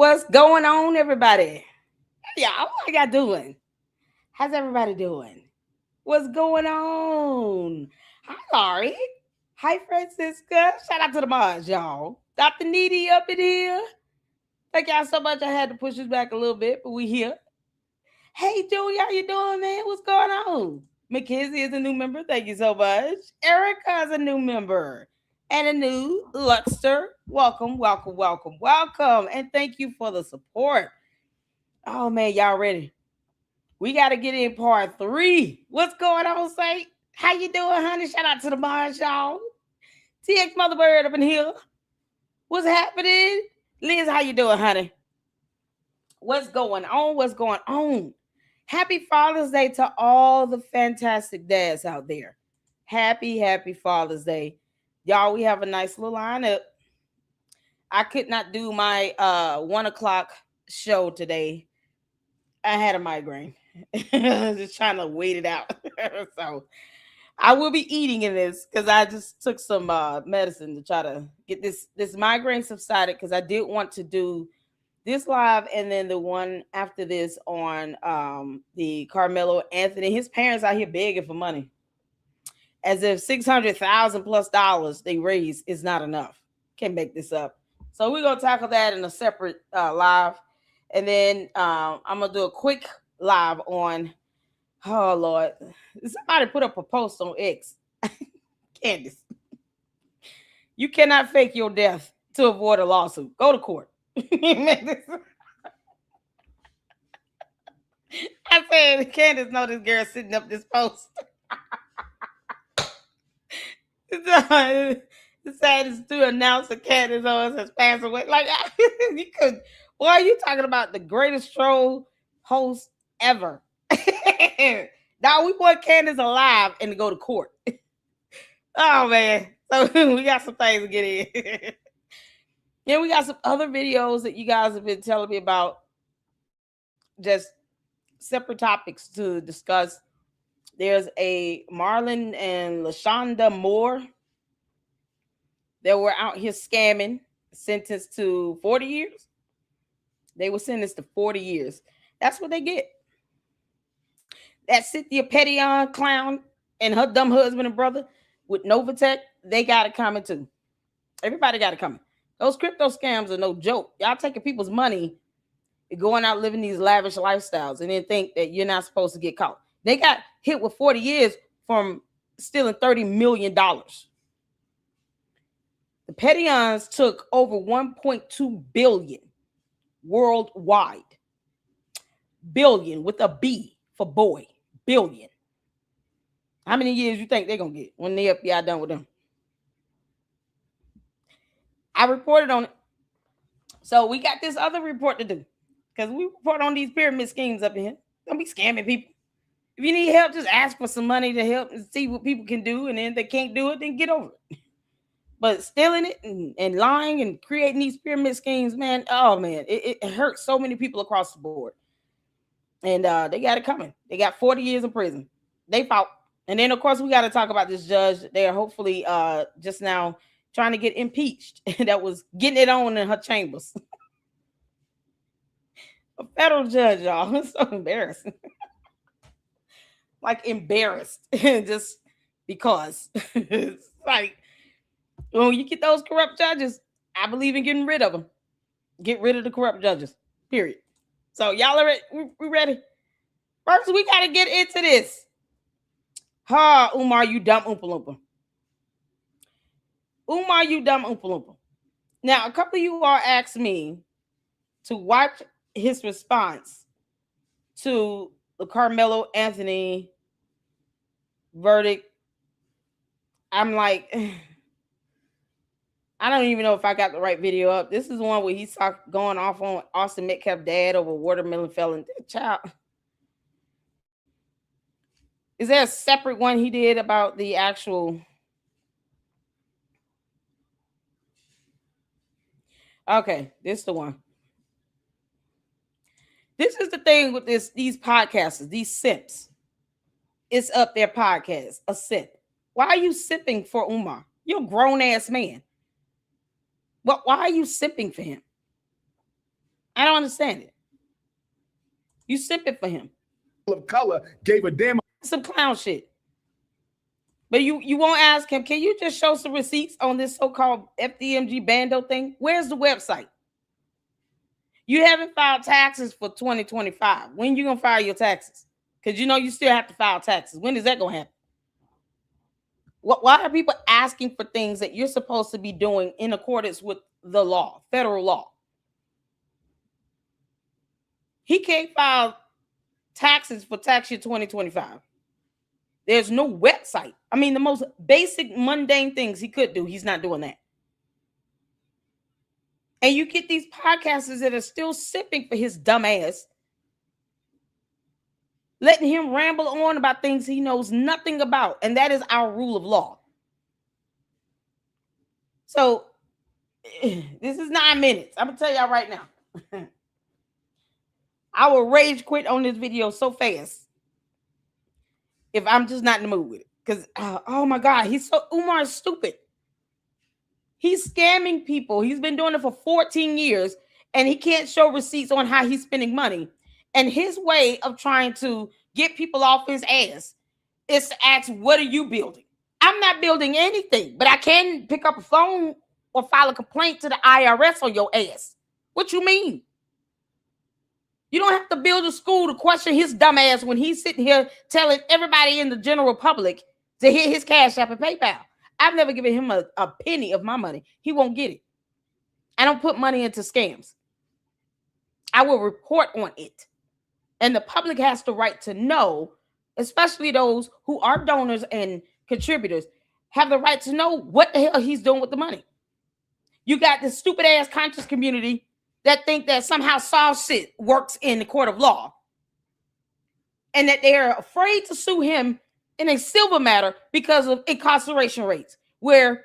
What's going on, everybody? Yeah, what y'all doing? How's everybody doing? What's going on? Hi, Laurie. Hi, Francisca. Shout out to the mods, y'all. Dr. Needy up in here. Thank y'all so much. I had to push this back a little bit, but we here. Hey, Julie, how you doing, man? What's going on? Mackenzie is a new member. Thank you so much. Erica is a new member. And a new Luxter. Welcome, welcome, welcome, welcome. And thank you for the support. Oh man, y'all ready? We got to get in part 3. What's going on, Saint? How you doing, honey? Shout out to the Mars, y'all. TX Motherbird up in here. What's happening? Liz, how you doing, honey? What's going on? What's going on? Happy Father's Day to all the fantastic dads out there. Happy Father's Day. Y'all, we have a nice little lineup. I could not do my 1 o'clock show today. I had a migraine. Just trying to wait it out. So I will be eating in this because I just took some medicine to try to get this migraine subsided, because I did want to do this live and then the one after this on the Carmelo Anthony. His parents out here begging for money, as if $600,000+ they raise is not enough. Can't make this up. So we're gonna tackle that in a separate live, and then I'm gonna do a quick live on. Oh Lord, somebody put up a post on X. Candace, you cannot fake your death to avoid a lawsuit. Go to court. I said, Candace, know this girl sitting up this post. The saddest to announce that Candace Owens has passed away. Like, you could, boy, you talking about the greatest troll host ever. Now we want Candace alive and to go to court. Oh man, so we got some things to get in. Yeah, we got some other videos that you guys have been telling me about, just separate topics to discuss. There's a Marlon and LaShonda Moore that were out here scamming, sentenced to 40 years. They were sentenced to 40 years. That's what they get. That Cynthia Pettion clown and her dumb husband and brother with Novatech, they got it coming too. Everybody got it coming. Those crypto scams are no joke. Y'all taking people's money and going out living these lavish lifestyles and then think that you're not supposed to get caught. They got hit with 40 years from stealing $30 million. The Pettions took over 1.2 billion worldwide. Billion with a B for boy. Billion. How many years you think they're going to get when the FBI done with them? I reported on it. So we got this other report to do, because we report on these pyramid schemes up in here. Don't be scamming people. If you need help, just ask for some money to help and see what people can do. And then if they can't do it, then get over it. But stealing it and lying and creating these pyramid schemes, man, oh man, it hurts so many people across the board. And they got it coming. They got 40 years in prison. They fought. And then, of course, we got to talk about this judge. They're hopefully just now trying to get impeached. That was getting it on in her chambers. A federal judge, y'all. It's so embarrassing. Like, embarrassed. Just because. It's like, when you get those corrupt judges, I believe in getting rid of them. Get rid of the corrupt judges. Period. So y'all are ready? We ready? First, we got to get into this. Ha, Umar, you dumb Oompa Loompa. Umar, you dumb Oompa Loompa. Now, a couple of you all asked me to watch his response to the Carmelo Anthony verdict. I'm like, I don't even know if I got the right video up. This is the one where he's going off on Austin Metcalf's dad over watermelon felon. Child. Is there a separate one he did about the actual? Okay, this is the one. This is the thing with these podcasters, these simps. It's up their podcast, a simp. Why are you simping for Umar? You're a grown-ass man. Why are you simping for him? I don't understand it. You simping for him. Of color gave a damn. Some clown shit. But you won't ask him, can you just show some receipts on this so-called FDMG Bando thing? Where's the website? You haven't filed taxes for 2025. When you going to file your taxes? Because you know you still have to file taxes. When is that going to happen? Why are people asking for things that you're supposed to be doing in accordance with the law, federal law? He can't file taxes for tax year 2025. There's no website. I mean, the most basic, mundane things he could do, he's not doing that. And you get these podcasters that are still sipping for his dumb ass, letting him ramble on about things he knows nothing about. And that is our rule of law. So, this is 9 minutes. I'm going to tell y'all right now. I will rage quit on this video so fast if I'm just not in the mood with it. Because, oh my God, Umar is stupid. He's scamming people. He's been doing it for 14 years, and he can't show receipts on how he's spending money. And his way of trying to get people off his ass is to ask, what are you building? I'm not building anything, but I can pick up a phone or file a complaint to the IRS on your ass. What you mean? You don't have to build a school to question his dumb ass when he's sitting here telling everybody in the general public to hit his Cash App and PayPal. I've never given him a penny of my money. He won't get it. I don't put money into scams. I will report on it. And the public has the right to know, especially those who are donors and contributors, have the right to know what the hell he's doing with the money. You got this stupid ass conscious community that think that somehow soft shit works in the court of law, and that they're afraid to sue him in a civil matter because of incarceration rates, where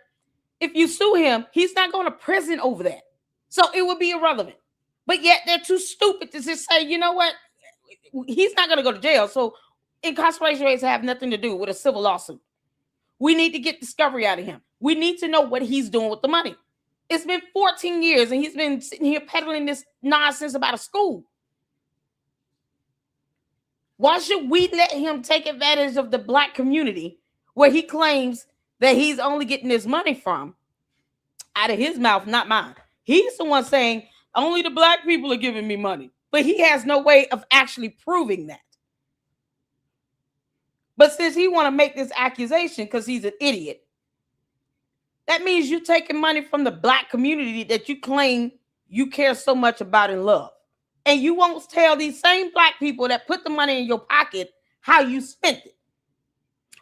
if you sue him, he's not going to prison over that. So it would be irrelevant. But yet they're too stupid to just say, you know what? He's not going to go to jail. So incarceration rates have nothing to do with a civil lawsuit. We need to get discovery out of him. We need to know what he's doing with the money. It's been 14 years and he's been sitting here peddling this nonsense about a school. Why should we let him take advantage of the Black community where he claims that he's only getting his money from? Out of his mouth, not mine. He's the one saying, only the Black people are giving me money. But he has no way of actually proving that. But since he want to make this accusation because he's an idiot, that means you're taking money from the Black community that you claim you care so much about and love. And you won't tell these same Black people that put the money in your pocket how you spent it.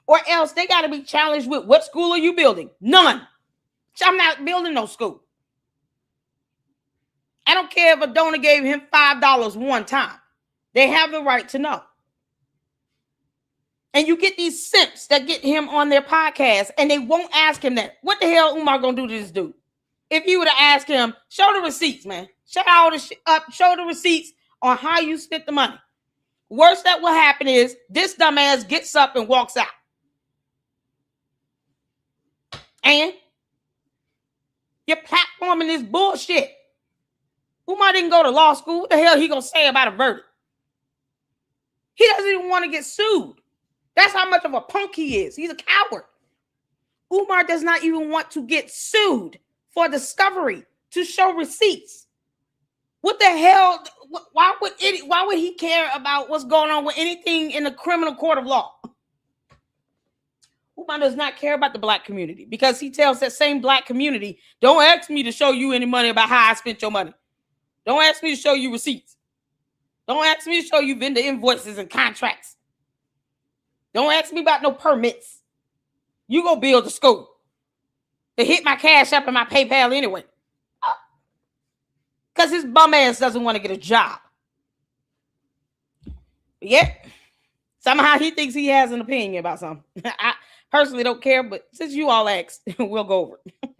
Or else they got to be challenged with, what school are you building? None. I'm not building no school. I don't care if a donor gave him $5 one time. They have the right to know. And you get these simps that get him on their podcast and they won't ask him that. What the hell Umar gonna do to this dude? If you were to ask him, show the receipts, man. Shut all this shit up. Show the receipts on how you spent the money. Worst that will happen is this dumbass gets up and walks out. And you're platforming this bullshit. Umar didn't go to law school. What the hell he gonna say about a verdict? He doesn't even want to get sued. That's how much of a punk he is. He's a coward. Umar does not even want to get sued for discovery to show receipts. What the hell? Why would he care about what's going on with anything in the criminal court of law? Umar does not care about the Black community because he tells that same Black community, don't ask me to show you any money about how I spent your money. Don't ask me to show you receipts. Don't ask me to show you vendor invoices and contracts. Don't ask me about no permits. You go build a school. They hit my Cash App and my PayPal anyway. Because his bum ass doesn't want to get a job. But yet, somehow he thinks he has an opinion about something. I personally don't care, but since you all asked, we'll go over it.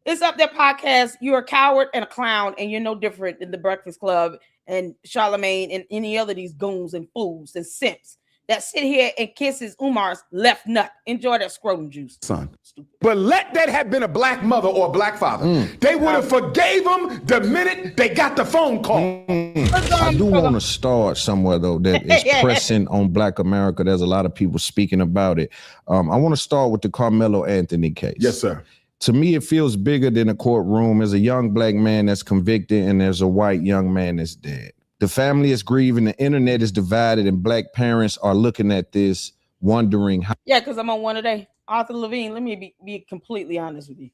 It's Up There podcast. You're a coward and a clown, and you're no different than the Breakfast Club and Charlemagne and any other of these goons and fools and simps that sit here and kisses Umar's left nut. Enjoy that scrotum juice. Son. Stupid. But let that have been a black mother or a black father. They would have forgave them the minute they got the phone call. I do want to start somewhere, though, that is pressing on Black America. There's a lot of people speaking about it. I want to start with the Carmelo Anthony case. Yes, sir. To me, it feels bigger than a courtroom. There's a young black man that's convicted and there's a white young man that's dead. The family is grieving, the internet is divided, and black parents are looking at this wondering how. Yeah, because I'm on one today. Arthur Levine, let me be completely honest with you.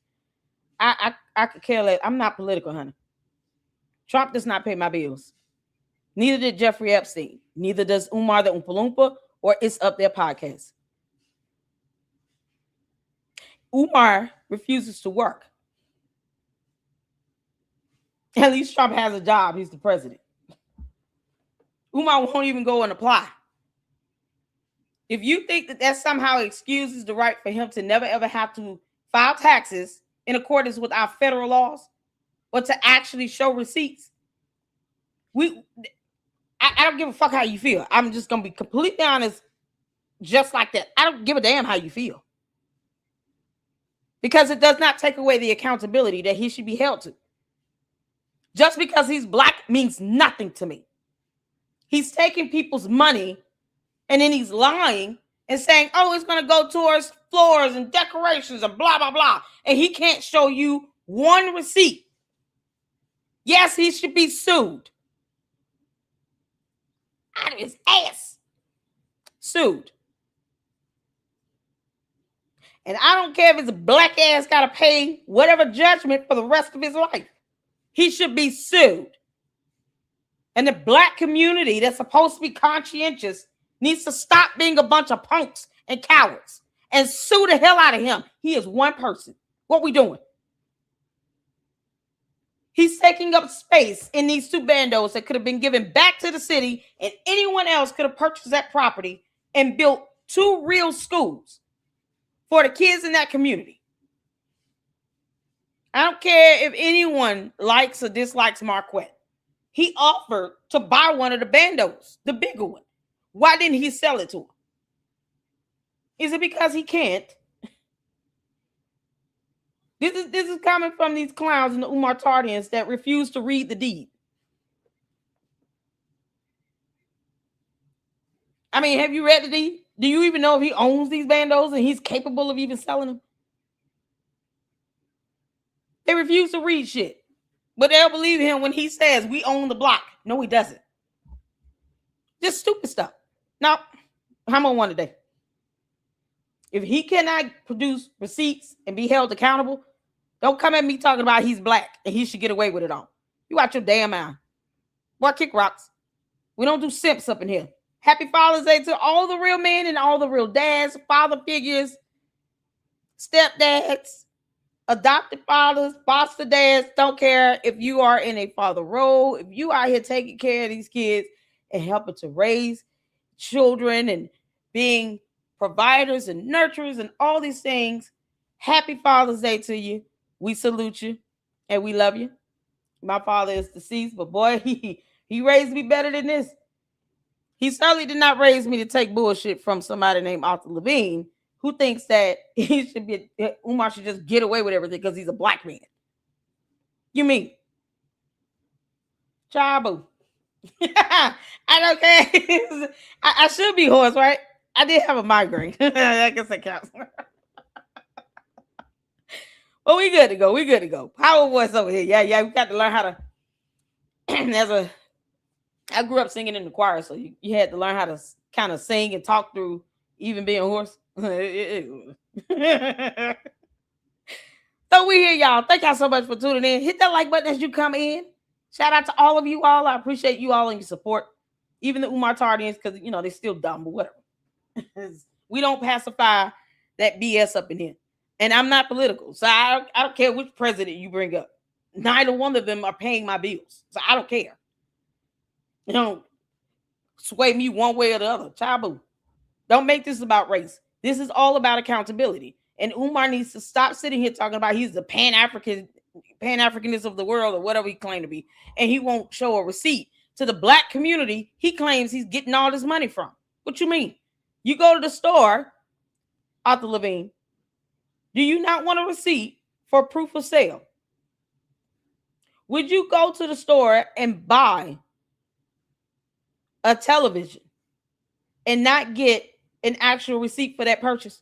I could care less. I'm not political, honey. Trump does not pay my bills. Neither did Jeffrey Epstein. Neither does Umar the Oompa Loompa or It's Up There podcast. Umar refuses to work. At least Trump has a job. He's the president. Umar won't even go and apply. If you think that somehow excuses the right for him to never ever have to file taxes in accordance with our federal laws or to actually show receipts, I don't give a fuck how you feel. I'm just going to be completely honest, just like that. I don't give a damn how you feel. Because it does not take away the accountability that he should be held to. Just because he's black means nothing to me. He's taking people's money and then he's lying and saying, oh, it's going to go towards floors and decorations and blah, blah, blah. And he can't show you one receipt. Yes, he should be sued. Out of his ass. Sued. And I don't care if his black ass got to pay whatever judgment for the rest of his life. He should be sued. And the black community that's supposed to be conscientious needs to stop being a bunch of punks and cowards and sue the hell out of him. He is one person. What we doing? He's taking up space in these two bandos that could have been given back to the city, and anyone else could have purchased that property and built two real schools for the kids in that community. I don't care if anyone likes or dislikes Marquette. He offered to buy one of the bandos, the bigger one. Why didn't he sell it to him? Is it because he can't? This is coming from these clowns and the Umar Tardians that refuse to read the deed. I mean, have you read the deed? Do you even know if he owns these bandos and he's capable of even selling them? They refuse to read shit. But they'll believe him when he says we own the block. No, he doesn't. Just stupid stuff. Now, I'm on one today. If he cannot produce receipts and be held accountable, don't come at me talking about he's black and he should get away with it all. You out your damn mind. Boy, kick rocks. We don't do simps up in here. Happy Father's Day to all the real men and all the real dads, father figures, stepdads, adopted fathers, foster dads. Don't care if you are in a father role. If you out here taking care of these kids and helping to raise children and being providers and nurturers and all these things, happy Father's Day to you. We salute you and we love you. My father is deceased, but boy, he raised me better than this. He certainly did not raise me to take bullshit from somebody named Arthur Levine, who thinks that Umar should just get away with everything because he's a black man. You mean? Chabu. I don't care. I should be hoarse, right? I did have a migraine. I guess that counts. Well, we good to go. We good to go. Power voice over here. Yeah. We got to learn how to. I grew up singing in the choir, so you had to learn how to kind of sing and talk through even being hoarse. So we here, y'all. Thank y'all so much for tuning in. Hit that like button as you come in. Shout out to all of you all. I appreciate you all and your support. Even the Umar Tardians, because they're still dumb, but whatever. We don't pacify that BS up in here. And I'm not political, so I don't care which president you bring up. Neither one of them are paying my bills, so I don't care. Sway me one way or the other. Chabu. Don't make this about race. This is all about accountability. And Umar needs to stop sitting here talking about he's the Pan-Africanist of the world or whatever he claimed to be. And he won't show a receipt to the black community he claims he's getting all this money from. What you mean? You go to the store, Arthur Levine. Do you not want a receipt for proof of sale? Would you go to the store and buy a television and not get an actual receipt for that purchase?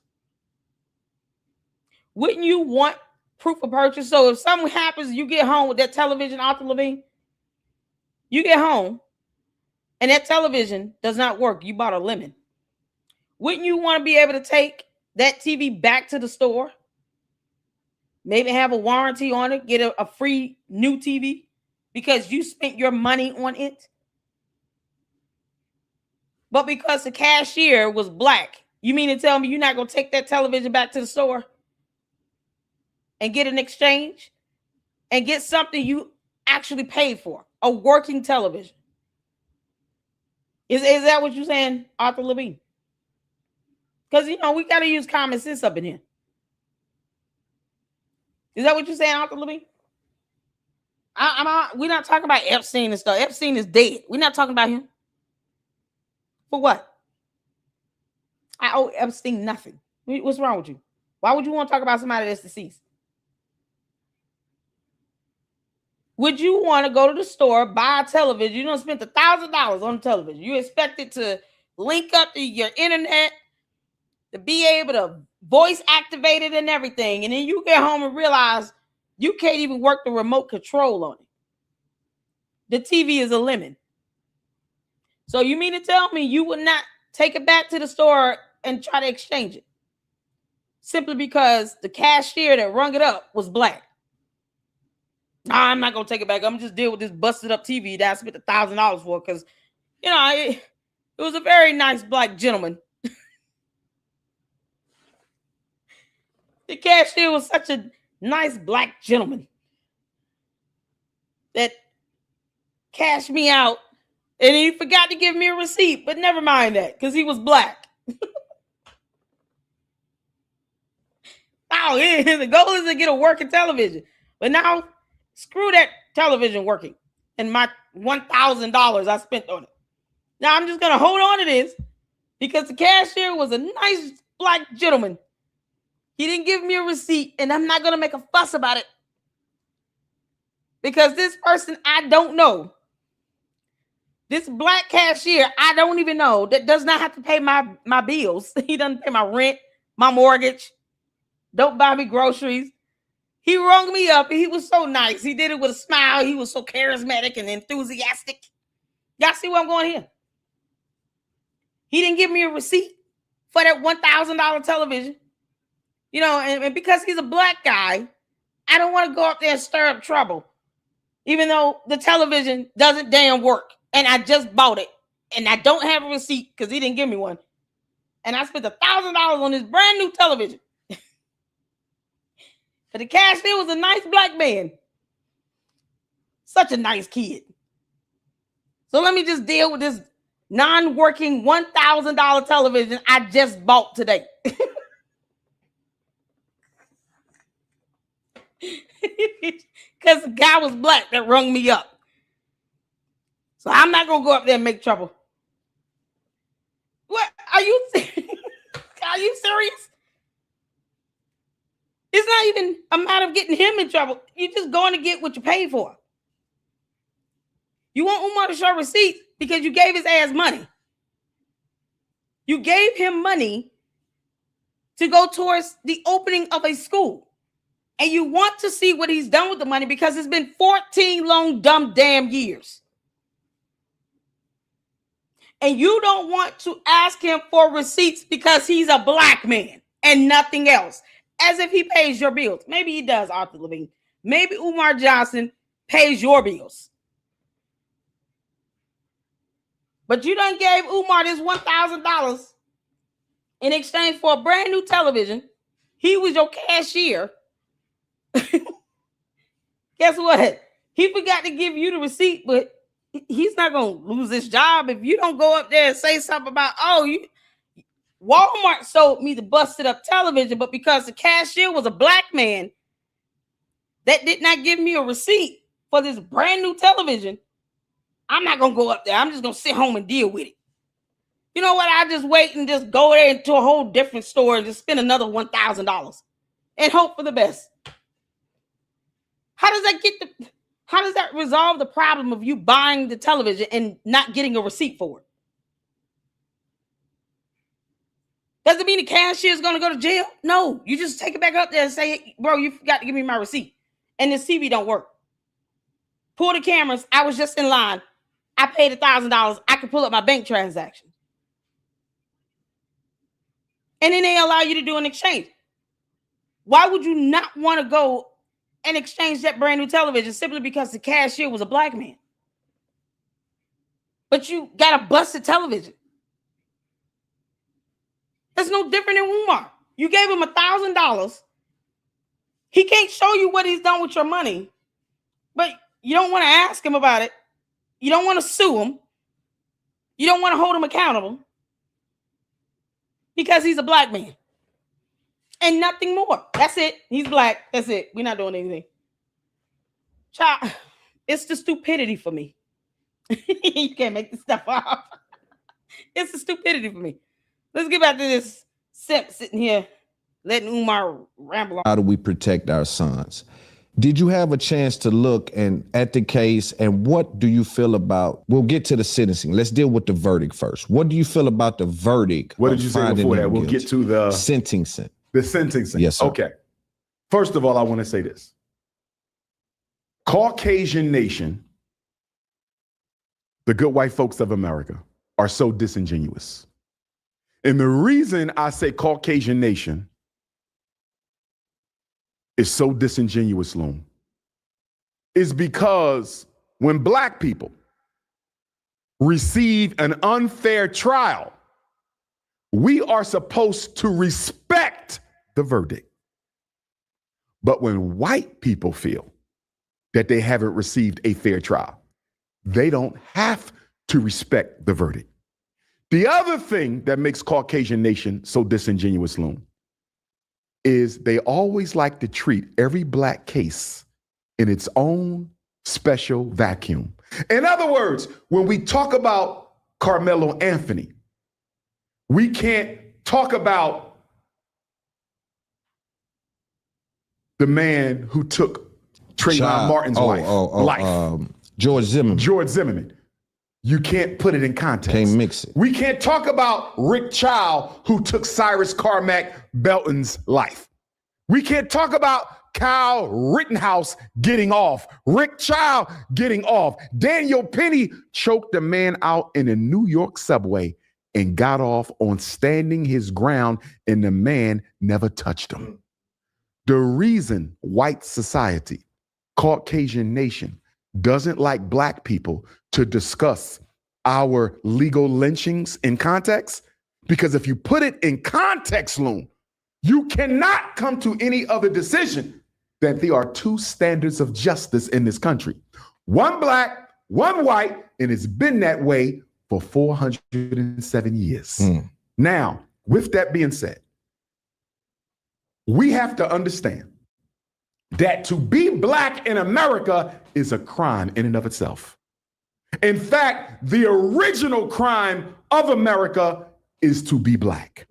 Wouldn't you want proof of purchase? So if something happens, you get home with that television, Arthur Levine, you get home and that television does not work. You bought a lemon. Wouldn't you want to be able to take that TV back to the store? Maybe have a warranty on it, get a free new TV because you spent your money on it. But because the cashier was black, you mean to tell me you're not going to take that television back to the store and get an exchange and get something you actually paid for, a working television? Is that what you're saying, Arthur Levine? Because, we got to use common sense up in here. Is that what you're saying, Arthur Levine? We're not talking about Epstein and stuff. Epstein is dead. We're not talking about him. For what? I owe Epstein nothing. What's wrong with you? Why would you want to talk about somebody that's deceased? Would you want to go to the store, buy a television? You don't spend $1,000 on the television. You expect it to link up to your internet, to be able to voice activate it and everything. And then you get home and realize you can't even work the remote control on it. The TV is a lemon. So you mean to tell me you would not take it back to the store and try to exchange it simply because the cashier that rung it up was black? Nah, I'm not going to take it back. I'm going to just deal with this busted up TV that I spent $1,000 for because, it was a very nice black gentleman. The cashier was such a nice black gentleman that cashed me out, and he forgot to give me a receipt, but never mind that because he was black. Now, the goal is to get a working television, but now screw that television working and my $1,000 I spent on it. Now I'm just going to hold on to this because the cashier was a nice black gentleman. He didn't give me a receipt, and I'm not going to make a fuss about it because this person I don't know, this black cashier I don't even know, that does not have to pay my bills. He doesn't pay my rent, my mortgage, don't buy me groceries. He rung me up, and he was so nice. He did it with a smile. He was so charismatic and enthusiastic. Y'all see where I'm going here? He didn't give me a receipt for that $1,000 television. And because he's a black guy, I don't want to go up there and stir up trouble, even though the television doesn't damn work. And I just bought it, and I don't have a receipt because he didn't give me one. And I spent $1,000 on this brand new television. But the cashier was a nice black man. Such a nice kid. So let me just deal with this non-working $1,000 television I just bought today. Because the guy was black that rung me up. So I'm not going to go up there and make trouble. What? Are you serious? It's not even a matter of getting him in trouble. You're just going to get what you paid for. You want Umar to show receipts because you gave his ass money. You gave him money to go towards the opening of a school. And you want to see what he's done with the money because it's been 14 long dumb damn years. And you don't want to ask him for receipts because he's a black man and nothing else. As if he pays your bills. Maybe he does, Arthur Levine. Maybe Umar Johnson pays your bills. But you done gave Umar this $1,000 in exchange for a brand new television. He was your cashier. Guess what? He forgot to give you the receipt, but he's not going to lose his job if you don't go up there and say something about, Walmart sold me the busted up television, but because the cashier was a black man that did not give me a receipt for this brand new television, I'm not going to go up there. I'm just going to sit home and deal with it. You know what? I just wait and just go there into a whole different store and just spend another $1,000 and hope for the best. How does that resolve the problem of you buying the television and not getting a receipt for it? Does it mean the cashier is going to go to jail? No, you just take it back up there and say, bro, you forgot to give me my receipt. And this TV don't work. Pull the cameras. I was just in line. I paid $1,000. I can pull up my bank transaction. And then they allow you to do an exchange. Why would you not want to go and exchange that brand new television simply because the cashier was a black man? But you got a busted television. That's no different than Umar. You gave him $1,000. He can't show you what he's done with your money, but you don't want to ask him about it. You don't want to sue him. You don't want to hold him accountable because he's a black man. And nothing more. That's it. He's black. That's it. We're not doing anything. Child, it's the stupidity for me. You can't make this stuff up. It's the stupidity for me. Let's get back to this simp sitting here letting Umar ramble on. How do we protect our sons? Did you have a chance to look at the case, and what do you feel about, we'll get to the sentencing. Let's deal with the verdict first. What do you feel about the verdict? What did you say before that? We'll get to the sentencing. The sentencing. Yes, sir. Okay. First of all, I want to say this. Caucasian nation, the good white folks of America, are so disingenuous. And the reason I say Caucasian nation is so disingenuous, Loon, is because when black people receive an unfair trial, we are supposed to respect the verdict. But when white people feel that they haven't received a fair trial, they don't have to respect the verdict. The other thing that makes Caucasian nation so disingenuous, Loon, is they always like to treat every black case in its own special vacuum. In other words, when we talk about Carmelo Anthony, we can't talk about the man who took Trayvon Martin's life. George Zimmerman. George Zimmerman. You can't put it in context. Can't mix it. We can't talk about Rick Child, who took Cyrus Carmack Belton's life. We can't talk about Kyle Rittenhouse getting off, Rick Child getting off. Daniel Penny choked a man out in a New York subway and got off on standing his ground, and the man never touched him. The reason white society, Caucasian nation, doesn't like black people to discuss our legal lynchings in context, because if you put it in context, Loon, you cannot come to any other decision that there are two standards of justice in this country. One black, one white, and it's been that way for 407 years. Now, with that being said, we have to understand that to be black in America is a crime in and of itself. In fact, the original crime of America is to be black.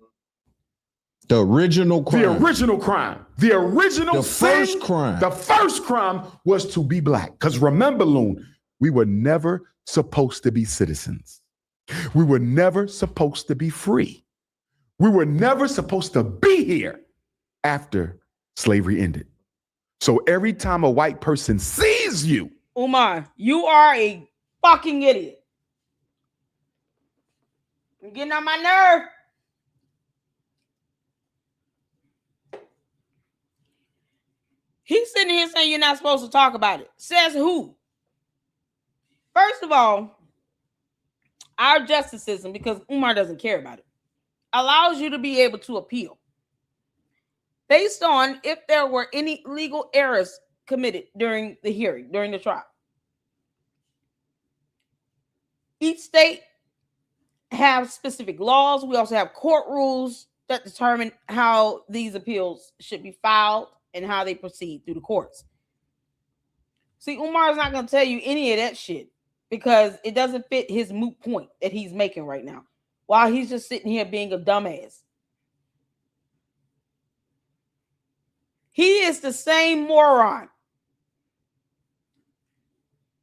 The original crime. The original crime. The original first crime. The first crime was to be black. Because remember, Loon, we were never supposed to be citizens. We were never supposed to be free. We were never supposed to be here after slavery ended. So every time a white person sees you, Umar, you are a fucking idiot. You're getting on my nerve. He's sitting here saying you're not supposed to talk about it. Says who? First of all, our justice system, because Umar doesn't care about it, allows you to be able to appeal based on if there were any legal errors committed during the hearing, during the trial. Each state have specific laws. We also have court rules that determine how these appeals should be filed and how they proceed through the courts. See, Umar's not going to tell you any of that shit because it doesn't fit his moot point that he's making right now. while he's just sitting here being a dumbass. He is the same moron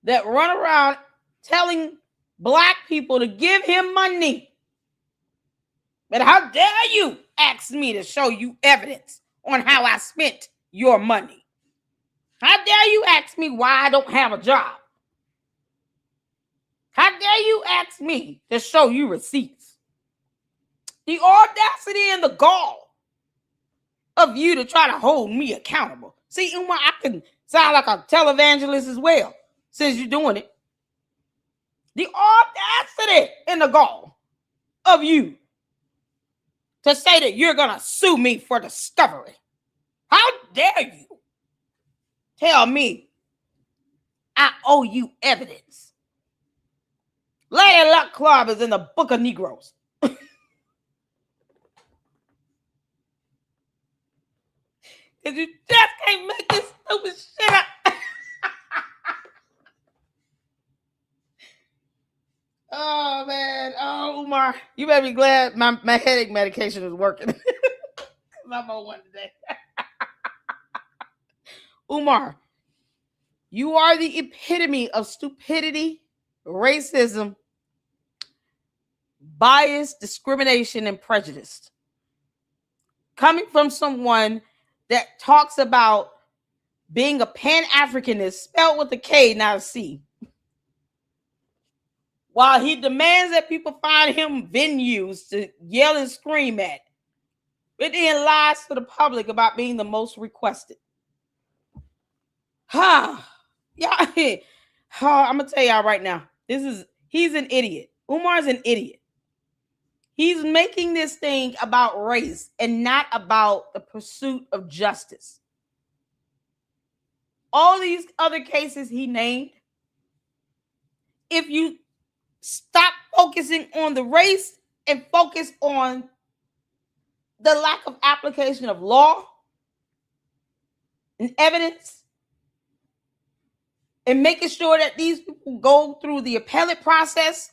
that run around telling black people to give him money. But how dare you ask me to show you evidence on how I spent your money? How dare you ask me why I don't have a job? How dare you ask me to show you receipts? The audacity and the gall of you to try to hold me accountable. See, Umar, I can sound like a televangelist as well, since you're doing it. The audacity and the gall of you to say that you're going to sue me for discovery. How dare you tell me I owe you evidence? Lady Luck Club is in the Book of Negroes. Because you just can't make this stupid shit up. Oh, man. Oh, Umar. You better be glad my headache medication is working. Because I'm on one today. Umar, you are the epitome of stupidity, racism, bias, discrimination, and prejudice. Coming from someone that talks about being a Pan-Africanist, spelled with a K, not a C, while he demands that people find him venues to yell and scream at, but then lies to the public about being the most requested. Yeah, I'm gonna tell y'all right now, he's an idiot. Umar's an idiot. He's making this thing about race and not about the pursuit of justice. All these other cases he named, if you stop focusing on the race and focus on the lack of application of law and evidence, and making sure that these people go through the appellate process,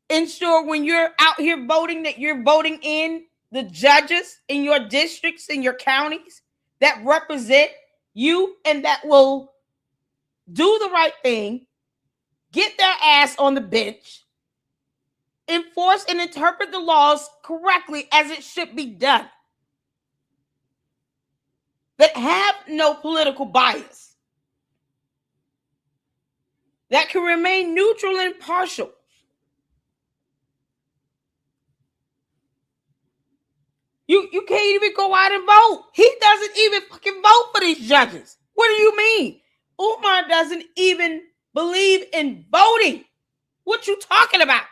ensure when you're out here voting that you're voting in the judges in your districts, in your counties that represent you and that will do the right thing, get their ass on the bench, enforce and interpret the laws correctly as it should be done, that have no political bias, that can remain neutral and impartial. You can't even go out and vote. He doesn't even fucking vote for these judges. What do you mean? Umar doesn't even believe in voting. What you talking about?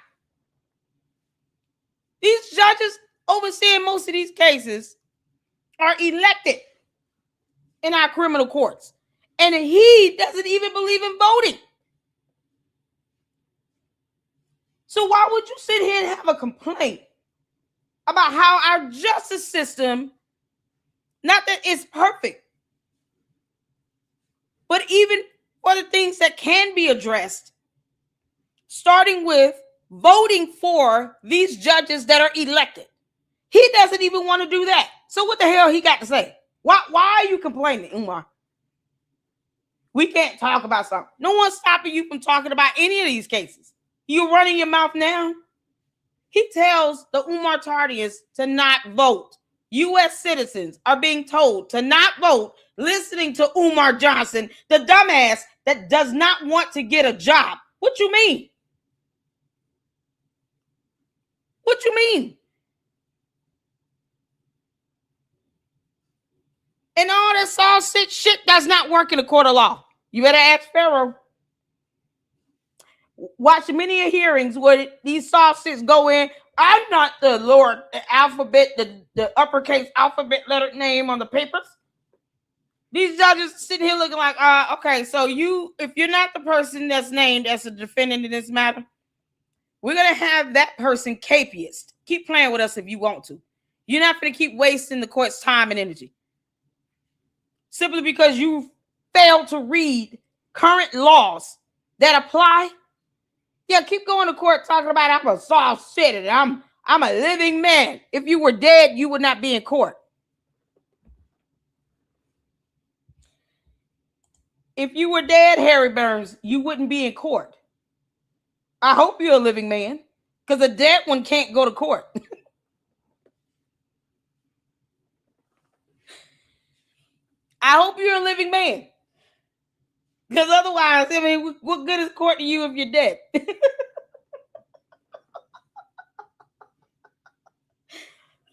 These judges overseeing most of these cases are elected in our criminal courts. And he doesn't even believe in voting. So why would you sit here and have a complaint about how our justice system, not that it's perfect, but even for the things that can be addressed, starting with voting for these judges that are elected? He doesn't even want to do that. So what the hell he got to say? Why are you complaining, Umar? We can't talk about something. No one's stopping you from talking about any of these cases. You're running your mouth now. He tells the Umar Tardians to not vote. U.S. citizens are being told to not vote, listening to Umar Johnson, the dumbass that does not want to get a job. What you mean? What you mean? And all that sausage shit does not work in the court of law. You better ask Pharaoh. Watch many hearings where these sausages go in. I'm not the Lord alphabet, the uppercase alphabet letter name on the papers. These judges sitting here looking like, okay, so if you're not the person that's named as a defendant in this matter, we're going to have that person capious. Keep playing with us if you want to. You're not going to keep wasting the court's time and energy. Simply because you failed to read current laws that apply. Yeah, keep going to court talking about I'm a soft shit and I'm a living man. If you were dead, you would not be in court. If you were dead, Harry Burns, you wouldn't be in court. I hope you're a living man, because a dead one can't go to court. I hope you're a living man. Because otherwise, I mean, what good is court to you if you're dead?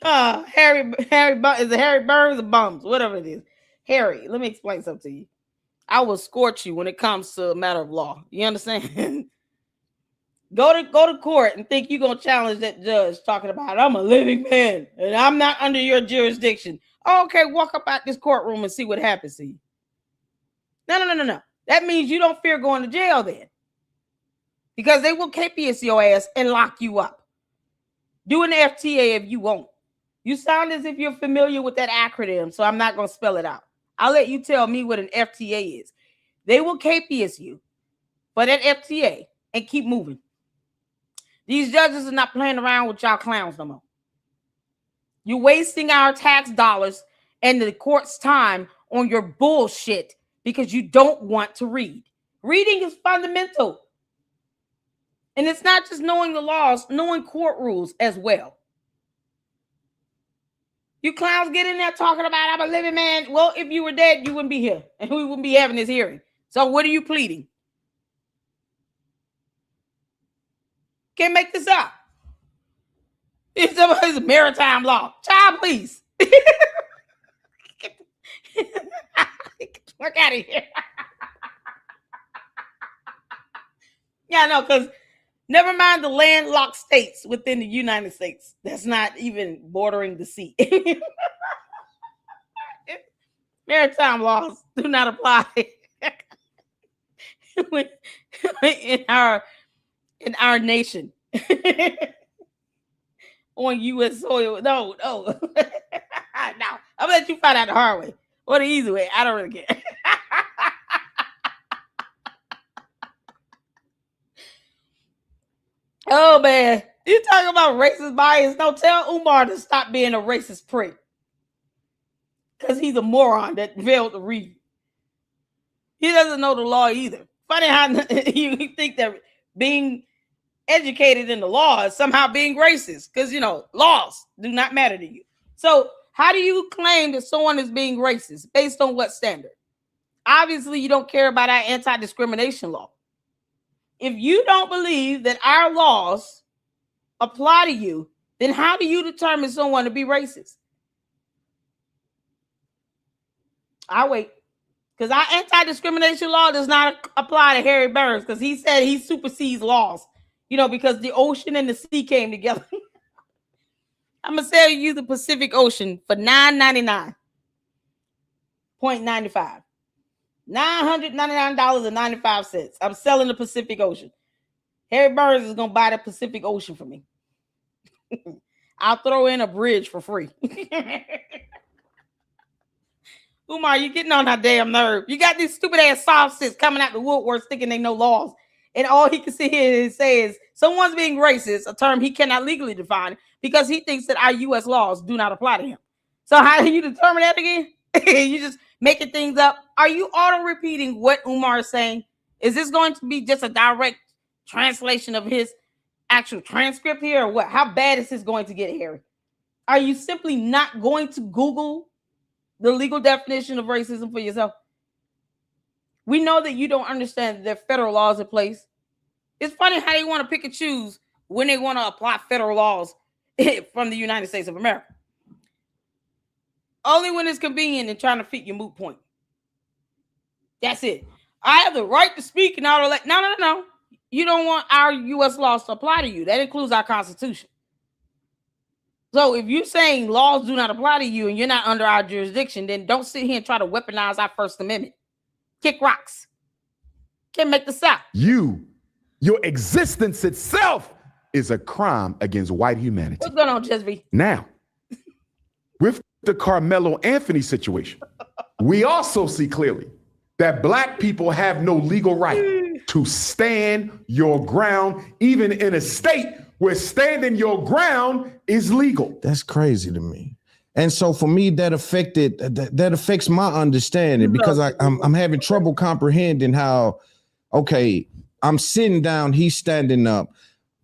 Harry is it Harry Burns or Bums? Whatever it is. Harry, let me explain something to you. I will scorch you when it comes to a matter of law. You understand? Go to court and think you're gonna challenge that judge talking about I'm a living man and I'm not under your jurisdiction. Oh, okay, walk up out this courtroom and see what happens to you. No. That means you don't fear going to jail then. Because they will KPS your ass and lock you up. Do an FTA if you won't. You sound as if you're familiar with that acronym, so I'm not gonna spell it out. I'll let you tell me what an FTA is. They will KPS you for that FTA and keep moving. These judges are not playing around with y'all clowns no more. You're wasting our tax dollars and the court's time on your bullshit because you don't want to read. Reading is fundamental. And it's not just knowing the laws, knowing court rules as well. You clowns get in there talking about I'm a living man. Well, if you were dead, you wouldn't be here. And we wouldn't be having this hearing. So what are you pleading? Can't make this up. It's a maritime law. Child, please. Work out of here. Yeah, I know, because never mind the landlocked states within the United States. That's not even bordering the sea. Maritime laws do not apply in our nation. On U.S. soil. No. No. I'm gonna let you find out the hard way or the easy way. I don't really care. Oh man, you talking about racist bias? No, tell Umar to stop being a racist prick. Because he's a moron that failed to read. He doesn't know the law either. Funny how you think that being educated in the law is somehow being racist. Because, laws do not matter to you. So how do you claim that someone is being racist? Based on what standard? Obviously, you don't care about our anti-discrimination law. If you don't believe that our laws apply to you, then how do you determine someone to be racist? I'll wait. Because our anti-discrimination law does not apply to Harry Burns because he said he supersedes laws, because the ocean and the sea came together. I'm going to sell you the Pacific Ocean for $999.95. $999.95. I'm selling the Pacific Ocean. Harry Burns is going to buy the Pacific Ocean for me. I'll throw in a bridge for free. Umar, you getting on that damn nerve. You got these stupid ass sophomores coming out the woodwork thinking they know laws. And all he can sit here and say is someone's being racist, a term he cannot legally define because he thinks that our U.S. laws do not apply to him. So how do you determine that again? You just making things up. Are you auto-repeating what Umar is saying? Is this going to be just a direct translation of his actual transcript here or what? How bad is this going to get, Harry? Are you simply not going to Google the legal definition of racism for yourself? We know that you don't understand that there are federal laws in place. It's funny how they want to pick and choose when they want to apply federal laws from the United States of America. Only when it's convenient and trying to fit your moot point. That's it. I have the right to speak and all of that. No. You don't want our U.S. laws to apply to you. That includes our Constitution. So if you're saying laws do not apply to you and you're not under our jurisdiction, then don't sit here and try to weaponize our First Amendment. Kick rocks. Can't make this up. Your existence itself is a crime against white humanity. What's going on, Jesby? Now, with the Carmelo Anthony situation, we also see clearly that black people have no legal right to stand your ground, even in a state where standing your ground is legal. That's crazy to me. And so for me, that affects my understanding, because I'm having trouble comprehending how, okay, I'm sitting down, he's standing up.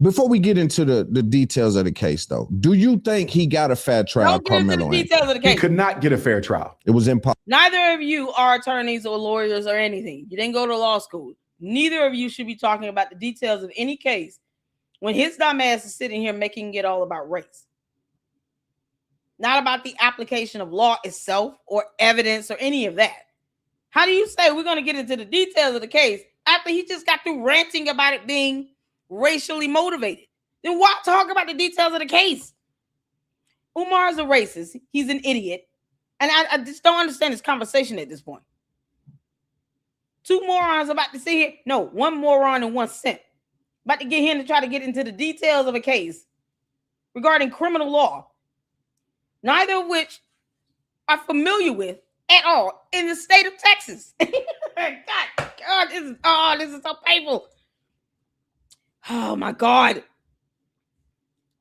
Before we get into the details of the case, though, do you think he got a fair trial? Don't get into the details of the case. He could not get a fair trial. It was impossible. Neither of you are attorneys or lawyers or anything. You didn't go to law school. Neither of you should be talking about the details of any case when his dumb ass is sitting here making it all about race. Not about the application of law itself or evidence or any of that. How do you say we're going to get into the details of the case after he just got through ranting about it being racially motivated? Then why talk about the details of the case? Umar is a racist. He's an idiot. And I just don't understand this conversation at this point. Two morons about to sit here. No, one moron and one simp. About to get him to try to get into the details of a case regarding criminal law, neither of which are familiar with at all in the state of Texas. God, this is so painful. Oh my God.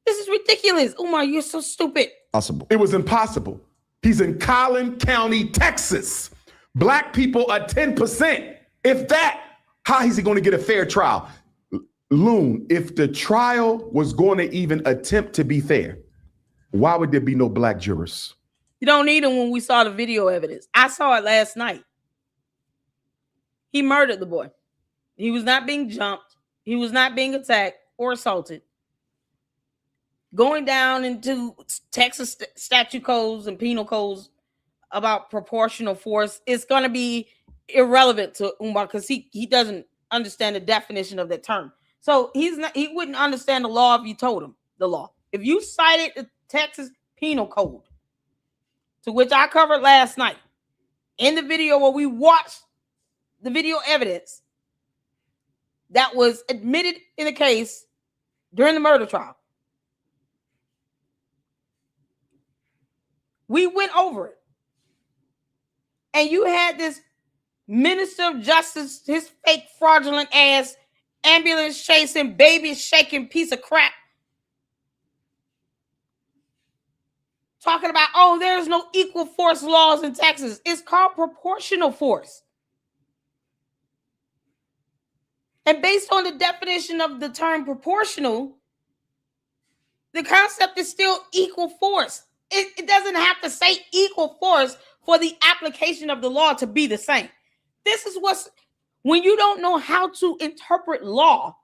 This is ridiculous. Umar, you're so stupid. Possible. It was impossible. He's in Collin County, Texas. Black people are 10%. If that, how is he going to get a fair trial? Loon, if the trial was going to even attempt to be fair, why would there be no black jurors? You don't need them when we saw the video evidence. I saw it last night. He murdered the boy. He was not being jumped. He was not being attacked or assaulted. Going down into Texas statute codes and penal codes about proportional force, it's going to be irrelevant to Umar because he doesn't understand the definition of that term. So he wouldn't understand the law if you told him the law. If you cited the Texas penal code, to which I covered last night in the video where we watched the video evidence that was admitted in the case during the murder trial, we went over it. And you had this minister of justice, his fake fraudulent ass, ambulance chasing, baby shaking piece of crap, talking about, oh, there's no equal force laws in Texas. It's called proportional force. And based on the definition of the term proportional, the concept is still equal force. It doesn't have to say equal force for the application of the law to be the same. This is when you don't know how to interpret law,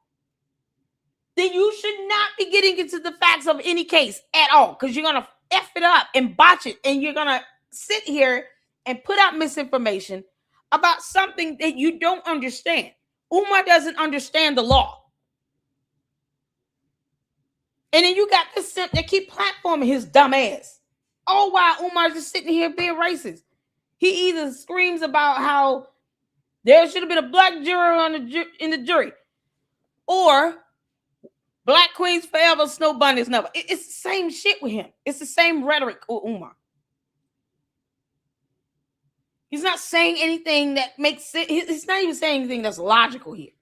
then you should not be getting into the facts of any case at all, because you're going to F it up and botch it, and you're going to sit here and put out misinformation about something that you don't understand. Umar doesn't understand the law. And then you got this simp that keep platforming his dumb ass. All while Umar's just sitting here being racist. He either screams about how there should have been a black juror in the jury, or black queens forever, snow bunnies never. It's the same shit with him. It's the same rhetoric with Umar. He's not saying anything that makes sense. He's not even saying anything that's logical here.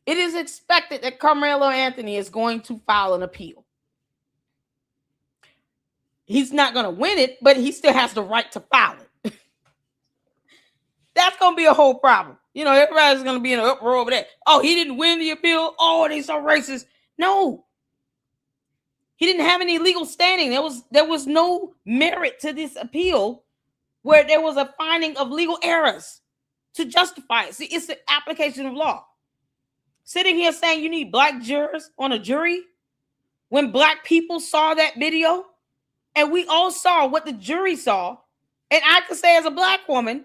It is expected that Carmelo Anthony is going to file an appeal. He's not going to win it, but he still has the right to file it. That's going to be a whole problem. You know, everybody's going to be in an uproar over that. Oh, he didn't win the appeal. Oh, they so racist. No. He didn't have any legal standing. There was no merit to this appeal where there was a finding of legal errors to justify it. See, it's the application of law. Sitting here saying you need black jurors on a jury when black people saw that video and we all saw what the jury saw, and I could say as a black woman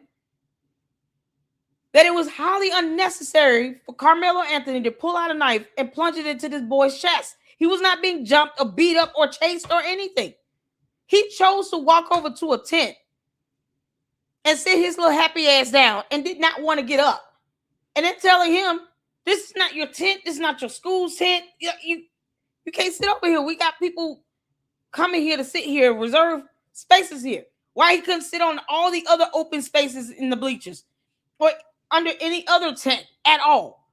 that it was highly unnecessary for Carmelo Anthony to pull out a knife and plunge it into this boy's chest. He was not being jumped or beat up or chased or anything. He chose to walk over to a tent and sit his little happy ass down and did not want to get up. And then telling him, this is not your tent. This is not your school's tent. You can't sit over here. We got people coming here to sit here, reserve spaces here. Why he couldn't sit on all the other open spaces in the bleachers? Or under any other tent at all.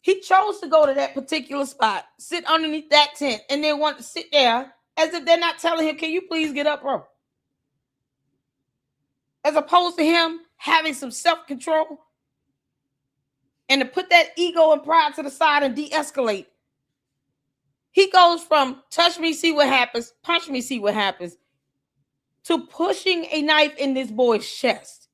He chose to go to that particular spot, sit underneath that tent, and then want to sit there as if they're not telling him, can you please get up, bro? As opposed to him having some self-control and to put that ego and pride to the side and de-escalate. He goes from touch me, see what happens, punch me, see what happens, to pushing a knife in this boy's chest.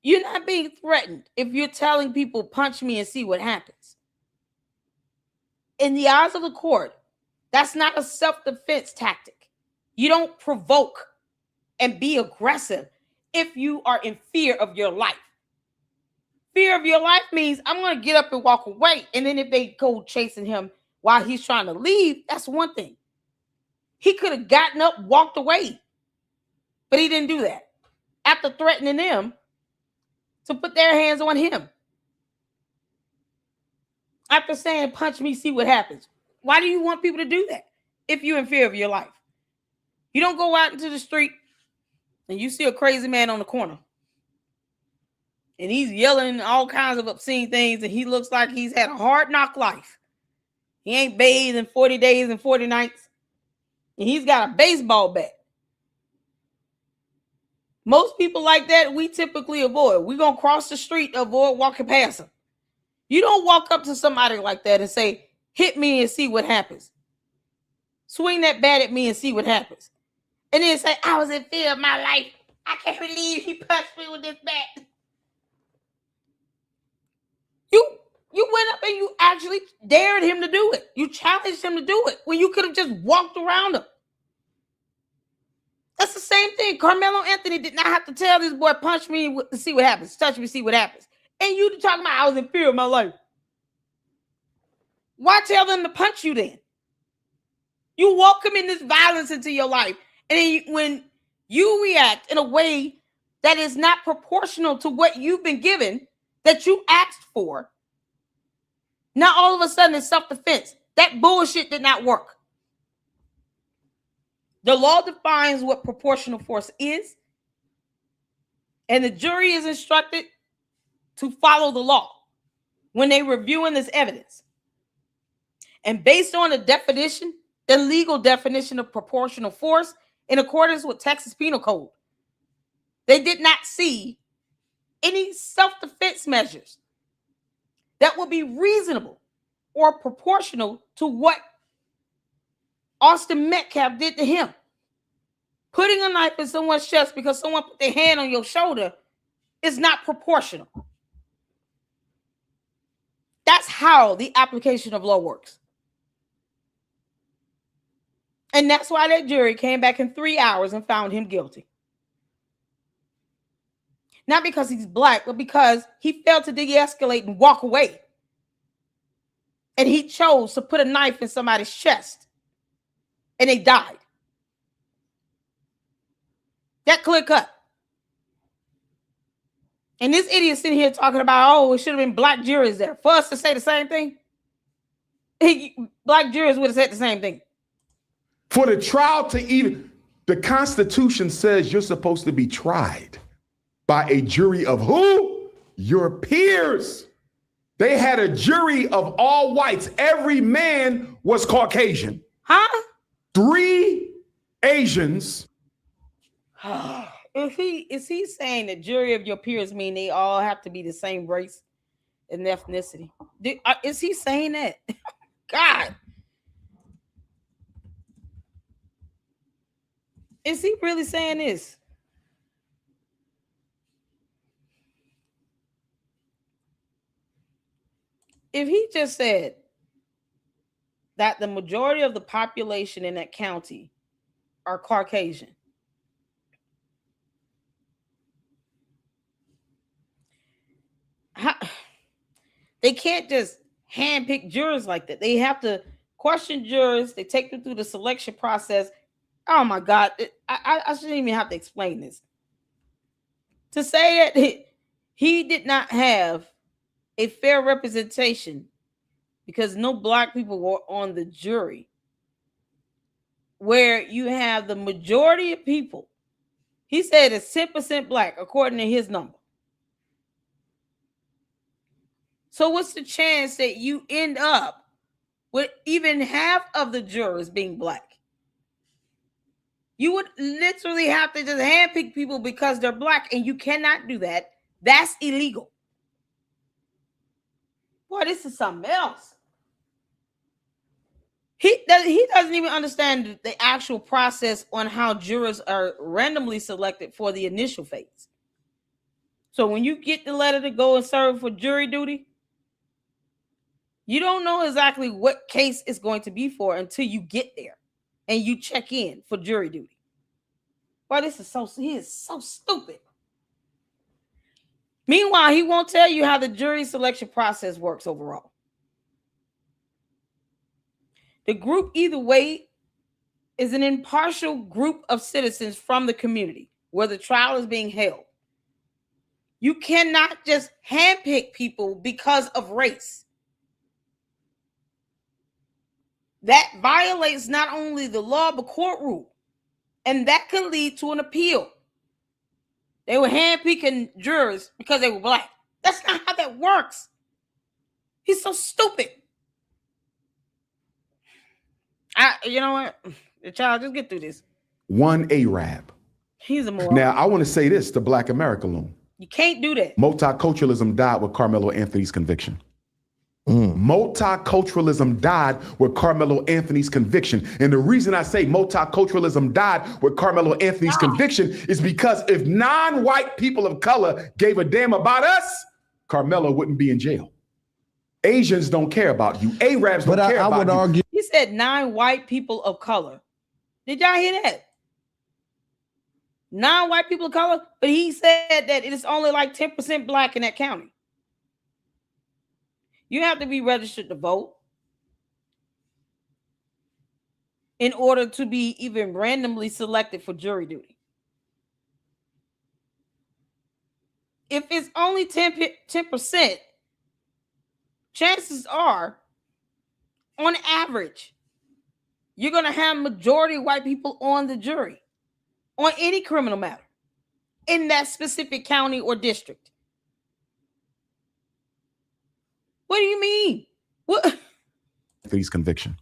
You're not being threatened if you're telling people, punch me and see what happens. In the eyes of the court, that's not a self-defense tactic. You don't provoke and be aggressive if you are in fear of your life. Fear of your life means I'm going to get up and walk away. And then if they go chasing him while he's trying to leave, that's one thing. He could have gotten up, walked away, but he didn't do that. After threatening them to put their hands on him. After saying, punch me, see what happens. Why do you want people to do that if you're in fear of your life? You don't go out into the street and you see a crazy man on the corner. And he's yelling all kinds of obscene things, and he looks like he's had a hard knock life. He ain't bathed in 40 days and 40 nights. And he's got a baseball bat. Most people like that, we typically avoid. We're going to cross the street, avoid walking past them. You don't walk up to somebody like that and say, hit me and see what happens. Swing that bat at me and see what happens. And then say, I was in fear of my life. I can't believe he punched me with this bat. You went up and you actually dared him to do it. You challenged him to do it when you could have just walked around him. That's the same thing. Carmelo Anthony did not have to tell this boy, punch me to see what happens. Touch me, see what happens. And you talking about I was in fear of my life. Why tell them to punch you then? You welcome in this violence into your life. And then when you react in a way that is not proportional to what you've been given, that you asked for, now all of a sudden it's self-defense. That bullshit did not work. The law defines what proportional force is, and the jury is instructed to follow the law when they're reviewing this evidence. And based on the definition, the legal definition of proportional force in accordance with Texas Penal Code, they did not see any self-defense measures that would be reasonable or proportional to what Austin Metcalf did to him. Putting a knife in someone's chest because someone put their hand on your shoulder is not proportional. That's how the application of law works. And that's why that jury came back in 3 hours and found him guilty. Not because he's black, but because he failed to de-escalate and walk away. And he chose to put a knife in somebody's chest. And they died. That clear cut. And this idiot sitting here talking about, oh, it should have been black jurors there. For us to say the same thing, black jurors would have said the same thing. For the trial to even, the Constitution says you're supposed to be tried by a jury of who? Your peers. They had a jury of all whites. Every man was Caucasian. Huh? 3 Asians. Is he saying the jury of your peers mean they all have to be the same race and ethnicity? Is he saying that? God. Is he really saying this? If he just said that the majority of the population in that county are Caucasian, they can't just handpick jurors like that. They have to question jurors. They take them through the selection process. Oh my God. I shouldn't even have to explain this. To say that he did not have a fair representation because no black people were on the jury, where you have the majority of people, He said it's 10% black according to his number. So what's the chance that you end up with even half of the jurors being black? You would literally have to just handpick people because they're black, and you cannot do that. That's illegal. Boy, this is something else. He doesn't even understand the actual process on how jurors are randomly selected for the initial phase. So when you get the letter to go and serve for jury duty, you don't know exactly what case it's going to be for until you get there and you check in for jury duty. Boy, he is so stupid. Meanwhile, he won't tell you how the jury selection process works overall. The group, either way, is an impartial group of citizens from the community where the trial is being held. You cannot just handpick people because of race. That violates not only the law, but court rule. And that can lead to an appeal. They were handpicking jurors because they were black. That's not how that works. He's so stupid. You know what? Child, just get through this. One Arab. He's a moron. Now, I want to say this to Black America, Loon. You can't do that. Multiculturalism died with Carmelo Anthony's conviction. Multiculturalism died with Carmelo Anthony's conviction. And the reason I say multiculturalism died with Carmelo Anthony's conviction is because if non-white people of color gave a damn about us, Carmelo wouldn't be in jail. Asians don't care about you. Arabs don't care about you. Argue. He said 9 white people of color. Did y'all hear that? 9 white people of color, but he said that it is only like 10% black in that county. You have to be registered to vote in order to be even randomly selected for jury duty. If it's only 10%, chances are, on average, you're going to have majority white people on the jury on any criminal matter in that specific county or district. What do you mean? What? Anthony's conviction.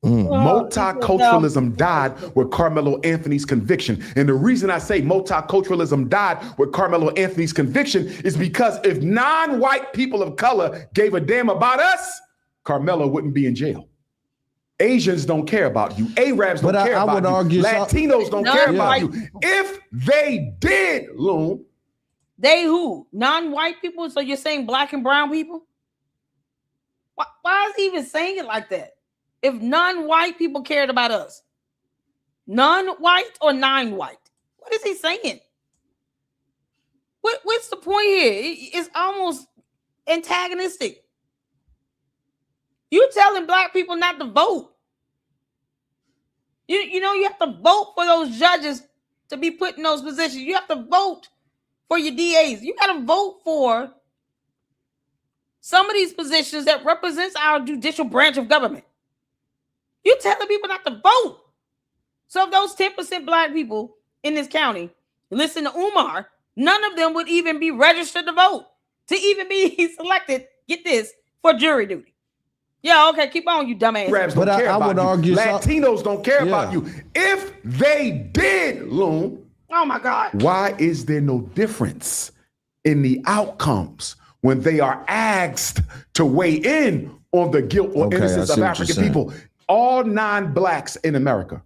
Multiculturalism died with Carmelo Anthony's conviction. And the reason I say multiculturalism died with Carmelo Anthony's conviction is because if non-white people of color gave a damn about us, Carmelo wouldn't be in jail. Asians don't care about you. Arabs don't care about you. Latinos don't care about you. If they did, Loon. They who? Non-white people? So you're saying black and brown people? Why is he even saying it like that? If non-white people cared about us, non-white or non-white? What is he saying? What's the point here? It's almost antagonistic. You're telling black people not to vote. You know, you have to vote for those judges to be put in those positions. You have to vote for your DAs. You got to vote for some of these positions that represents our judicial branch of government. You're telling people not to vote. So if those 10% black people in this county listen to Umar, none of them would even be registered to vote, to even be selected, get this, for jury duty. Yeah, okay, keep on, you dumbass. Arabs don't care about you. Latinos don't care about you. If they did, Loon. Oh my God. Why is there no difference in the outcomes when they are asked to weigh in on the guilt or innocence of African people? All non-blacks in America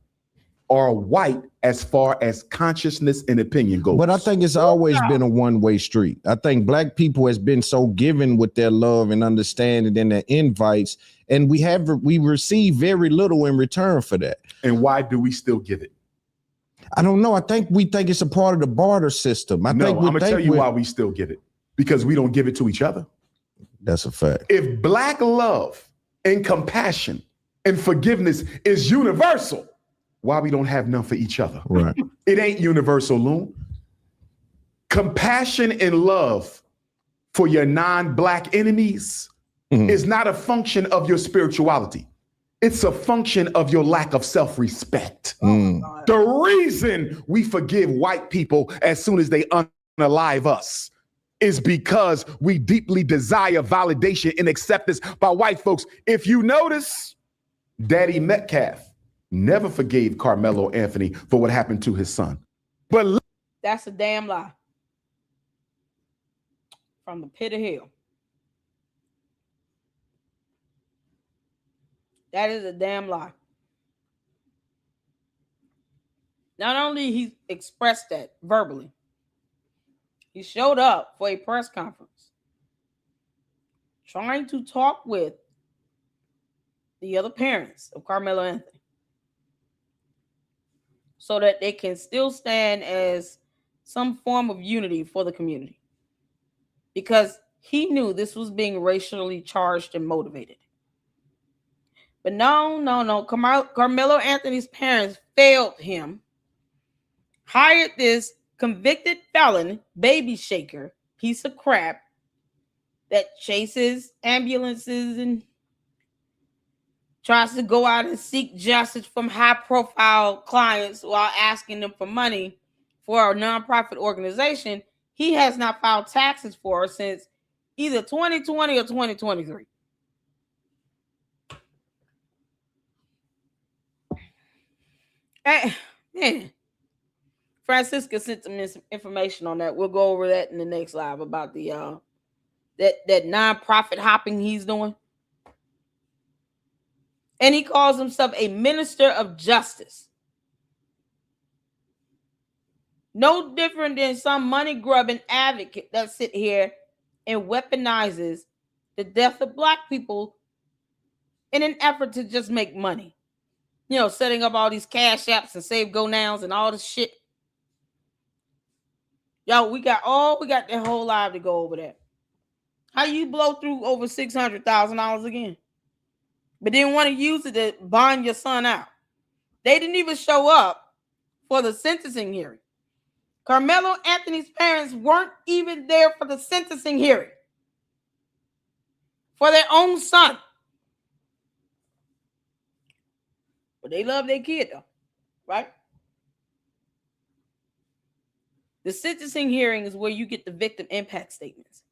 are white as far as consciousness and opinion goes. But I think it's always been a one-way street. I think black people has been so given with their love and understanding and their invites, and we receive very little in return for that. And why do we still give it? I don't know. I think we think it's a part of the barter system. I'm going to tell you why we still give it. Because we don't give it to each other. That's a fact. If black love and compassion and forgiveness is universal, why we don't have none for each other? Right. It ain't universal, Loon. Compassion and love for your non-black enemies is not a function of your spirituality. It's a function of your lack of self-respect. God. The reason we forgive white people as soon as they unalive us is because we deeply desire validation and acceptance by white folks. If you notice, Daddy Metcalf never forgave Carmelo Anthony for what happened to his son. But That's a damn lie. From the pit of hell. That is a damn lie. Not only he expressed that verbally, he showed up for a press conference trying to talk with the other parents of Carmelo Anthony so that they can still stand as some form of unity for the community. Because he knew this was being racially charged and motivated. But no. Carmelo Anthony's parents failed him, hired this convicted felon, baby shaker, piece of crap that chases ambulances and tries to go out and seek justice from high-profile clients while asking them for money for a nonprofit organization he has not filed taxes for since either 2020 or 2023. Hey, man. Francisca sent some information on that. We'll go over that in the next live about the that nonprofit hopping he's doing. And he calls himself a minister of justice. No different than some money-grubbing advocate that sit here and weaponizes the death of black people in an effort to just make money. You know, setting up all these cash apps and save go nows and all this shit. Yo, we got that whole live to go over that. How you blow through over $600,000 again? But didn't want to use it to bond your son out. They didn't even show up for the sentencing hearing. Carmelo Anthony's parents weren't even there for the sentencing hearing for their own son. But they love their kid though, right? The sentencing hearing is where you get the victim impact statements.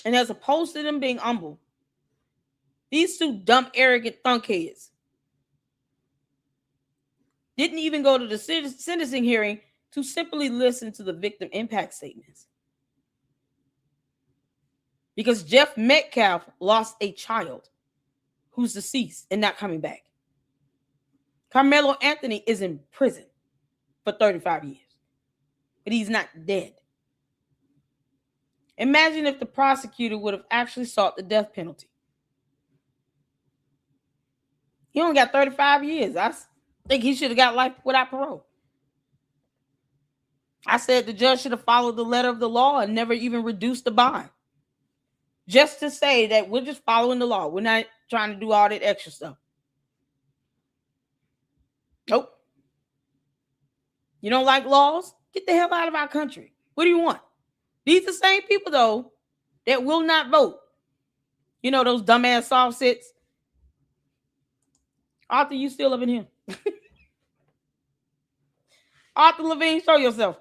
And as opposed to them being humble, these two dumb, arrogant thunkheads didn't even go to the sentencing hearing to simply listen to the victim impact statements. Because Jeff Metcalf lost a child who's deceased and not coming back. Carmelo Anthony is in prison for 35 years, but he's not dead. Imagine if the prosecutor would have actually sought the death penalty. He only got 35 years. I think he should have got life without parole. I said the judge should have followed the letter of the law and never even reduced the bond. Just to say that we're just following the law. We're not trying to do all that extra stuff. Nope. You don't like laws? Get the hell out of our country. What do you want? These are the same people, though, that will not vote. You know, those dumbass soft sits. Arthur, you still up in here? Arthur Levine, show yourself.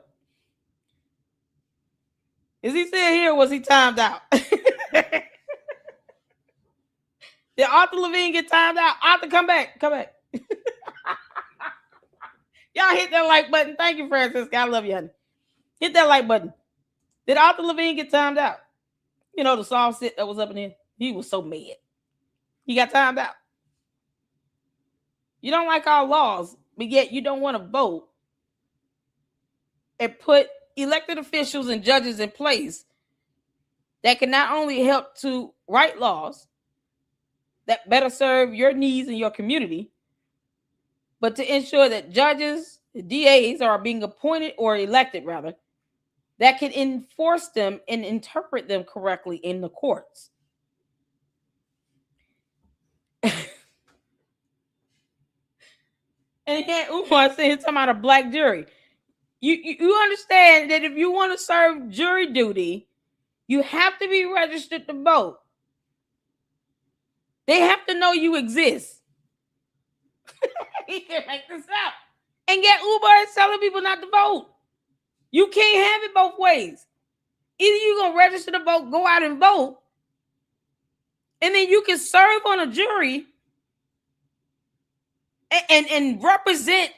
Is he still here or was he timed out? Did Arthur Levine get timed out? Arthur, come back. Come back. Y'all hit that like button. Thank you, Francisca. I love you, honey. Hit that like button. Did Arthur Levine get timed out? You know, the soft sit that was up in here. He was so mad. He got timed out. You don't like our laws, but yet you don't want to vote and put elected officials and judges in place that can not only help to write laws that better serve your needs in your community, but to ensure that judges, the DAs are being appointed or elected rather, that can enforce them and interpret them correctly in the courts. And again, Umar said he's talking about a black jury. You understand that if you want to serve jury duty, you have to be registered to vote. They have to know you exist. He can make this up. And yet Umar is telling people not to vote. You can't have it both ways. Either you're going to register to vote, go out and vote, and then you can serve on a jury and represent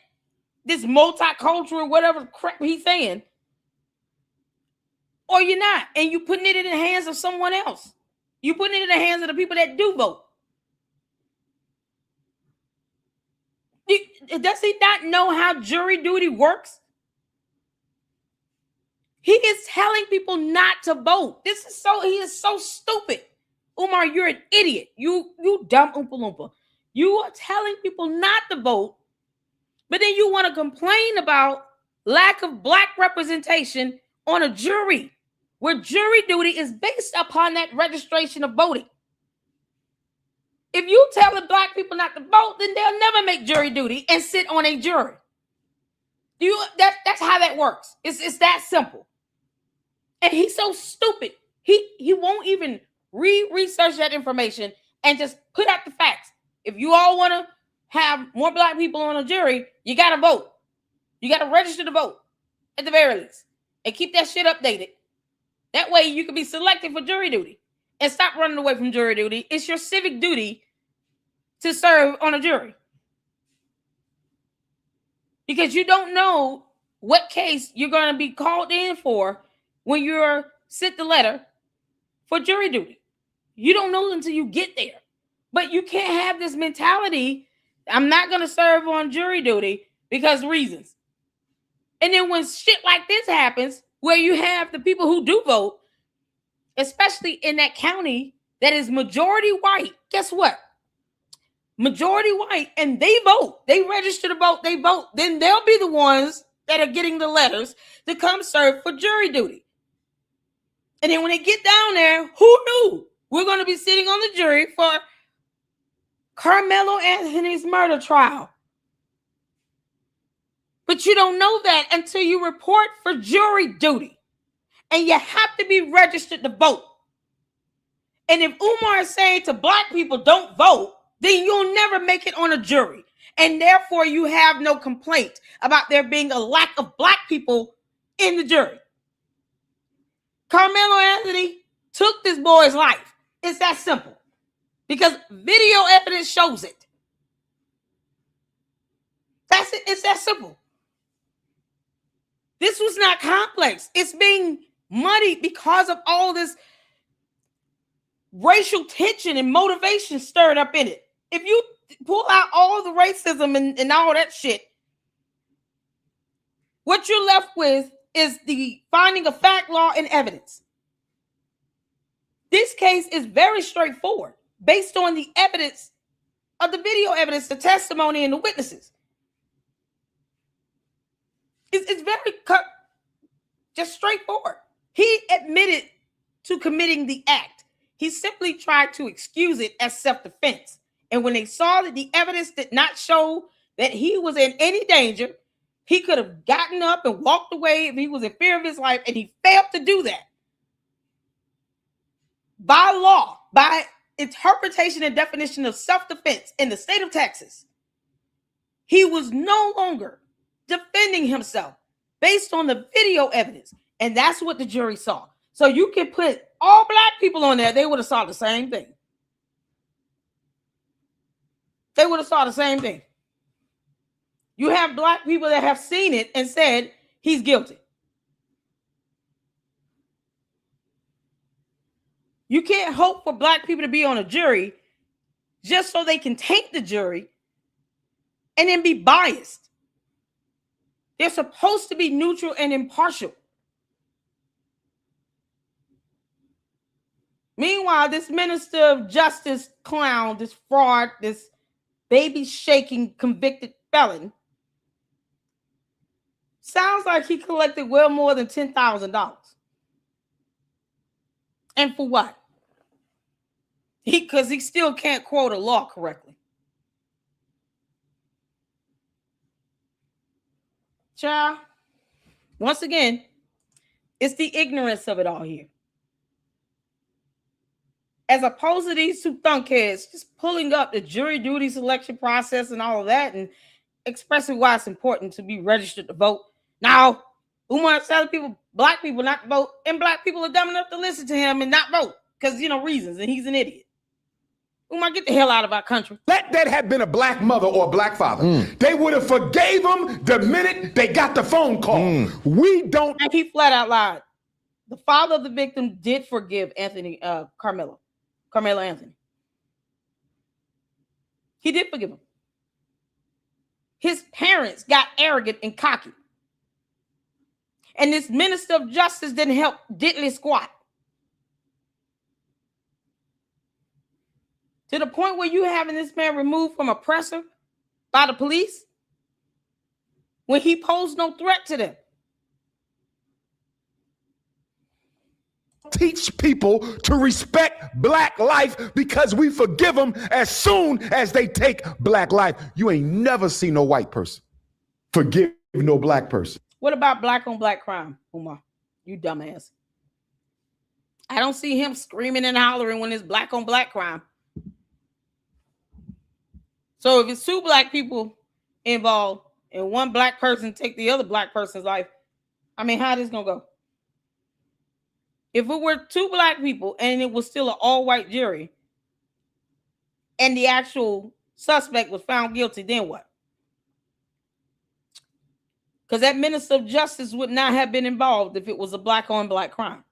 this multicultural, whatever crap he's saying, or you're not. And you putting it in the hands of someone else. You putting it in the hands of the people that do vote. Does he not know how jury duty works? He is telling people not to vote. He is so stupid. Umar, you're an idiot. You dumb Oompa Loompa. You are telling people not to vote, but then you want to complain about lack of black representation on a jury, where jury duty is based upon that registration of voting. If you tell the black people not to vote, then they'll never make jury duty and sit on a jury. That's how that works. It's that simple. And he's so stupid. He won't even research that information and just put out the facts. If you all want to have more black people on a jury, you got to vote. You got to register to vote at the very least. And keep that shit updated. That way you can be selected for jury duty. And stop running away from jury duty. It's your civic duty to serve on a jury. Because you don't know what case you're going to be called in for when you're sent the letter for jury duty. You don't know until you get there. But you can't have this mentality, I'm not going to serve on jury duty because reasons. And then when shit like this happens, where you have the people who do vote, especially in that county that is majority white, guess what? Majority white, and they vote. They register to vote. They vote. Then they'll be the ones that are getting the letters to come serve for jury duty. And then when they get down there, who knew we're going to be sitting on the jury for Carmelo Anthony's murder trial? But you don't know that until you report for jury duty. And you have to be registered to vote. And if Umar is saying to black people, don't vote, then you'll never make it on a jury. And therefore, you have no complaint about there being a lack of black people in the jury. Carmelo Anthony took this boy's life. It's that simple. Because video evidence shows it. That's it. It's that simple. This was not complex. It's being muddied because of all this racial tension and motivation stirred up in it. If you pull out all the racism and all that shit, what you're left with is the finding of fact, law, and evidence. This case is very straightforward based on the evidence of the video evidence, the testimony, and the witnesses. It's very just straightforward. He admitted to committing the act. He simply tried to excuse it as self-defense. And when they saw that the evidence did not show that he was in any danger, he could have gotten up and walked away if he was in fear of his life, and he failed to do that. By law, by interpretation and definition of self-defense in the state of Texas, he was no longer defending himself based on the video evidence. And that's what the jury saw. So you can put all black people on there, they would have saw the same thing. They would have saw the same thing. You have black people that have seen it and said he's guilty. You can't hope for black people to be on a jury just so they can taint the jury and then be biased. They're supposed to be neutral and impartial. Meanwhile, this minister of justice clown, this fraud, this baby shaking convicted felon, sounds like he collected well more than $10,000. And for what? Because he still can't quote a law correctly. Child, once again, it's the ignorance of it all here. as opposed to these two thunkheads just pulling up the jury duty selection process and all of that and expressing why it's important to be registered to vote. Now, Umar's telling people, black people not to vote, and black people are dumb enough to listen to him and not vote because, reasons, and he's an idiot. Umar, get the hell out of our country. Let that have been a black mother or a black father. They would have forgave him the minute they got the phone call. We don't. And he flat out lied. The father of the victim did forgive Carmelo Anthony. He did forgive him. His parents got arrogant and cocky. And this minister of justice didn't help diddly squat. To the point where you having this man removed from oppressor by the police when he posed no threat to them. Teach people to respect black life because we forgive them as soon as they take black life. You ain't never seen no white person forgive no black person. What about black on black crime, Umar? You dumbass. I don't see him screaming and hollering when it's black on black crime. So if it's two black people involved and one black person take the other black person's life, how this gonna go? If it were two black people and it was still an all-white jury and the actual suspect was found guilty, then what? Because that minister of justice would not have been involved if it was a black on black crime.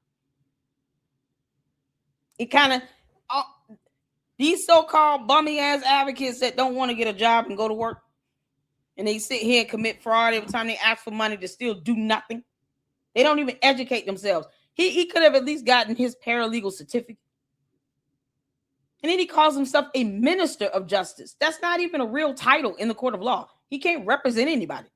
It kind of, these so-called bummy ass advocates that don't want to get a job and go to work, and they sit here and commit fraud every time they ask for money to still do nothing. They don't even educate themselves. He could have at least gotten his paralegal certificate. And then he calls himself a minister of justice. That's not even a real title in the court of law. He can't represent anybody.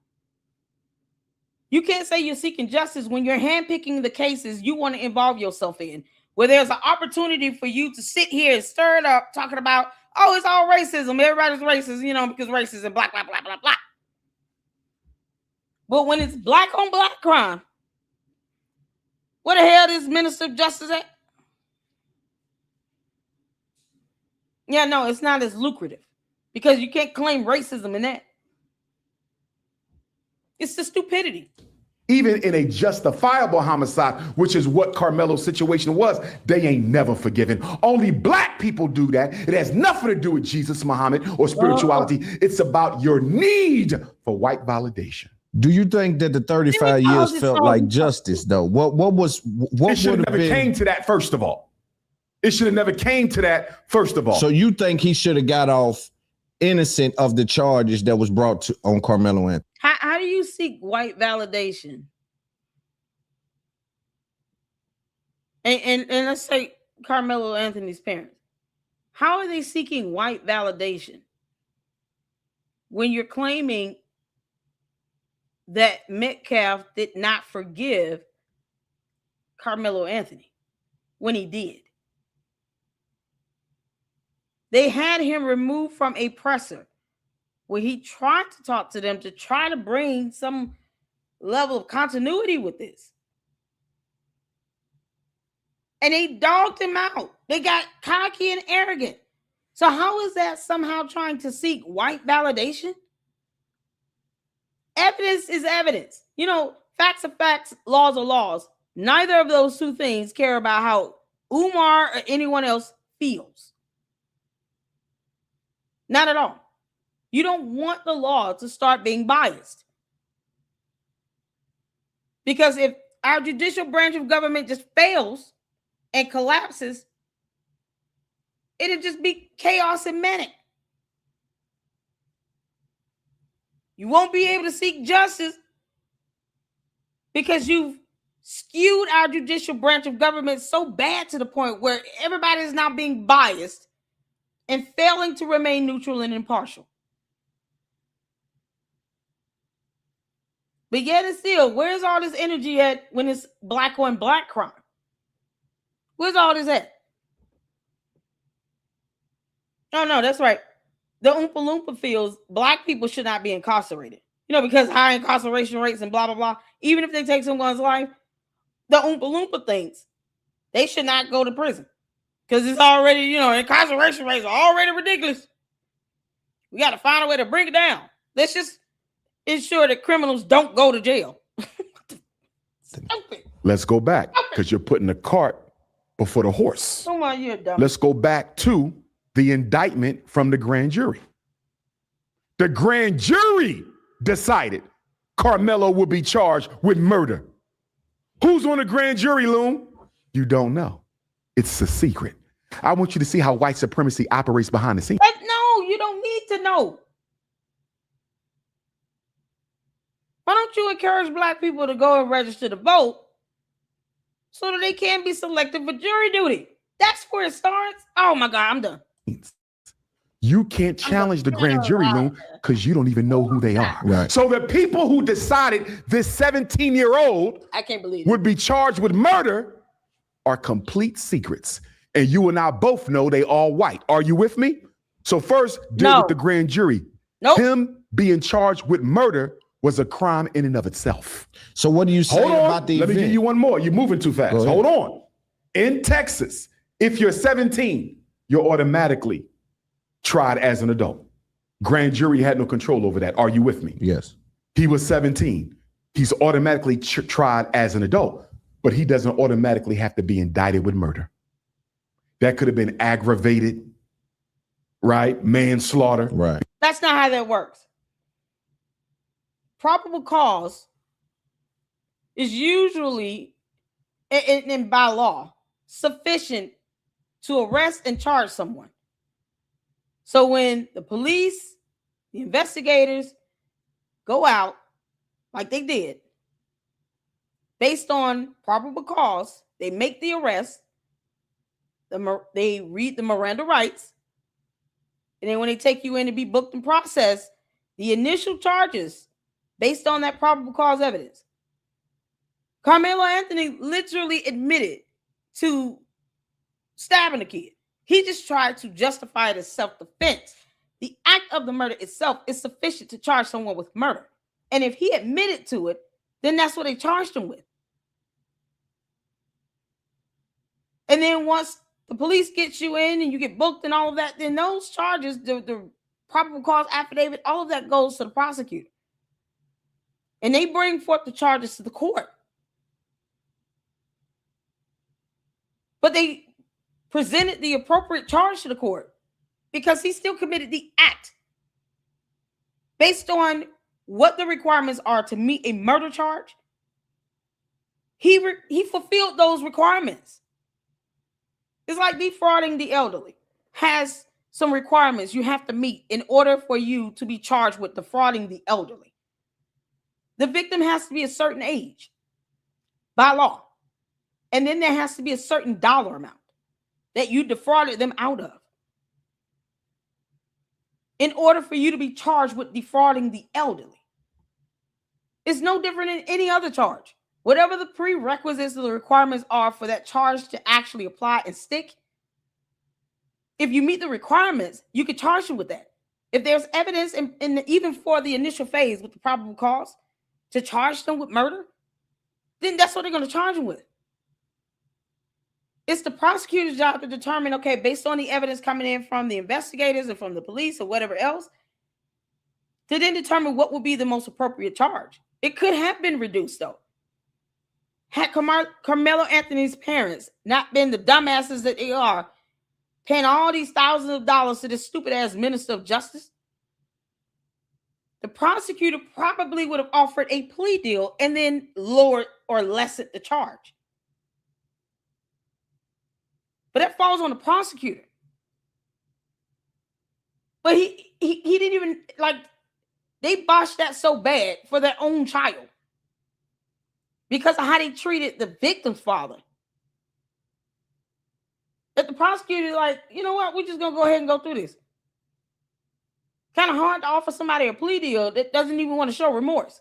You can't say you're seeking justice when you're handpicking the cases you want to involve yourself in, where there's an opportunity for you to sit here and stir it up, talking about, oh, it's all racism. Everybody's racist, because racism, blah, blah, blah, blah, blah. But when it's black on black crime, where the hell is minister of justice at? Yeah, no, it's not as lucrative because you can't claim racism in that. It's the stupidity. Even in a justifiable homicide, which is what Carmelo's situation was, they ain't never forgiven. Only black people do that. It has nothing to do with Jesus, Muhammad, or spirituality. It's about your need for white validation. Do you think that the 35 years felt like justice, though? What it should have never came to that, first of all. It should have never came to that, first of all. So you think he should have got off innocent of the charges that was brought on Carmelo Anthony? How do you seek white validation? And let's say Carmelo Anthony's parents. How are they seeking white validation when you're claiming that Metcalf did not forgive Carmelo Anthony when he did? They had him removed from a presser where he tried to talk to them to try to bring some level of continuity with this. And they dogged him out. They got cocky and arrogant. So how is that somehow trying to seek white validation? Evidence is evidence. Facts are facts, laws are laws. Neither of those two things care about how Umar or anyone else feels. Not at all. You don't want the law to start being biased. Because if our judicial branch of government just fails and collapses, it'll just be chaos and manic. You won't be able to seek justice because you've skewed our judicial branch of government so bad to the point where everybody is now being biased and failing to remain neutral and impartial. But yet and still, where's all this energy at when it's black on black crime? Where's all this at? Oh, no, that's right. The Oompa Loompa feels black people should not be incarcerated. Because high incarceration rates and blah, blah, blah. Even if they take someone's life, the Oompa Loompa thinks they should not go to prison. Because it's already, you know, incarceration rates are already ridiculous. We got to find a way to bring it down. Let's just ensure that criminals don't go to jail. Stupid. Let's go back, because you're putting the cart before the horse. Come on, you're dumb. Let's go back to the indictment from the grand jury. The grand jury decided Carmelo would be charged with murder. Who's on the grand jury, Loom? You don't know. It's a secret. I want you to see how white supremacy operates behind the scenes. No, you don't need to know. Why don't you encourage black people to go and register to vote so that they can be selected for jury duty? That's where it starts. Oh my God, I'm done. You can't challenge the grand jury, Loom, because you don't even know who they are. Right. So the people who decided this 17-year-old I can't believe it. would be charged with murder are complete secrets. And you and I both know they all white. Are you with me? So first, deal with the grand jury. Nope. Him being charged with murder was a crime in and of itself. So what do you say about the Let event? me give you one more. You're moving too fast. Go ahead. Hold on. In Texas, if you're 17, you're automatically tried as an adult. Grand jury had no control over that. Are you with me? Yes. He was 17. He's automatically tried as an adult, but he doesn't automatically have to be indicted with murder. That could have been aggravated, right? Manslaughter. Right. That's not how that works. Probable cause is usually, and by law, sufficient to arrest and charge someone. So when the police, the investigators go out like they did, based on probable cause, they make the arrest, they read the Miranda rights, and then when they take you in to be booked and processed, the initial charges based on that probable cause evidence. Carmelo Anthony literally admitted to stabbing a kid. He just tried to justify it as self-defense. The act of the murder itself is sufficient to charge someone with murder. And if he admitted to it, then that's what they charged him with. And then once the police get you in and you get booked and all of that, then those charges, the probable cause affidavit, all of that goes to the prosecutor. And they bring forth the charges to the court. But they presented the appropriate charge to the court because he still committed the act based on what the requirements are to meet a murder charge. He fulfilled those requirements. It's like defrauding the elderly. Has some requirements you have to meet in order for you to be charged with defrauding the elderly. The victim has to be a certain age by law. And then there has to be a certain dollar amount that you defrauded them out of in order for you to be charged with defrauding the elderly. It's no different than any other charge. Whatever the prerequisites or the requirements are for that charge to actually apply and stick, if you meet the requirements, you could charge them with that. If there's evidence, even for the initial phase with the probable cause, to charge them with murder, then that's what they're going to charge them with. It's the prosecutor's job to determine, okay, based on the evidence coming in from the investigators and from the police or whatever else, to then determine what would be the most appropriate charge. It could have been reduced, though. Had Carmelo Anthony's parents not been the dumbasses that they are, paying all these thousands of dollars to this stupid-ass minister of justice, the prosecutor probably would have offered a plea deal and then lowered or lessened the charge. But that falls on the prosecutor. But he didn't even, they botched that so bad for their own child because of how they treated the victim's father. That the prosecutor you know what, we're just going to go ahead and go through this. Kind of hard to offer somebody a plea deal that doesn't even want to show remorse.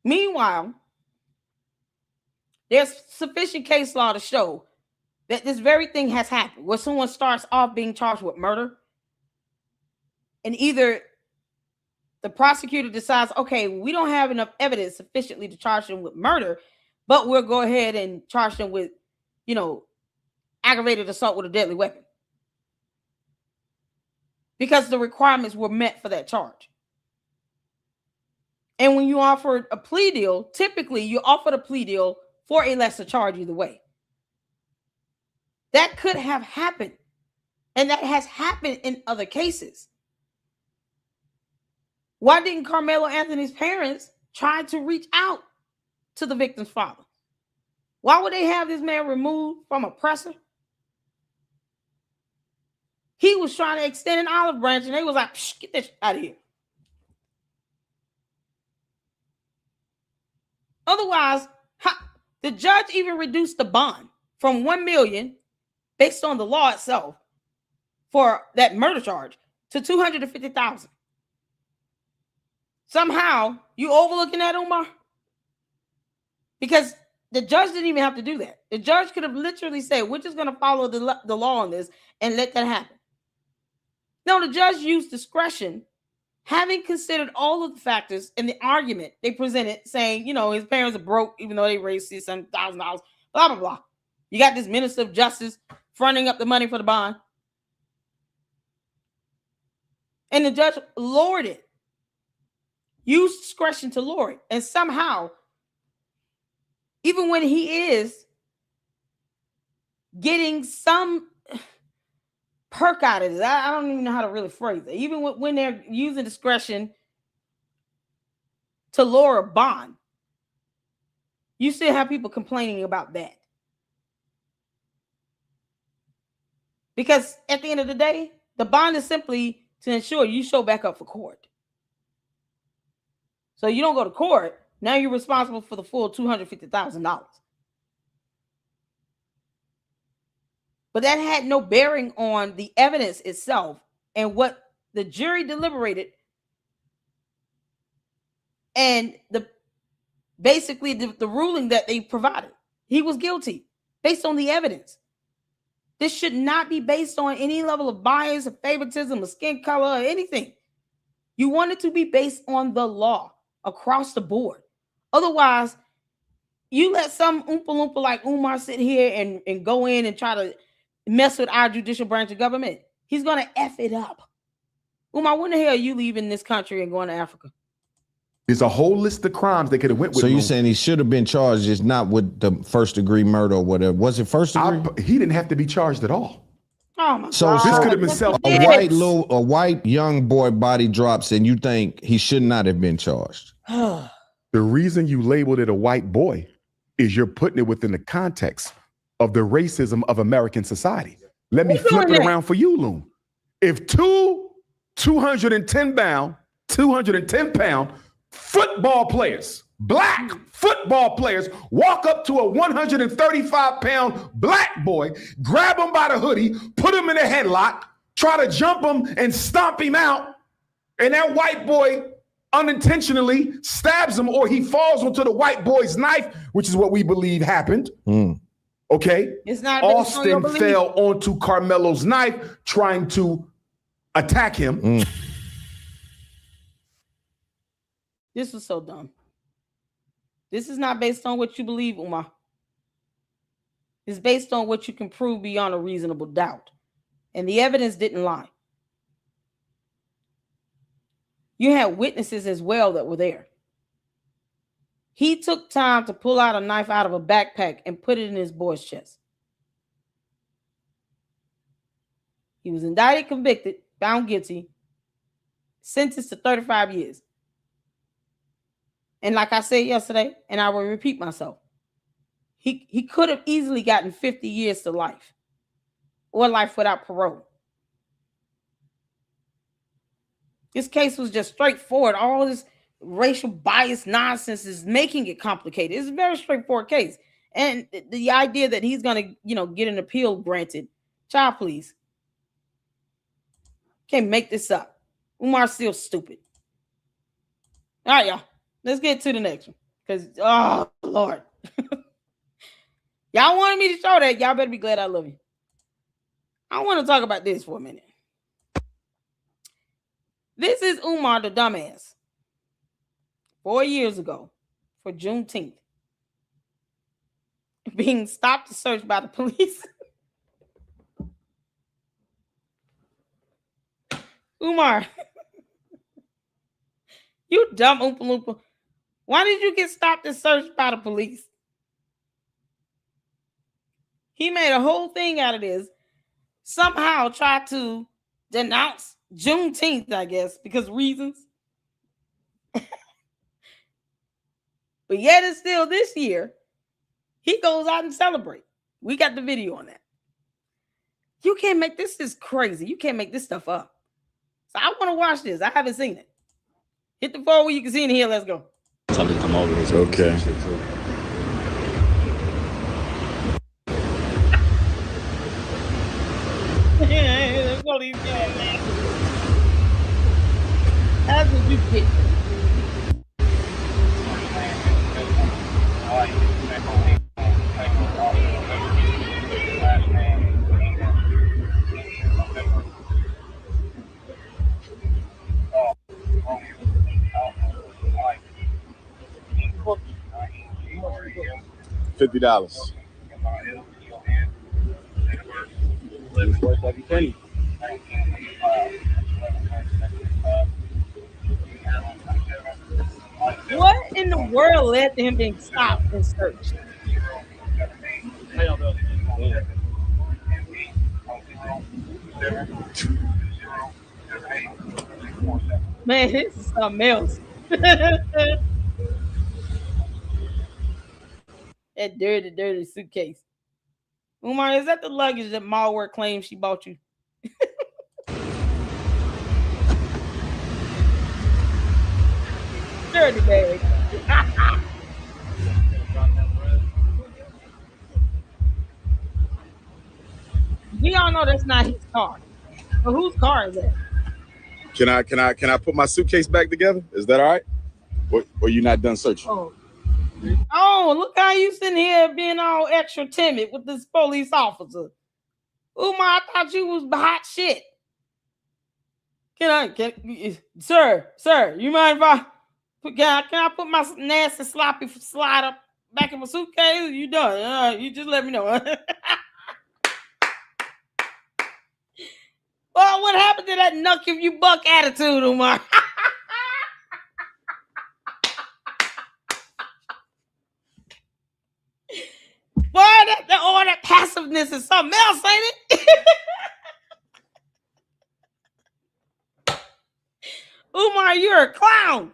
Meanwhile, there's sufficient case law to show that this very thing has happened, where someone starts off being charged with murder, and either the prosecutor decides, okay, we don't have enough evidence sufficiently to charge them with murder, but we'll go ahead and charge them with aggravated assault with a deadly weapon. Because the requirements were met for that charge. And when you offered a plea deal, typically you offered a plea deal for a lesser charge either way. That could have happened. And that has happened in other cases. Why didn't Carmelo Anthony's parents try to reach out to the victim's father? Why would they have this man removed from a presser? He was trying to extend an olive branch, and they was like, get this out of here. Otherwise, the judge even reduced the bond from $1 million, based on the law itself, for that murder charge to $250,000. Somehow, you overlooking that, Umar? Because the judge didn't even have to do that. The judge could have literally said, we're just going to follow the law on this and let that happen. No, the judge used discretion, having considered all of the factors in the argument they presented, saying, his parents are broke, even though they raised $600,000, blah, blah, blah. You got this minister of justice fronting up the money for the bond. And the judge lowered it, used discretion to lower it. And somehow, even when he is getting some perk out of this, I don't even know how to really phrase it. Even when they're using discretion to lower a bond, you still have people complaining about that. Because at the end of the day, the bond is simply to ensure you show back up for court. So you don't go to court, now you're responsible for the full $250,000. But that had no bearing on the evidence itself and what the jury deliberated, and basically the ruling that they provided. He was guilty based on the evidence. This should not be based on any level of bias or favoritism or skin color or anything. You want it to be based on the law across the board. Otherwise, you let some Oompa Loompa like Umar sit here and go in and try to mess with our judicial branch of government. He's going to F it up. Umar, when the hell are you leaving this country and going to Africa? There's a whole list of crimes they could have went with. So you're saying he should have been charged, just not with the first degree murder or whatever. Was it first degree? He didn't have to be charged at all. Oh my So God. This could have been self. a white young boy body drops, and you think he should not have been charged? The reason you labeled it a white boy is you're putting it within the context of the racism of American society. Let me flip it around for you, Loon. If two 210-pound football players, black football players, walk up to a 135-pound black boy, grab him by the hoodie, put him in a headlock, try to jump him and stomp him out, and that white boy unintentionally stabs him, or he falls onto the white boy's knife, which is what we believe happened. Okay? It's not Austin fell onto Carmelo's knife trying to attack him. This was so dumb. This is not based on what you believe, Umar. It's based on what you can prove beyond a reasonable doubt. And the evidence didn't lie. You had witnesses as well that were there. He took time to pull out a knife out of a backpack and put it in his boy's chest. He was indicted, convicted, found guilty, sentenced to 35 years. And like I said yesterday, and I will repeat myself, he could have easily gotten 50 years to life or life without parole. This case was just straightforward. All this racial bias nonsense is making it complicated. It's a very straightforward case. And the idea that he's going to, get an appeal granted, child, please. Can't make this up. Umar's still stupid. All right, y'all. Let's get to the next one. Because, oh, Lord. Y'all wanted me to show that. Y'all better be glad I love you. I want to talk about this for a minute. This is Umar the dumbass. 4 years ago, for Juneteenth, being stopped and searched by the police. Umar, you dumb Oompa Loompa. Why did you get stopped and searched by the police? He made a whole thing out of this. Somehow tried to denounce Juneteenth, I guess, because reasons. But yet it's still this year. He goes out and celebrate. We got the video on that. You can't make this is crazy. You can't make this stuff up. So I want to watch this. I haven't seen it. Hit the phone where you can see it here. Let's go. Tell me to come over here. Okay. That's what you get. $50. What in the world led to him being stopped and searched? Man, this is something else. That dirty, dirty suitcase. Umar, is that the luggage that Malware claims she bought you? Dirty bag. We all know that's not his car. But whose car is that? Can I put my suitcase back together? Is that all right? Or you not done searching? Oh, look how you sitting here being all extra timid with this police officer. Umar, I thought you was hot shit. Sir, you mind if can I put my nasty sloppy slide up back in my suitcase? You done? You just let me know. Well, what happened to that knuck if you buck attitude, Umar? Boy, all that passiveness is something else, ain't it? Umar, you're a clown.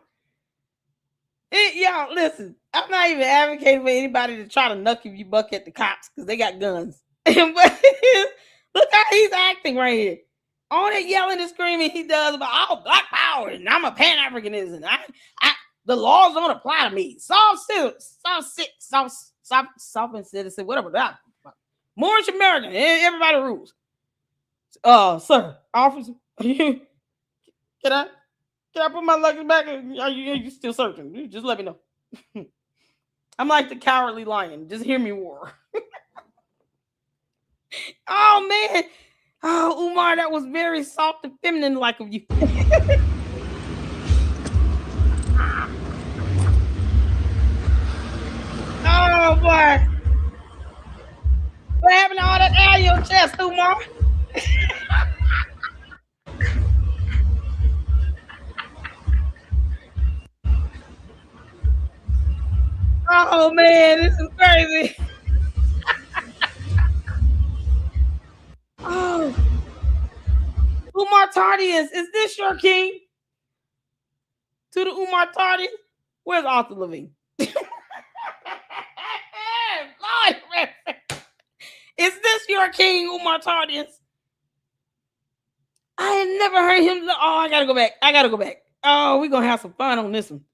Y'all, listen, I'm not even advocating for anybody to try to knuck if you buck at the cops because they got guns. But look how he's acting right here. All that yelling and screaming he does about black power and I'm a Pan-Africanism. The laws don't apply to me. Soft citizen, whatever that. Moorish American, everybody rules. Sir, officer, can I put my luggage back? Are you still searching? Just let me know. I'm like the cowardly lion. Just hear me roar. Oh man. Oh, Umar, that was very soft and feminine like of you. Oh boy. What happened to all that air in your chest, Umar? Oh man, this is crazy. Oh, Umar Tardians, is this your king? To the Umar Tardians, where's Arthur Levine? Lord, is this your king, Umar Tardians? I ain't never heard him. Oh, I gotta go back. Oh, we're gonna have some fun on this one.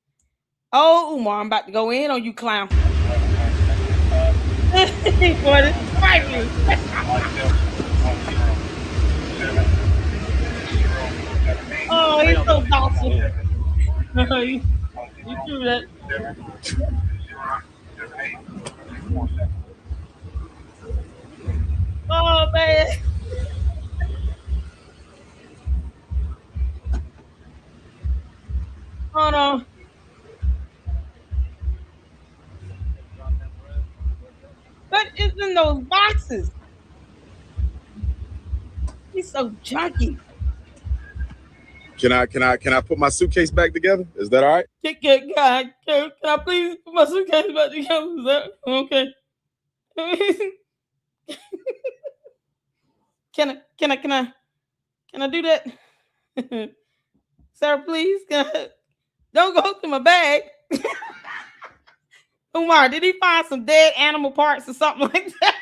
Oh, Umar, I'm about to go in on you, clown. Boy, this is frightening. Oh, he's so docile. You do that. Oh man. Oh no. boxes. He's so junky. Can I put my suitcase back together? Is that all right? Can I please put my suitcase back together? Is that okay? Can I do that? Sir, please, don't go through my bag. Umar, did he find some dead animal parts or something like that?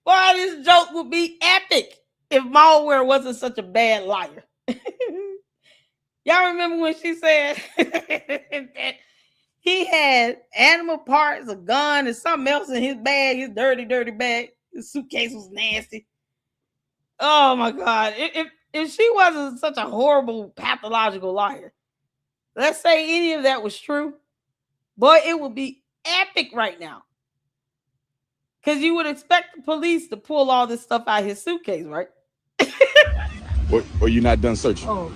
Boy, this joke would be epic if malware wasn't such a bad liar. Y'all remember when she said that he had animal parts, a gun, and something else in his bag, his dirty bag. His suitcase was nasty. Oh my God. If she wasn't such a horrible pathological liar, let's say any of that was true, boy, it would be epic right now. Because you would expect the police to pull all this stuff out of his suitcase, right? Or you not done searching? Oh.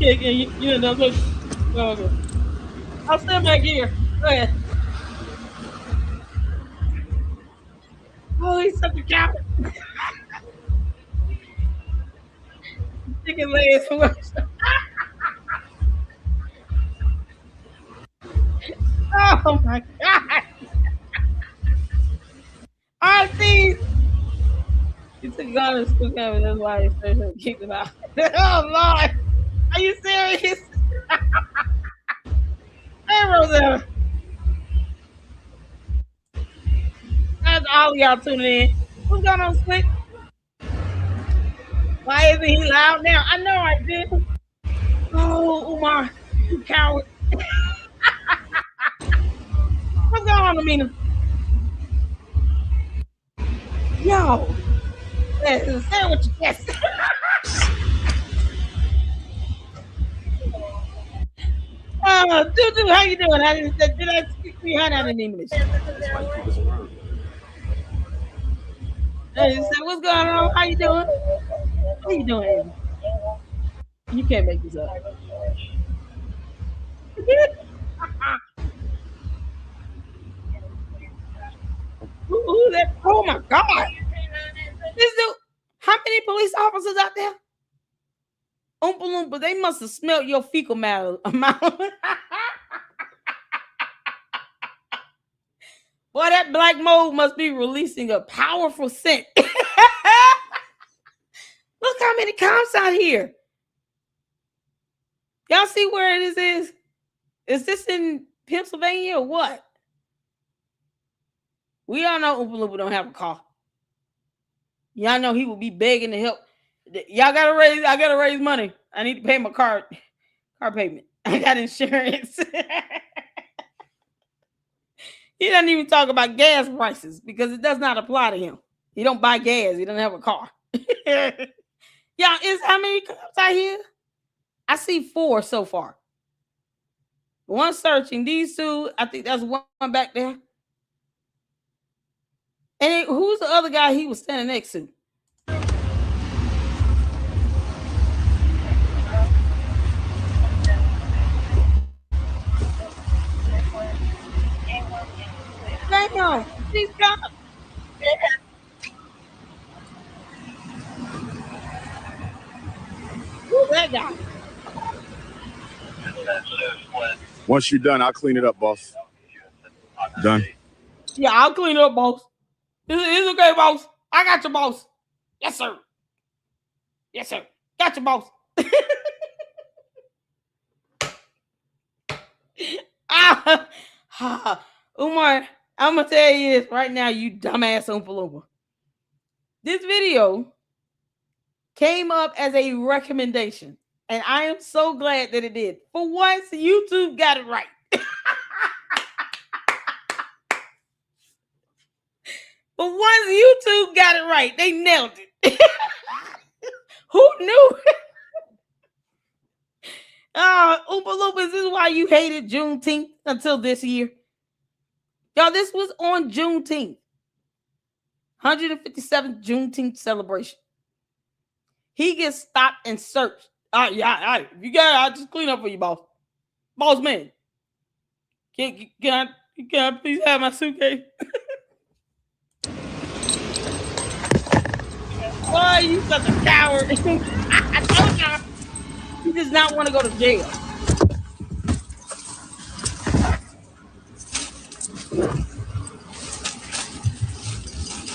Yeah, you're done searching. Oh, okay. I'll stand back here. Go ahead. Oh, he's such a coward. Chicken legs. Oh my God. I see. He took a gun and spooked him, and that's why he started to kick him out. Oh Lord. Are you serious? Hey, Rosella. That's all y'all tuning in. What's going on, Slick? Why isn't he loud now? I know I did. Oh, Umar, you coward. What's going on, Amina? Yo, say it with your chest. Dude, how you doing? Did I speak to you out in English? Hey, say, what's going on? How you doing? How you doing, Andy? You can't make this up. Who that? Oh my God! This dude. How many police officers out there? Oompa Loompa, they must have smelled your fecal matter amount. Boy, that black mold must be releasing a powerful scent. Look how many cops out here. Y'all see where this is? Is this in Pennsylvania or what? We all know Oompa Loompa don't have a car. Y'all know he will be begging to help. I gotta raise money. I need to pay my car payment. I got insurance. He doesn't even talk about gas prices because it does not apply to him. He don't buy gas. He doesn't have a car. Y'all, is how many cops out here? I see 4 so far. One searching. These 2, I think that's one back there. And who's the other guy he was standing next to? Damn, these cops. Who's that guy? Once you're done, I'll clean it up, boss. Done. Yeah, I'll clean it up, boss. It's okay, boss. I got you, boss. Yes, sir. Yes, sir. Got you, boss. Umar, I'm gonna tell you this right now, you dumbass Oompa Loompa. This video came up as a recommendation, and I am so glad that it did. For once, YouTube got it right. For once, YouTube got it right. They nailed it. Who knew? Oompa Loompas, this is why you hated Juneteenth until this year. Y'all, this was on Juneteenth. 157th Juneteenth celebration. He gets stopped and searched Yeah. If you got it, I'll just clean up for you, boss. Boss man. Can I please have my suitcase? Why you such a coward? I told y'all he does not want to go to jail.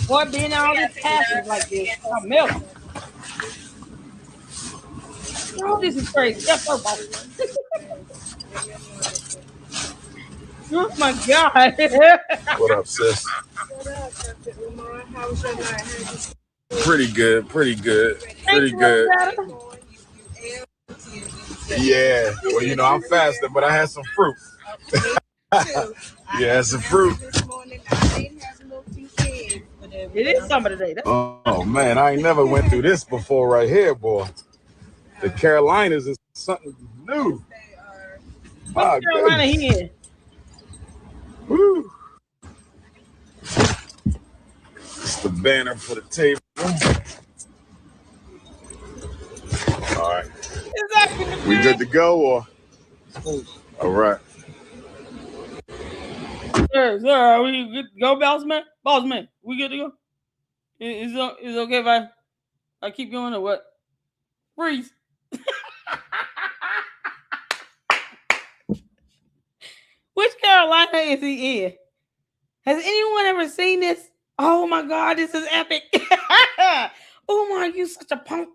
Boy, being all this passes like this, I'm melting. Oh, this is crazy. Yes, sir, boss. Oh my God. What up, sis? Umar. How was your night? Pretty good. Thank you, better. Yeah. Well, you know, I'm fasting, but I had some fruit. Yeah, some fruit. This morning, I didn't have no few eggs, but It is summer today. Oh man, I ain't never went through this before right here, boy. The Carolinas is something new. What's Carolina here? Woo. It's the banner for the table. All right. Exactly. We good to go, or? All right. Sir, are we good to go, boss man? Boss man, we good to go? Is it okay if I keep going or what? Freeze. Which Carolina is he in? Has anyone ever seen this? Oh my God, this is epic. Umar, you such a punk.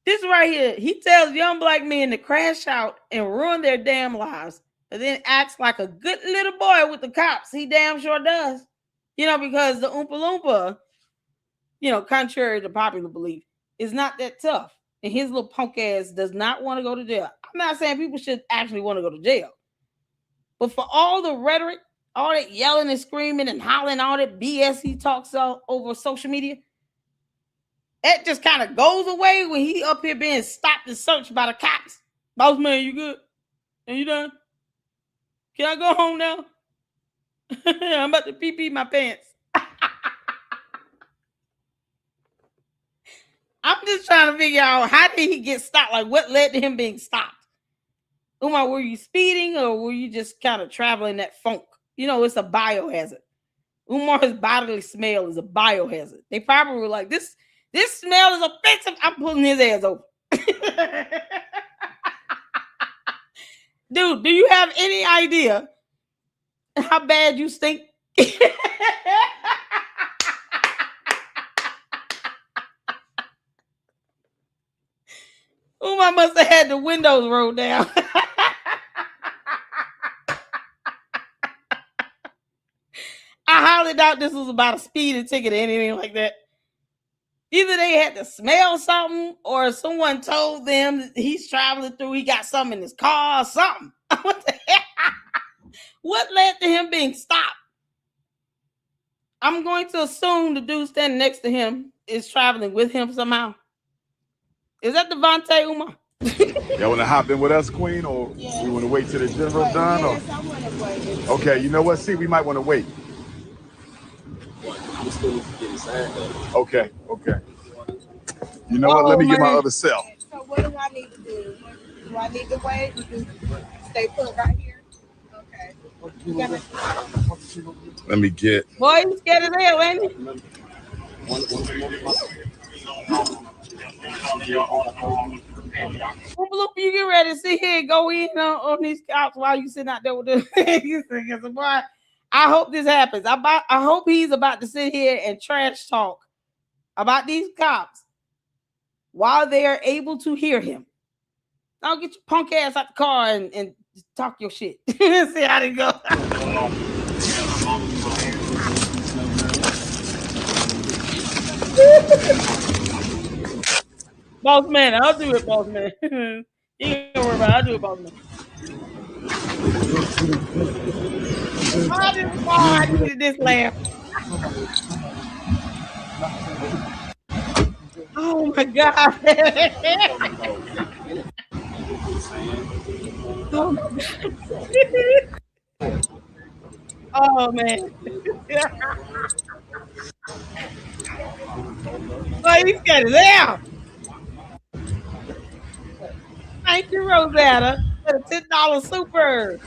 This right here, he tells young black men to crash out and ruin their damn lives, but then acts like a good little boy with the cops. He damn sure does. You know, because the Oompa Loompa, you know, contrary to popular belief, is not that tough. And his little punk ass does not want to go to jail. I'm not saying people should actually want to go to jail. But for all the rhetoric, all that yelling and screaming and hollering, all that BS he talks over social media, it just kind of goes away when he up here being stopped and searched by the cops. Boss man, you good? Are you done? Can I go home now? I'm about to pee my pants. I'm just trying to figure out, how did he get stopped? Like, what led to him being stopped? Umar, were you speeding or were you just kind of traveling that funk? You know, it's a biohazard. Umar's bodily smell is a biohazard. They probably were like, this smell is offensive. I'm pulling his ass over. Dude, do you have any idea how bad you stink? Umar must have had the windows rolled down. I highly doubt this was about a speeding ticket or anything like that. Either they had to smell something or someone told them that he's traveling through, he got something in his car or something. What the heck? What led to him being stopped? I'm going to assume the dude standing next to him is traveling with him somehow. Is that Devontae, Umar? Y'all want to hop in with us, Queen, or we want to wait till the general's done? Or? Okay, you know what? See, we might want to wait. Okay. You know what? Let me get my other cell. So what do I need to do? Do I need to wait? Stay put right here? Okay. Let me get. Boy, you scared as hell, ain't he? You get ready to sit here and go in on these cops while you sitting out there with the boy. I hope this happens. I hope he's about to sit here and trash talk about these cops while they are able to hear him. Now get your punk ass out the car and talk your shit. See how they go. Boss man, I'll do it, boss man. You ain't gonna worry about it. I'll do it, boss man. I needed this laugh. Oh my God. Oh my God. Oh man. Oh, he's got it out. Thank you, Rosetta. For the $10 super.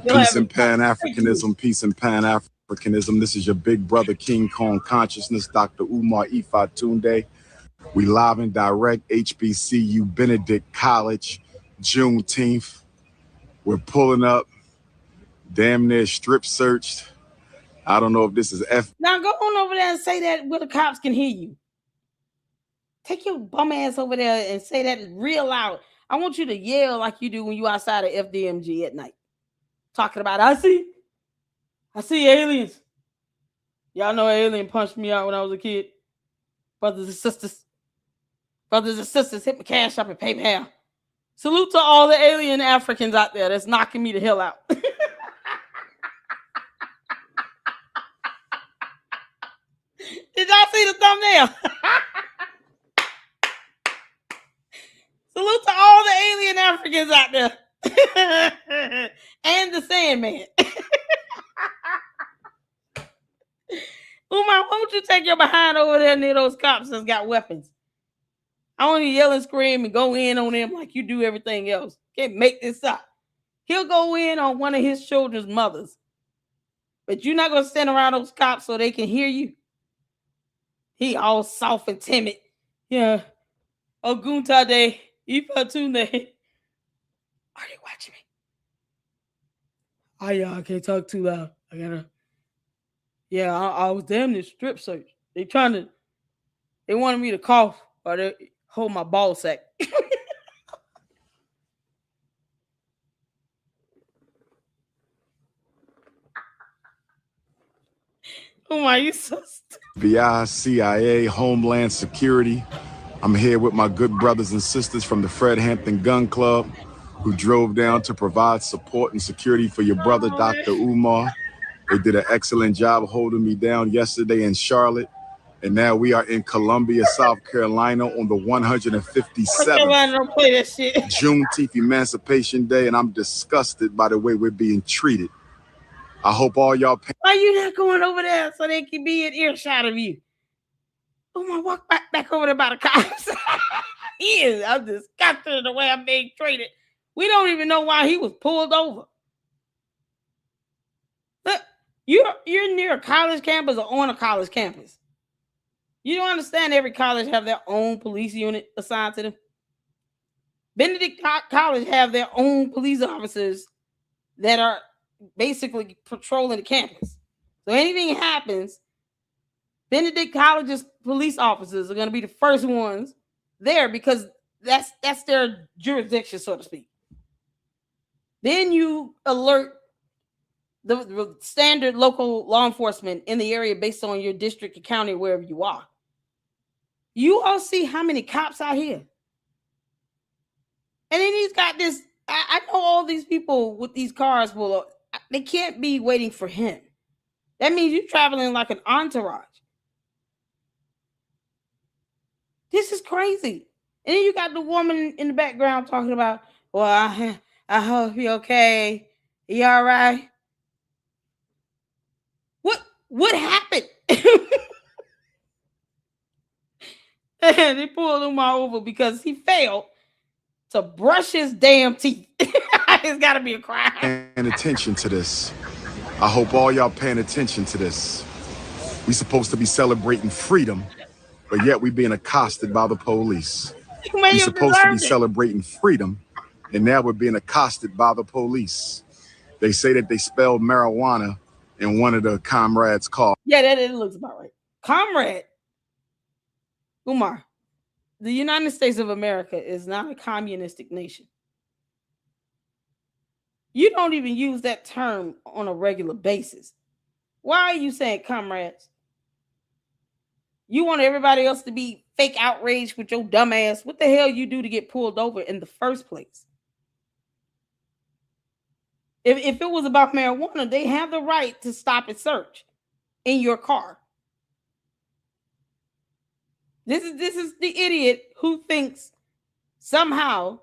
You'll have Peace it. and Pan Thank you. Africanism, peace and Pan Africanism. This is your big brother, King Kong Consciousness, Dr. Umar Ifa Tunde. We live and direct HBCU Benedict College, Juneteenth. We're pulling up, damn near strip searched. I don't know if this is F. Now go on over there and say that where the cops can hear you. Take your bum ass over there and say that real loud. I want you to yell like you do when you outside of FDMG at night. Talking about, I see aliens. Y'all know an alien punched me out when I was a kid. Brothers and sisters, hit my cash up and PayPal. Salute to all the alien Africans out there that's knocking me the hell out. Did y'all see the thumbnail? Salute to all the alien Africans out there. And the Sandman. Umar, why don't you take your behind over there near those cops that's got weapons? I want you to yell and scream and go in on them like you do everything else. Can't make this up. He'll go in on one of his children's mothers. But you're not going to stand around those cops so they can hear you. He all soft and timid. Yeah. Oguntade, Ifatunde. Are they watching me? I can't talk too loud. I gotta. Yeah, I was damn near strip search. They wanted me to cough or they hold my ball sack. Oh my, you so stupid. FBI, CIA, Homeland Security. I'm here with my good brothers and sisters from the Fred Hampton Gun Club who drove down to provide support and security for your brother, Dr. Umar. They did an excellent job holding me down yesterday in Charlotte. And now we are in Columbia, South Carolina on the 157th Don't play that shit. Juneteenth Emancipation Day, and I'm disgusted by the way we're being treated. I hope all y'all... Why you not going over there so they can be in earshot of you? Oh my, walk back over there by the cops. I'm disgusted in the way I'm being treated. We don't even know why he was pulled over. Look, you're near a college campus or on a college campus. You don't understand every college have their own police unit assigned to them. Benedict College have their own police officers that are basically patrolling the campus. So anything happens, Benedict College's police officers are going to be the first ones there because that's their jurisdiction, so to speak. Then you alert the standard local law enforcement in the area based on your district or county, wherever you are. You all see how many cops out here. And then he's got this, I know all these people with these cars, they can't be waiting for him. That means you're traveling like an entourage. This is crazy. And then you got the woman in the background talking about, well, I hope you're okay. You all right? What happened? They pulled Umar over because he failed to brush his damn teeth. It's got to be a crime. Paying attention to this. I hope all y'all paying attention to this. We supposed to be celebrating freedom, but yet we being accosted by the police. We supposed to be celebrating freedom, and now we're being accosted by the police. They say that they spelled marijuana in one of the comrades' cars. Yeah, that looks about right. Comrade. Umar, the United States of America is not a communistic nation. You don't even use that term on a regular basis. Why are you saying comrades? You want everybody else to be fake outraged with your dumb ass. What the hell you do to get pulled over in the first place? If it was about marijuana, they have the right to stop and search in your car. This is the idiot who thinks somehow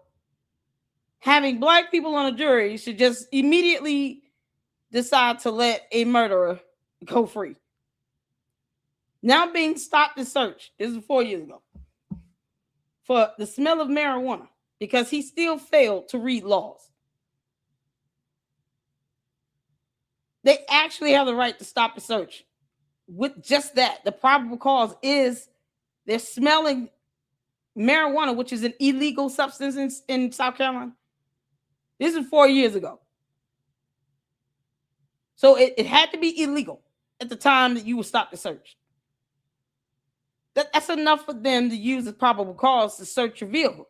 having black people on a jury should just immediately decide to let a murderer go free. Now being stopped and searched, this is 4 years ago, for the smell of marijuana. because he still failed to read laws. They actually have the right to stop the search with just that. The probable cause is they're smelling marijuana, which is an illegal substance in South Carolina. This is 4 years ago. So it had to be illegal at the time that you would stop the search. That's enough for them to use as probable cause to search your vehicle.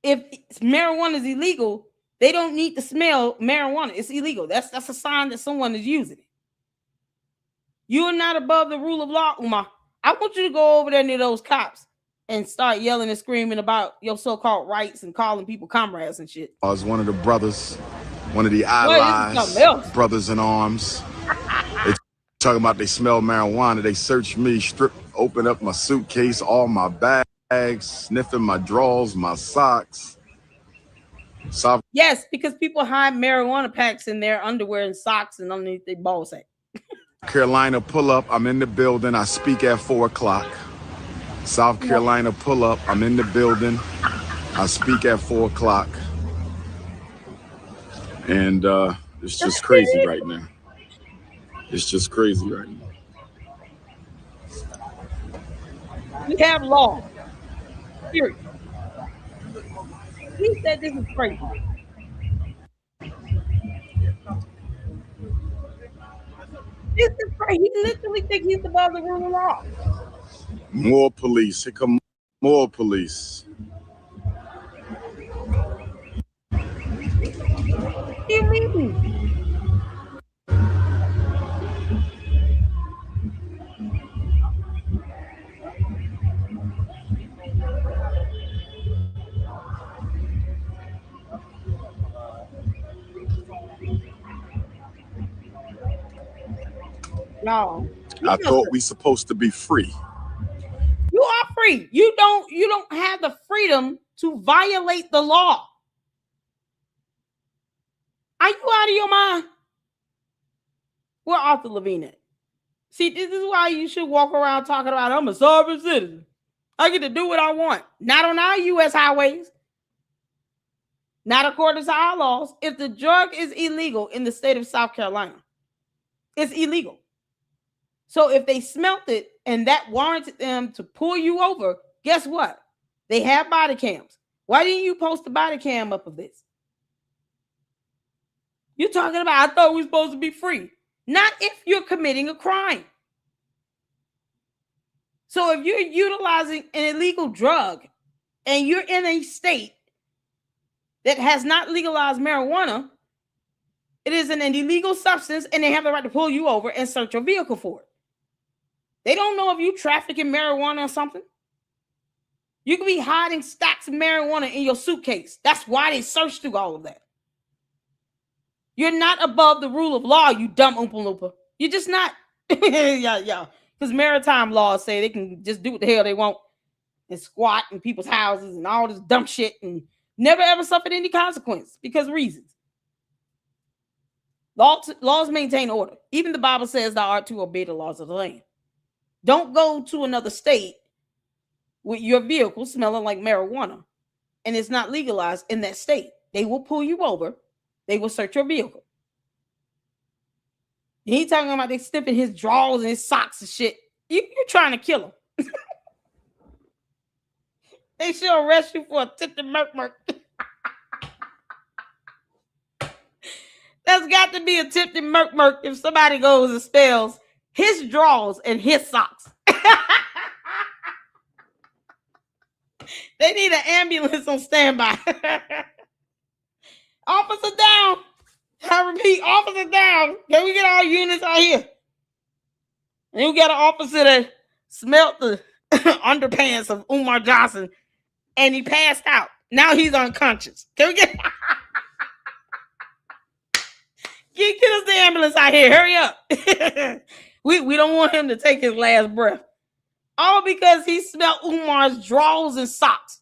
If marijuana is illegal, they don't need to smell marijuana. It's illegal. That's a sign that someone is using it. You are not above the rule of law, Umar. I want you to go over there near those cops and start yelling and screaming about your so-called rights and calling people comrades and shit. I was one of the brothers, one of the allies, brothers in arms. They talking about they smell marijuana. They searched me, opened up my suitcase, all my bags, sniffing my drawers, my socks. Yes, because people hide marijuana packs in their underwear and socks and underneath their ball sack. Carolina pull up, I'm in the building, I speak at 4 o'clock. South Carolina pull up, I'm in the building, I speak at 4 o'clock. And it's just crazy right now. It's just crazy right now. We have law. Period. He said this is crazy. This is crazy. He literally thinks he's above the rule of law. More police. Here come more police. What do you mean? No. I thought we supposed to be free. You are free. You don't have the freedom to violate the law. Are you out of your mind? Where Arthur Levine at? See, this is why you should walk around talking about I'm a sovereign citizen. I get to do what I want. Not on our U.S. highways. Not according to our laws. If the drug is illegal in the state of South Carolina, it's illegal. So if they smelt it and that warranted them to pull you over, guess what? They have body cams. Why didn't you post the body cam up of this? You're talking about, I thought we were supposed to be free. Not if you're committing a crime. So if you're utilizing an illegal drug and you're in a state that has not legalized marijuana, it is an illegal substance and they have the right to pull you over and search your vehicle for it. They don't know if you trafficking marijuana or something. You could be hiding stacks of marijuana in your suitcase. That's why they searched through all of that. You're not above the rule of law, you dumb Oompa Loompa. You're just not. Yeah. Because maritime laws say they can just do what the hell they want and squat in people's houses and all this dumb shit and never ever suffered any consequence because of reasons. Laws maintain order. Even the Bible says thou art to obey the laws of the land. Don't go to another state with your vehicle smelling like marijuana and it's not legalized in that state. They will pull you over. They will search your vehicle. And he talking about they sniffing his drawers and his socks and shit. You're trying to kill him. They should arrest you for attempted murder. That's got to be attempted murder if somebody goes and spells his drawers and his socks. They need an ambulance on standby. Officer down. I repeat, officer down. Can we get our units out here? And we got an officer that smelt the underpants of Umar Johnson and he passed out. Now he's unconscious. Can we get us the ambulance out here? Hurry up. We don't want him to take his last breath. All because he smelled Umar's drawers and socks.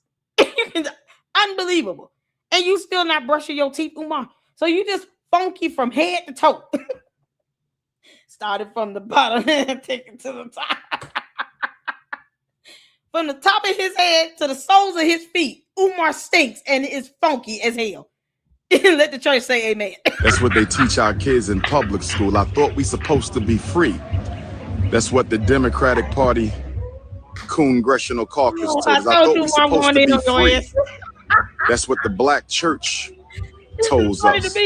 Unbelievable. And you still not brushing your teeth, Umar. So you just funky from head to toe. Started from the bottom and take it to the top. From the top of his head to the soles of his feet. Umar stinks and is funky as hell. Let the church say amen. That's what they teach our kids in public school. I thought we supposed to be free. That's what the Democratic Party Congressional Caucus told us. I thought we supposed to be free. That's what the black church told us.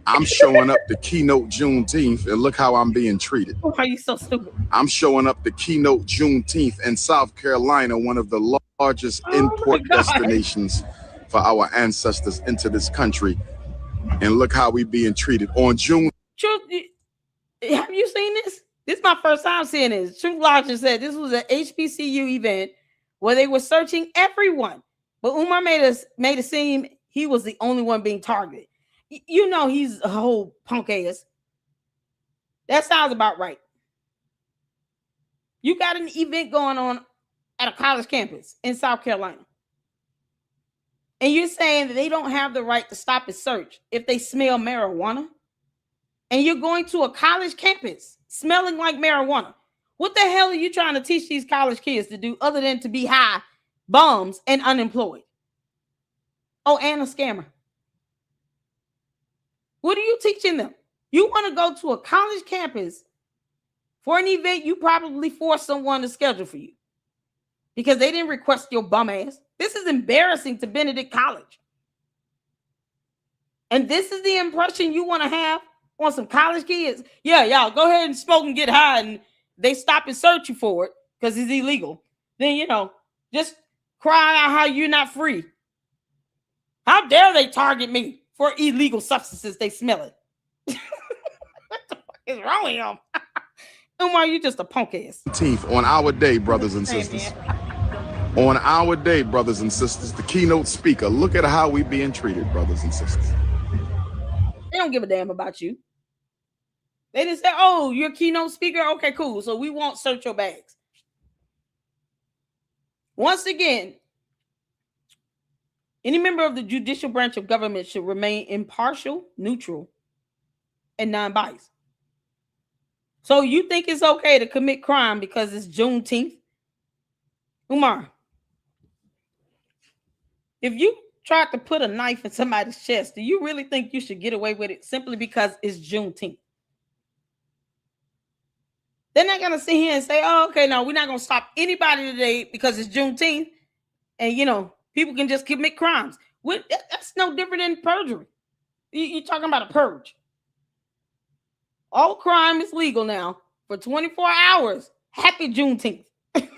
I'm showing up to keynote Juneteenth, and look how I'm being treated. Why are you so stupid? I'm showing up to keynote Juneteenth in South Carolina, one of the largest import destinations for our ancestors into this country. And look how we being treated on June. Truth, have you seen this? This is my first time seeing this. Truth Logic said this was an HBCU event where they were searching everyone. But Umar made it seem he was the only one being targeted. You know he's a whole punk ass. That sounds about right. You got an event going on at a college campus in South Carolina. And you're saying that they don't have the right to stop and search if they smell marijuana? And you're going to a college campus smelling like marijuana. What the hell are you trying to teach these college kids to do other than to be high, bums, and unemployed? Oh, and a scammer. What are you teaching them? You want to go to a college campus for an event you probably forced someone to schedule for you because they didn't request your bum ass. This is embarrassing to Benedict College. And this is the impression you want to have on some college kids? Yeah, y'all go ahead and smoke and get high, and they stop and search you for it because it's illegal. Then, you know, just cry out how you're not free. How dare they target me for illegal substances? They smell it. What the fuck is wrong with him? Umar, you just a punk ass. On our day, brothers and sisters. On our day, brothers and sisters, the keynote speaker. Look at how we being treated, brothers and sisters. They don't give a damn about you. They didn't say, oh, you're a keynote speaker? Okay, cool. So we won't search your bags. Once again, any member of the judicial branch of government should remain impartial, neutral, and non-biased. So you think it's okay to commit crime because it's Juneteenth? Umar, if you tried to put a knife in somebody's chest, do you really think you should get away with it simply because it's Juneteenth? They're not going to sit here and say, oh, okay, no, we're not going to stop anybody today because it's Juneteenth. And, you know, people can just commit crimes. That's no different than perjury. You're talking about a purge. All crime is legal now for 24 hours. Happy Juneteenth. What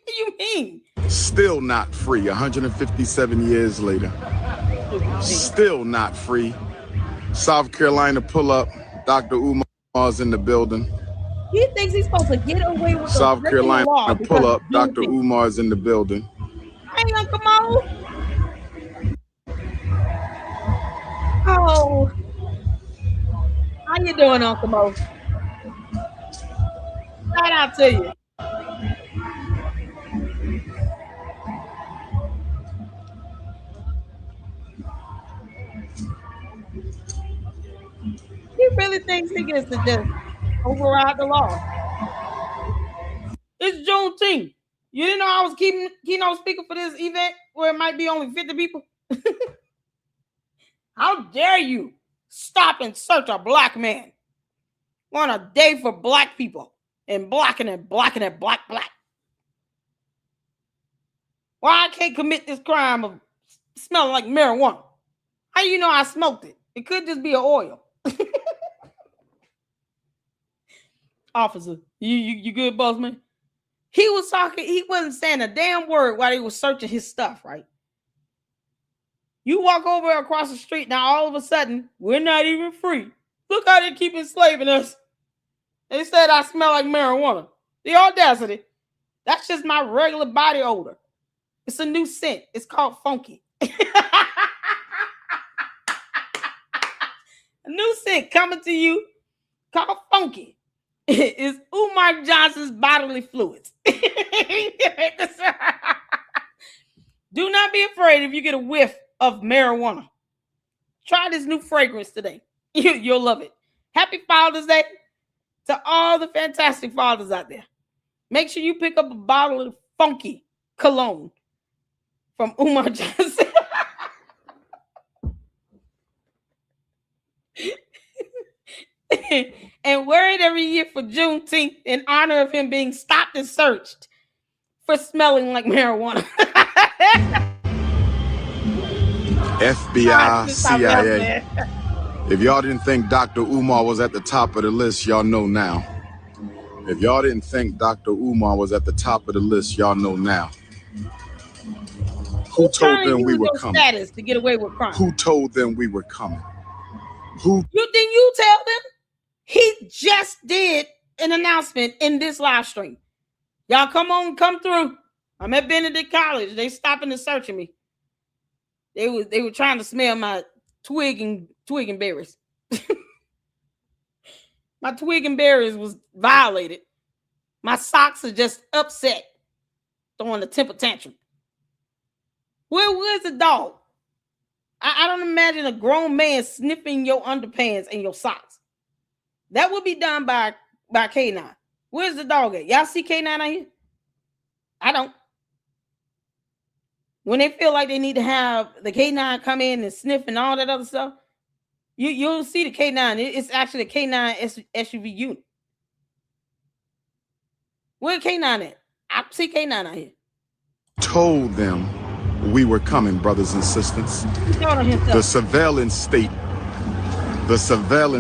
do you mean? Still not free 157 years later. Still not free. South Carolina pull up. Dr. Umar's in the building. He thinks he's supposed to get away with South Carolina pull up. Dr. Umar's in the building. Hey, Uncle Mo. Oh. How you doing, Uncle Mo? Shout out to you. He really thinks he gets to just override the law. It's Juneteenth. You didn't know I was keynote speaker for this event where it might be only 50 people? How dare you stop and search a black man on a day for black people and blacking it, black. Why I can't commit this crime of smelling like marijuana? How do you know I smoked it? It could just be an oil. Officer, you good, boss man? He was talking, he wasn't saying a damn word while he was searching his stuff, right? You walk over across the street, now all of a sudden, we're not even free. Look how they keep enslaving us. They said I smell like marijuana. The audacity. That's just my regular body odor. It's a new scent. It's called funky. A new scent coming to you called funky. It's Umar Johnson's bodily fluids. Do not be afraid if you get a whiff of marijuana. Try this new fragrance today. You'll love it. Happy Father's Day to all the fantastic fathers out there. Make sure you pick up a bottle of funky cologne from Umar Johnson. And wear it every year for Juneteenth in honor of him being stopped and searched for smelling like marijuana. FBI, CIA. If y'all didn't think Dr. Umar was at the top of the list, y'all know now. If y'all didn't think Dr. Umar was at the top of the list, y'all know now. Who told them we were coming? Status to get away with crime. Who told them we were coming? Who? You tell them? He just did an announcement in this live stream. Y'all come through. I'm at Benedict College. They stopping and searching me. They were trying to smell my twig and berries. My twig and berries was violated. My socks are just upset, throwing a temper tantrum. Where's the dog? I don't imagine a grown man sniffing your underpants and your socks. That would be done by K9. Where's the dog at? Y'all see K9 out here? I don't. When they feel like they need to have the K9 come in and sniff and all that other stuff, you'll see the K9. It's actually a K9 SUV unit. Where K9 at? I see K9 out here. Told them we were coming, brothers and sisters. The surveillance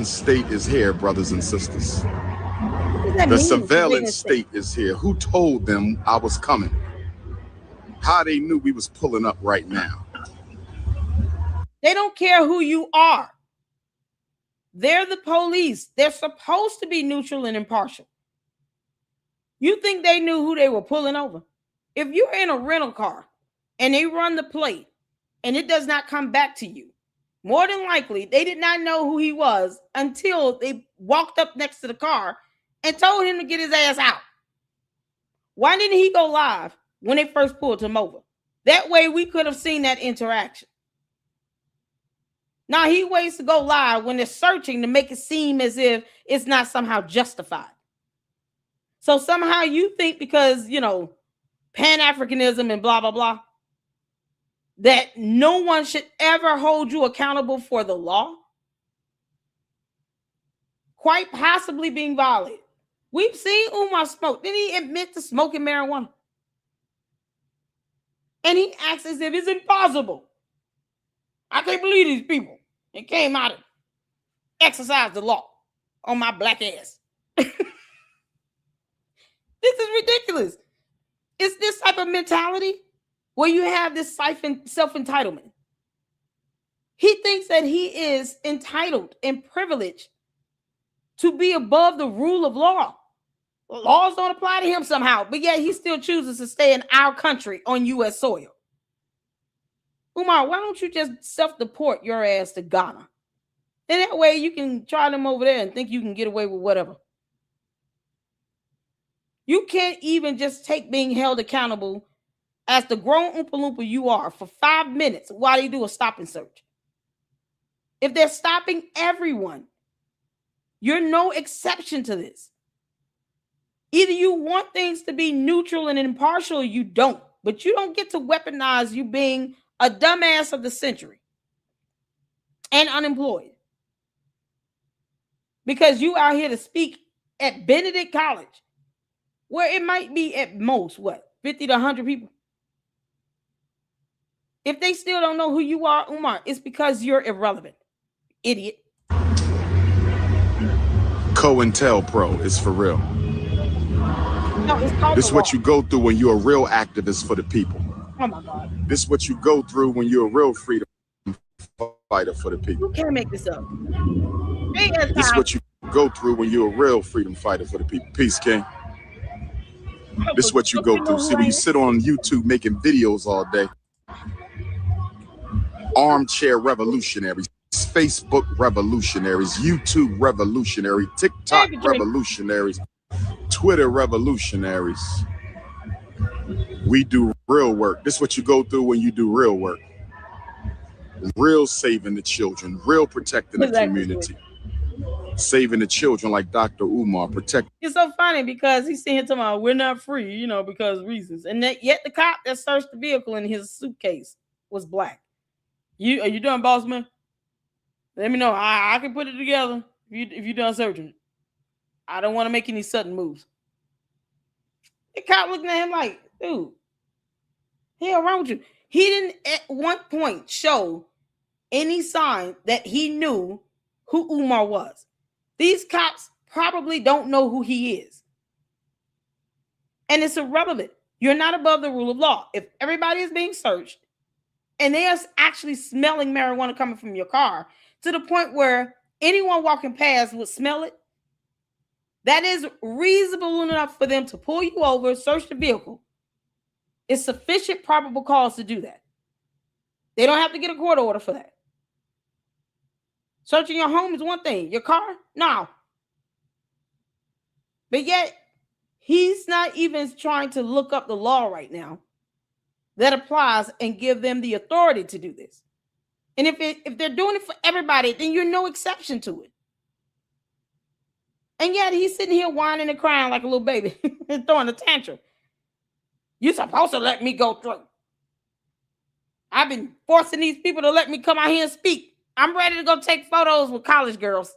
state is here, brothers and sisters. The surveillance state is here. Who told them I was coming? How they knew we was pulling up right now? They don't care who you are. They're the police. They're supposed to be neutral and impartial. You think they knew who they were pulling over? If you're in a rental car and they run the plate and it does not come back to you, more than likely they did not know who he was until they walked up next to the car and told him to get his ass out. Why didn't he go live when they first pulled him over? That way we could have seen that interaction. Now he waits to go live when they're searching to make it seem as if it's not somehow justified. So somehow you think because, Pan-Africanism and blah, blah, blah, that no one should ever hold you accountable for the law? Quite possibly being violated. We've seen Umar smoke. Didn't he admit to smoking marijuana? And he acts as if it's impossible. I can't believe these people. It came out and exercised the law on my black ass. This is ridiculous. It's this type of mentality where you have this self-entitlement. He thinks that he is entitled and privileged to be above the rule of law. Laws don't apply to him somehow, but yet he still chooses to stay in our country on U.S. soil. Umar, why don't you just self-deport your ass to Ghana? And that way you can try them over there and think you can get away with whatever. You can't even just take being held accountable as the grown Oompa Loompa you are for 5 minutes while they do a stop and search. If they're stopping everyone, you're no exception to this. Either you want things to be neutral and impartial or you don't, but you don't get to weaponize you being a dumbass of the century and unemployed because you out here to speak at Benedict College, where it might be at most, 50 to 100 people. If they still don't know who you are, Umar, it's because you're irrelevant, idiot. COINTELPRO is for real. No, it's called this is what you go through when you're a real activist for the people. Oh my God. This is what you go through when you're a real freedom fighter for the people. You can't make this up. This is what you go through when you're a real freedom fighter for the people. Peace, King. This is what you go through. See, when you sit on YouTube making videos all day, armchair revolutionaries, Facebook revolutionaries, YouTube revolutionary, TikTok revolutionaries, Twitter revolutionaries. We do real work. This is what you go through when you do real work. Real saving the children, real protecting the community. saving the children like Dr. Umar, protecting. It's so funny because he's saying to me, we're not free, because reasons. And yet the cop that searched the vehicle in his suitcase was black. Are you done, boss man? Let me know. I can put it together if you done searching it. I don't want to make any sudden moves. The cop looking at him like, dude, hell wrong with you? He didn't at one point show any sign that he knew who Umar was. These cops probably don't know who he is. And it's irrelevant. You're not above the rule of law. If everybody is being searched and they are actually smelling marijuana coming from your car to the point where anyone walking past would smell it, that is reasonable enough for them to pull you over, search the vehicle. It's sufficient probable cause to do that. They don't have to get a court order for that. Searching your home is one thing. Your car? No. But yet, he's not even trying to look up the law right now that applies and give them the authority to do this. And if they're doing it for everybody, then you're no exception to it. And yet he's sitting here whining and crying like a little baby and throwing a tantrum. You're supposed to let me go through. I've been forcing these people to let me come out here and speak. I'm ready to go take photos with college girls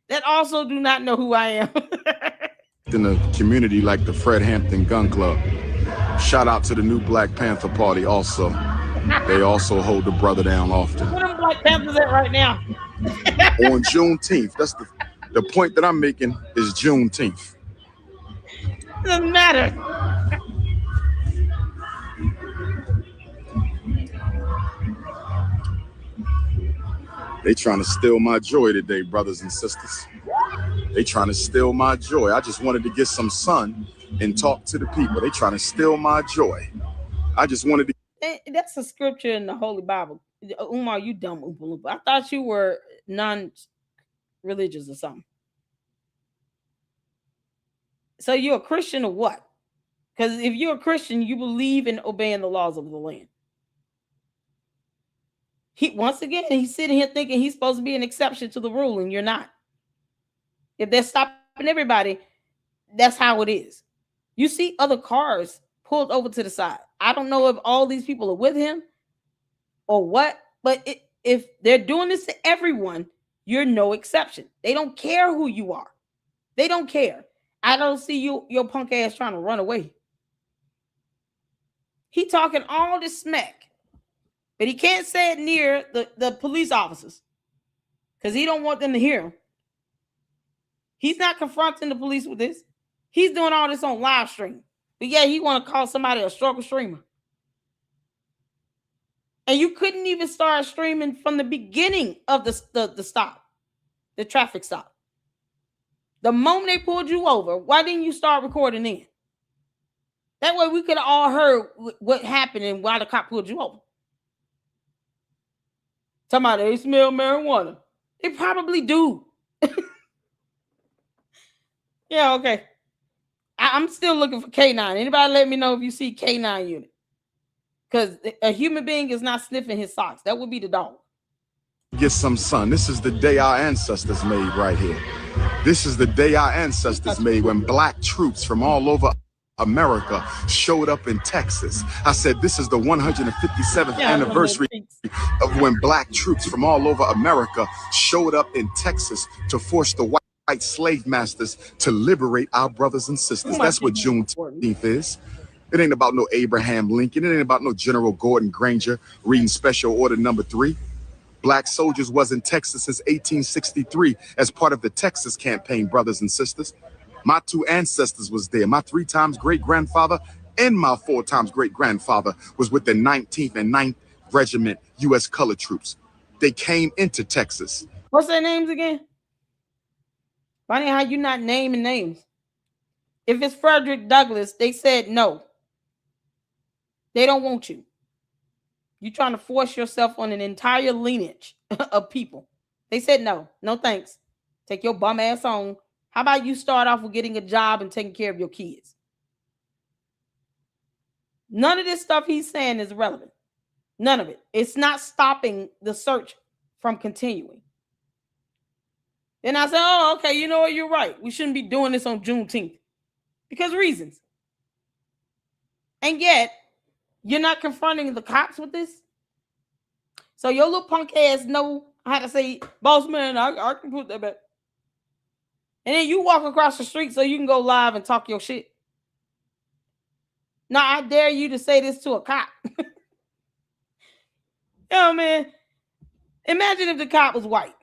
that also do not know who I am. In a community like the Fred Hampton Gun Club. Shout out to the new Black Panther Party also. They also hold the brother down often. Where are Black Panthers at right now? On Juneteenth. That's the point that I'm making is Juneteenth. It doesn't matter. They trying to steal my joy today, brothers and sisters. They trying to steal my joy. I just wanted to get some sun and talk to the people. They trying to steal my joy. I just wanted to. That's a scripture in the Holy Bible. Umar, you dumb Oompa Loompa. I thought you were non-religious or something. So you're a Christian or what? Because if you're a Christian, you believe in obeying the laws of the land. Once again, he's sitting here thinking he's supposed to be an exception to the rule, and you're not. If they're stopping everybody, that's how it is. You see other cars pulled over to the side. I don't know if all these people are with him or what, but if they're doing this to everyone, you're no exception. They don't care who you are. They don't care. I don't see your punk ass trying to run away. He talking all this smack, but he can't say it near the police officers because he don't want them to hear him. He's not confronting the police with this. He's doing all this on live stream. But yeah, he want to call somebody a struggle streamer. And you couldn't even start streaming from the beginning of the stop, the traffic stop. The moment they pulled you over, why didn't you start recording then? That way we could have all heard what happened and why the cop pulled you over. Talking about they smell marijuana. They probably do. Yeah, okay. I'm still looking for K9. Anybody let me know if you see K9 unit? Because a human being is not sniffing his socks. That would be the dog. Get some sun. This is the day our ancestors made right here. This is the day our ancestors made when black troops from all over America showed up in Texas. I said, this is the 157th anniversary of when black troops from all over America showed up in Texas to force the white slave masters to liberate our brothers and sisters. That's what Juneteenth is. It ain't about no Abraham Lincoln. It ain't about no General Gordon Granger reading Special Order Number 3. Black soldiers was in Texas since 1863 as part of the Texas campaign, brothers and sisters. My 2 ancestors was there. My 3 times great-grandfather and my 4 times great-grandfather was with the 19th and 9th Regiment U.S. Colored Troops. They came into Texas. What's their names again? Funny how you not naming names. If it's Frederick Douglass, they said no. They don't want you. You're trying to force yourself on an entire lineage of people. They said no. No thanks. Take your bum ass on. How about you start off with getting a job and taking care of your kids? None of this stuff he's saying is relevant. None of it. It's not stopping the search from continuing. And I said, oh, okay, you know what? You're right. We shouldn't be doing this on Juneteenth because reasons. And yet, you're not confronting the cops with this. So your little punk ass know how to say, boss man, I can put that back. And then you walk across the street so you can go live and talk your shit. Now, I dare you to say this to a cop. Yo, man, imagine if the cop was white.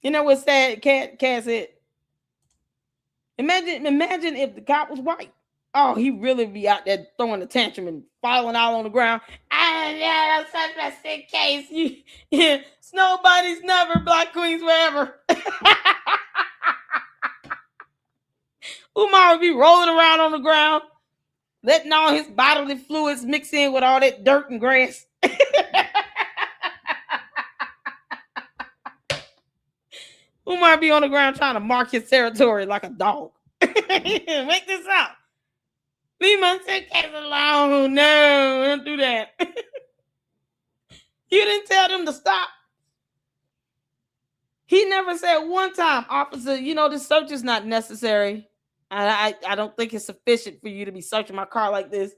You know what's sad? Cat said, imagine if the cop was white. Oh, he really be out there throwing a tantrum and falling out on the ground. I'm such a sick case. Snow bunnies never, black queens forever. Umar would be rolling around on the ground, letting all his bodily fluids mix in with all that dirt and grass. Umar be on the ground trying to mark his territory like a dog. Make this out. Leave my suitcase alone. No, don't do that. You didn't tell them to stop. He never said one time, officer, this search is not necessary. I don't think it's sufficient for you to be searching my car like this.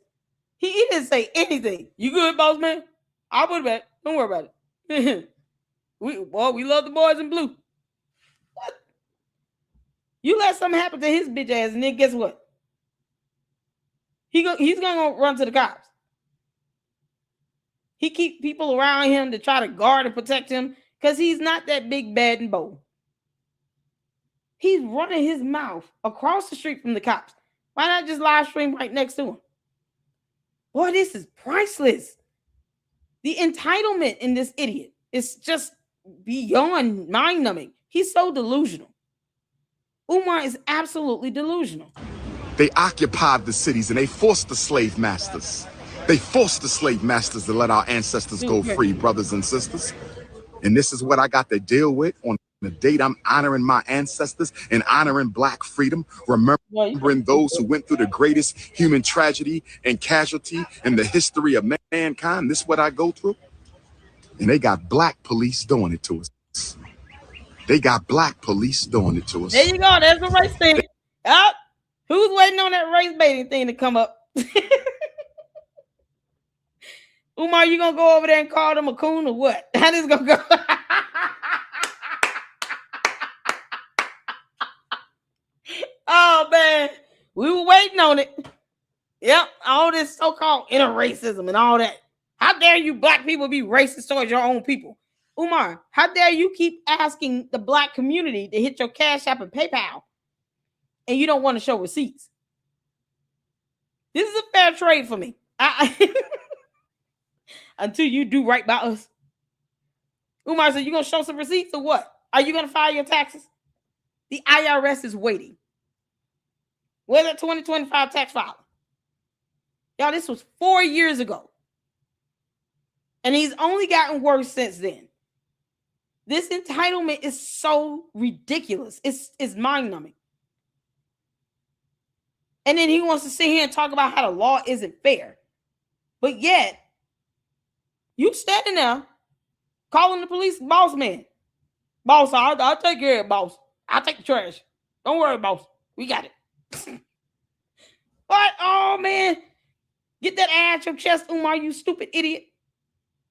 He didn't say anything. You good, boss man? I'll put it back. Don't worry about it. we love the boys in blue. What? You let something happen to his bitch ass, and then guess what? He's gonna run to the cops. He keep people around him to try to guard and protect him because he's not that big, bad, and bold. He's running his mouth across the street from the cops. Why not just live stream right next to him? Boy, this is priceless. The entitlement in this idiot is just beyond mind-numbing. He's so delusional. Umar is absolutely delusional. They occupied the cities and they forced the slave masters. They forced the slave masters to let our ancestors go free, brothers and sisters. And this is what I got to deal with on the date I'm honoring my ancestors and honoring black freedom, remembering those who went through the greatest human tragedy and casualty in the history of mankind. This is what I go through. And they got black police doing it to us. They got black police doing it to us. There you go. There's the race thing. Up. Who's waiting on that race baiting thing to come up? Umar, you gonna go over there and call them a coon or what? How this gonna go? Oh man, we were waiting on it. Yep, all this so-called interracism and all that. How dare you black people be racist towards your own people? Umar, how dare you keep asking the black community to hit your Cash App and PayPal and you don't want to show receipts? This is a fair trade for me. Until you do right by us. Umar said, you going to show some receipts or what? Are you going to file your taxes? The IRS is waiting. Where's that 2025 tax filing? Y'all, this was 4 years ago. And he's only gotten worse since then. This entitlement is so ridiculous. It's mind-numbing. And then he wants to sit here and talk about how the law isn't fair. But yet, you standing there calling the police boss man. Boss, I'll take care of it, boss. I'll take the trash. Don't worry, boss. We got it. What? Oh, man. Get that ass out your chest, Umar, you stupid idiot.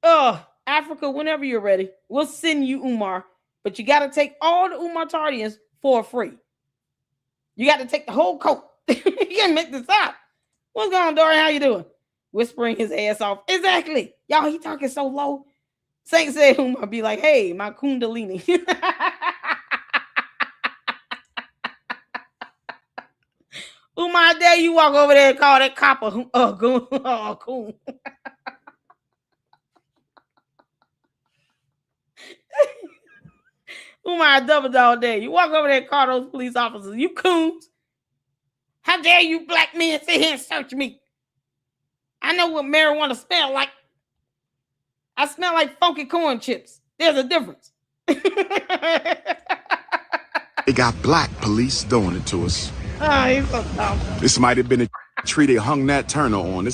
Africa, whenever you're ready, we'll send you Umar. But you got to take all the Umartardians for free. You got to take the whole coat. You can't make this up. What's going on, Dorian? How you doing? Whispering his ass off. Exactly. Y'all, he talking so low. Saint said Umar be like, hey, my kundalini. Umar, I dare you walk over there and call that cop a coon. Umar, double dog dare you walk over there and call those police officers. You coons. How dare you black men sit here and search me? I know what marijuana smell like. I smell like funky corn chips. There's a difference. They got black police doing it to us. Oh, he's so dumb. This might have been a tree they hung Nat Turner on.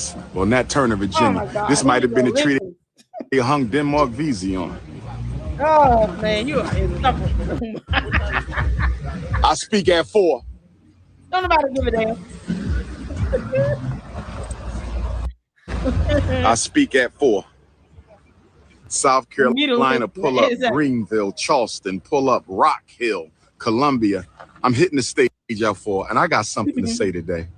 Nat Turner, Virginia. Oh, this might have been a tree they hung Denmark Vesey on. Oh man, you are insufferable. I speak at 4. Don't nobody give a damn. I speak at 4. South Carolina, pull up Greenville, Charleston, pull up Rock Hill, Columbia. I'm hitting the stage at 4, and I got something to say today.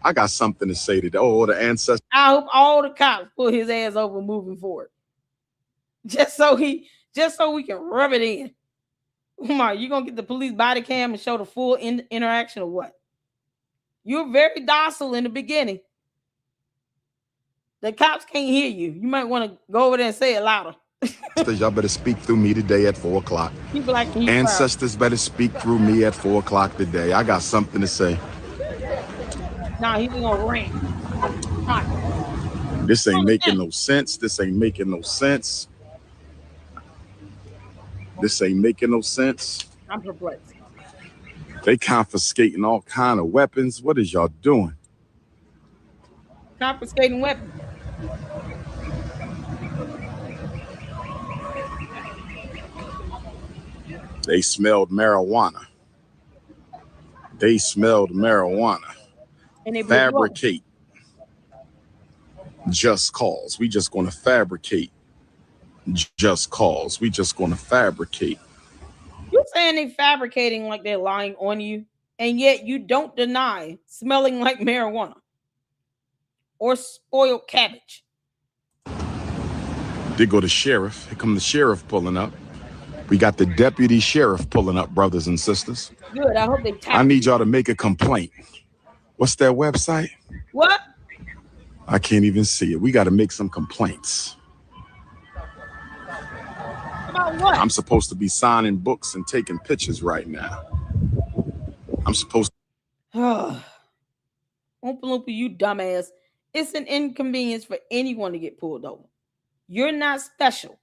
I got something to say today. Oh, the ancestors. I hope all the cops pull his ass over moving forward. Just so we can rub it in. Umar, you gonna get the police body cam and show the full interaction or what? You're very docile in the beginning. The cops can't hear you. You might want to go over there and say it louder. Y'all better speak through me today at 4 o'clock. People like ancestors better speak through me at 4 o'clock today. I got something to say. Nah, he's gonna rant. This ain't making no sense. This ain't making no sense. This ain't making no sense. I'm perplexed. They confiscating all kind of weapons. What is y'all doing? Confiscating weapons. They smelled marijuana. They smelled marijuana. And they fabricate. Just cause. We just gonna fabricate. Just cause. We just gonna fabricate. You're saying they fabricating like they're lying on you, and yet you don't deny smelling like marijuana or spoiled cabbage. They go to sheriff. Here come the sheriff pulling up. We got the deputy sheriff pulling up, brothers and sisters. Good. I hope they I need y'all to make a complaint. What's that website? What? I can't even see it. We got to make some complaints. About what? I'm supposed to be signing books and taking pictures right now. I'm supposed to. Oompa Loompa, you dumbass. It's an inconvenience for anyone to get pulled over. You're not special.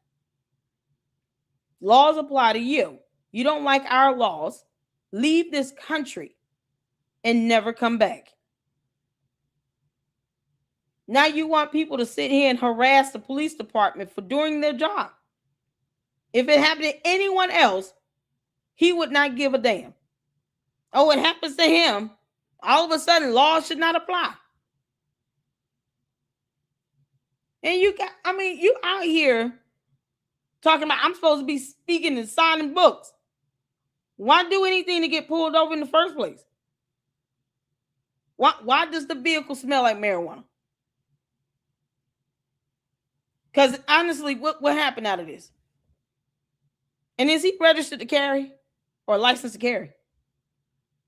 Laws apply to you. You don't like our laws. Leave this country and never come back. Now you want people to sit here and harass the police department for doing their job. If it happened to anyone else, he would not give a damn. Oh, it happens to him. All of a sudden, laws should not apply. And you out here talking about I'm supposed to be speaking and signing books. Why do anything to get pulled over in the first place? Why does the vehicle smell like marijuana? Because honestly, what happened out of this? And is he registered to carry or licensed to carry?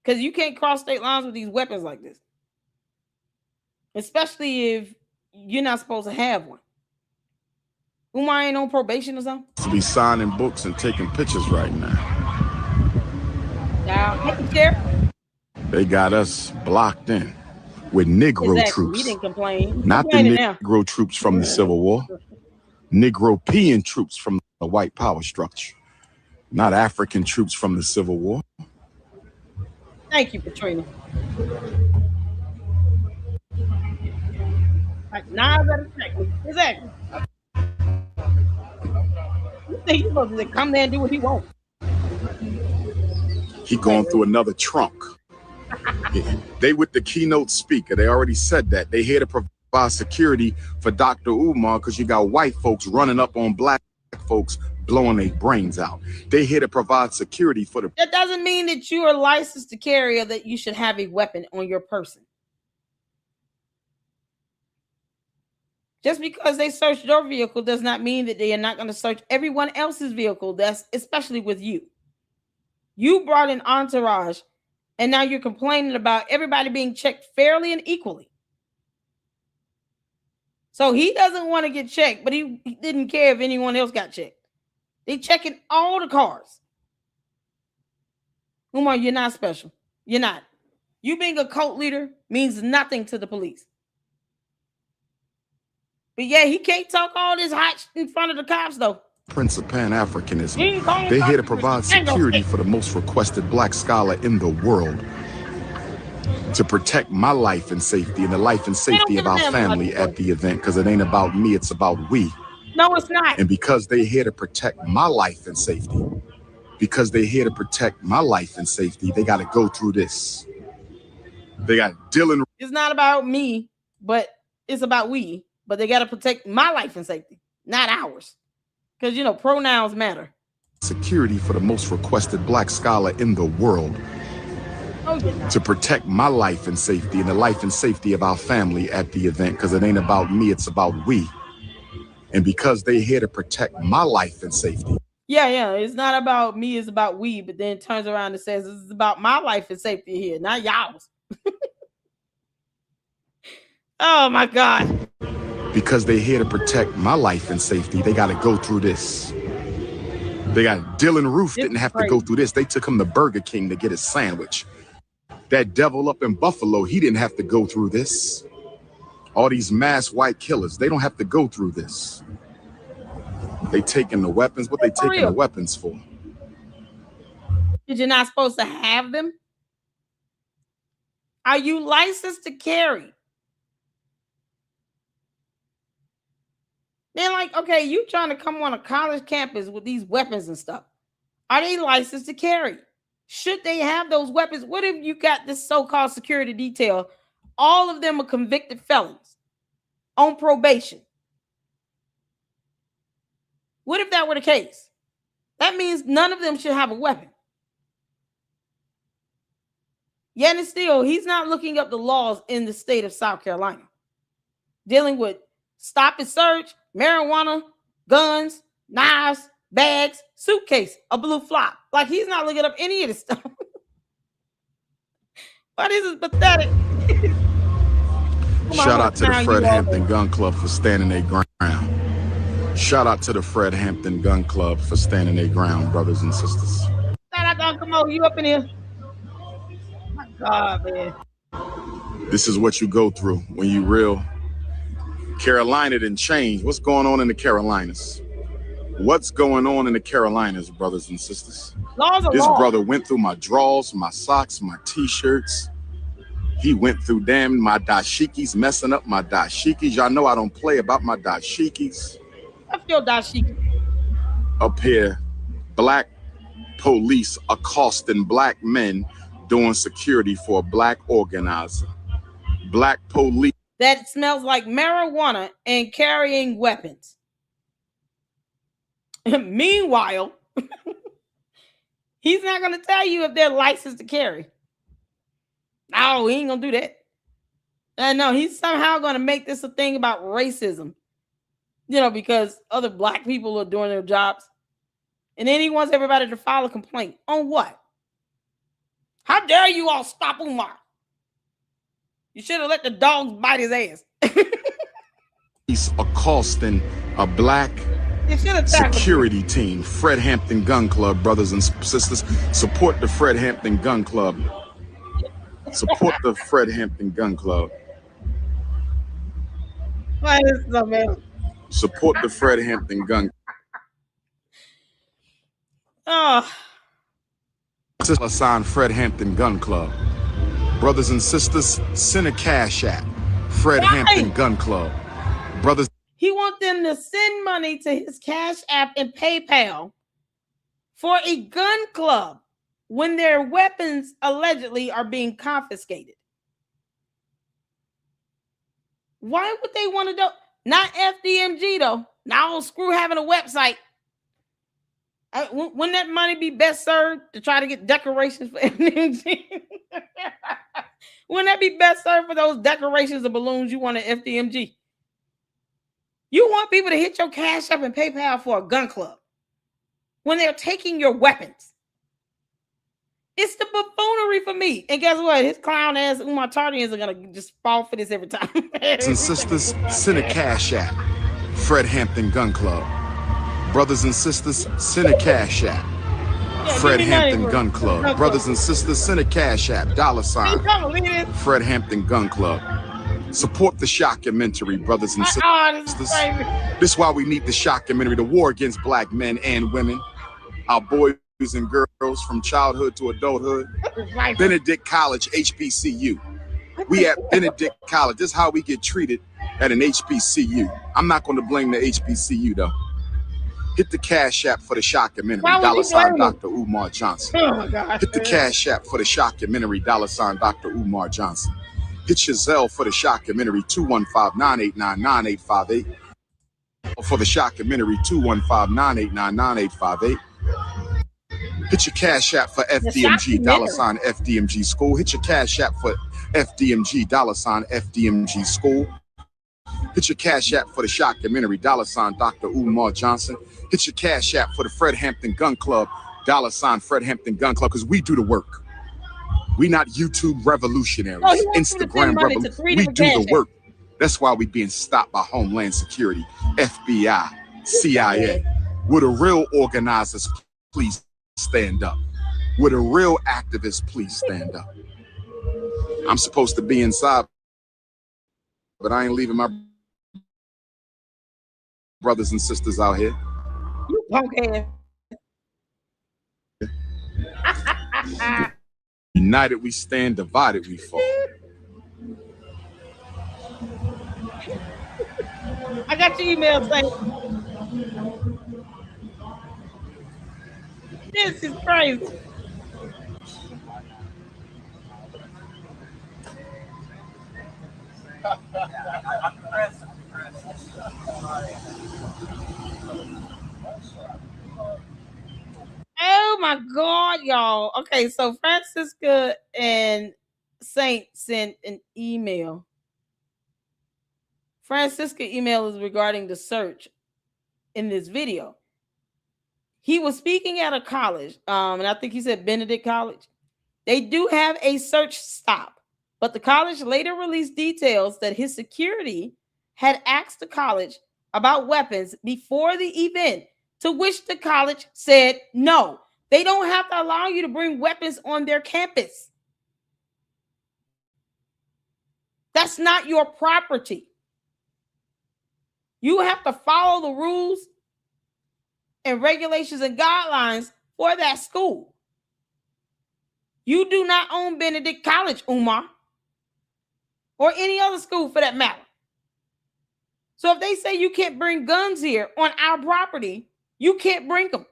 Because you can't cross state lines with these weapons like this. Especially if you're not supposed to have one. Umar ain't on probation or something? To be signing books and taking pictures right now. They got us blocked in with Negro troops. We didn't complain. Not the Negro troops from the Civil War. Negropean troops from the white power structure. Not African troops from the Civil War. Thank you, Katrina. Like knives at a check. Exactly. You think he's supposed to come there and do what he wants? He going through another trunk. They with the keynote speaker. They already said that. They here to provide security for Dr. Umar because you got white folks running up on black folks blowing their brains out. They here to provide security for the... That doesn't mean that you are licensed to carry or that you should have a weapon on your person. Just because they searched your vehicle does not mean that they are not going to search everyone else's vehicle, that's especially with you. You brought an entourage, and now you're complaining about everybody being checked fairly and equally. So he doesn't want to get checked, but he didn't care if anyone else got checked. They checking all the cars. Umar, you're not special. You're not. You being a cult leader means nothing to the police. But yeah, he can't talk all this hot in front of the cops, though. Prince of Pan-Africanism. They're here to provide security for the most requested black scholar in the world. To protect my life and safety and the life and safety of our family at the event. Because it ain't about me, it's about we. No, it's not. And because they're here to protect my life and safety, they got to go through this. They got Dylan. It's not about me, but it's about we. But they got to protect my life and safety, not ours. Because, you know, pronouns matter. Security for the most requested Black scholar in the world. Oh, yeah. To protect my life and safety and the life and safety of our family at the event. Because it ain't about me, it's about we. And because they're here to protect my life and safety. Yeah. It's not about me, it's about we. But then turns around and says, this is about my life and safety here, not y'all's. Oh, my God. Because they're here to protect my life and safety, they got to go through this. They got Dylan Roof didn't have to go through this. They took him to Burger King to get his sandwich. That devil up in Buffalo, he didn't have to go through this. All these mass white killers, they don't have to go through this. They taking the weapons. What they taking the weapons for? Did you not supposed to have them? Are you licensed to carry? They're like, okay, you trying to come on a college campus with these weapons and stuff. Are they licensed to carry? Should they have those weapons? What if you got this so-called security detail? All of them are convicted felons on probation. What if that were the case? That means none of them should have a weapon. Yet and still, he's not looking up the laws in the state of South Carolina. Dealing with stop and search, marijuana, guns, knives, bags, suitcase, a blue flop. Like, he's not looking up any of this stuff. But this is pathetic. Shout out to the Fred Hampton Gun Club for standing their ground. Shout out to the Fred Hampton Gun Club for standing their ground, brothers and sisters. Shout out to Uncle Mo, you up in here? My God, man. This is what you go through when you real. Carolina didn't change. What's going on in the Carolinas? What's going on in the Carolinas, brothers and sisters? This brother went through my drawers, my socks, my t-shirts. He went through my dashikis, messing up my dashikis. Y'all know I don't play about my dashikis. What's your dashiki? Up here, black police accosting black men doing security for a black organizer. Black police. That smells like marijuana and carrying weapons. Meanwhile, he's not going to tell you if they're licensed to carry. No, he ain't going to do that. No, he's somehow going to make this a thing about racism. You know, because other black people are doing their jobs. And then he wants everybody to file a complaint. On what? How dare you all stop Umar? You should have let the dogs bite his ass. He's accosting a black security team. Fred Hampton Gun Club, brothers and sisters. Support the Fred Hampton Gun Club. Support the Fred Hampton Gun Club. Why is so bad? Support the Fred Hampton Gun Club. Oh. Sign Fred Hampton Gun Club. Brothers and sisters, send a cash app. Fred Hampton Gun Club. Brothers. He wants them to send money to his Cash App and PayPal for a gun club when their weapons allegedly are being confiscated. Why would they want to do? Not FDMG though. Now screw having a website. Wouldn't that money be best served to try to get decorations for FDMG? Wouldn't that be best served for those decorations of balloons you want at FDMG? You want people to hit your Cash App and PayPal for a gun club when they're taking your weapons. It's the buffoonery for me. And guess what? His clown ass Umar Tardians are going to just fall for this every time. Brothers and sisters, send a Cash App. Fred Hampton Gun Club. Brothers and sisters, send a Cash App. Fred Hampton Gun Club. Brothers and sisters, send a Cash App. $. Fred Hampton Gun Club. Support the shockumentary, brothers and sisters. This is why we need the shockumentary, the war against black men and women, our boys and girls from childhood to adulthood. Benedict College, HBCU. We at Benedict College. This is how we get treated at an HBCU. I'm not going to blame the HBCU though. Hit the Cash App for the shockumentary, $ Dr. Umar Johnson. Oh my God. Hit the Cash App for the shockumentary, $ Dr. Umar Johnson. Hit your Zelle for the shockumentary, 215-989-9858. For the shockumentary, 215-989-9858. Hit your Cash App for FDMG, $ FDMG School. Hit your Cash App for FDMG, $ FDMG School. Hit your Cash App for the shockumentary, $ Dr. Umar Johnson. Hit your Cash App for the Fred Hampton Gun Club, $ Fred Hampton Gun Club, because we do the work. We not YouTube revolutionaries, Instagram revolutionaries. We do the work. That's why we being stopped by Homeland Security, FBI, CIA. Would the real organizers please stand up? Would the real activists please stand up? I'm supposed to be inside, but I ain't leaving my brothers and sisters out here. You punk ass. United we stand, divided we fall. I got your email saying this is crazy. Oh my God, y'all. Okay, so Francisca and Saint sent an email. Francisca email is regarding the search in this video. He was speaking at a college, and I think he said Benedict College. They do have a search stop, but the college later released details that his security had asked the college about weapons before the event, to which the college said no. They don't have to allow you to bring weapons on their campus. That's not your property. You have to follow the rules and regulations and guidelines for that school. You do not own Benedict College, Umar, or any other school for that matter. So if they say you can't bring guns here on our property, you can't bring them.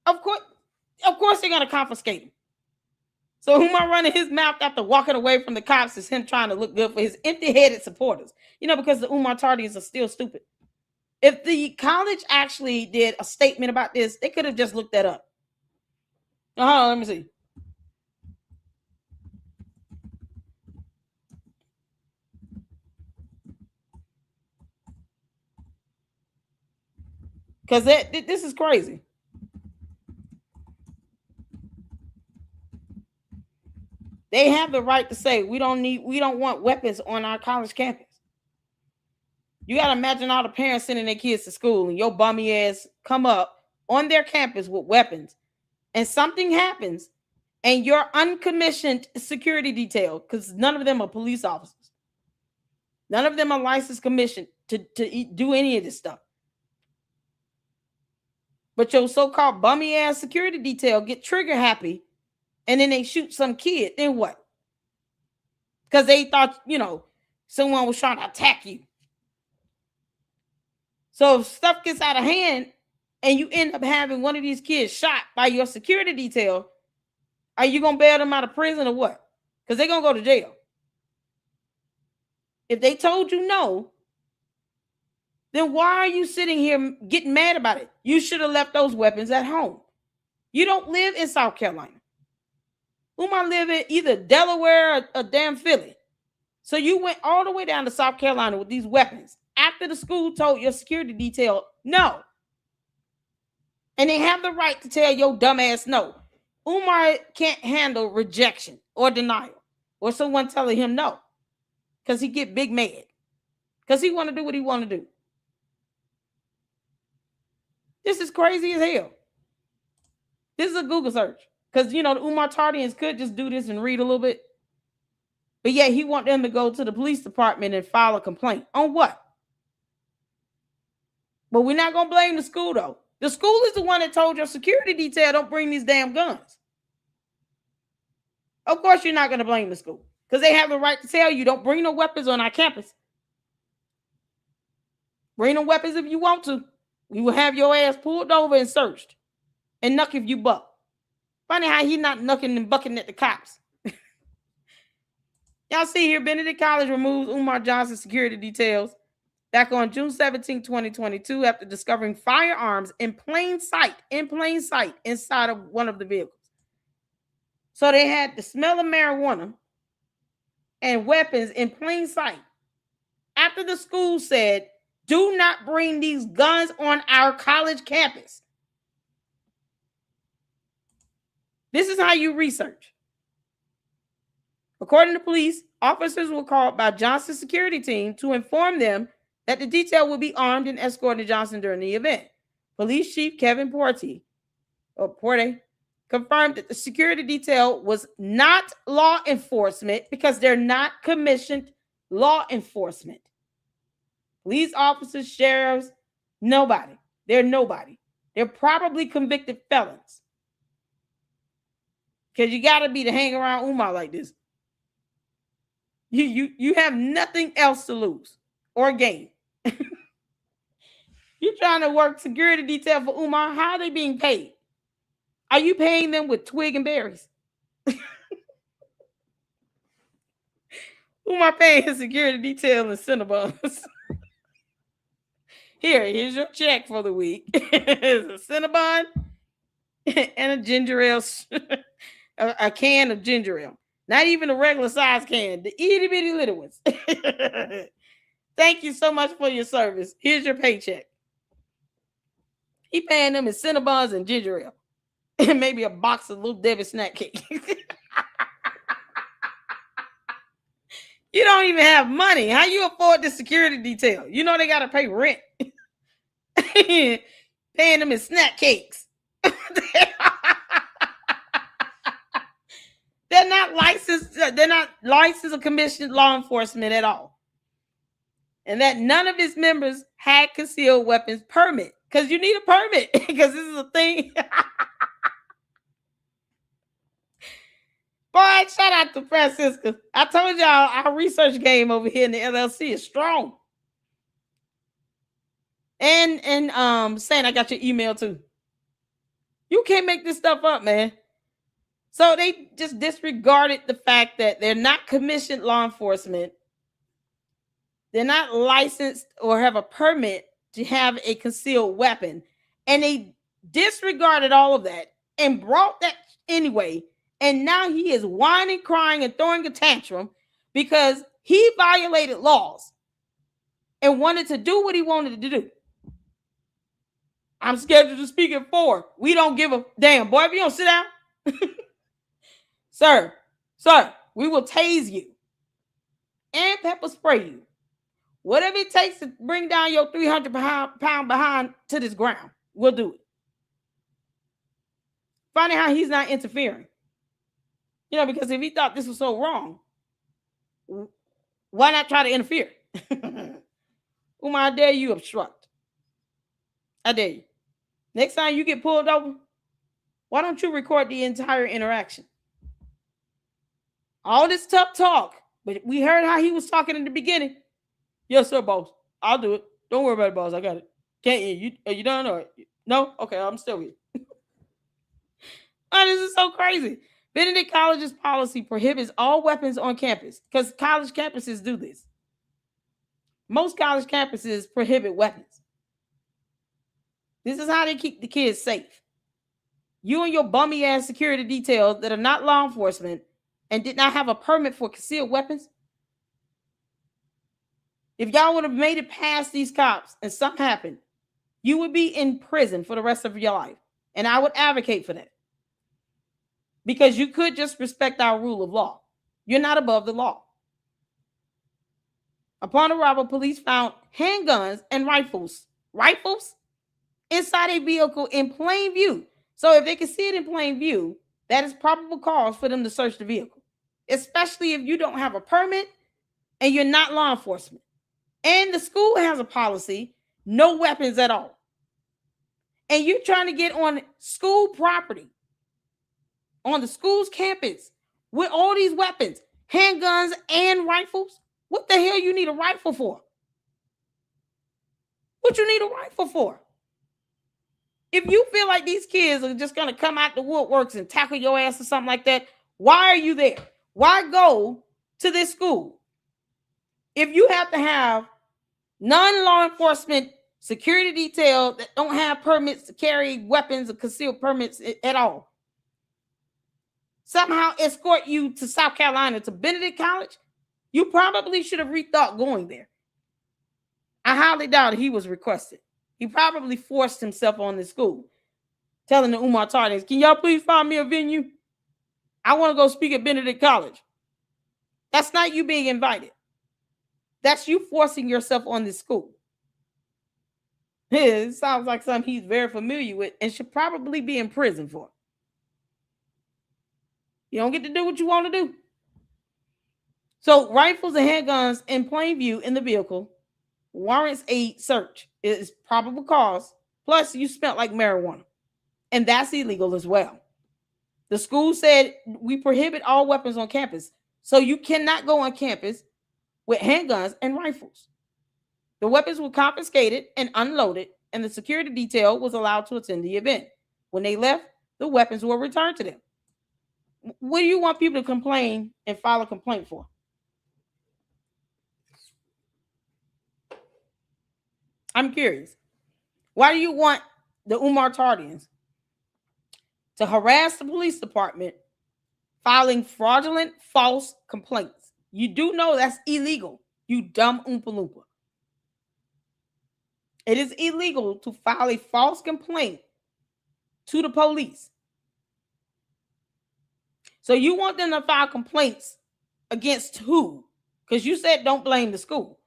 Of course they're going to confiscate them. So Umar running his mouth after walking away from the cops is him trying to look good for his empty-headed supporters. You know, because the Umar Tardians are still stupid. If the college actually did a statement about this, they could have just looked that up. Let me see. Because this is crazy. They have the right to say we don't want weapons on our college campus. You got to imagine all the parents sending their kids to school and your bummy ass come up on their campus with weapons and something happens and your uncommissioned security detail, because none of them are police officers. None of them are licensed commissioned to do any of this stuff. But your so-called bummy ass security detail get trigger happy and then they shoot some kid. Then what? Because they thought, someone was trying to attack you. So if stuff gets out of hand and you end up having one of these kids shot by your security detail, are you going to bail them out of prison or what? Because they're going to go to jail. If they told you no, then why are you sitting here getting mad about it? You should have left those weapons at home. You don't live in South Carolina. Umar live in either Delaware or damn Philly. So you went all the way down to South Carolina with these weapons after the school told your security detail no. And they have the right to tell your dumb ass no. Umar can't handle rejection or denial or someone telling him no, because he get big mad because he want to do what he want to do. This is crazy as hell. This is a Google search because, the Umar Tardians could just do this and read a little bit. But yeah, he want them to go to the police department and file a complaint. On what? But we're not going to blame the school, though. The school is the one that told your security detail, don't bring these damn guns. Of course, you're not going to blame the school because they have the right to tell you, don't bring no weapons on our campus. Bring them weapons if you want to. We will have your ass pulled over and searched. And knuck if you buck. Funny how he not knucking and bucking at the cops. Y'all see here, Benedict College removes Umar Johnson's security details back on June 17, 2022, after discovering firearms in plain sight, inside of one of the vehicles. So they had the smell of marijuana and weapons in plain sight. After the school said, do not bring these guns on our college campus. This is how you research. According to police, officers were called by Johnson's security team to inform them that the detail would be armed and escorting Johnson during the event. Police Chief Kevin Porte confirmed that the security detail was not law enforcement because they're not commissioned law enforcement. Police officers, sheriffs, nobody. They're nobody. They're probably convicted felons. Because you got to be to hang around Umar like this. You have nothing else to lose or gain. You're trying to work security detail for Umar. How are they being paid? Are you paying them with twig and berries? Umar paying his security detail in Cinnabons. Here's your check for the week. It's a Cinnabon and a ginger ale, a can of ginger ale. Not even a regular size can, the itty bitty little ones. Thank you so much for your service. Here's your paycheck. He paying them in Cinnabons and ginger ale. And maybe a box of Little Debbie snack cake. You don't even have money. How you afford the security detail? You know they got to pay rent. Paying them in snack cakes. They're not licensed or commissioned law enforcement at all. And that none of his members had concealed weapons permit. Because you need a permit. Because this is a thing. Boy, shout out to Francisca. I told y'all our research game over here in the LLC is strong. And saying I got your email too. You can't make this stuff up, man. So they just disregarded the fact that they're not commissioned law enforcement. They're not licensed or have a permit to have a concealed weapon. And they disregarded all of that and brought that anyway. And now he is whining, crying, and throwing a tantrum because he violated laws and wanted to do what he wanted to do. I'm scheduled to speak at 4. We don't give a damn. Boy, if you don't sit down. Sir, we will tase you and pepper spray you. Whatever it takes to bring down your 300-pound behind to this ground, we'll do it. Funny how he's not interfering. You know, because if he thought this was so wrong, why not try to interfere? Umar, I dare you obstruct. I dare you. Next time you get pulled over, why don't you record the entire interaction? All this tough talk, but we heard how he was talking in the beginning. Yes, sir, boss. I'll do it. Don't worry about it, boss. I got it. Can't you? Are you done or no? Okay, I'm still here. Oh, this is so crazy. Benedict College's policy prohibits all weapons on campus because college campuses do this. Most college campuses prohibit weapons. This is how they keep the kids safe. You and your bummy ass security details that are not law enforcement and did not have a permit for concealed weapons. If y'all would have made it past these cops and something happened, you would be in prison for the rest of your life. And I would advocate for that. Because you could just respect our rule of law. You're not above the law. Upon arrival, police found handguns and rifles inside a vehicle in plain view. So if they can see it in plain view, that is probable cause for them to search the vehicle, especially if you don't have a permit and you're not law enforcement. And the school has a policy, no weapons at all. And you're trying to get on school property, on the school's campus, with all these weapons, handguns and rifles. What the hell you need a rifle for? What you need a rifle for? If you feel like these kids are just going to come out the woodworks and tackle your ass or something like that, why are you there? Why go to this school? If you have to have non-law enforcement security detail that don't have permits to carry weapons or concealed permits at all, somehow escort you to South Carolina, to Benedict College, you probably should have rethought going there. I highly doubt he was requested. He probably forced himself on the school, telling the Umar Tardians, can y'all please find me a venue? I want to go speak at Benedict College. That's not you being invited. That's you forcing yourself on this school. It sounds like something he's very familiar with and should probably be in prison for. You don't get to do what you want to do. So rifles and handguns in plain view in the vehicle warrants a search. It is probable cause. Plus, you smell like marijuana. And that's illegal as well. The school said we prohibit all weapons on campus. So you cannot go on campus with handguns and rifles. The weapons were confiscated and unloaded, and the security detail was allowed to attend the event. When they left, the weapons were returned to them. What do you want people to complain and file a complaint for? I'm curious. Why do you want the Umar Tardians to harass the police department filing fraudulent false complaints? You do know that's illegal, you dumb Oompa Loompa. It is illegal to file a false complaint to the police. So you want them to file complaints against who? Because you said don't blame the school,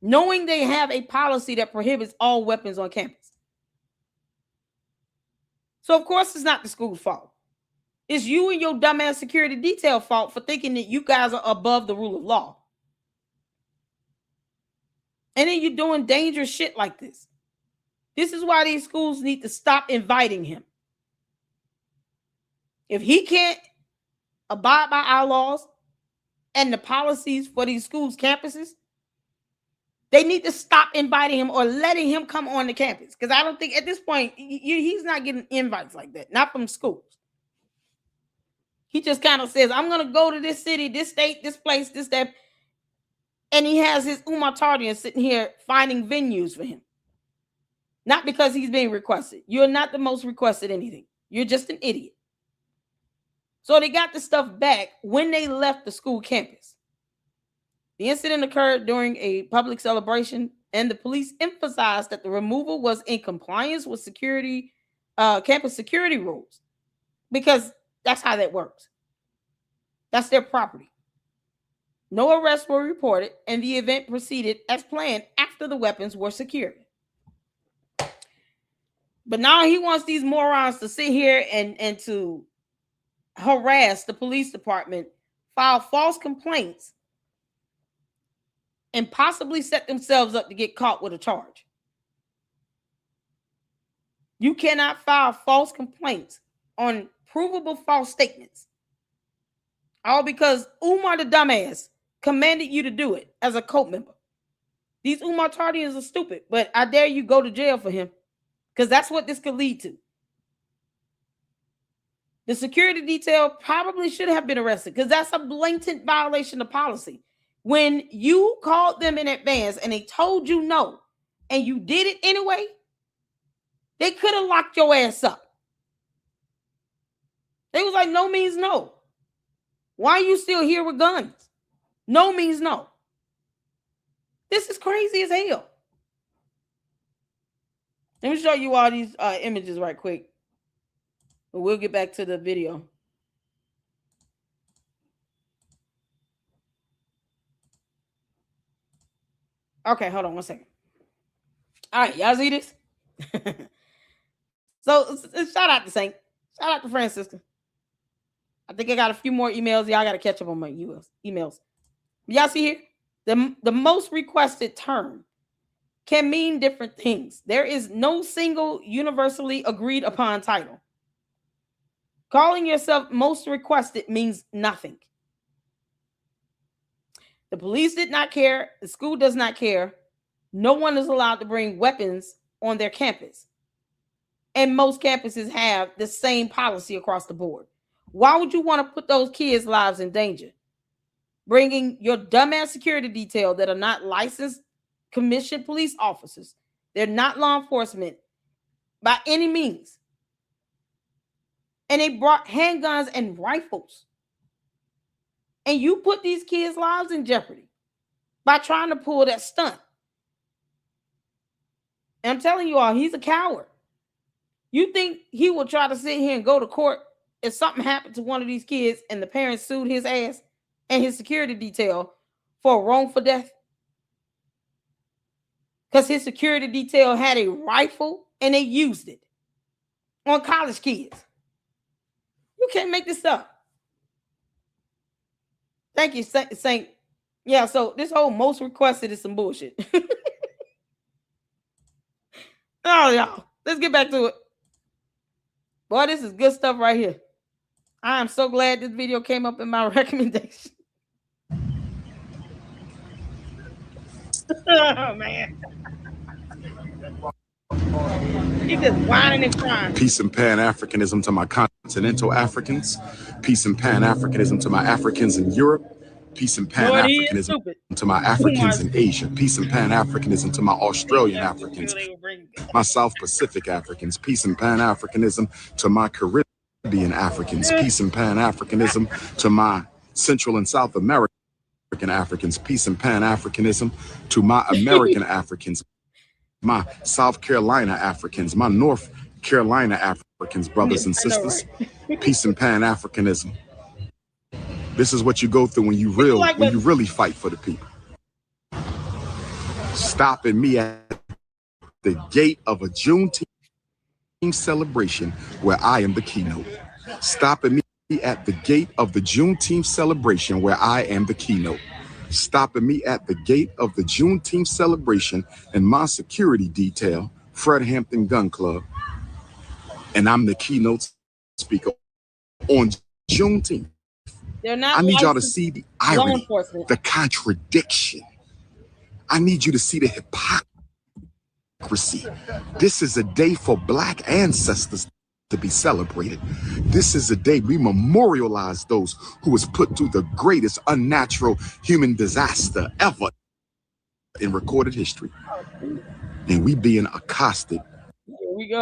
knowing they have a policy that prohibits all weapons on campus. So of course it's not the school's fault. It's you and your dumbass security detail fault for thinking that you guys are above the rule of law. And then you're doing dangerous shit like this. This is why these schools need to stop inviting him. If he can't abide by our laws and the policies for these schools' campuses, they need to stop inviting him or letting him come on the campus. Because I don't think at this point, he's not getting invites like that. Not from schools. He just kind of says, I'm going to go to this city, this state, this place, this, that. And he has his Umar Tardian sitting here finding venues for him. Not because he's being requested. You're not the most requested anything. You're just an idiot. So they got the stuff back when they left the school campus. The incident occurred during a public celebration, and the police emphasized that the removal was in compliance with campus security rules, because that's how that works. That's their property. No arrests were reported, and the event proceeded as planned after the weapons were secured. But now he wants these morons to sit here and to harass the police department, file false complaints, and possibly set themselves up to get caught with a charge. You cannot file false complaints on provable false statements. All because Umar the dumbass commanded you to do it as a cult member. These Umar Tardians are stupid, but I dare you go to jail for him, because that's what this could lead to. The security detail probably should have been arrested, because that's a blatant violation of policy. When you called them in advance and they told you no, and you did it anyway, they could have locked your ass up. They was like, no means no. Why are you still here with guns? No means no. This is crazy as hell. Let me show you all these images right quick. We'll get back to the video. Okay, hold on one second. All right, y'all see this? So shout out to Saint. Shout out to Francisca. I think I got a few more emails. Y'all got to catch up on my emails. Y'all see here? The most requested term can mean different things. There is no single universally agreed upon title. Calling yourself most requested means nothing. The police did not care. The school does not care. No one is allowed to bring weapons on their campus. And most campuses have the same policy across the board. Why would you want to put those kids' lives in danger? Bringing your dumbass security detail that are not licensed, commissioned police officers. They're not law enforcement by any means. And they brought handguns and rifles. And you put these kids' lives in jeopardy by trying to pull that stunt. And I'm telling you all, he's a coward. You think he will try to sit here and go to court if something happened to one of these kids and the parents sued his ass and his security detail for wrongful death? Because his security detail had a rifle and they used it on college kids. You can't make this up. Thank you, Saint. Yeah, so this whole most requested is some bullshit. Oh, y'all. Let's get back to it. Boy, this is good stuff right here. I am so glad this video came up in my recommendation. Oh, man. He's just whining and crying. Peace and Pan-Africanism to my continental Africans. Peace and Pan-Africanism to my Africans in Europe. Peace and Pan-Africanism to my Africans in Asia. Peace and Pan-Africanism to my Australian Africans. My South Pacific Africans. Peace and Pan-Africanism to my Caribbean Africans. Peace and Pan-Africanism to my Central and South American Africans. Peace and Pan-Africanism to my American Africans. My South Carolina Africans, my North Carolina Africans, brothers and sisters. Peace and Pan-Africanism. This is what you go through when you really fight for the people. Stopping me at the gate of a Juneteenth celebration where I am the keynote. Stopping me at the gate of the Juneteenth celebration where I am the keynote. Stopping me at the gate of the Juneteenth celebration and my security detail, Fred Hampton Gun Club, and I'm the keynote speaker on Juneteenth. I need y'all to see the irony, the contradiction. I need you to see the hypocrisy. This is a day for Black ancestors to be celebrated. This is a day we memorialize those who was put through the greatest unnatural human disaster ever in recorded history. And we being accosted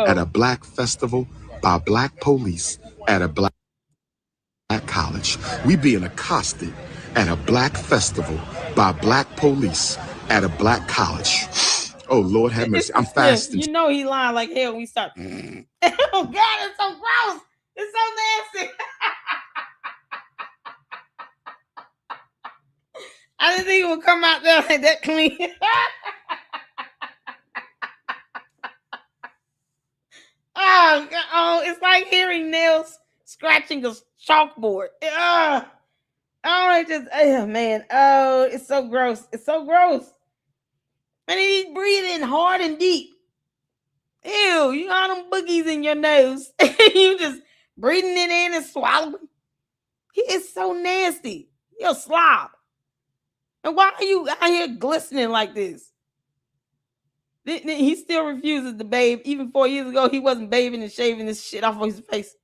at a Black festival by Black police at a Black college. We being accosted at a Black festival by Black police at a Black college. Oh, Lord have mercy. I'm fasting. You know he lying like hell when we start. Oh, God, it's so gross. It's so nasty. I didn't think it would come out there like that clean. Oh, it's like hearing nails scratching a chalkboard. Man. Oh, it's so gross. It's so gross. And he's breathing hard and deep. Ew, you got them boogies in your nose. You just breathing it in and swallowing. He is so nasty. You're a slob. And why are you out here glistening like this? He still refuses to bathe. Even 4 years ago, he wasn't bathing and shaving this shit off of his face.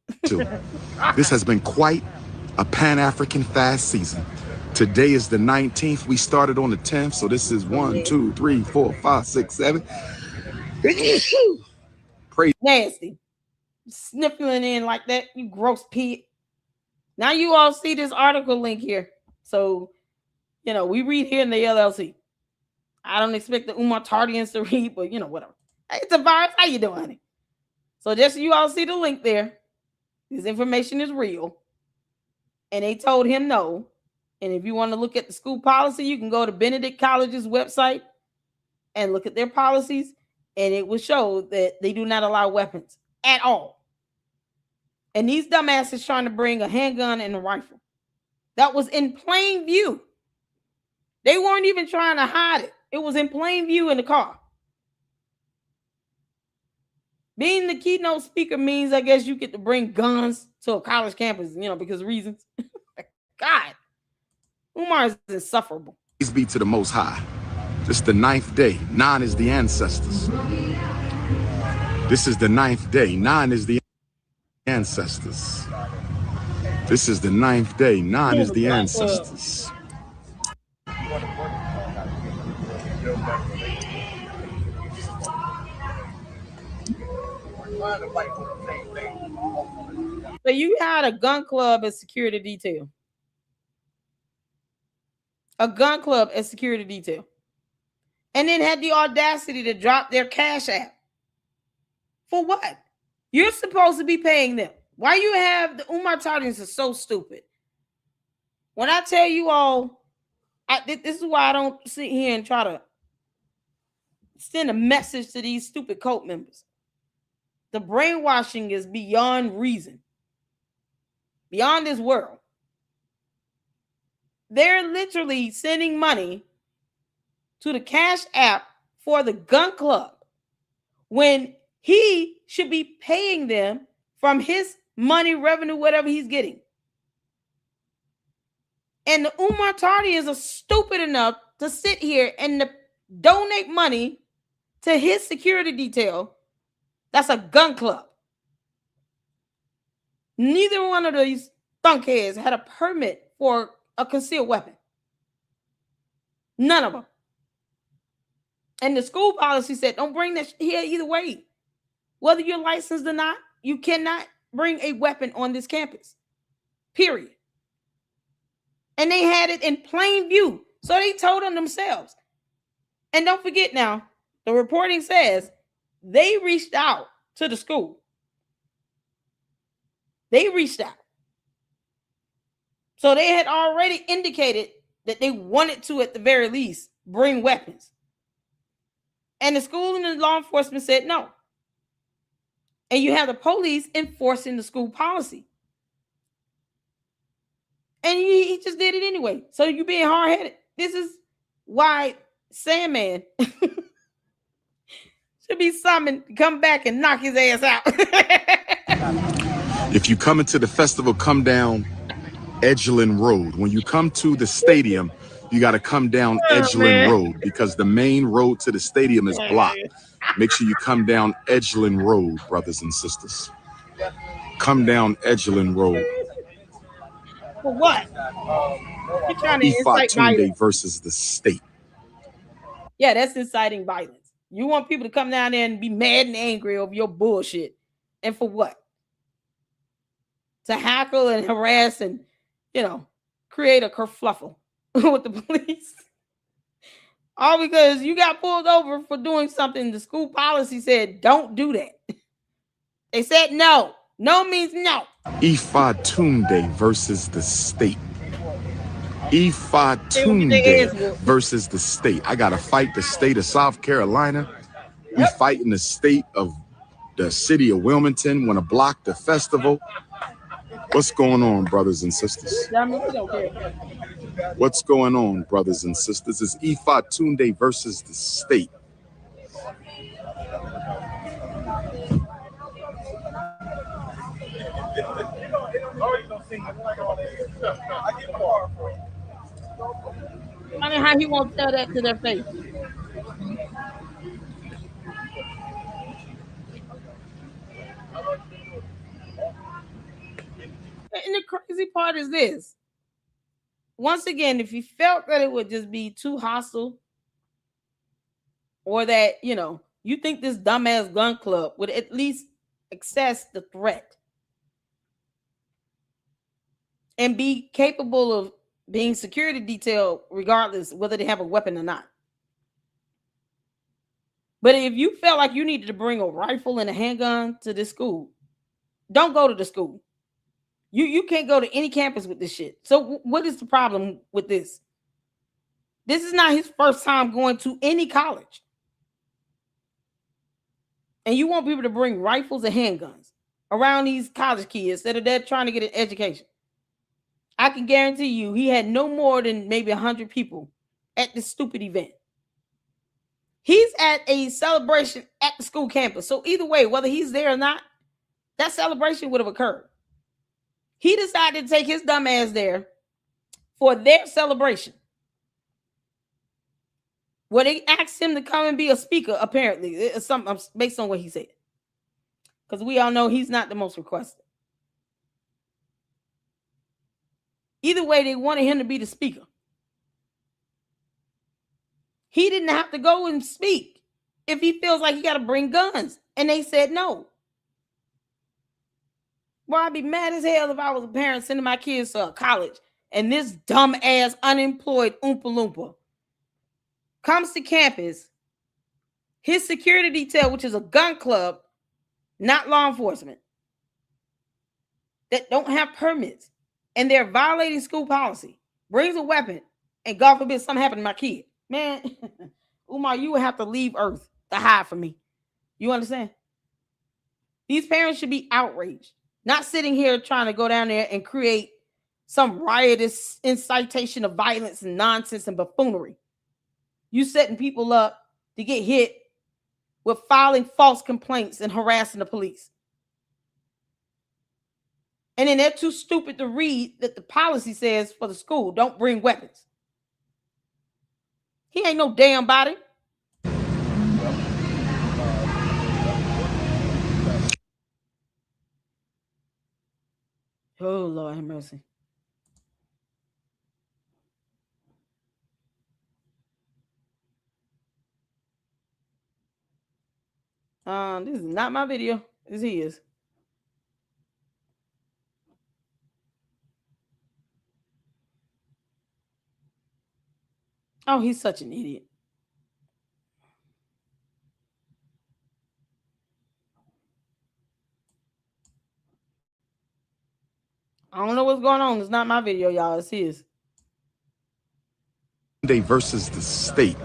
This has been quite a Pan-African fast season. Today is the 19th. We started on the 10th. So this is 1, 2, 3, 4, 5, 6, 7. Praise. Nasty. Sniffling in like that, you gross pig. Now you all see this article link here. So, we read here in the LLC. I don't expect the Umar Tardians to read, but whatever. Hey, it's a virus. How you doing, honey? So just so you all see the link there. This information is real. And they told him no. And if you want to look at the school policy, you can go to Benedict College's website and look at their policies. And it will show that they do not allow weapons at all. And these dumbasses trying to bring a handgun and a rifle. That was in plain view. They weren't even trying to hide it. It was in plain view in the car. Being the keynote speaker means, I guess, you get to bring guns to a college campus, because of reasons. God. Umar is insufferable. Praise be to the Most High. This is the 9th day. 9 is the ancestors. This is the 9th day. 9 is the ancestors. This is the 9th day. 9 is the ancestors. So you had a gun club as security detail. A gun club as security detail. And then had the audacity to drop their Cash App. For what? You're supposed to be paying them. Why you have the Umar Tardins are so stupid. When I tell you all, this is why I don't sit here and try to send a message to these stupid cult members. The brainwashing is beyond reason. Beyond this world. They're literally sending money to the Cash App for the gun club when he should be paying them from his money, revenue, whatever he's getting. And the Umar Tardians are stupid enough to sit here and to donate money to his security detail. That's a gun club. Neither one of these thunkheads had a permit for a concealed weapon. None of them. And the school policy said, don't bring that here either way. Whether you're licensed or not, you cannot bring a weapon on this campus. Period. And they had it in plain view. So they told on themselves. And don't forget now, the reporting says they reached out to the school. They reached out. So they had already indicated that they wanted to, at the very least, bring weapons. And the school and the law enforcement said no. And you have the police enforcing the school policy. And he just did it anyway. So you're being hard-headed. This is why Sandman should be summoned to come back and knock his ass out. If you come into the festival, come down Edgeland Road. When you come to the stadium, you got to come down Edgeland Road because the main road to the stadium is blocked. Make sure you come down Edgeland Road, brothers and sisters. Come down Edgeland Road. For what? You're trying to incite violence versus the state. Yeah, that's inciting violence. You want people to come down there and be mad and angry over your bullshit. And for what? To hackle and harass and, create a kerfluffle with the police. All because you got pulled over for doing something the school policy said, don't do that. They said no. No means no. Ifa Tunde versus the state. Ifa Tunde versus the state. I got to fight the state of South Carolina. We fighting the state of the city of Wilmington. Want to block the festival. What's going on, brothers and sisters? What's going on, brothers and sisters? It's Ifa Tunde versus the state. I mean, how he won't tell that to their face. And the crazy part is this. Once again, if you felt that it would just be too hostile, or that, you think this dumbass gun club would at least assess the threat and be capable of being security detail regardless whether they have a weapon or not. But if you felt like you needed to bring a rifle and a handgun to this school, don't go to the school. You can't go to any campus with this shit. So what is the problem with this? This is not his first time going to any college. And you want people to bring rifles and handguns around these college kids that are there trying to get an education. I can guarantee you he had no more than maybe 100 people at this stupid event. He's at a celebration at the school campus. So either way, whether he's there or not, that celebration would have occurred. He decided to take his dumb ass there for their celebration. Well, they asked him to come and be a speaker. Apparently, it's something based on what he said, because we all know he's not the most requested. Either way, they wanted him to be the speaker. He didn't have to go and speak if he feels like he got to bring guns, and they said no. Well, I'd be mad as hell if I was a parent sending my kids to college and this dumb ass unemployed Oompa Loompa comes to campus, his security detail, which is a gun club, not law enforcement, that don't have permits, and they're violating school policy, brings a weapon, and God forbid something happened to my kid. Man, Umar, you would have to leave Earth to hide from me. You understand? These parents should be outraged, not sitting here trying to go down there and create some riotous incitation of violence and nonsense and buffoonery. You setting people up to get hit with filing false complaints and harassing the police. And then they're too stupid to read that the policy says for the school, don't bring weapons. He ain't no damn body. Oh, Lord have mercy. This is not my video. This is. Oh, he's such an idiot. I don't know what's going on. It's not my video, y'all. It's his. Day versus the state.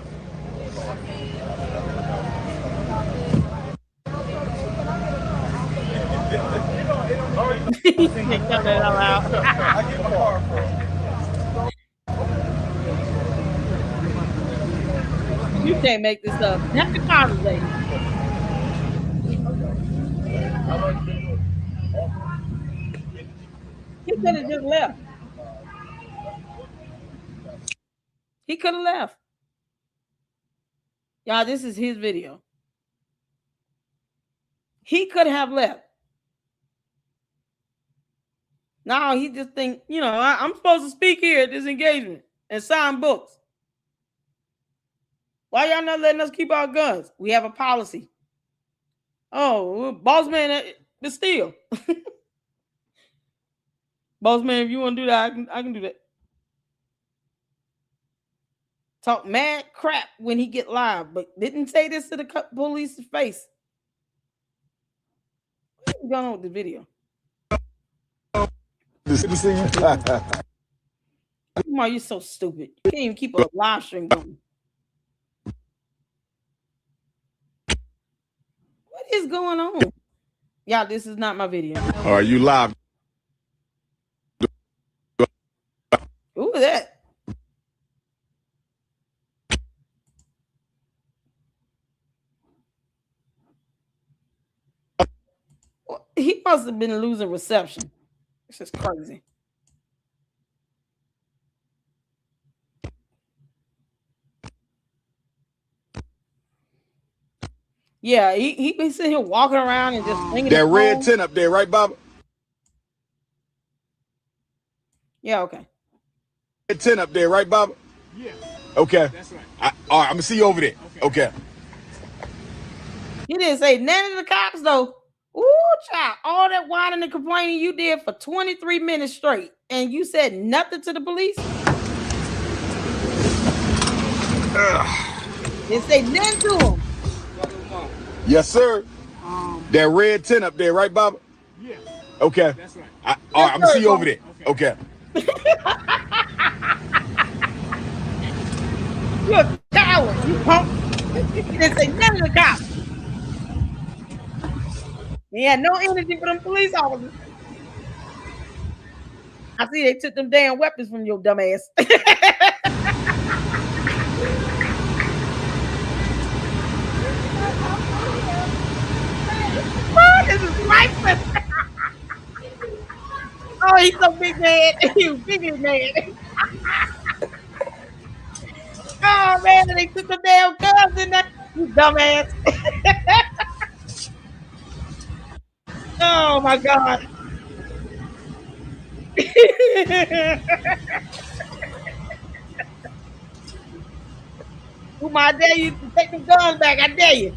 You can't cut that all out. You can't make this up. Happy Father's Day. He could have just left. He could have left. Y'all, this is his video. He could have left. No, he just think, I'm supposed to speak here at this engagement and sign books. Why y'all not letting us keep our guns? We have a policy. Oh, boss man, but still. Boss man, if you want to do that, I can do that. Talk mad crap when he get live, but didn't say this to the police's face. What's going on with the video? Umar, you're so stupid. You can't even keep a live stream going. What is going on? Y'all, this is not my video. All right, you live. Who is that? He must have been losing reception. It's just crazy. Yeah, he been sitting here walking around and just thinking that red tent up there, right, Bob? Yeah, okay. Red tent up there, right, Bob? Yeah. Okay. That's right. All right, I'm gonna see you over there. Okay. He didn't say none of the cops though. Ooh, child, all that whining and complaining you did for 23 minutes straight, and you said nothing to the police? Didn't say nothing to him. Yes, sir. That red tent up there, right, Bob? Yeah. Okay. That's right. All right, I'm gonna see you over there. Okay. You're a coward, you punk. You didn't say nothing to the cops. He had no energy for them police officers. I see they took them damn weapons from your dumb ass. This is lifeless. Oh, he's so big mad. He's big mad. Oh man, they took the damn guns in there. You dumbass. Oh my God. Umar, I dare you to take the guns back. I dare you.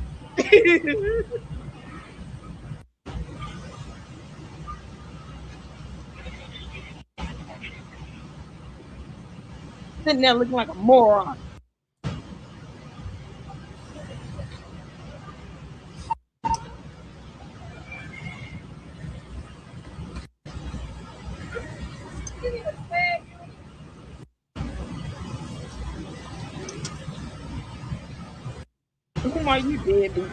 Sitting there looking like a moron. Umar, you deadbeat.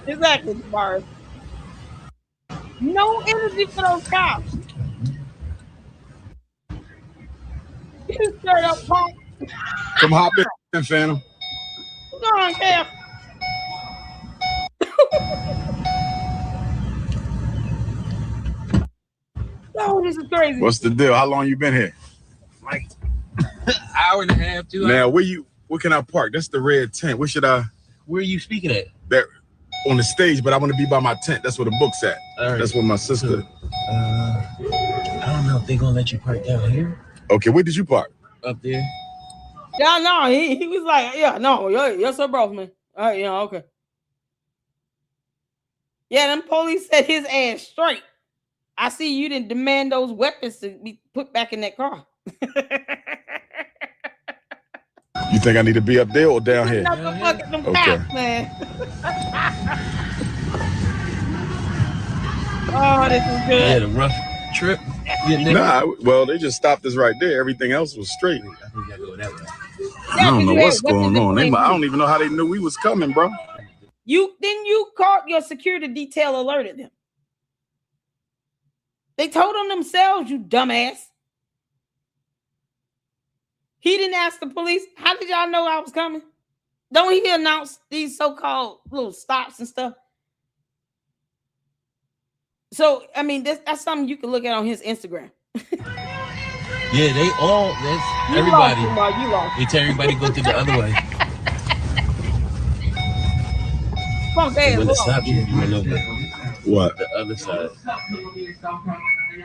Exactly, Mars. No energy for those cops. You straight up punk. Come hop in, Phantom. Come on, Cam. Oh, this is crazy. What's the deal? How long you been here? Like hour and a half, 2 hours. Now, where can I park? That's the red tent. Where are you speaking at? There, on the stage, but I want to be by my tent. That's where the book's at. All right. That's where my sister. I don't know if they're gonna let you park down here. Okay, where did you park? Up there. Yeah, no, he was like, yeah, no, yes, sir, bro, man. All right, yeah, okay. Yeah, them police set his ass straight. I see you didn't demand those weapons to be put back in that car. You think I need to be up there or down here? Okay. Man. Oh, this is good. Yeah, the rough trip. Nah, well, they just stopped us right there. Everything else was straight. I think I go that way. I don't know what's going on. I don't even know how they knew we was coming, bro. You called your security detail, alerted them. They told them themselves, you dumbass. He didn't ask the police. How did y'all know I was coming? Don't he announce these so-called little stops and stuff? So, I mean, that's something you can look at on his Instagram. Yeah, that's everybody. You lost. They tell everybody go to the other way. When it stops you, you know what? The other side.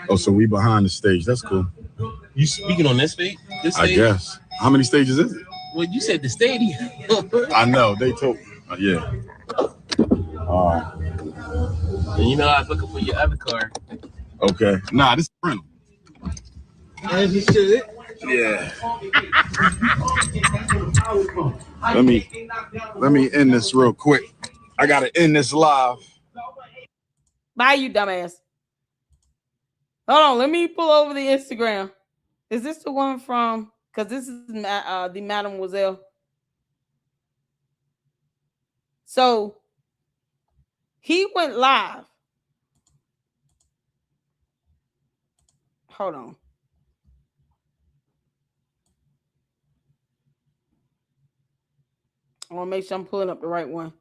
Oh, so we behind the stage. That's cool. You speaking on this stage? I guess. How many stages is it? Well, you said the stadium. I know. They told me. Yeah. And you know I was looking for your other car. Okay. Nah, this is rental. As you should. Yeah. Let me end this real quick. I gotta end this live. Bye, you dumbass. Hold on, let me pull over the Instagram. Is this the one from? Because this is the Mademoiselle. So he went live. Hold on. I want to make sure I'm pulling up the right one.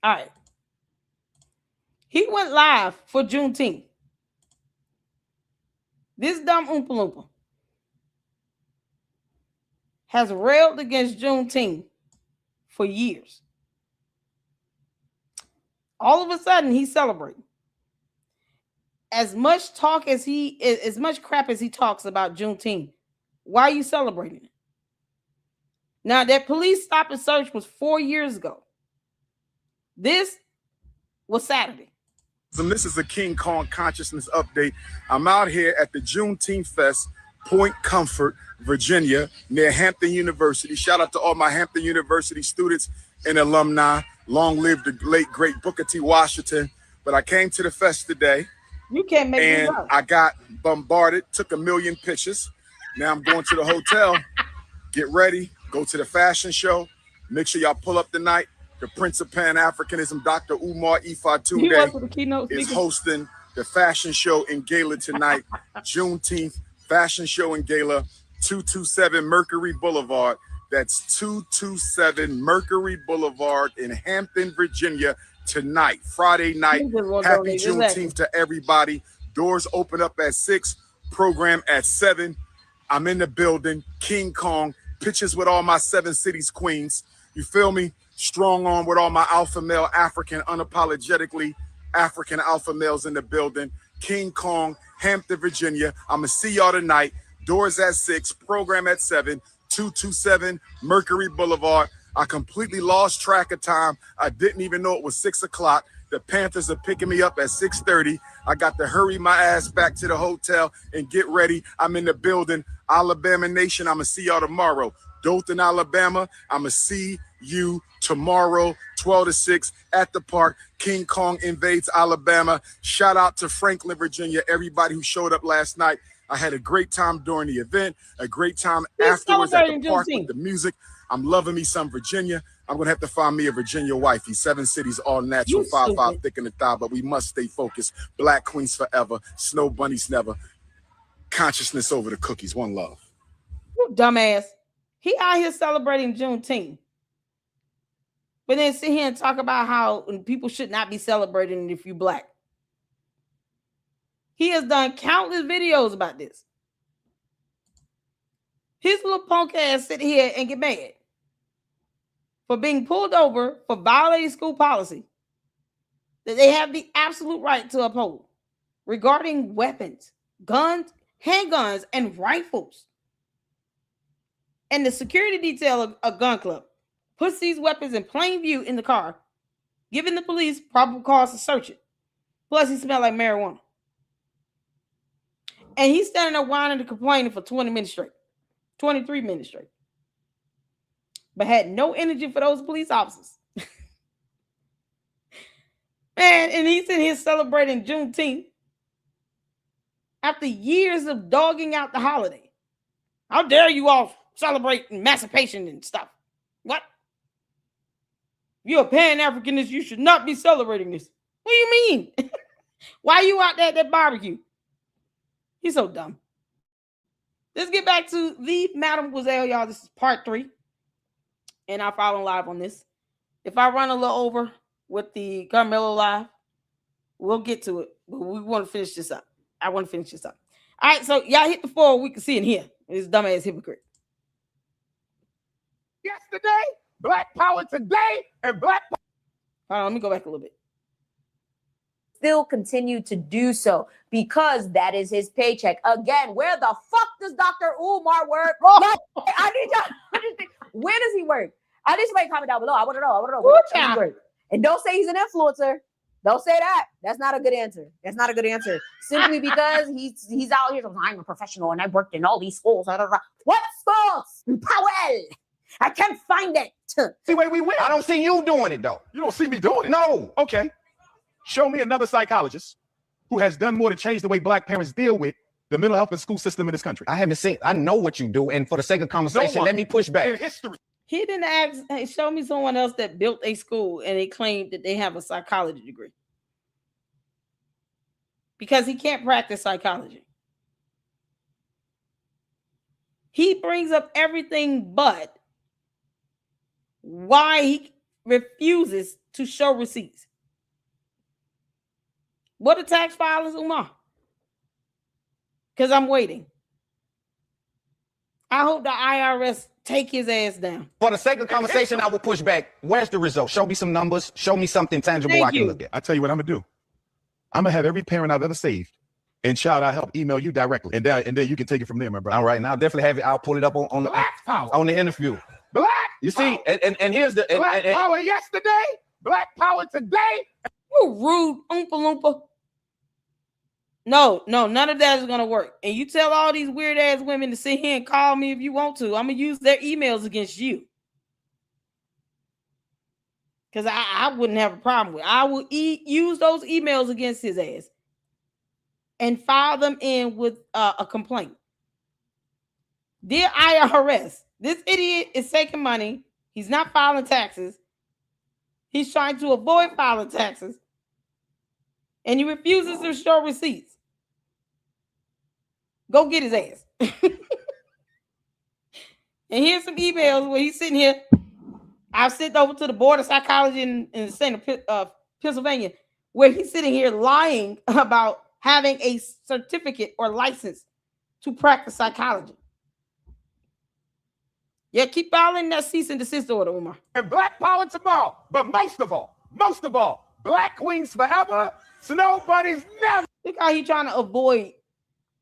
All right. He went live for Juneteenth. This dumb Oompa Loompa has railed against Juneteenth for years. All of a sudden, he's celebrating. As much crap as he talks about Juneteenth, why are you celebrating it? Now, that police stop and search was 4 years ago. This was Saturday. And this is a King Kong Consciousness update. I'm out here at the Juneteenth Fest, Point Comfort, Virginia, near Hampton University. Shout out to all my Hampton University students and alumni. Long live the late, great Booker T. Washington. But I came to the fest today. You can't make it up. I got bombarded, took 1 million pictures. Now I'm going to the hotel, get ready, go to the fashion show. Make sure y'all pull up tonight. The Prince of Pan-Africanism, Dr. Umar Ifatunde, is hosting the fashion show in Gala tonight. Juneteenth fashion show in Gala. 227 Mercury Boulevard. That's 227 Mercury Boulevard in Hampton, Virginia, tonight, Friday night. Happy Juneteenth to everybody. Doors open up at 6, program at 7. I'm in the building, King Kong, pictures with all my 7 cities queens. You feel me? Strong on with all my alpha male, African, unapologetically African alpha males in the building. King Kong, Hampton, Virginia. I'm going to see y'all tonight. Doors at 6, program at 7, 227 Mercury Boulevard. I completely lost track of time. I didn't even know it was 6 o'clock. The Panthers are picking me up at 6:30. I got to hurry my ass back to the hotel and get ready. I'm in the building. Alabama Nation, I'm going to see y'all tomorrow. Dothan, Alabama, I'm going to see you tomorrow, 12 to 6 at the park. King Kong invades Alabama. Shout out to Franklin, Virginia, everybody who showed up last night. I had a great time during the event, a great time afterwards at the park with the music. I'm loving me some Virginia. I'm going to have to find me a Virginia wifey. 7 cities, all natural, 5'5", thick in the thigh, but we must stay focused. Black queens forever. Snow bunnies never. Consciousness over the cookies. One love. You dumbass. He out here celebrating Juneteenth. But then sit here and talk about how people should not be celebrating if you're black. He has done countless videos about this. His little punk ass sit here and get mad for being pulled over for violating school policy that they have the absolute right to uphold regarding weapons, guns, handguns, and rifles. And the security detail of a gun club puts these weapons in plain view in the car, giving the police probable cause to search it. Plus, he smelled like marijuana. And he's standing there whining and complaining for 20 minutes straight, 23 minutes straight, but had no energy for those police officers. Man, and he's in here celebrating Juneteenth after years of dogging out the holiday. How dare you all celebrate emancipation and stuff? What? You're a Pan-Africanist. You should not be celebrating this. What do you mean? Why are you out there at that barbecue? He's so dumb. Let's get back to the Mademoiselle, y'all. This is part 3. And I'll follow live on this. If I run a little over with the Carmelo live, we'll get to it. But we want to finish this up. I want to finish this up. All right, so y'all hit the 4 we can see in here. This dumbass hypocrite. Yesterday, Black Power today, and Black Power. Hold on, let me go back a little bit. Still continue to do so because that is his paycheck. Again, where the fuck does Dr. Umar work? Like, I need y'all to understand. Where does he work? I need somebody to comment down below. I want to know. Where does he work? And don't say he's an influencer. Don't say that. That's not a good answer. That's not a good answer. Simply because he's out here. I'm a professional and I worked in all these schools. What schools? Powell. I can't find it. See, wait, we win. I don't see you doing it, though. You don't see me doing it? No. Okay. Show me another psychologist who has done more to change the way Black parents deal with the mental health and school system in this country. I haven't seen. I know what you do, and for the sake of conversation, let me push back. In history. He didn't ask, hey, show me someone else that built a school and they claimed that they have a psychology degree. Because he can't practice psychology. He brings up everything but why he refuses to show receipts. What a tax filers, Umar? Because I'm waiting. I hope the IRS take his ass down. For the sake of conversation, I will push back. Where's the result? Show me some numbers. Show me something tangible I can look at. I tell you what I'm gonna do. I'm gonna have every parent I've ever saved and shout out help email you directly, and then you can take it from there, my brother. All right, now I'll definitely have it. I'll pull it up on the interview. Black. You see, and here's the Black Power yesterday, Black Power today. You rude Oompa Loompa. No, none of that is going to work. And you tell all these weird ass women to sit here and call me if you want to. I'm going to use their emails against you. Because I wouldn't have a problem with it. I will use those emails against his ass and file them in with a complaint. Dear IRS, this idiot is taking money. He's not filing taxes. He's trying to avoid filing taxes. And he refuses to show receipts. Go get his ass. And here's some emails where he's sitting here. I've sent over to the board of psychology in the state of Pennsylvania, where he's sitting here lying about having a certificate or license to practice psychology. Yeah, keep filing that cease and desist order, Umar. And black power tomorrow. But most of all, black queens forever, snow bunnies never. Look how he's trying to avoid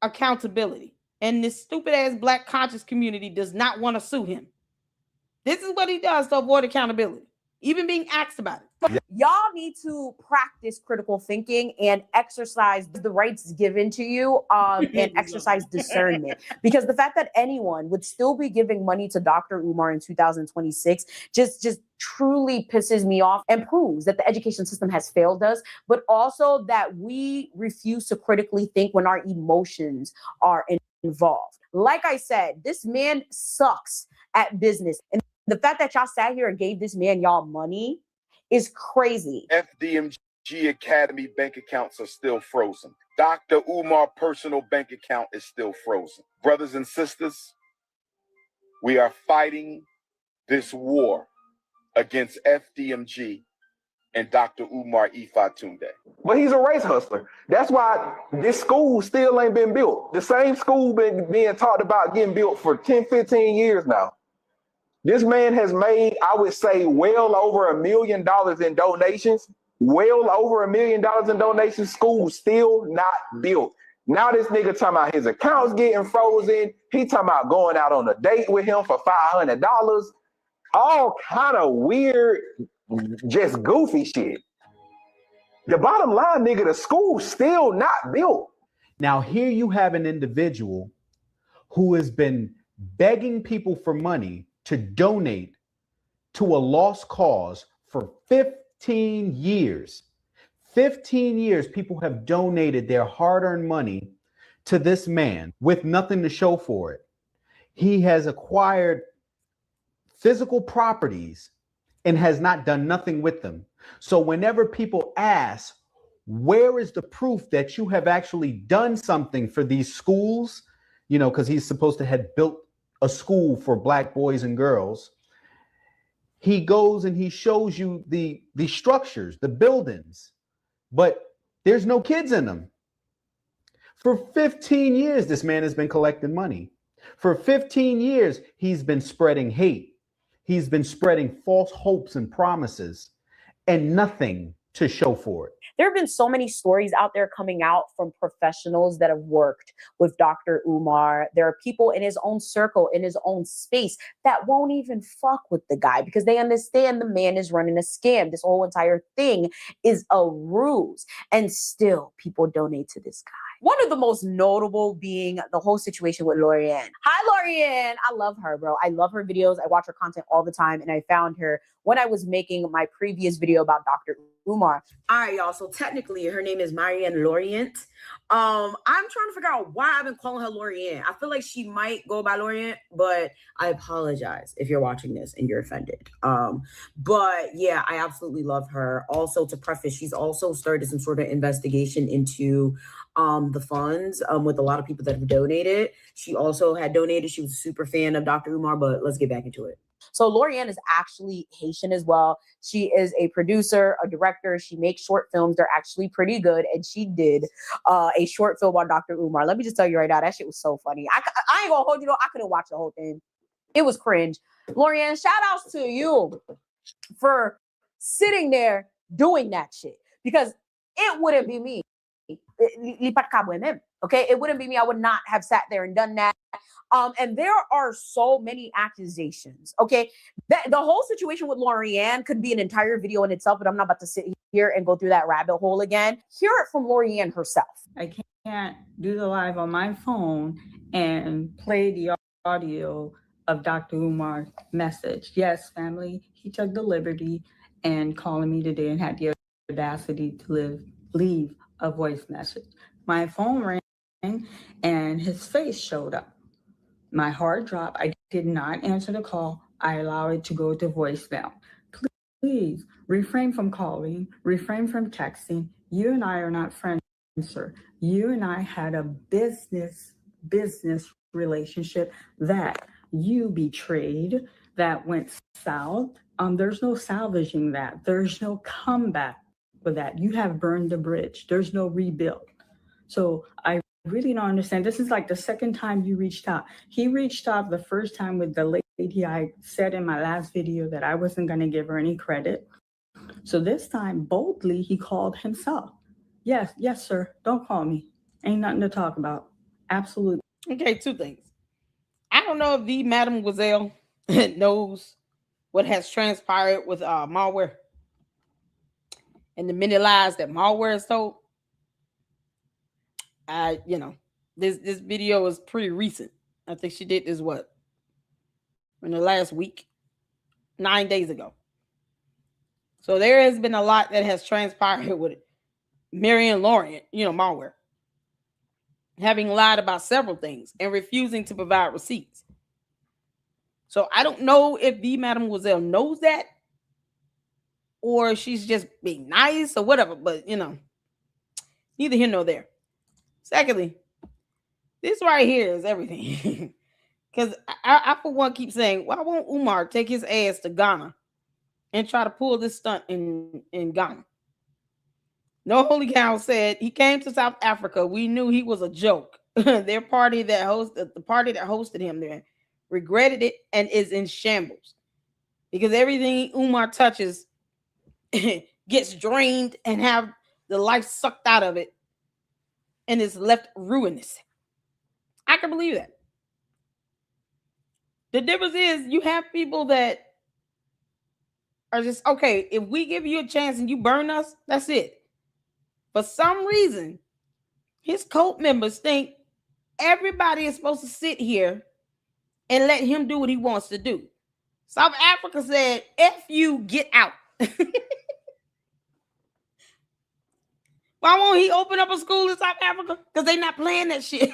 accountability. And this stupid ass black conscious community does not want to sue him. This is what he does to avoid accountability, even being asked about it. Y'all need to practice critical thinking and exercise the rights given to you and exercise discernment. Because the fact that anyone would still be giving money to Dr. Umar in 2026 just truly pisses me off and proves that the education system has failed us, but also that we refuse to critically think when our emotions are involved. Like I said, this man sucks at business. And the fact that y'all sat here and gave this man y'all money is crazy. FDMG Academy bank accounts are still frozen. Dr. Umar personal bank account is still frozen. Brothers and sisters, we are fighting this war against FDMG and Dr. Umar Ifatunde. But he's a race hustler. That's why this school still ain't been built. The same school been being talked about getting built for 10, 15 years now. This man has made, I would say, well over $1 million in donations. Well over $1 million in donations. School still not built. Now this nigga talking about his accounts getting frozen. He talking about going out on a date with him for $500. All kind of weird, just goofy shit. The bottom line, nigga, the school's still not built. Now here you have an individual who has been begging people for money to donate to a lost cause for 15 years. 15 years, people have donated their hard-earned money to this man with nothing to show for it. He has acquired physical properties and has not done nothing with them. So whenever people ask, where is the proof that you have actually done something for these schools? You know, because he's supposed to have built a school for black boys and girls. He goes and he shows you the structures, the buildings, but there's no kids in them. For 15 years, this man has been collecting money. For 15 years, he's been spreading hate. He's been spreading false hopes and promises and nothing to show for it. There have been so many stories out there coming out from professionals that have worked with Dr. Umar. There are people in his own circle, in his own space, that won't even fuck with the guy because they understand the man is running a scam. This whole entire thing is a ruse. And still, people donate to this guy. One of the most notable being the whole situation with Lorianne. Hi, Lorianne. I love her, bro. I love her videos. I watch her content all the time. And I found her when I was making my previous video about Dr. Umar. All right, y'all. So technically, her name is Marianne Lorient. I'm trying to figure out why I've been calling her Lorianne. I feel like she might go by Loriant, but I apologize if you're watching this and you're offended. But yeah, I absolutely love her. Also, to preface, she's also started some sort of investigation into the funds with a lot of people that have donated. She also had donated. She was a super fan of Dr. Umar, but let's get back into it. So Lorianne is actually Haitian as well. She is a producer, a director. She makes short films. They're actually pretty good. And she did a short film on Dr. Umar. Let me just tell you right now, that shit was so funny. I ain't gonna hold you though. I couldn't watch the whole thing. It was cringe. Lorianne, shout outs to you for sitting there doing that shit because it wouldn't be me. Okay, it wouldn't be me. I would not have sat there and done that. And there are so many accusations. Okay, the whole situation with Lorianne could be an entire video in itself, but I'm not about to sit here and go through that rabbit hole again. Hear it from Lorianne herself. I can't do the live on my phone and play the audio of Dr. Umar's message. Yes, family, he took the liberty and calling me today and had the audacity to leave a voice message. My phone rang and his face showed up. My heart dropped. I did not answer the call. I allowed it to go to voicemail. Please refrain from calling, refrain from texting. You and I are not friends, sir. You and I had a business relationship that you betrayed, that went south. There's no salvaging that. There's no comeback with that. You have burned the bridge. There's no rebuild. So I really don't understand. This is like the second time you reached out. He reached out the first time with the lady. I said in my last video that I wasn't going to give her any credit. So this time, boldly, he called himself. Yes, sir. Don't call me. Ain't nothing to talk about. Absolutely. Okay, two things. I don't know if the Mademoiselle knows what has transpired with malware and the many lies that malware has told. This video is pretty recent. I think she did this in the last week, 9 days ago. So there has been a lot that has transpired with it. Marion Lawrence, malware, having lied about several things and refusing to provide receipts. So I don't know if the Mademoiselle knows that or she's just being nice or whatever, but neither here nor there. Secondly, this right here is everything. Because I, for one, keep saying, why won't Umar take his ass to Ghana and try to pull this stunt in Ghana? No Holy Cow said he came to South Africa. We knew he was a joke. The party that hosted him there regretted it and is in shambles because everything Umar touches gets drained and have the life sucked out of it and is left ruinous. I can believe that. The difference is you have people that are just, okay, if we give you a chance and you burn us, that's it. For some reason, his cult members think everybody is supposed to sit here and let him do what he wants to do. South Africa said, F you, get out. Why won't he open up a school in South Africa? Because they're not playing that shit.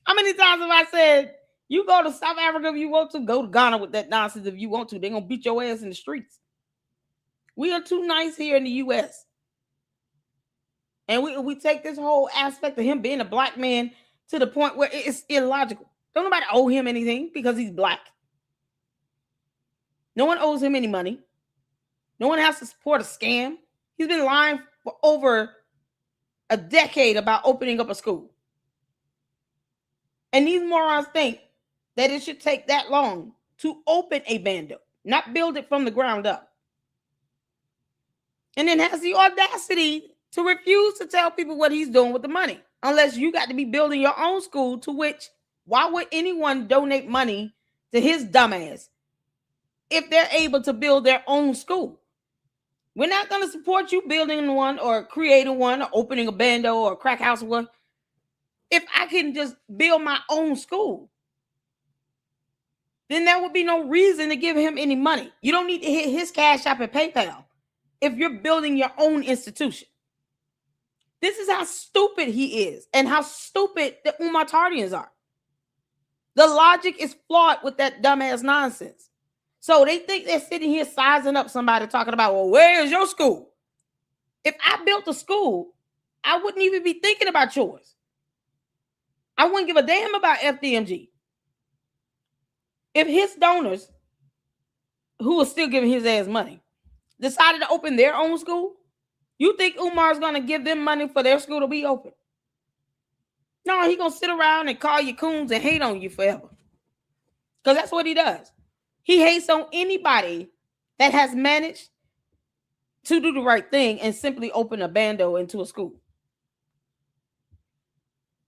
How many times have I said, you go to South Africa if you want to, go to Ghana with that nonsense if you want to. They're going to beat your ass in the streets. We are too nice here in the U.S. And we take this whole aspect of him being a black man to the point where it's illogical. Don't nobody owe him anything because he's black. No one owes him any money. No one has to support a scam. He's been lying for over a decade about opening up a school. And these morons think that it should take that long to open a bando, not build it from the ground up. And then has the audacity to refuse to tell people what he's doing with the money, unless you got to be building your own school, to which, why would anyone donate money to his dumbass if they're able to build their own school? We're not going to support you building one or creating one or opening a bando or a crack house or one if I can just build my own school. Then there would be no reason to give him any money. You don't need to hit his Cash App and PayPal if you're building your own institution. This is how stupid he is and how stupid the Umartarians are. The logic is flawed with that dumbass nonsense. So they think they're sitting here sizing up somebody talking about, well, where is your school? If I built a school, I wouldn't even be thinking about yours. I wouldn't give a damn about FDMG. If his donors, who are still giving his ass money, decided to open their own school, you think Umar's going to give them money for their school to be open? No, he's going to sit around and call you coons and hate on you forever. Because that's what he does. He hates on anybody that has managed to do the right thing and simply open a bando into a school.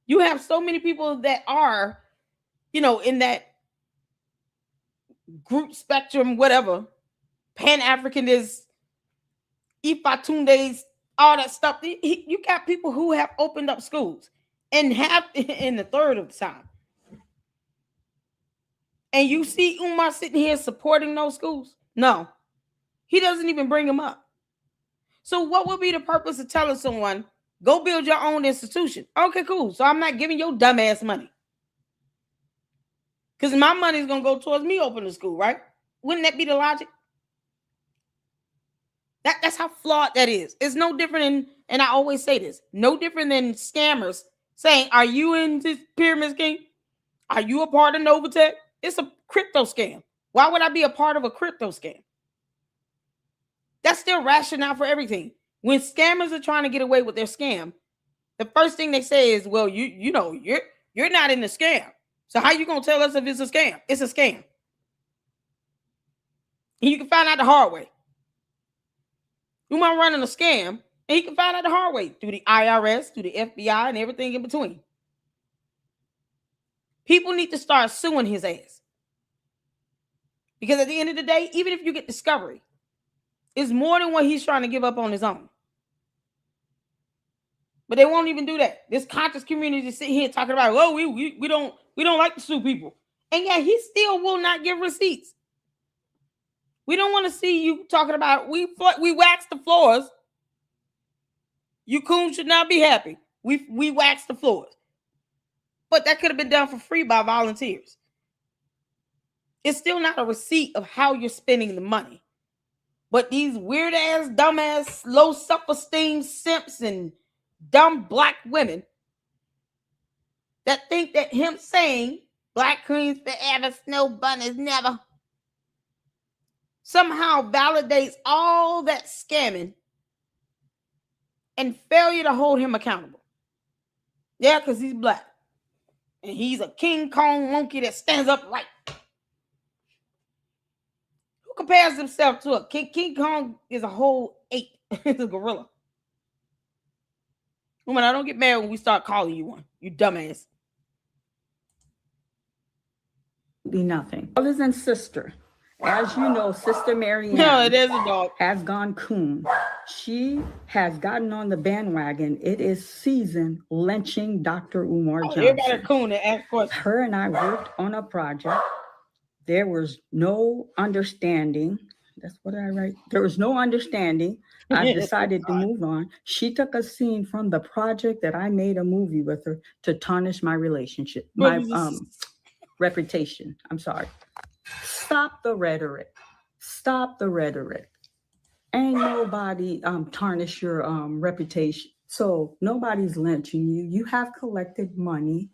You have so many people that are, in that group spectrum, whatever, Pan-Africanist, Ifatundes, all that stuff. You got people who have opened up schools and have in a third of the time. And you see Umar sitting here supporting those schools? No, he doesn't even bring them up. So what would be the purpose of telling someone, go build your own institution? Okay, cool. So I'm not giving your dumb ass money. Because my money is going to go towards me opening a school, right? Wouldn't that be the logic? That's how flawed that is. It's no different than, and I always say this, no different than scammers saying, are you in this pyramid scheme? Are you a part of Novatech? It's a crypto scam. Why would I be a part of a crypto scam? That's still rationale for everything. When scammers are trying to get away with their scam, the first thing they say is, well, you're not in the scam. So how you gonna tell us if it's a scam? It's a scam. And you can find out the hard way. Umar running a scam, and he can find out the hard way through the IRS, through the FBI, and everything in between. People need to start suing his ass. Because at the end of the day, even if you get discovery, it's more than what he's trying to give up on his own. But they won't even do that. This conscious community sitting here talking about, oh, we don't like to sue people. And yet he still will not give receipts. We don't want to see you talking about we wax the floors. You coons should not be happy. We wax the floors. But that could have been done for free by volunteers. It's still not a receipt of how you're spending the money. But these weird ass, dumb ass, low self-esteem simps and dumb black women that think that him saying black queens forever, snow bunnies never, somehow validates all that scamming and failure to hold him accountable. Yeah, because he's black. And he's a King Kong monkey that stands upright. Who compares himself to a King? King Kong is a whole ape. It's a gorilla. Woman, I don't get mad when we start calling you one. You dumbass. Be nothing. Brothers and sister. As you know, Sister Marianne has gone coon. She has gotten on the bandwagon. It is season lynching Dr. Umar Johnson. Everybody coon and ask questions. Her and I worked on a project. There was no understanding. That's what I write. There was no understanding. I decided to move on. She took a scene from the project that I made a movie with her to tarnish my relationship, my reputation. I'm sorry. Stop the rhetoric. Stop the rhetoric. Ain't nobody tarnish your reputation. So nobody's lynching you. You have collected money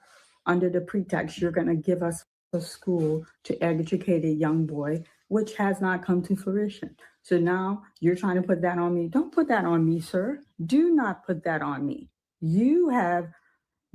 under the pretext you're going to give us a school to educate a young boy, which has not come to fruition. So now you're trying to put that on me. Don't put that on me, sir. Do not put that on me. You have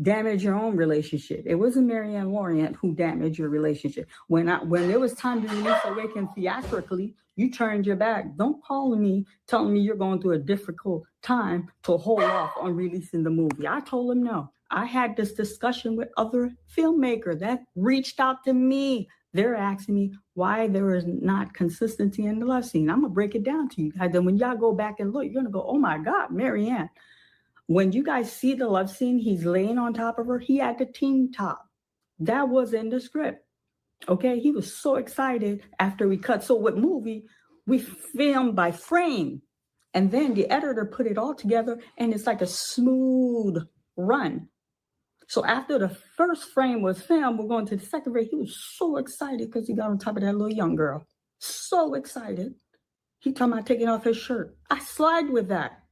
damage your own relationship. It wasn't Marianne Lorient who damaged your relationship. When it was time to release Awaken theatrically, you turned your back. Don't call me telling me you're going through a difficult time to hold off on releasing the movie. I told him no. I had this discussion with other filmmakers that reached out to me. They're asking me why there is not consistency in the love scene. I'm going to break it down to you guys. And when y'all go back and look, you're going to go, oh my God, Marianne. When you guys see the love scene, he's laying on top of her. He had the teen top. That was in the script. Okay, he was so excited after we cut. So with movie, we filmed by frame. And then the editor put it all together and it's like a smooth run. So after the first frame was filmed, we're going to the second frame. He was so excited because he got on top of that little young girl. So excited. He talking about taking off his shirt. I slide with that.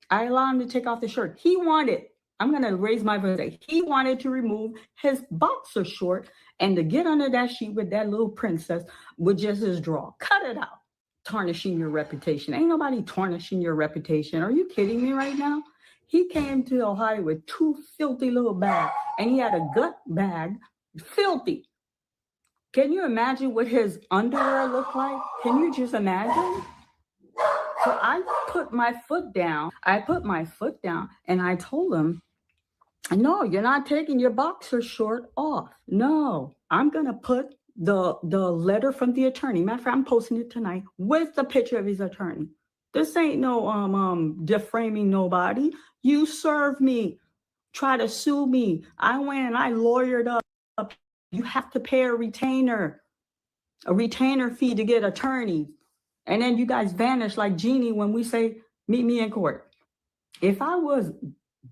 I allow him to take off the shirt. He wanted, I'm going to raise my voice. He wanted to remove his boxer short and to get under that sheet with that little princess with just his draw. Cut it out. Tarnishing your reputation. Ain't nobody tarnishing your reputation. Are you kidding me right now? He came to Ohio with 2 filthy little bags and he had a gut bag, filthy. Can you imagine what his underwear looked like? Can you just imagine? So I put my foot down. And I told him, no, you're not taking your boxer short off. No, I'm going to put the letter from the attorney. Matter of fact, I'm posting it tonight with the picture of his attorney. This ain't no defaming nobody. You serve me. Try to sue me. I went and I lawyered up. You have to pay a retainer fee to get attorneys. And then you guys vanish like Jeannie when we say, meet me in court. If I was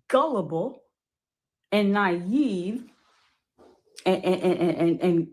gullible and naive and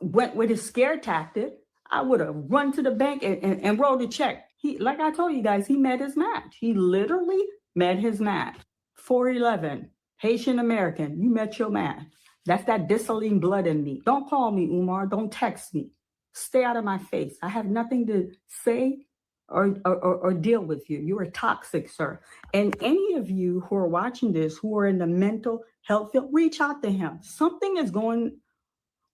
went with his scare tactic, I would have run to the bank and wrote a check. Like I told you guys, he met his match. He literally met his match. 411, Haitian American, you met your match. That's that dissolene blood in me. Don't call me, Umar. Don't text me. Stay out of my face. I have nothing to say or deal with you. You are toxic, sir. And any of you who are watching this, who are in the mental health field, reach out to him. Something is going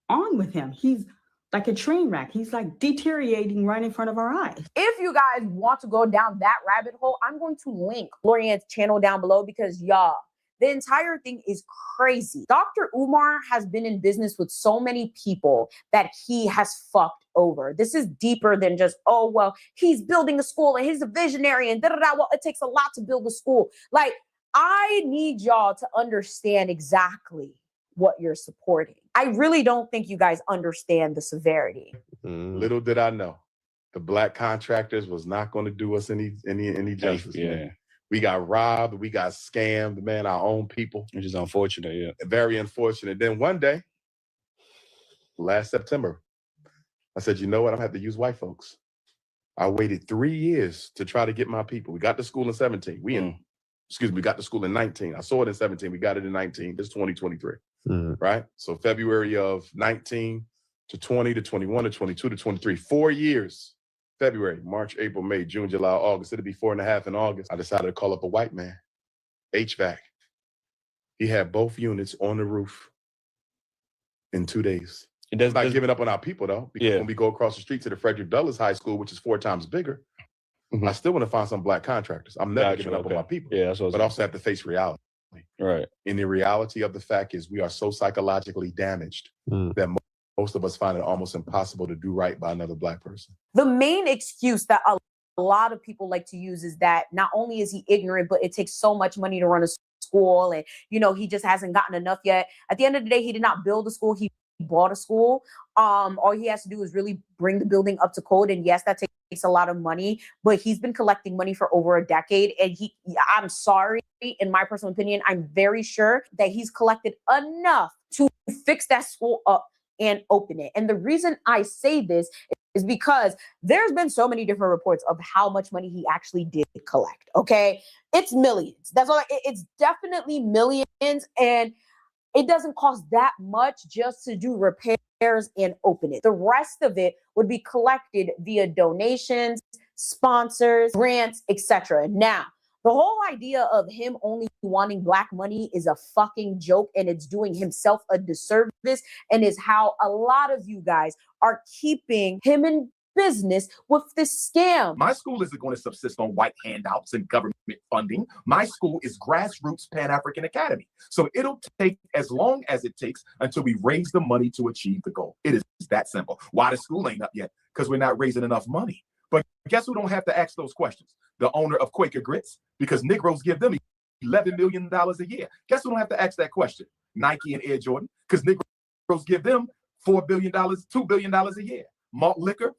on with him. He's like a train wreck. He's like deteriorating right in front of our eyes. If you guys want to go down that rabbit hole, I'm going to link Lorian's channel down below because y'all, the entire thing is crazy. Dr. Umar has been in business with so many people that he has fucked over. This is deeper than just, oh, well, he's building a school and he's a visionary and da-da-da. Well, it takes a lot to build a school. Like, I need y'all to understand exactly what you're supporting. I really don't think you guys understand the severity. Little did I know, the black contractors was not going to do us any justice. Yeah. Man. We got robbed, we got scammed, man, our own people. Which is unfortunate, yeah. Very unfortunate. Then one day, last September, I said, you know what, I'm gonna have to use white folks. I waited 3 years to try to get my people. We got to school in 17. We got to school in 19. I saw it in 17. We got it in 19. This is 2023, right? So February of 19 to 20 to 21 to 22 to 23, 4 years. February, March, April, May, June, July, August. It'll be 4.5 in August. I decided to call up a white man, HVAC. He had both units on the roof in 2 days. It's not giving up on our people, though. Because when we go across the street to the Frederick Douglass High School, which is 4 times bigger, I still want to find some black contractors. I'm never giving up on my people. Yeah, that's what but I also have to face reality. Right. And the reality of the fact is we are so psychologically damaged that most of us find it almost impossible to do right by another black person. The main excuse that a lot of people like to use is that not only is he ignorant, but it takes so much money to run a school and, you know, he just hasn't gotten enough yet. At the end of the day, he did not build a school. He bought a school. All he has to do is really bring the building up to code. And yes, that takes a lot of money, but he's been collecting money for over a decade. And I'm sorry, in my personal opinion, I'm very sure that he's collected enough to fix that school up and open it. And the reason I say this is because there's been so many different reports of how much money he actually did collect. Okay. It's millions. That's all. It's definitely millions. And it doesn't cost that much just to do repairs and open it. The rest of it would be collected via donations, sponsors, grants, etc. Now, the whole idea of him only wanting black money is a fucking joke, and it's doing himself a disservice, and is how a lot of you guys are keeping him in business with this scam. My school isn't going to subsist on white handouts and government funding. My school is grassroots Pan-African Academy. So it'll take as long as it takes until we raise the money to achieve the goal. It is that simple. Why the school ain't up yet? Because we're not raising enough money. But guess who don't have to ask those questions? The owner of Quaker Grits, because Negroes give them $11 million a year. Guess who don't have to ask that question? Nike and Air Jordan, because Negroes give them $4 billion, $2 billion a year. Malt liquor,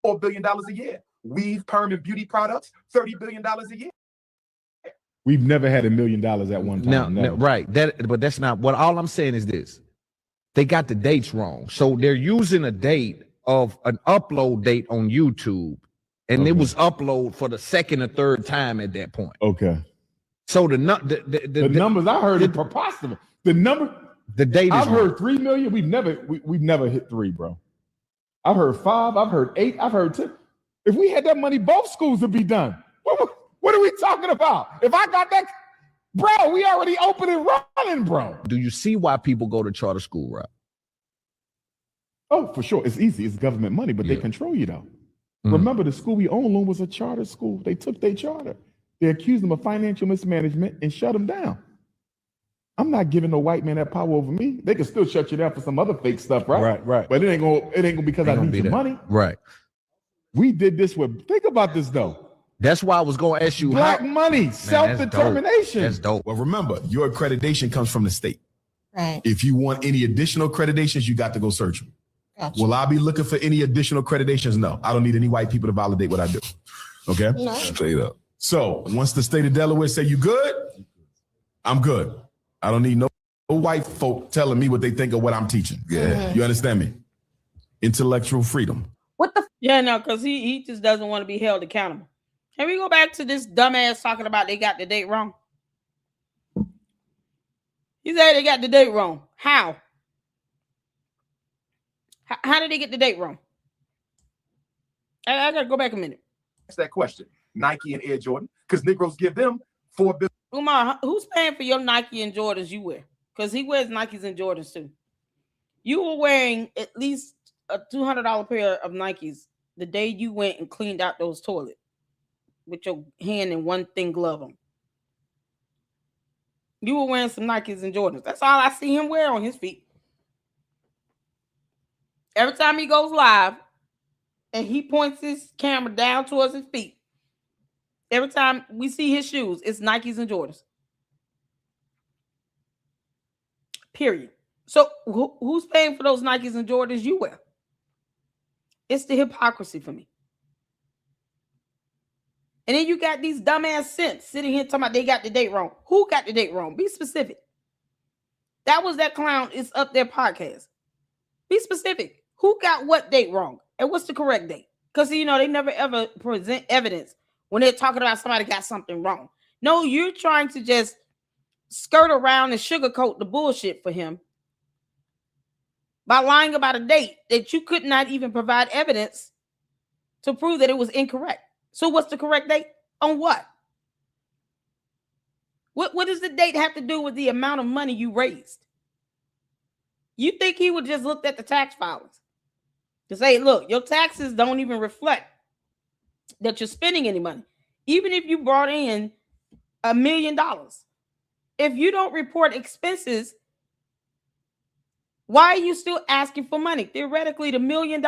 $4 billion a year. Weave, perm, and beauty products, $30 billion a year. We've never had $1 million at one time. No, right. But that's not what. All I'm saying is this: they got the dates wrong. So they're using a date of an upload date on YouTube, and it was upload for the second or third time at that point. Okay. So the numbers I heard are preposterous. The date. I've heard 3 million. We've never hit 3, bro. I've heard 5. I've heard 8. I've heard 10. If we had that money, both schools would be done. What are we talking about? If I got that, bro, we already open and running, bro. Do you see why people go to charter school, Rob? Oh, for sure. It's easy. It's government money, but they control you, though. Remember, the school we own was a charter school. They took their charter. They accused them of financial mismanagement and shut them down. I'm not giving no white man that power over me. They can still shut you down for some other fake stuff, right? Right. But it ain't gonna because I need some money. Right. We did this with. Think about this though. That's why I was gonna ask you. Black money, self-determination. That's dope. Well, remember, your accreditation comes from the state. Right. If you want any additional accreditations, you got to go search them. Gotcha. Will I be looking for any additional accreditations? No, I don't need any white people to validate what I do. Okay? No. Straight up. So once the state of Delaware say you good, I'm good. I don't need no white folk telling me what they think of what I'm teaching. Yeah. You understand me? Intellectual freedom. What the? Yeah, no, because he just doesn't want to be held accountable. Can we go back to this dumbass talking about they got the date wrong? He said they got the date wrong. How? How did they get the date wrong? I gotta go back a minute. Ask that question. Nike and Air Jordan, because Negroes give them $4 billion. Umar, who's paying for your Nike and Jordans you wear? Because he wears Nikes and Jordans too. You were wearing at least a $200 pair of Nikes the day you went and cleaned out those toilets with your hand in one thin glove on. You were wearing some Nikes and Jordans. That's all I see him wear on his feet. Every time he goes live and he points his camera down towards his feet, every time we see his shoes, it's Nikes and Jordans. Period. So who's paying for those Nikes and Jordans you wear? It's the hypocrisy for me. And then you got these dumbass simps sitting here talking about they got the date wrong. Who got the date wrong? Be specific. That was that clown. It's up their podcast. Be specific. Who got what date wrong? And what's the correct date? Because, you know, they never ever present evidence when they're talking about somebody got something wrong. No, you're trying to just skirt around and sugarcoat the bullshit for him by lying about a date that you could not even provide evidence to prove that it was incorrect. So what's the correct date? On what? What does the date have to do with the amount of money you raised? You think he would just look at the tax filings to say, look, your taxes don't even reflect that you're spending any money. Even if you brought in $1 million, if you don't report expenses, why are you still asking for money? Theoretically, the $1 million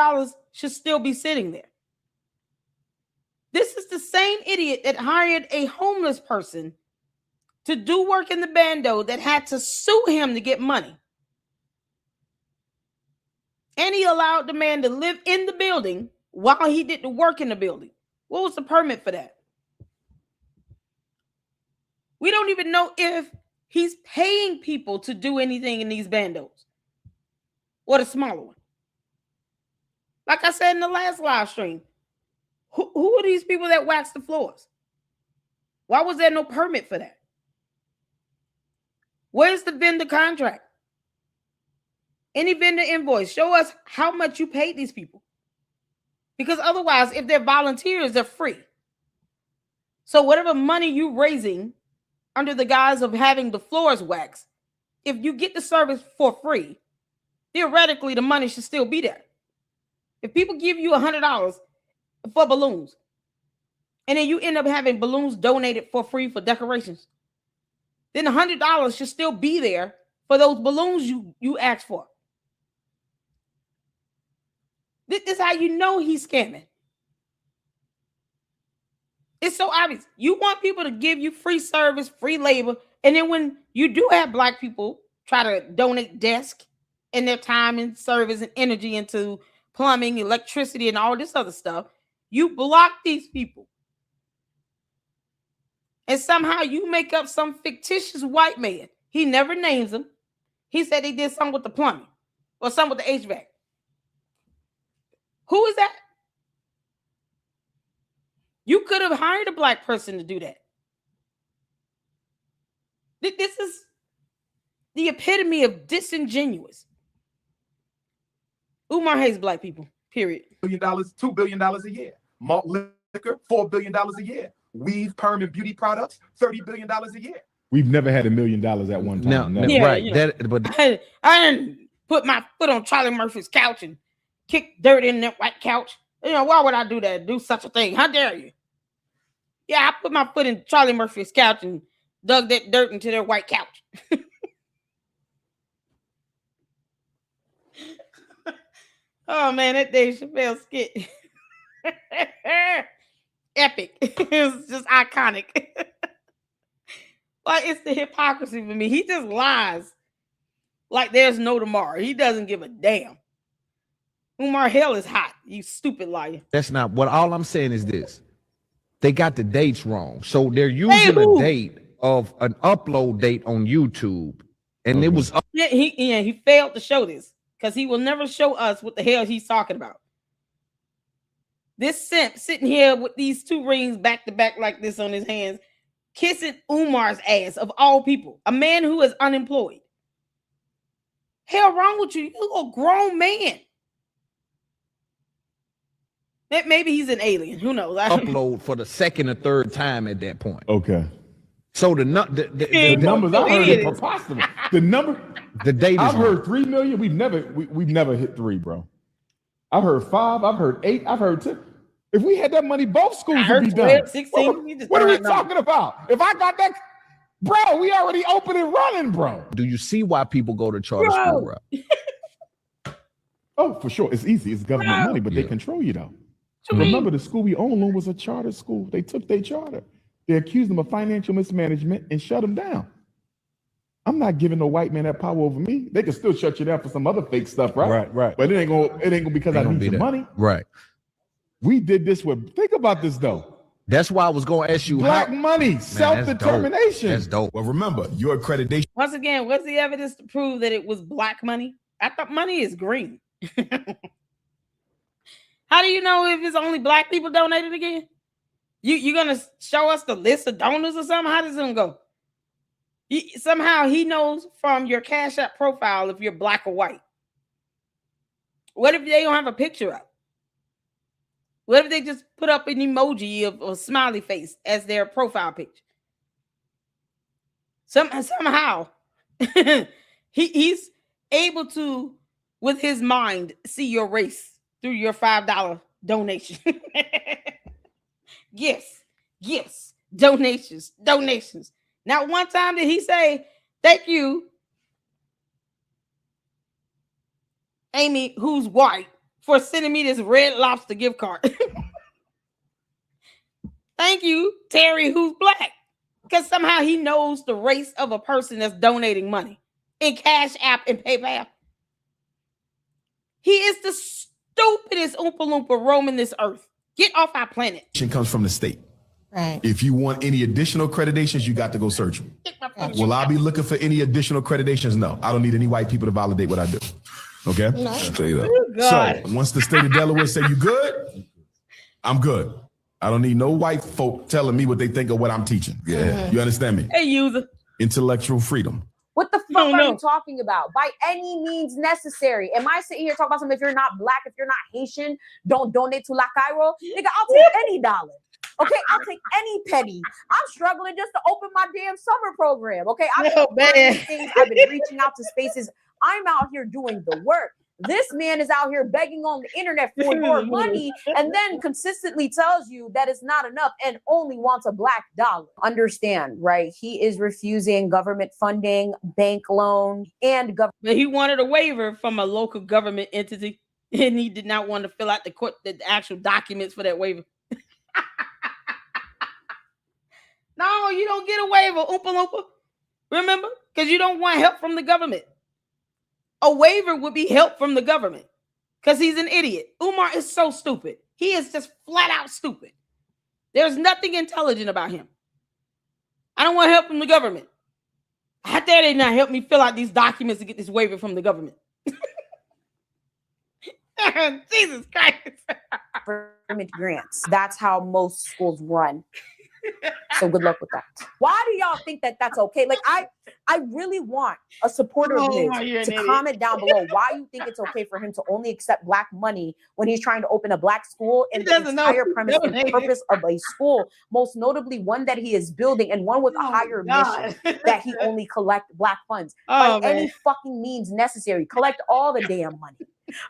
should still be sitting there. This is the same idiot that hired a homeless person to do work in the bando that had to sue him to get money. And he allowed the man to live in the building while he did the work in the building. What was the permit for that? We don't even know if he's paying people to do anything in these bandos or the smaller one. Like I said in the last live stream, who are these people that wax the floors? Why was there no permit for that? Where's the vendor contract? Any vendor invoice? Show us how much you paid these people. Because otherwise, if they're volunteers, they're free. So whatever money you're raising under the guise of having the floors waxed, if you get the service for free, theoretically, the money should still be there. If people give you $100 for balloons, and then you end up having balloons donated for free for decorations, then $100 should still be there for those balloons you asked for. This is how you know he's scamming. It's so obvious. You want people to give you free service, free labor, and then when you do have Black people try to donate desk and their time and service and energy into plumbing, electricity, and all this other stuff, you block these people. And somehow you make up some fictitious white man. He never names them. He said he did something with the plumbing or something with the HVAC. Who is that? You could have hired a Black person to do that. This is the epitome of disingenuous. Umar hates Black people, period. $1 billion, $2 billion a year. Malt liquor, $4 billion a year. Weave, perm, and beauty products, $30 billion a year. We've never had $1 million at one time. No, Yeah, right. you know, I didn't put my foot on Charlie Murphy's couch and kick dirt in that white couch. You know, why would I do that? Do such a thing? How dare you? Yeah, I put my foot in Charlie Murphy's couch and dug that dirt into their white couch. Oh man, that Dave Chappelle skit. Epic. It's just iconic. But it's the hypocrisy for me. He just lies like there's no tomorrow. He doesn't give a damn. Umar, hell is hot. You stupid liar. That's not what. All I'm saying is this: they got the dates wrong. So they're using a date of an upload date on YouTube, and it was he failed to show this because he will never show us what the hell he's talking about. This simp sitting here with these 2 rings back to back like this on his hands, kissing Umar's ass of all people, a man who is unemployed. Hell wrong with you? You're a grown man. Maybe he's an alien. Who knows? upload for the second or third time at that point. Okay. So the numbers I heard are preposterous. The date I've heard 3 million. We've never hit 3, bro. I've heard 5. I've heard 8. I've heard 10. If we had that money, both schools would be 12, done. 16. What are we talking about? If I got that, bro, we already open and running, bro. Do you see why people go to charter school, bro? Oh, for sure. It's easy. It's government money, but they control you, though. Remember, the school we own was a charter school. They took their charter. They accused them of financial mismanagement and shut them down. I'm not giving no white man that power over me. They can still shut you down for some other fake stuff, right? Right. But it ain't gonna because I need your money. Right. We did this with. Think about this though. That's why I was going to ask you. Black money, self-determination. That's dope. Well, remember your accreditation. Once again, what's the evidence to prove that it was black money? I thought money is green. How do you know if it's only black people donated again? You gonna show us the list of donors or something? How does it go? Somehow he knows from your Cash App profile if you're black or white. What if they don't have a picture up? What if they just put up an emoji of a smiley face as their profile picture? Somehow he's able to, with his mind, see your race through your $5 donation. Gifts, donations. Now, one time did he say, thank you, Amy, who's white, for sending me this Red Lobster gift card. Thank you, Terry, who's black. Because somehow he knows the race of a person that's donating money in Cash App and PayPal. He is the stupidest Oompa Loompa roaming this earth. Get off our planet. Comes from the state. Right. If you want any additional accreditations, you got to go search them. Will I be looking for any additional accreditations? No, I don't need any white people to validate what I do. Okay? No. I'll tell you that. Oh, God. So once the state of Delaware say you good, I'm good. I don't need no white folk telling me what they think of what I'm teaching. Yeah. You understand me? Hey, user. Intellectual freedom. What the fuck are you talking about? By any means necessary. Am I sitting here talking about something? If you're not black, if you're not Haitian, don't donate to La Cairo. Nigga, I'll take any dollar. Okay, I'll take any penny. I'm struggling just to open my damn summer program. Okay, I've been things. I've been reaching out to spaces. I'm out here doing the work. This man is out here begging on the internet for more money and then consistently tells you that it's not enough and only wants a black dollar. Understand, right? He is refusing government funding, bank loan, and government. But he wanted a waiver from a local government entity, and he did not want to fill out the actual documents for that waiver. No, you don't get a waiver, Oompa Loompa. Remember? Because you don't want help from the government. A waiver would be help from the government because he's an idiot. Umar is so stupid. He is just flat out stupid. There's nothing intelligent about him. I don't want help from the government. How dare they not help me fill out these documents to get this waiver from the government? Jesus Christ. Government grants. That's how most schools run. So good luck with that. Why do y'all think that that's okay? Like, I really want a supporter of his to comment down below why you think it's okay for him to only accept black money when he's trying to open a black school and the entire premise and purpose of a school, most notably one that he is building and one with a higher mission that he only collect black funds by any fucking means necessary. Collect all the damn money.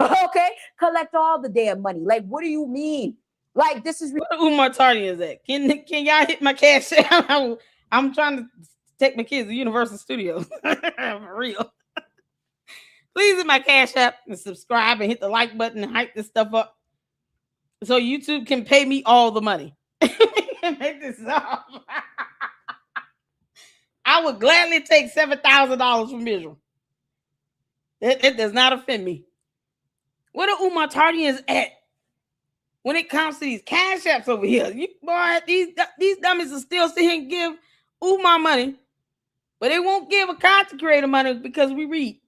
Okay? Collect all the damn money. Like, what do you mean? Like, this is where Umar Tardy is at. Can y'all hit my cash? I'm trying to take my kids to Universal Studios. For real. Please hit my Cash App and subscribe and hit the like button and hype this stuff up so YouTube can pay me all the money. Make this up. I would gladly take $7,000 from Israel. It does not offend me. Where the Umar Tardy is at? When it comes to these Cash Apps over here, these dummies will still sit here and give Umar money, but they won't give a content creator money because we read.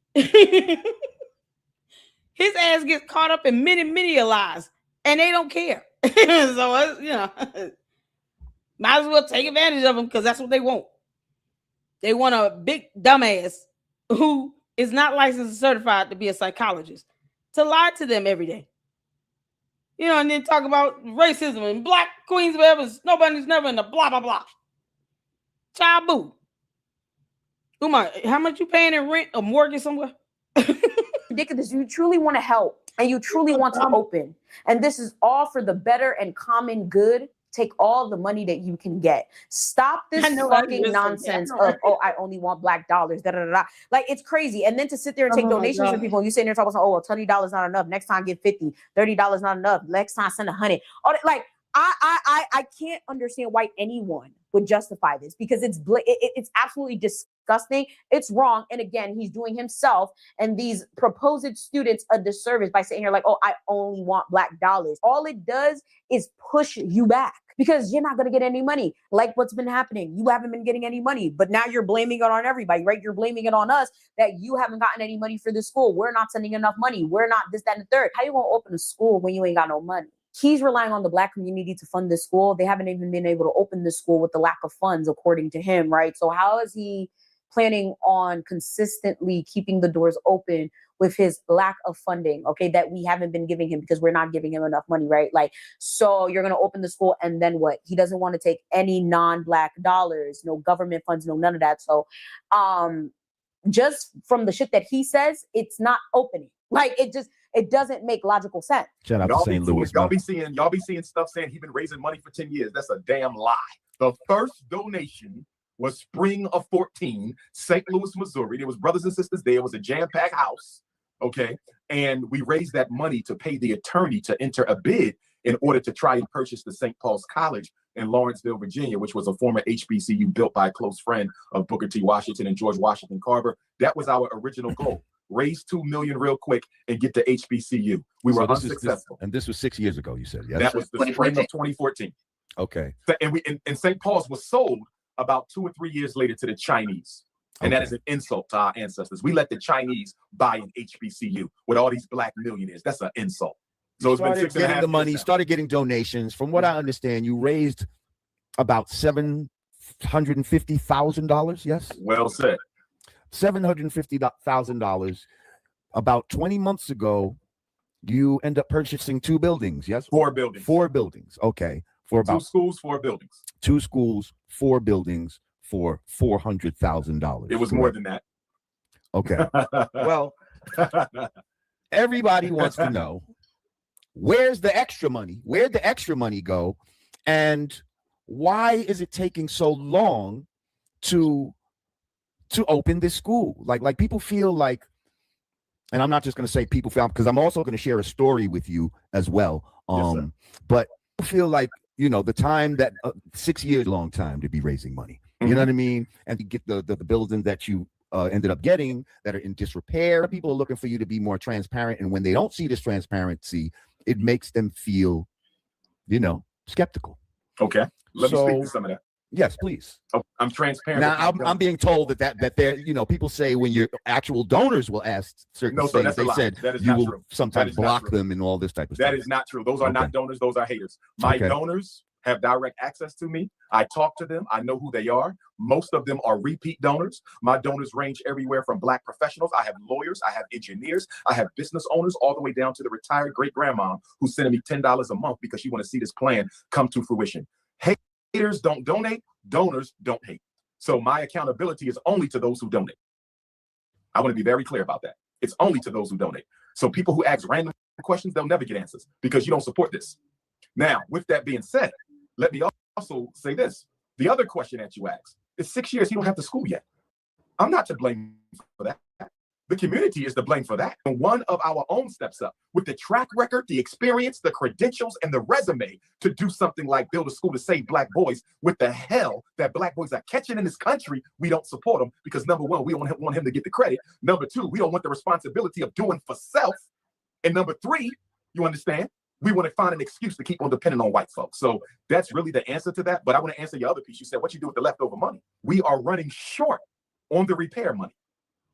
His ass gets caught up in many lies, and they don't care. So, might as well take advantage of them because that's what they want. They want a big dumbass who is not licensed and certified to be a psychologist to lie to them every day. You know, and then talk about racism and black queens, whatever. Nobody's never in the blah, blah, blah. Child boo. Umar, how much you paying in rent or mortgage somewhere? Ridiculous. You truly want to help and you truly want to open. And this is all for the better and common good. Take all the money that you can get. Stop this fucking nonsense of, oh, I only want black dollars. Da, da, da, da. Like, it's crazy. And then to sit there and take donations from people, and you sitting there talking about, oh, well, $20 not enough. Next time give 50, $30 not enough. Next time send 100. All that, like, I can't understand why anyone would justify this, because it's absolutely disgusting. It's wrong. And again, he's doing himself and these proposed students a disservice by saying here like, oh, I only want black dollars. All it does is push you back, because you're not going to get any money. Like what's been happening. You haven't been getting any money, but now you're blaming it on everybody, right? You're blaming it on us that you haven't gotten any money for this school. We're not sending enough money. We're not this, that, and the third. How you going to open a school when you ain't got no money? He's relying on the black community to fund this school. They haven't even been able to open the school with the lack of funds, according to him, right? So how is he planning on consistently keeping the doors open with his lack of funding, okay, that we haven't been giving him because we're not giving him enough money, right? Like, so you're going to open the school and then what? He doesn't want to take any non-black dollars, no government funds, no none of that. So just from the shit that he says, it's not opening. Like, it doesn't make logical sense. Shout out to St. Louis. Y'all be seeing stuff saying he's been raising money for 10 years. That's a damn lie. The first donation was spring of 14, St. Louis, Missouri. There was brothers and sisters there. It was a jam-packed house, okay? And we raised that money to pay the attorney to enter a bid in order to try and purchase the St. Paul's College in Lawrenceville, Virginia, which was a former HBCU built by a close friend of Booker T. Washington and George Washington Carver. That was our original goal. Raise $2 million real quick and get to HBCU. We were unsuccessful. And this was 6 years ago, you said, yes? That was the spring of 2014. Okay. And St. Paul's was sold about 2 or 3 years later to the Chinese. And that is an insult to our ancestors. We let the Chinese buy an HBCU with all these black millionaires. That's an insult. So it's been 6.5 the money, started getting donations. From what I understand, you raised about $750,000, yes? Well said. $750,000. About 20 months ago, you end up purchasing 2 buildings, yes? 4 buildings. 4 buildings, okay. For about 2 schools, 4 buildings. 2 schools, 4 buildings for $400,000. It was more than that. Okay. Well, everybody wants to know, where's the extra money? Where'd the extra money go? And why is it taking so long to open this school? Like people feel like, and I'm not just going to say people feel, because I'm also going to share a story with you as well. Yes, but I feel like, you know, the time that 6 years, long time to be raising money. You know what I mean? And to get the buildings that you ended up getting that are in disrepair. People are looking for you to be more transparent. And when they don't see this transparency, it makes them feel, you know, skeptical. Okay. Let me speak to some of that. Yes, please. Oh, I'm transparent. Now, I'm being told that there, you know, people say when your actual donors will ask certain things, they said you will sometimes block them and all this type of stuff. That is not true. Those are not donors. Those are haters. My donors have direct access to me. I talk to them. I know who they are. Most of them are repeat donors. My donors range everywhere from black professionals. I have lawyers. I have engineers. I have business owners, all the way down to the retired great-grandma who's sending me $10 a month because she wants to see this plan come to fruition. Haters don't donate. Donors don't hate. So my accountability is only to those who donate. I want to be very clear about that. It's only to those who donate. So people who ask random questions, they'll never get answers because you don't support this. Now, with that being said, let me also say this. The other question that you asked, it's 6 years, he don't have the school yet. I'm not to blame for that. The community is to blame for that. And one of our own steps up with the track record, the experience, the credentials, and the resume to do something like build a school to save black boys with the hell that black boys are catching in this country. We don't support him because, number one, we don't want him to get the credit. Number two, we don't want the responsibility of doing for self. And number three, you understand? We want to find an excuse to keep on depending on white folks. So that's really the answer to that. But I want to answer your other piece. You said, what you do with the leftover money? We are running short on the repair money.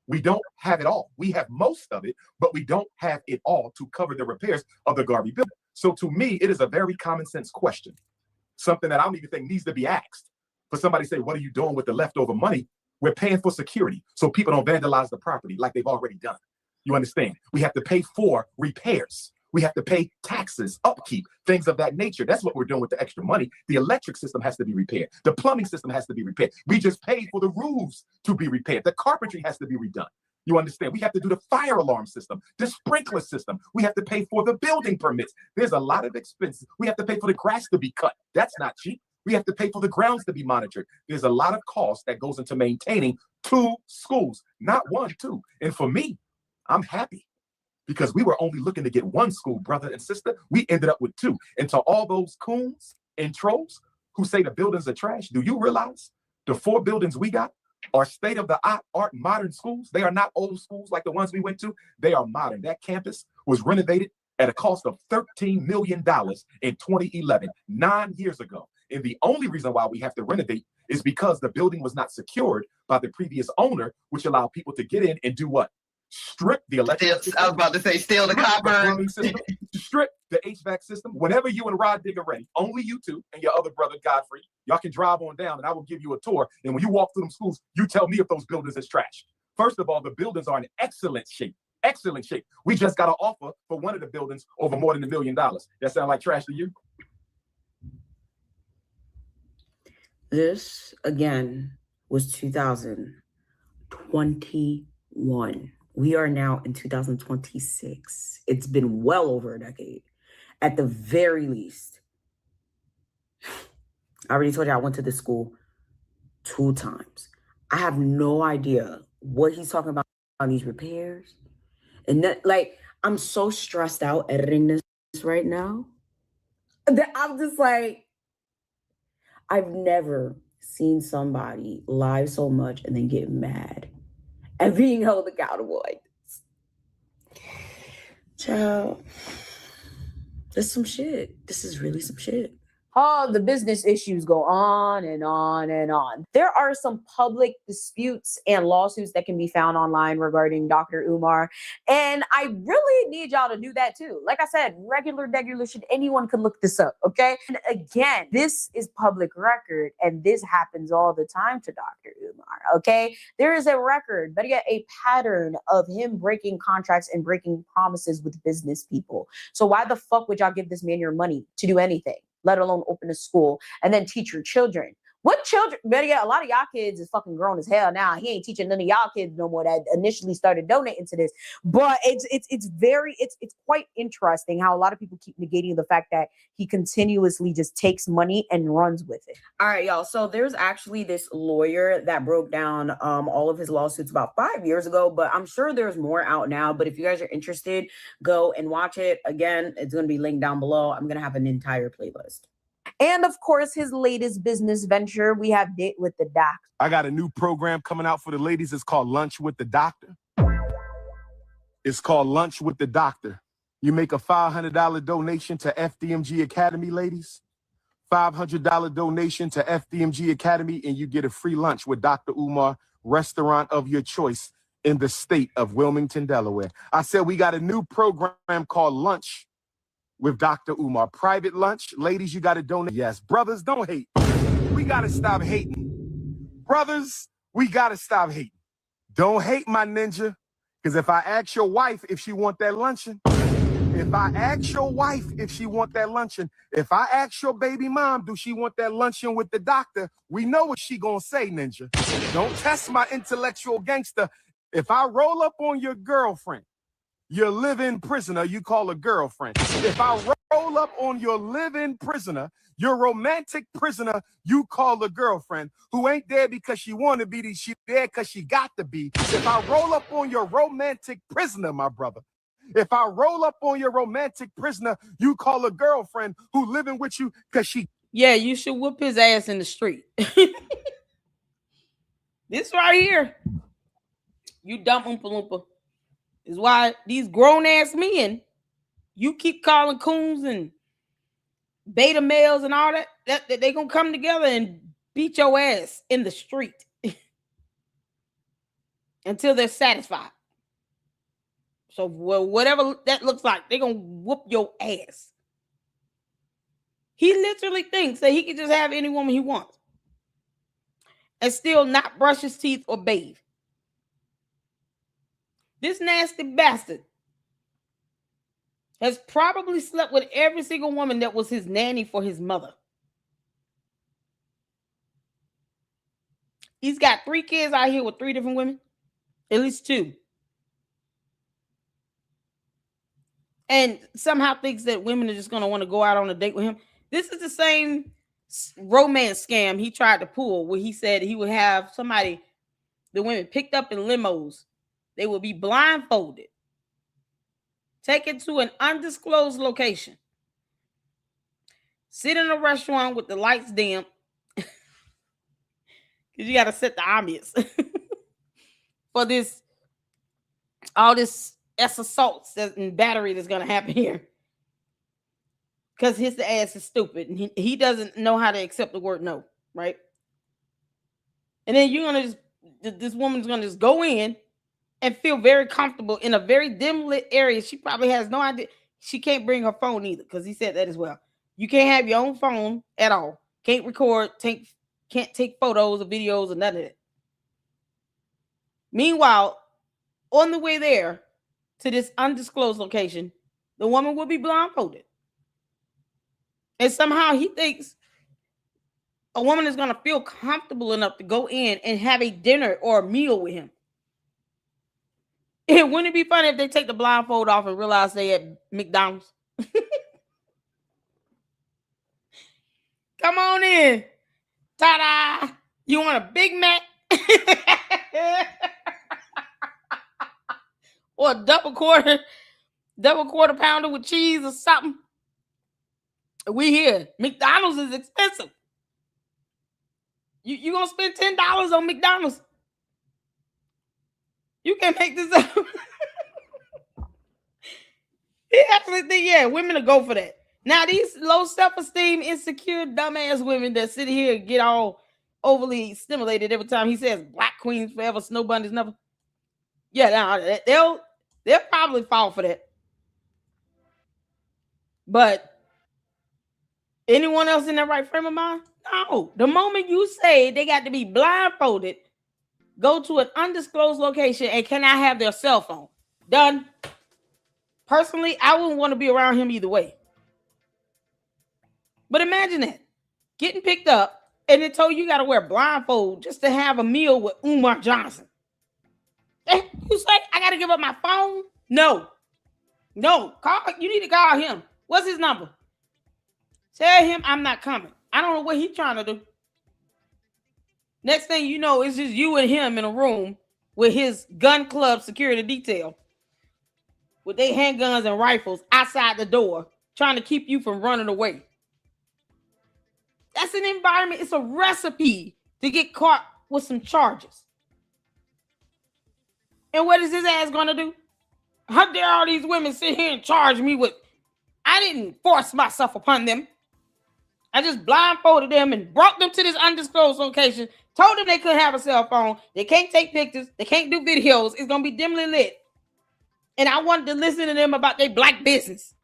We don't have it all. We have most of it, but we don't have it all to cover the repairs of the Garvey building. So to me, it is a very common sense question. Something that I don't even think needs to be asked. For somebody to say, what are you doing with the leftover money? We're paying for security so people don't vandalize the property like they've already done. You understand? We have to pay for repairs. We have to pay taxes, upkeep, things of that nature. That's what we're doing with the extra money. The electric system has to be repaired. The plumbing system has to be repaired. We just paid for the roofs to be repaired. The carpentry has to be redone. You understand? We have to do the fire alarm system, the sprinkler system. We have to pay for the building permits. There's a lot of expenses. We have to pay for the grass to be cut. That's not cheap. We have to pay for the grounds to be monitored. There's a lot of cost that goes into maintaining 2 schools, not 1, 2. And for me, I'm happy because we were only looking to get 1 school, brother and sister. We ended up with 2. And to all those coons and trolls who say the buildings are trash, do you realize the 4 buildings we got are state-of-the-art modern schools? They are not old schools like the ones we went to. They are modern. That campus was renovated at a cost of $13 million in 2011, 9 years ago. And the only reason why we have to renovate is because the building was not secured by the previous owner, which allowed people to get in and do what? Strip the electric system. I was about to say, steal the copper. The plumbing system, strip the HVAC system. Whenever you and Rod Dig are ready, only you 2 and your other brother, Godfrey, y'all can drive on down and I will give you a tour. And when you walk through them schools, you tell me if those buildings is trash. First of all, the buildings are in excellent shape. Excellent shape. We just got an offer for one of the buildings over more than $1 million. That sound like trash to you? This, again, was 2021. We are now in 2026. It's been well over a decade, at the very least. I already told you I went to this school 2 times. I have no idea what he's talking about on these repairs. And that, like, I'm so stressed out editing this right now that I'm just like, I've never seen somebody lie so much and then get mad and being held accountable like this. Child, this is some shit. This is really some shit. Oh, the business issues go on and on and on. There are some public disputes and lawsuits that can be found online regarding Dr. Umar. And I really need y'all to do that too. Like I said, regular, shit, anyone can look this up, okay? And again, this is public record and this happens all the time to Dr. Umar, okay? There is a record, but yet a pattern of him breaking contracts and breaking promises with business people. So why the fuck would y'all give this man your money to do anything, let alone open a school and then teach your children? What children? Better yet, a lot of y'all kids is fucking grown as hell now. He ain't teaching none of y'all kids no more that initially started donating to this. But it's quite interesting how a lot of people keep negating the fact that he continuously just takes money and runs with it. All right, y'all. So there's actually this lawyer that broke down all of his lawsuits about 5 years ago, but I'm sure there's more out now. But if you guys are interested, go and watch it. Again, it's going to be linked down below. I'm going to have an entire playlist. And of course, his latest business venture, we have Date with the Doc. I got a new program coming out for the ladies. It's called Lunch with the Doctor. It's called Lunch with the Doctor. You make a $500 donation to FDMG Academy, ladies. $500 donation to FDMG Academy, and you get a free lunch with Dr. Umar, restaurant of your choice in the state of Wilmington, Delaware. I said we got a new program called Lunch with Dr. Umar. Private lunch. Ladies, you got to donate. Yes. Brothers, don't hate. We got to stop hating. Brothers, we got to stop hating. Don't hate, my ninja. Because if I ask your wife if she want that luncheon, if I ask your wife if she want that luncheon, if I ask your baby mom, do she want that luncheon with the doctor, we know what she gonna say, ninja. Don't test my intellectual gangster. If I roll up on your girlfriend, your live-in prisoner, you call a girlfriend. If I roll up on your live-in prisoner, your romantic prisoner, you call a girlfriend who ain't there because she want to be, she there because she got to be. If I roll up on your romantic prisoner, my brother, if I roll up on your romantic prisoner, you call a girlfriend who living with you because she... Yeah, you should whoop his ass in the street. This right here, you dumb Oompa Loompa, is why these grown-ass men, you keep calling coons and beta males and all that they gonna come together and beat your ass in the street until they're satisfied. So whatever that looks like, they're gonna whoop your ass. He literally thinks that he can just have any woman he wants and still not brush his teeth or bathe. This nasty bastard has probably slept with every single woman that was his nanny for his mother. He's got 3 kids out here with 3 different women, at least 2. And somehow thinks that women are just going to want to go out on a date with him. This is the same romance scam he tried to pull, where he said he would have somebody, the women picked up in limos. They would be blindfolded, taken to an undisclosed location, sit in a restaurant with the lights dim, because you got to set the ambience for this, all this assaults and battery that's going to happen here. Because his ass is stupid and he doesn't know how to accept the word no, right? And then you're going to this woman's going to just go in and feel very comfortable in a very dim lit area. She probably has no idea. She can't bring her phone either, because he said that as well. You can't have your own phone at all. Can't record, can't take photos or videos or none of that. Meanwhile, on the way there to this undisclosed location, the woman will be blindfolded. And somehow he thinks a woman is going to feel comfortable enough to go in and have a dinner or a meal with him. Wouldn't it be funny if they take the blindfold off and realize they at McDonald's? Come on in. Ta-da! You want a Big Mac? Or a double quarter pounder with cheese or something? We here. McDonald's is expensive. You gonna spend $10 on McDonald's? You can't make this up. He actually think, yeah, women will go for that. Now, these low self-esteem, insecure, dumbass women that sit here and get all overly stimulated every time he says black queens forever, snow bunnies never. Yeah, they'll probably fall for that. But anyone else in that right frame of mind? No. The moment you say they got to be blindfolded, go to an undisclosed location, and cannot have their cell phone. Done. Personally, I wouldn't want to be around him either way. But imagine that. Getting picked up and they told you got to wear a blindfold just to have a meal with Umar Johnson. You say, I got to give up my phone? No. You need to call him. What's his number? Tell him I'm not coming. I don't know what he's trying to do. Next thing you know, it's just you and him in a room with his gun club security detail with their handguns and rifles outside the door trying to keep you from running away. That's an environment. It's a recipe to get caught with some charges. And what is his ass going to do? How dare all these women sit here and charge me with... I didn't force myself upon them. I just blindfolded them and brought them to this undisclosed location, told them they couldn't have a cell phone, they can't take pictures, they can't do videos, it's going to be dimly lit. And I wanted to listen to them about their black business.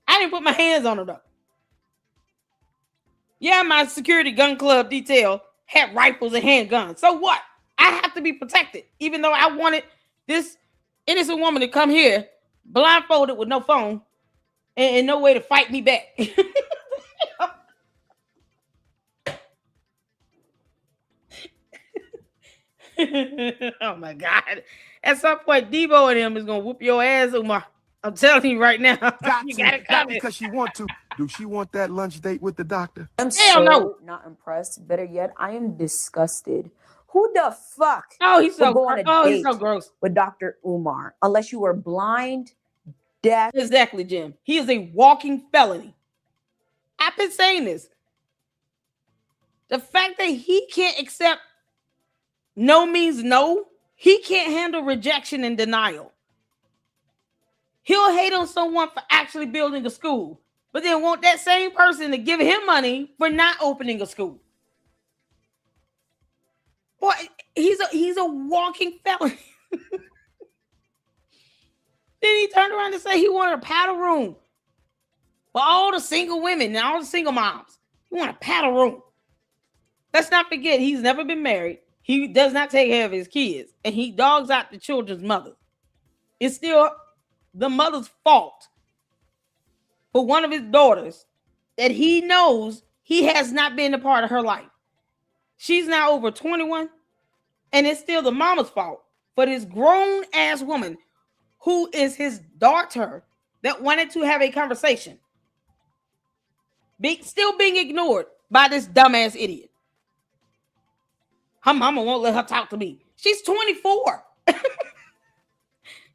I didn't put my hands on them though. Yeah, my security gun club detail had rifles and handguns. So what? I have to be protected, even though I wanted this innocent woman to come here blindfolded with no phone and no way to fight me back. Oh my God. At some point, Debo and him is going to whoop your ass, Umar. I'm telling you right now. You got it coming. Because she want to. Do she want that lunch date with the doctor? I'm so not impressed. Better yet, I am disgusted. Who the fuck? Oh, he's so gross. He's so gross. With Dr. Umar, unless you were blind, deaf. Exactly, Jim. He is a walking felony. I've been saying this. The fact that he can't accept no means no, he can't handle rejection and denial. He'll hate on someone for actually building a school, but then want that same person to give him money for not opening a school. Boy, he's a walking felony. Then he turned around and said he wanted a paddle room for all the single women and all the single moms. He want a paddle room. Let's not forget, he's never been married. He does not take care of his kids, and he dogs out the children's mother. It's still the mother's fault for one of his daughters that he knows he has not been a part of her life. She's now over 21, and it's still the mama's fault for this grown ass woman who is his daughter that wanted to have a conversation, still being ignored by this dumbass idiot. Her mama won't let her talk to me. She's 24.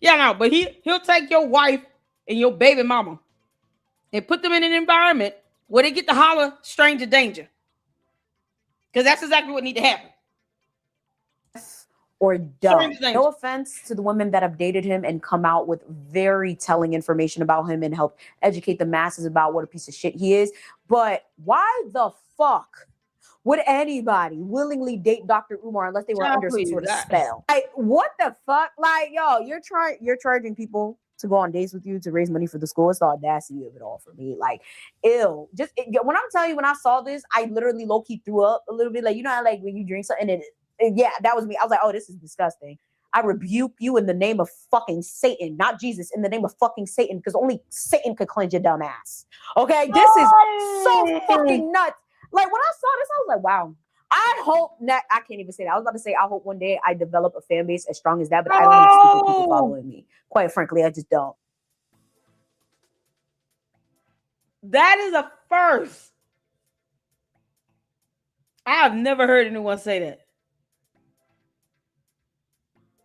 Yeah, no, but he'll take your wife and your baby mama and put them in an environment where they get to holler stranger danger. Because that's exactly what needs to happen. Or dumb. No offense to the women that have dated him and come out with very telling information about him and help educate the masses about what a piece of shit he is. But why the fuck would anybody willingly date Dr. Umar unless they were under some sort of spell? Like, what the fuck? Like, yo, you're charging people to go on dates with you to raise money for the school. It's the audacity of it all for me. Like, ew. When I'm telling you, when I saw this, I literally low-key threw up a little bit. Like, you know how like when you drink something and yeah, that was me. I was like, oh, this is disgusting. I rebuke you in the name of fucking Satan, not Jesus, in the name of fucking Satan, because only Satan could cleanse your dumb ass. Okay, this is so fucking nuts. Like, when I saw this, I was like, wow. I hope that, I can't even say that. I was about to say, I hope one day I develop a fan base as strong as that, but I don't need stupid people following me. Quite frankly, I just don't. That is a first. I have never heard anyone say that.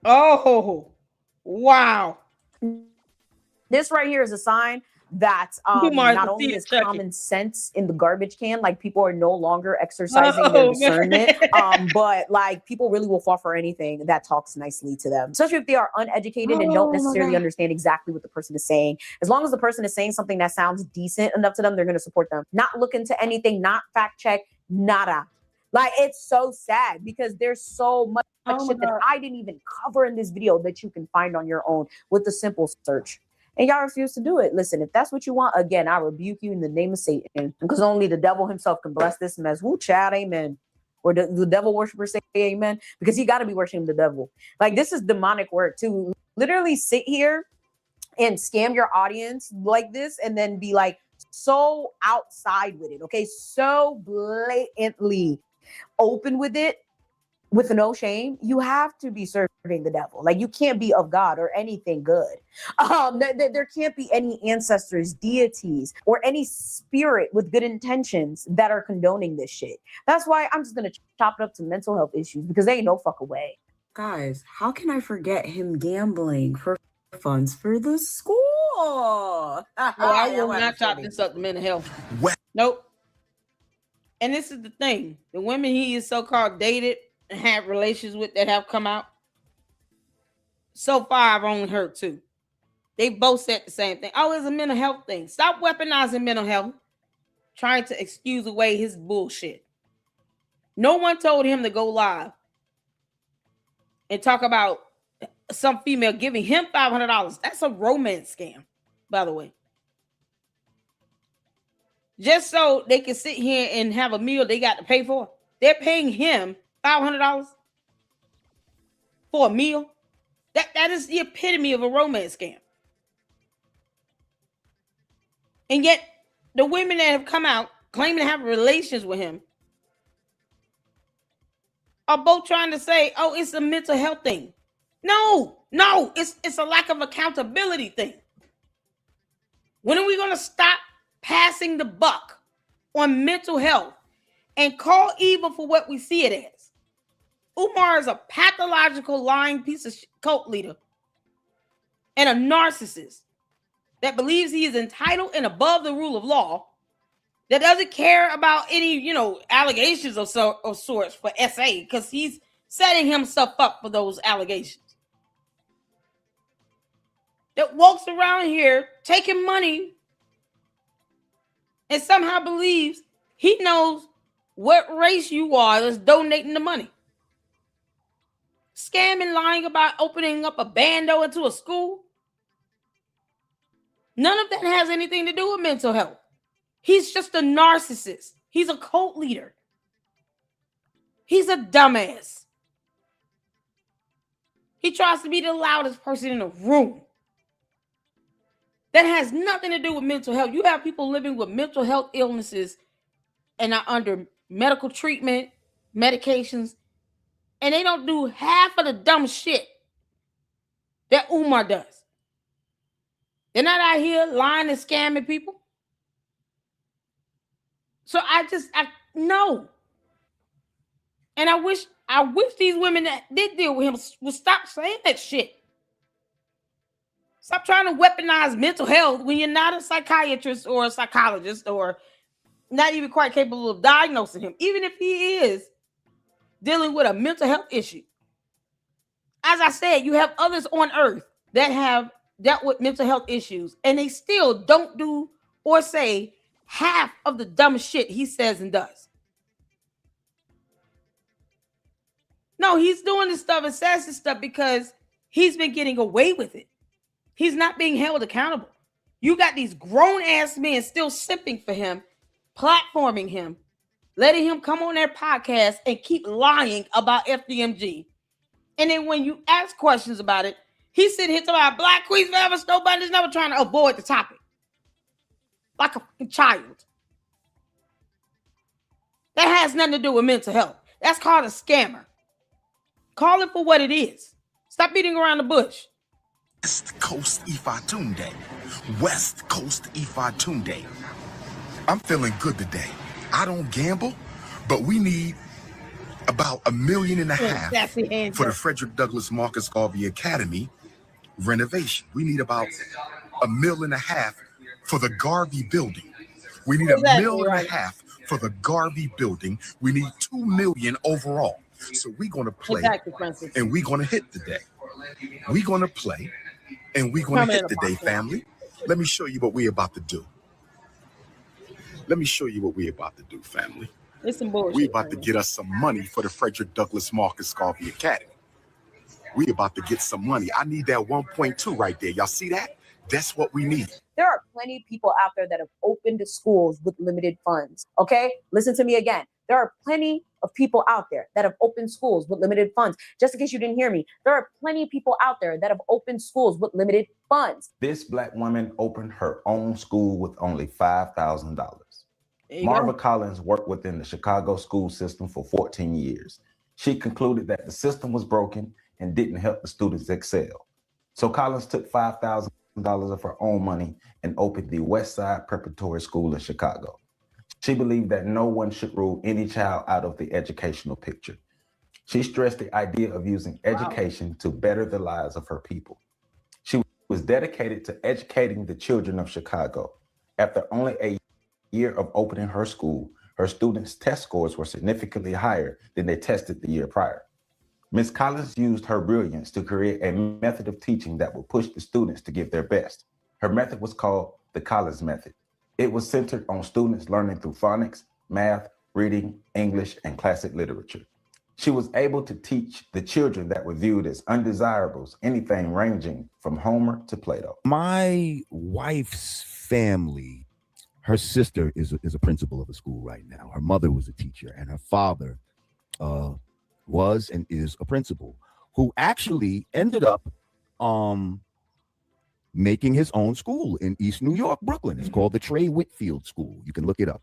Oh, wow. This right here is a sign that not only is common sense in the garbage can, like people are no longer exercising their discernment, but like people really will fall for anything that talks nicely to them, especially if they are uneducated and don't necessarily understand exactly what the person is saying. As long as the person is saying something that sounds decent enough to them, they're going to support them. Not look into anything, not fact check, nada. Like, it's so sad because there's so much shit that I didn't even cover in this video that you can find on your own with a simple search. And y'all refuse to do it. Listen, if that's what you want, again, I rebuke you in the name of Satan, because only the devil himself can bless this mess. Woo, chat, amen. Or the devil worshippers say amen, because he got to be worshiping the devil. Like, this is demonic work to literally sit here and scam your audience like this and then be like so outside with it, okay? So blatantly open with it, with no shame. You have to be serving the devil. Like, you can't be of God or anything good. There can't be any ancestors, deities, or any spirit with good intentions that are condoning this shit. That's why I'm just gonna chop it up to mental health issues, because they ain't no fuck away. Guys, how can I forget him gambling for funds for the school? Well, I will not chop this up to mental health. Nope. And this is the thing. The women he is so-called dated and had relations with that have come out, so far I've only heard two. They both said the same thing. Oh, it's a mental health thing. Stop weaponizing mental health, trying to excuse away his bullshit. No one told him to go live and talk about some female giving him $500. That's a romance scam, by the way. Just so they can sit here and have a meal they got to pay for. They're paying him $500 for a meal. That is the epitome of a romance scam. And yet, the women that have come out claiming to have relations with him are both trying to say, oh, it's a mental health thing. No, it's a lack of accountability thing. When are we going to stop passing the buck on mental health and call evil for what we see it as? Umar is a pathological lying piece of cult leader and a narcissist that believes he is entitled and above the rule of law, that doesn't care about any, allegations of sorts for SA, because he's setting himself up for those allegations. That walks around here taking money and somehow believes he knows what race you are that's donating the money. Scamming, lying about opening up a bando into a school. None of that has anything to do with mental health. He's just a narcissist. He's a cult leader. He's a dumbass. He tries to be the loudest person in the room. That has nothing to do with mental health. You have people living with mental health illnesses and are under medical treatment, medications, and they don't do half of the dumb shit that Umar does. They're not out here lying and scamming people. So I no. And I wish these women that did deal with him would stop saying that shit. Stop trying to weaponize mental health when you're not a psychiatrist or a psychologist or not even quite capable of diagnosing him, even if he is dealing with a mental health issue. As I said, you have others on earth that have dealt with mental health issues, and they still don't do or say half of the dumb shit he says and does. No, he's doing this stuff and says this stuff because he's been getting away with it. He's not being held accountable. You got these grown-ass men still simping for him, platforming him, letting him come on their podcast and keep lying about FDMG. And then when you ask questions about it, he's sitting here talking about Black Queens Forever, Snow Bunny's never trying to avoid the topic. Like a child. That has nothing to do with mental health. That's called a scammer. Call it for what it is. Stop beating around the bush. West Coast Ifatunde. West Coast Ifatunde. I'm feeling good today. I don't gamble, but we need about $1.5 million for the Frederick Douglass Marcus Garvey Academy renovation. We need about $1.5 million for the Garvey building. We need $1.5 million for the Garvey building. We need $2 million overall. So we're gonna play and we're gonna hit today. We're gonna play and we're gonna hit today, family. Let me show you what we're about to do. Let me show you what we're about to do, family. It's some bullshit. We're about to get us some money for the Frederick Douglass Marcus Garvey Academy. We're about to get some money. I need that 1.2 right there. Y'all see that? That's what we need. There are plenty of people out there that have opened schools with limited funds. Okay? Listen to me again. There are plenty of people out there that have opened schools with limited funds. Just in case you didn't hear me, there are plenty of people out there that have opened schools with limited funds. This Black woman opened her own school with only $5,000. Marva Collins worked within the Chicago school system for 14 years. She concluded that the system was broken and didn't help the students excel. So Collins took $5,000 of her own money and opened the West Side Preparatory School in Chicago. She believed that no one should rule any child out of the educational picture. She stressed the idea of using education to better the lives of her people. She was dedicated to educating the children of Chicago. After only a year of opening her school, her students' test scores were significantly higher than they tested the year prior. Ms. Collins used her brilliance to create a method of teaching that would push the students to give their best. Her method was called the Collins Method. It was centered on students learning through phonics, math, reading, English, and classic literature. She was able to teach the children that were viewed as undesirables, anything ranging from Homer to Plato. My wife's family, her sister is a principal of a school right now. Her mother was a teacher, and her father was and is a principal who actually ended up making his own school in East New York, Brooklyn. It's called the Trey Whitfield School. You can look it up.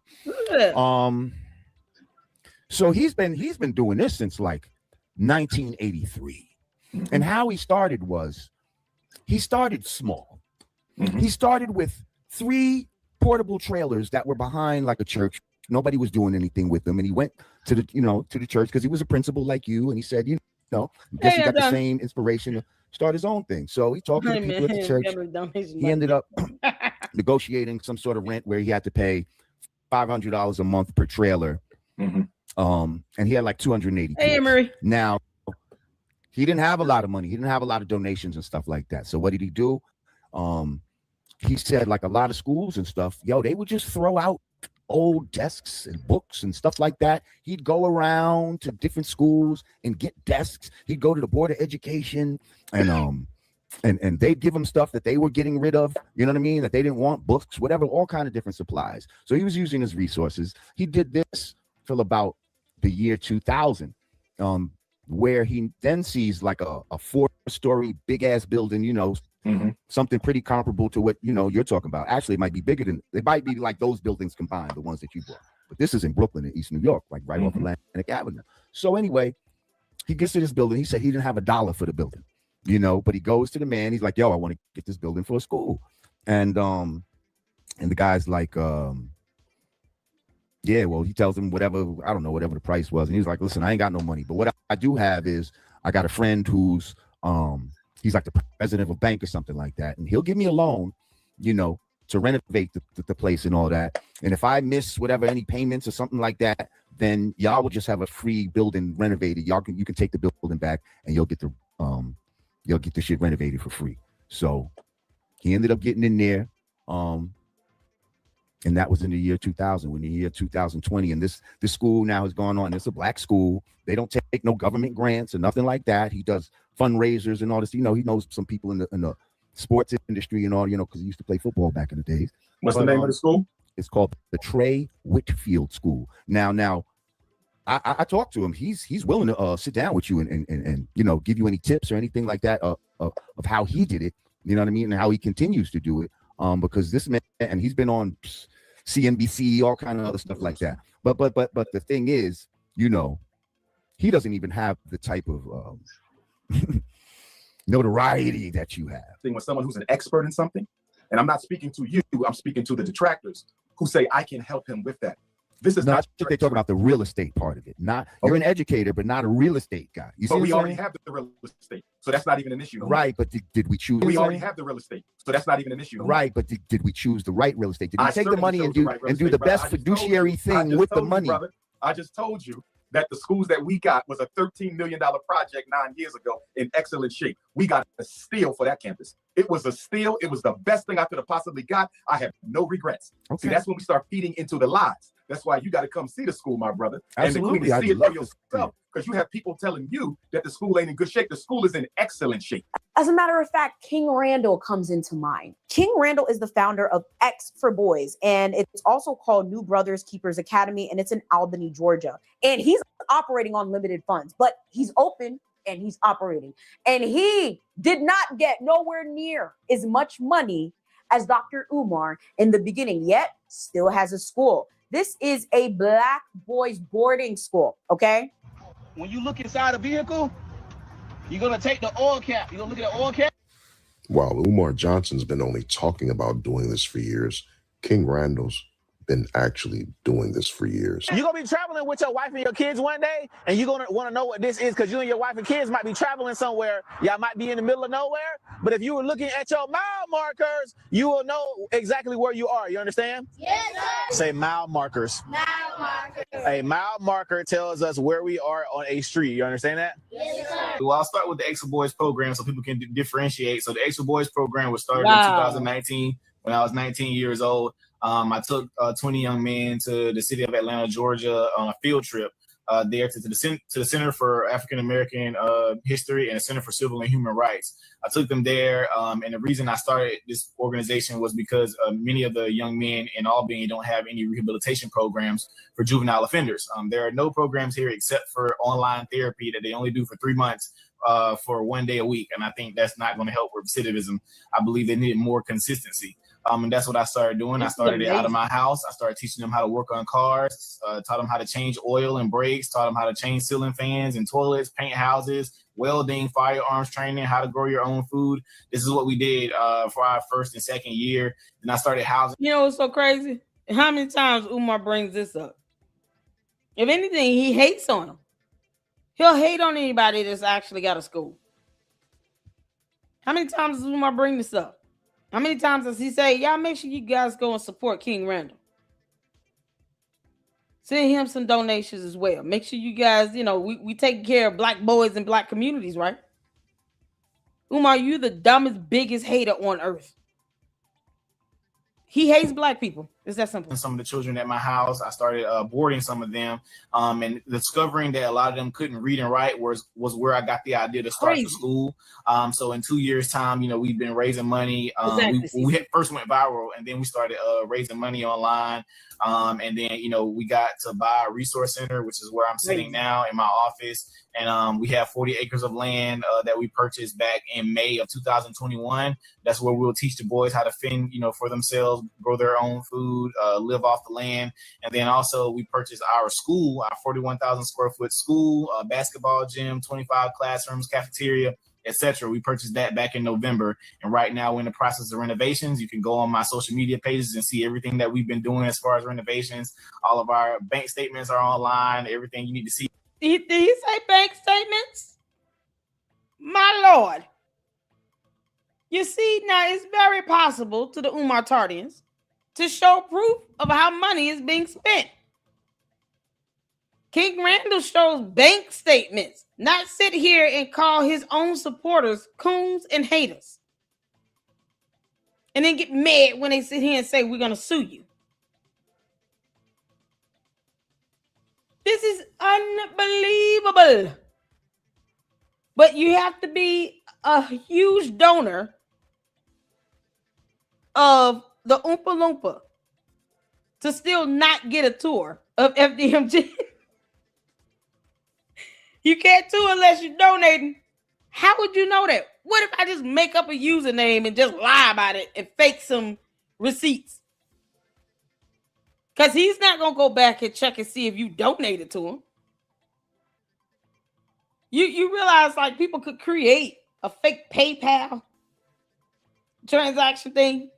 So he's been doing this since like 1983. And how he started was he started small. He started with 3 portable trailers that were behind like a church. Nobody was doing anything with them. And he went to the church because he was a principal like you. And he said, I guess he got the same inspiration to start his own thing. So he talked to the people at the church. He ended up negotiating some sort of rent where he had to pay $500 a month per trailer. And he had like 280 kids. Murray. Now, he didn't have a lot of money. He didn't have a lot of donations and stuff like that. So what did he do? He said like a lot of schools and stuff, they would just throw out old desks and books and stuff like that. He'd go around to different schools and get desks. He'd go to the Board of Education and they'd give him stuff that they were getting rid of, you know what I mean? That they didn't want, books, whatever, all kind of different supplies. So he was using his resources. He did this till about the year 2000, where he then sees like a 4-story big ass building, Something pretty comparable to what you're talking about. Actually, it might be bigger than. It might be like those buildings combined, the ones that you bought. But this is in Brooklyn, in East New York, like right off Atlantic Avenue. So anyway, he gets to this building. He said he didn't have $1 for the building, but he goes to the man. He's like, "Yo, I want to get this building for a school," and the guy's like, "Yeah, well," he tells him whatever the price was, and he's like, "Listen, I ain't got no money, but what I do have is I got a friend who's he's like the president of a bank or something like that, and he'll give me a loan, to renovate the place and all that. And if I miss any payments or something like that, then y'all will just have a free building renovated. You can take the building back and you'll get the shit renovated for free." So he ended up getting in there. And that was in the year 2000. In the year 2020, and this school now has gone on. It's a black school. They don't take no government grants or nothing like that. He does fundraisers and all this. He knows some people in the sports industry and all, because he used to play football back in the days. What's the name of the school? It's called the Trey Whitfield School. Now, I talked to him. He's willing to sit down with you and give you any tips or anything like that of how he did it. You know what I mean? And how he continues to do it. Because this man, and he's been on CNBC, all kind of other stuff like that. But the thing is, he doesn't even have the type of notoriety that you have. With someone who's an expert in something, and I'm not speaking to you, I'm speaking to the detractors who say I can help him with that. This is I think they talk about the real estate part of it. You're an educator, but not a real estate guy. You see but we already have the real estate, so that's not even an issue. Right, but did we choose? We already have the real estate, so that's not even an issue. Right, but did we choose the right real estate? Did we take the money and do the best fiduciary thing with the money? Brother, I just told you that the schools that we got was a $13 million project 9 years ago in excellent shape. We got a steal for that campus. It was a steal. It was the best thing I could have possibly got. I have no regrets. Okay. See, that's when we start feeding into the lies. That's why you got to come see the school, my brother. Absolutely. And see it for yourself, because you have people telling you that the school ain't in good shape. The school is in excellent shape. As a matter of fact, King Randall comes into mind. King Randall is the founder of X for Boys, and it's also called New Brothers Keepers Academy, and it's in Albany, Georgia. And he's operating on limited funds, but he's open and he's operating. And he did not get nowhere near as much money as Dr. Umar in the beginning, yet still has a school. This is a black boys boarding school, okay? When you look inside a vehicle, you're gonna take the oil cap. You're gonna look at the oil cap. While Umar Johnson's been only talking about doing this for years, King Randall's been actually doing this for years. You're gonna be traveling with your wife and your kids one day, and you're gonna want to know what this is, because you and your wife and kids might be traveling somewhere. Y'all might be in the middle of nowhere, but if you were looking at your mile markers, you will know exactly where you are. You understand? Yes, sir. Say mile markers. Mile markers. A mile marker tells us where we are on a street. You understand that? Yes, sir. Well, I'll start with the Extra Boys program so people can differentiate. So the Extra Boys program was started in 2019 when I was 19 years old. I took 20 young men to the city of Atlanta, Georgia on a field trip there to the Center for African American History and the Center for Civil and Human Rights. I took them there, and the reason I started this organization was because many of the young men in Albany don't have any rehabilitation programs for juvenile offenders. There are no programs here except for online therapy that they only do for 3 months for 1 day a week, and I think that's not going to help with recidivism. I believe they needed more consistency. And that's what I started doing. I started it out of my house. I started teaching them how to work on cars, taught them how to change oil and brakes, taught them how to change ceiling fans and toilets, paint houses, welding, firearms training, how to grow your own food. This is what we did for our first and second year. Then I started housing. You know what's so crazy? How many times Umar brings this up? If anything, he hates on them. He'll hate on anybody that's actually got a school. How many times does Umar bring this up? How many times does he say, y'all make sure you guys go and support King Randall? Send him some donations as well. Make sure you guys, we take care of black boys and black communities, right? Umar, you the dumbest, biggest hater on earth. He hates black people. It's that simple. Some of the children at my house, I started boarding some of them, and discovering that a lot of them couldn't read and write was where I got the idea to start the school. So in 2 years' time, we've been raising money. We first went viral, and then we started raising money online. And then, we got to buy a resource center, which is where I'm sitting now in my office. And we have 40 acres of land that we purchased back in May of 2021. That's where we'll teach the boys how to fend, for themselves, grow their own food, live off the land. And then also we purchased our school, our 41,000 square foot school, basketball gym, 25 classrooms, cafeteria, etc. We purchased that back in November. And right now we're in the process of renovations. You can go on my social media pages and see everything that we've been doing as far as renovations. All of our bank statements are online, everything you need to see. Did he say bank statements? My Lord. You see, now it's very possible to the Umar Tardians to show proof of how money is being spent. King Randall shows bank statements, not sit here and call his own supporters coons and haters. And then get mad when they sit here and say, we're going to sue you. This is unbelievable. But you have to be a huge donor of the Oompa Loompa to still not get a tour of FDMG. You can't tour unless you're donating. How would you know that? What if I just make up a username and just lie about it and fake some receipts? Because he's not going to go back and check and see if you donated to him. You realize, like, people could create a fake PayPal transaction thing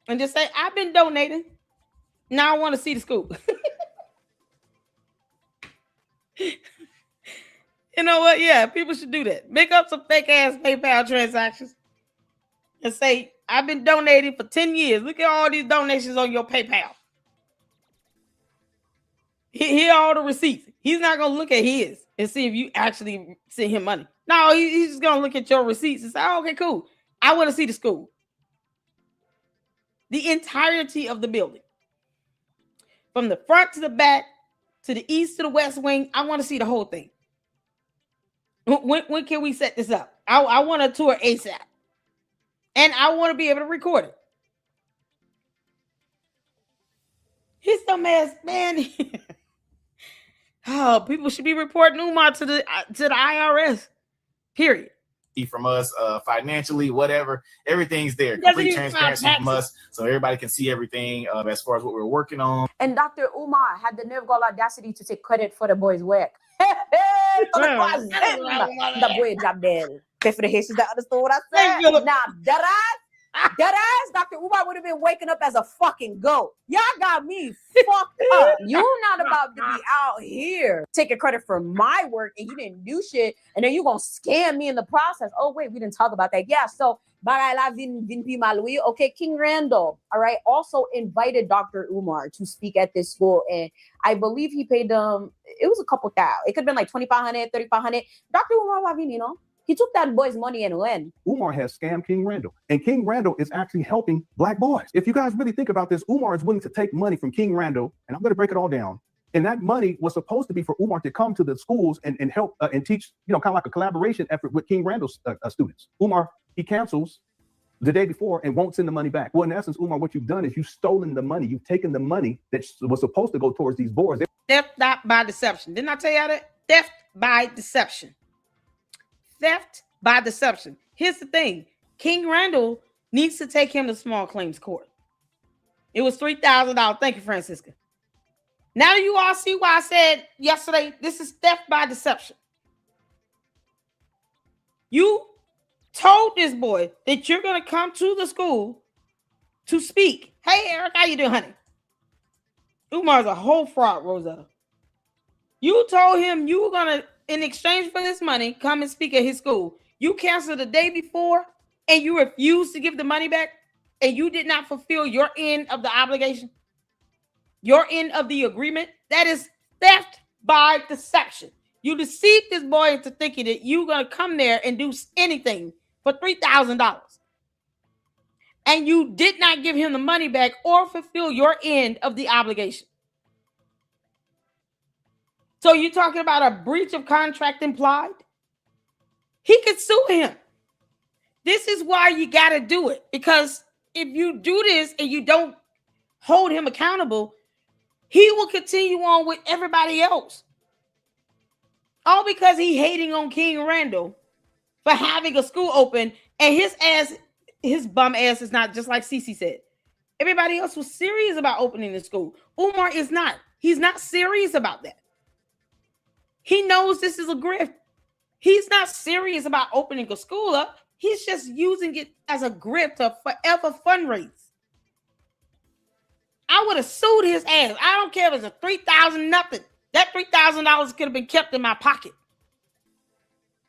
and just say, I've been donating. Now I want to see the scoop. You know what? Yeah, people should do that. Make up some fake ass PayPal transactions and say, I've been donating for 10 years. Look at all these donations on your PayPal. Here are all the receipts. He's not going to look at his and see if you actually sent him money. No, he's just going to look at your receipts and say, oh, okay, cool. I want to see the school. The entirety of the building. From the front to the back, to the east to the west wing, I want to see the whole thing. When can we set this up? I want a tour ASAP. And I want to be able to record it. His dumbass, man. Oh, people should be reporting Umar to the IRS. Period. From us, financially, whatever, everything's there. Complete transparency from us, so everybody can see everything as far as what we're working on. And Dr. Umar had the nerve, got audacity to take credit for the boys' work. The boy job there. Pay for the Haitians that understood what I said. Nah, that ass, Dr. Umar would have been waking up as a fucking goat. Y'all got me fucked up. You're not about to be out here taking credit for my work and you didn't do shit, and then you gonna scam me in the process. Oh wait, we didn't talk about that. Yeah, so okay, King Randall, all right, also invited Dr. Umar to speak at this school, and I believe he paid them, it was a couple thousand. It could have been like 2,500, 3,500. Dr. Umar, he took that boy's money and went. Umar has scammed King Randall, and King Randall is actually helping black boys. If you guys really think about this, Umar is willing to take money from King Randall, and I'm going to break it all down. And that money was supposed to be for Umar to come to the schools and help and teach, kind of like a collaboration effort with King Randall's students. Umar, he cancels the day before and won't send the money back. Well, in essence, Umar, what you've done is you've stolen the money. You've taken the money that was supposed to go towards these boys. Theft by deception. Didn't I tell y'all that? Theft by deception. Theft by deception. Here's the thing. King Randall needs to take him to small claims court. It was $3,000. Thank you, Francisca. Now you all see why I said yesterday, this is theft by deception. You told this boy that you're going to come to the school to speak. Hey, Eric, how you doing, honey? Umar's a whole fraud, Rosetta. You told him you were going to, in exchange for this money, come and speak at his school. You canceled the day before and you refused to give the money back, and you did not fulfill your end of the obligation, your end of the agreement. That is theft by deception. You deceived this boy into thinking that you're going to come there and do anything for $3,000. and you did not give him the money back or fulfill your end of the obligation. So you're talking about a breach of contract implied? He could sue him. This is why you got to do it, because if you do this and you don't hold him accountable, he will continue on with everybody else. All because he hating on King Randall for having a school open, and his bum ass is not, just like Cece said. Everybody else was serious about opening the school. Umar is not. He's not serious about that. He knows this is a grift. He's not serious about opening a school up. He's just using it as a grift to forever fundraise. I would have sued his ass. I don't care if it's a $3,000 nothing. That $3,000 could have been kept in my pocket.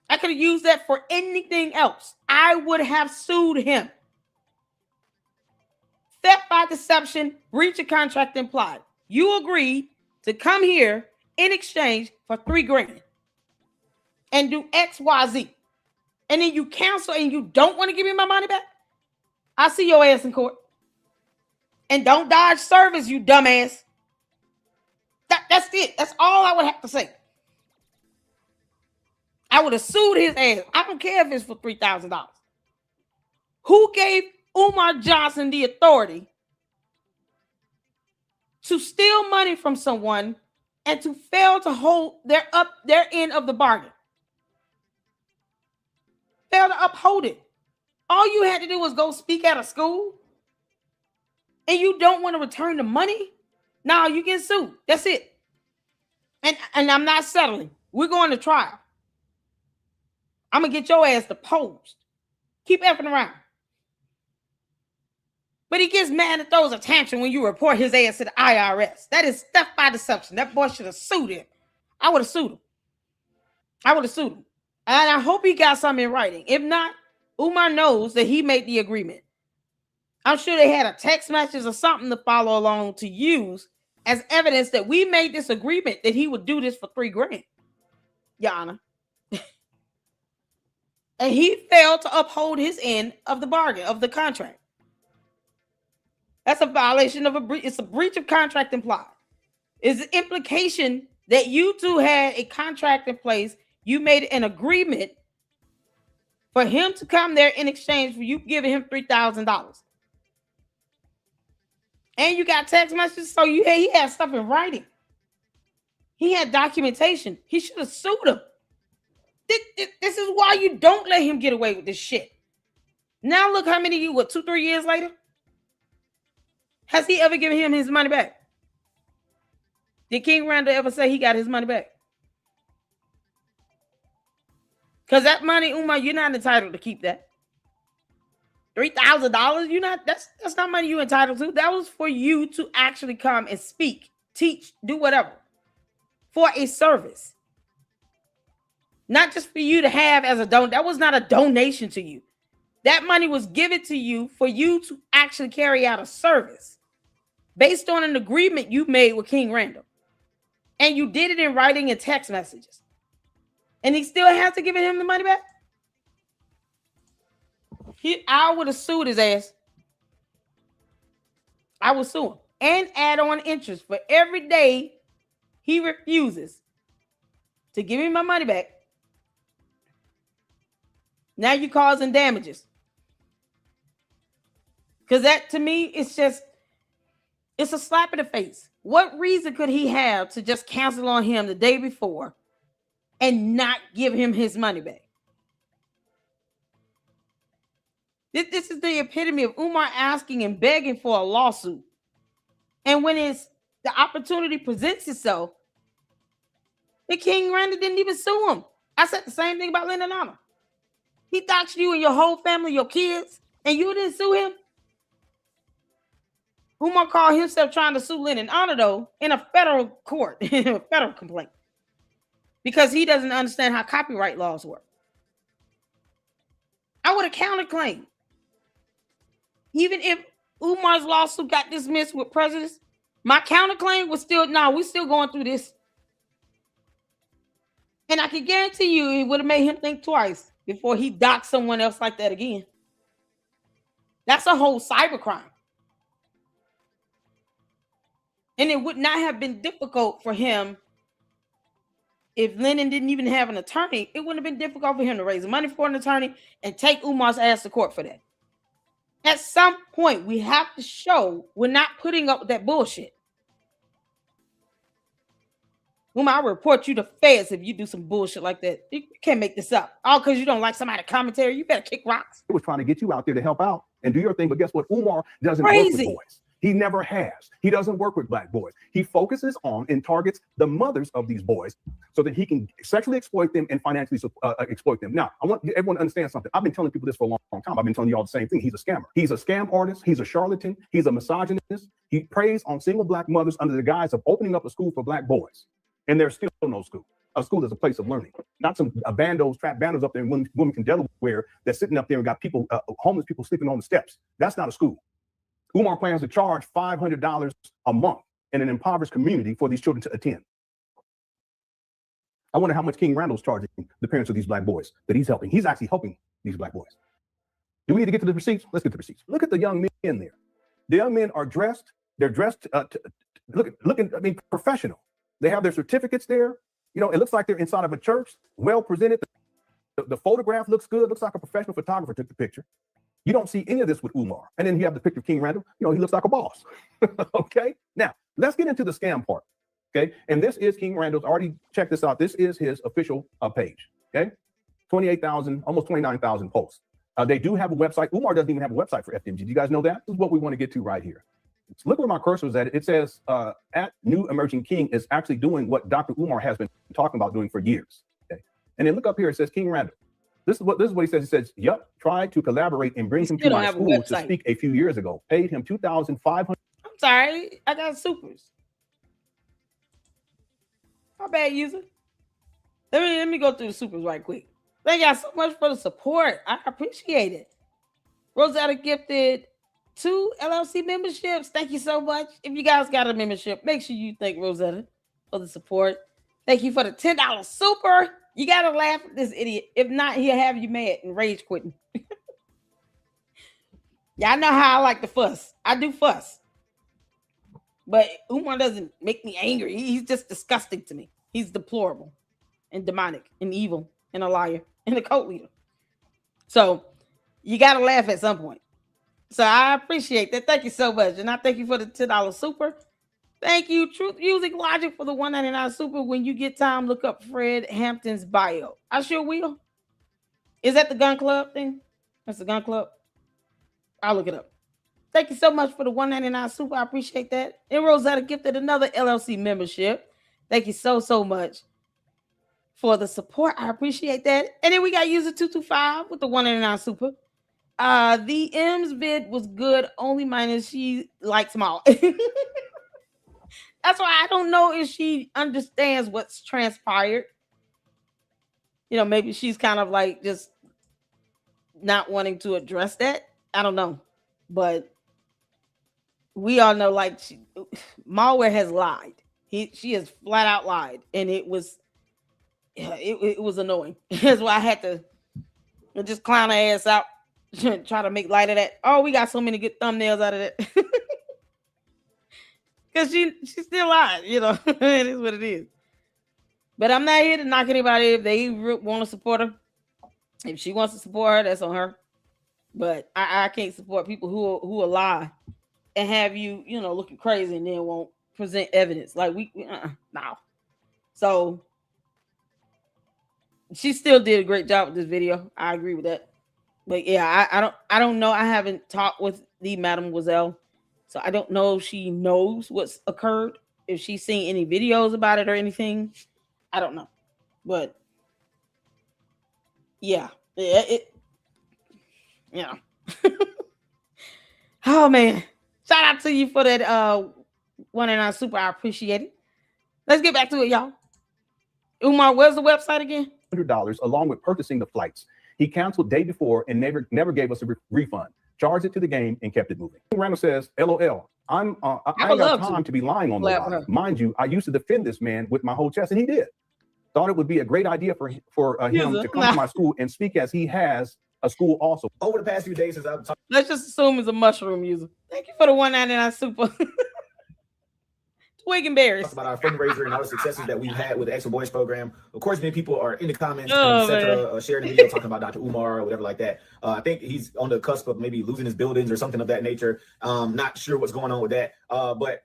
I could have used that for anything else. I would have sued him. Theft by deception, breach of contract implied. You agreed to come here in exchange for $3,000 and do X, Y, Z. And then you cancel and you don't want to give me my money back? I'll see your ass in court. And don't dodge service, you dumbass. That's it. That's all I would have to say. I would have sued his ass. I don't care if it's for $3,000. Who gave Umar Johnson the authority to steal money from someone and to fail to hold their end of the bargain? Fail to uphold it. All you had to do was go speak at a school, and you don't want to return the money? No, you get sued. That's it. And I'm not settling. We're going to trial. I'm going to get your ass deposed. Keep effing around. But he gets mad and throws a tantrum when you report his ass to the IRS. That is theft by deception. That boy should have sued him. I would have sued him. And I hope he got something in writing. If not, Umar knows that he made the agreement. I'm sure they had a text message or something to follow along to use as evidence that we made this agreement that he would do this for $3,000. Your Honor. And he failed to uphold his end of the bargain, of the contract. That's a violation of a breach. It's a breach of contract implied. It's the implication that you two had a contract in place. You made an agreement for him to come there in exchange for you giving him $3,000. And you got text messages, so he had stuff in writing. He had documentation. He should have sued him. This is why you don't let him get away with this shit. Now look how many 2-3 years later? Has he ever given him his money back? Did King Randall ever say he got his money back? Because that money, Umar, you're not entitled to keep that. $3,000, you're not, that's not money you're entitled to. That was for you to actually come and speak, teach, do whatever for a service. Not just for you to have as a donation. That was not a donation to you. That money was given to you for you to actually carry out a service based on an agreement you made with King Randall. And you did it in writing and text messages. And he still has to give him the money back? I would have sued his ass. I would sue him. And add on interest for every day he refuses to give me my money back. Now you're causing damages. Because that, to me, it's a slap in the face. What reason could he have to just cancel on him the day before and not give him his money back? This is the epitome of Umar asking and begging for a lawsuit. And when the opportunity presents itself, the King Randall didn't even sue him. I said the same thing about Linda Nana. He doxed you and your whole family, your kids, and you didn't sue him. Umar called himself trying to sue Lynn and Honor, though, in a federal court, in a federal complaint, because he doesn't understand how copyright laws work. I would have counterclaimed. Even if Umar's lawsuit got dismissed with prejudice, my counterclaim was still, we're still going through this. And I can guarantee you it would have made him think twice before he doxed someone else like that again. That's a whole cybercrime. And it would not have been difficult for him if Lennon didn't even have an attorney. It wouldn't have been difficult for him to raise money for an attorney and take Umar's ass to court for that. At some point, we have to show we're not putting up with that bullshit. Umar, I'll report you to feds if you do some bullshit like that. You can't make this up. All because you don't like somebody's commentary. You better kick rocks. It was trying to get you out there to help out and do your thing. But guess what? Umar doesn't work with boys. He never has. He doesn't work with black boys. He focuses on and targets the mothers of these boys so that he can sexually exploit them and financially exploit them. Now, I want everyone to understand something. I've been telling people this for a long time. I've been telling you all the same thing. He's a scammer. He's a scam artist. He's a charlatan. He's a misogynist. He preys on single black mothers under the guise of opening up a school for black boys. And there's still no school. A school is a place of learning, not some bandos, trap bandos up there in Wilmington, Delaware, that's sitting up there and got people, homeless people sleeping on the steps. That's not a school. Umar plans to charge $500 a month in an impoverished community for these children to attend. I wonder how much King Randall's charging the parents of these black boys that he's helping. He's actually helping these black boys. Do we need to get to the receipts? Let's get the receipts. Look at the young men there. The young men are dressed. They're dressed, looking, I mean, professional. They have their certificates there. You know, it looks like they're inside of a church, well presented. The photograph looks good. Looks like a professional photographer took the picture. You don't see any of this with Umar. And then you have the picture of King Randall. You know, he looks like a boss. Okay. Now, let's get into the scam part. Okay. And this is King Randall's. Already checked this out. This is his official page. Okay. 28,000, almost 29,000 posts. They do have a website. Umar doesn't even have a website for FMG. Do you guys know that? This is what we want to get to right here. Look where my cursor is at. It says at New Emerging King is actually doing what Dr. Umar has been talking about doing for years. Okay. And then look up here. It says King Randall. This is what he says. He says, "Yep, tried to collaborate and bring him to my school to speak a few years ago. Paid him $2,500." I'm sorry, I got supers. My bad, user. Let me go through the supers right quick. Thank y'all so much for the support. I appreciate it. Rosetta gifted 2 LLC memberships. Thank you so much. If you guys got a membership, make sure you thank Rosetta for the support. Thank you for the $10 super. You gotta laugh at this idiot. If not, he'll have you mad and rage quitting. Y'all know how I like to fuss. I do fuss. But Umar doesn't make me angry. He's just disgusting to me. He's deplorable and demonic and evil and a liar and a cult leader. So you gotta laugh at some point. So I appreciate that. Thank you so much. And I thank you for the $10 super. Thank you, Truth Music Logic, for the $1.99 super. When you get time, look up Fred Hampton's bio. I sure will. Is that the gun club thing? That's the gun club. I'll look it up. Thank you so much for the $1.99 super. I appreciate that. And Rosetta gifted another LLC membership. Thank you so much for the support. I appreciate that. And then we got user 225 with the $1.99 super. The M's bid was good, only minus she likes small. That's why I don't know if she understands what's transpired. You know, maybe she's kind of like just not wanting to address that. I don't know. But we all know, like, Malware has lied. She has flat out lied. And it was annoying. That's why I had to just clown her ass out, try to make light of that. Oh, we got so many good thumbnails out of that. Because she still lied, you know. It is what it is. But I'm not here to knock anybody if they want to support her. If she wants to support her, that's on her. But I can't support people who will lie and have you, you know, looking crazy and then won't present evidence. Like no. So she still did a great job with this video. I agree with that. But yeah, I don't know. I haven't talked with the Mademoiselle. So I don't know if she knows what's occurred, if she's seen any videos about it or anything. I don't know. But yeah. Oh man. Shout out to you for that $1.99 super. I appreciate it. Let's get back to it, y'all. Umar, where's the website again? $100 along with purchasing the flights. He canceled day before and never gave us a refund. Charged it to the game and kept it moving. Randall says, LOL, I ain't got time to be lying on the line. Mind you, I used to defend this man with my whole chest, and he did. Thought it would be a great idea for him to come to my school and speak as he has a school also. Over the past few days since I've talked. Let's just assume it's a mushroom user. Thank you for the $1.99 super. Twig and berries. About our fundraiser and all the successes that we've had with the Extra Boys program. Of course, many people are in the comments, etc., sharing the video talking about Dr. Umar or whatever like that. I think he's on the cusp of maybe losing his buildings or something of that nature. Not sure what's going on with that. But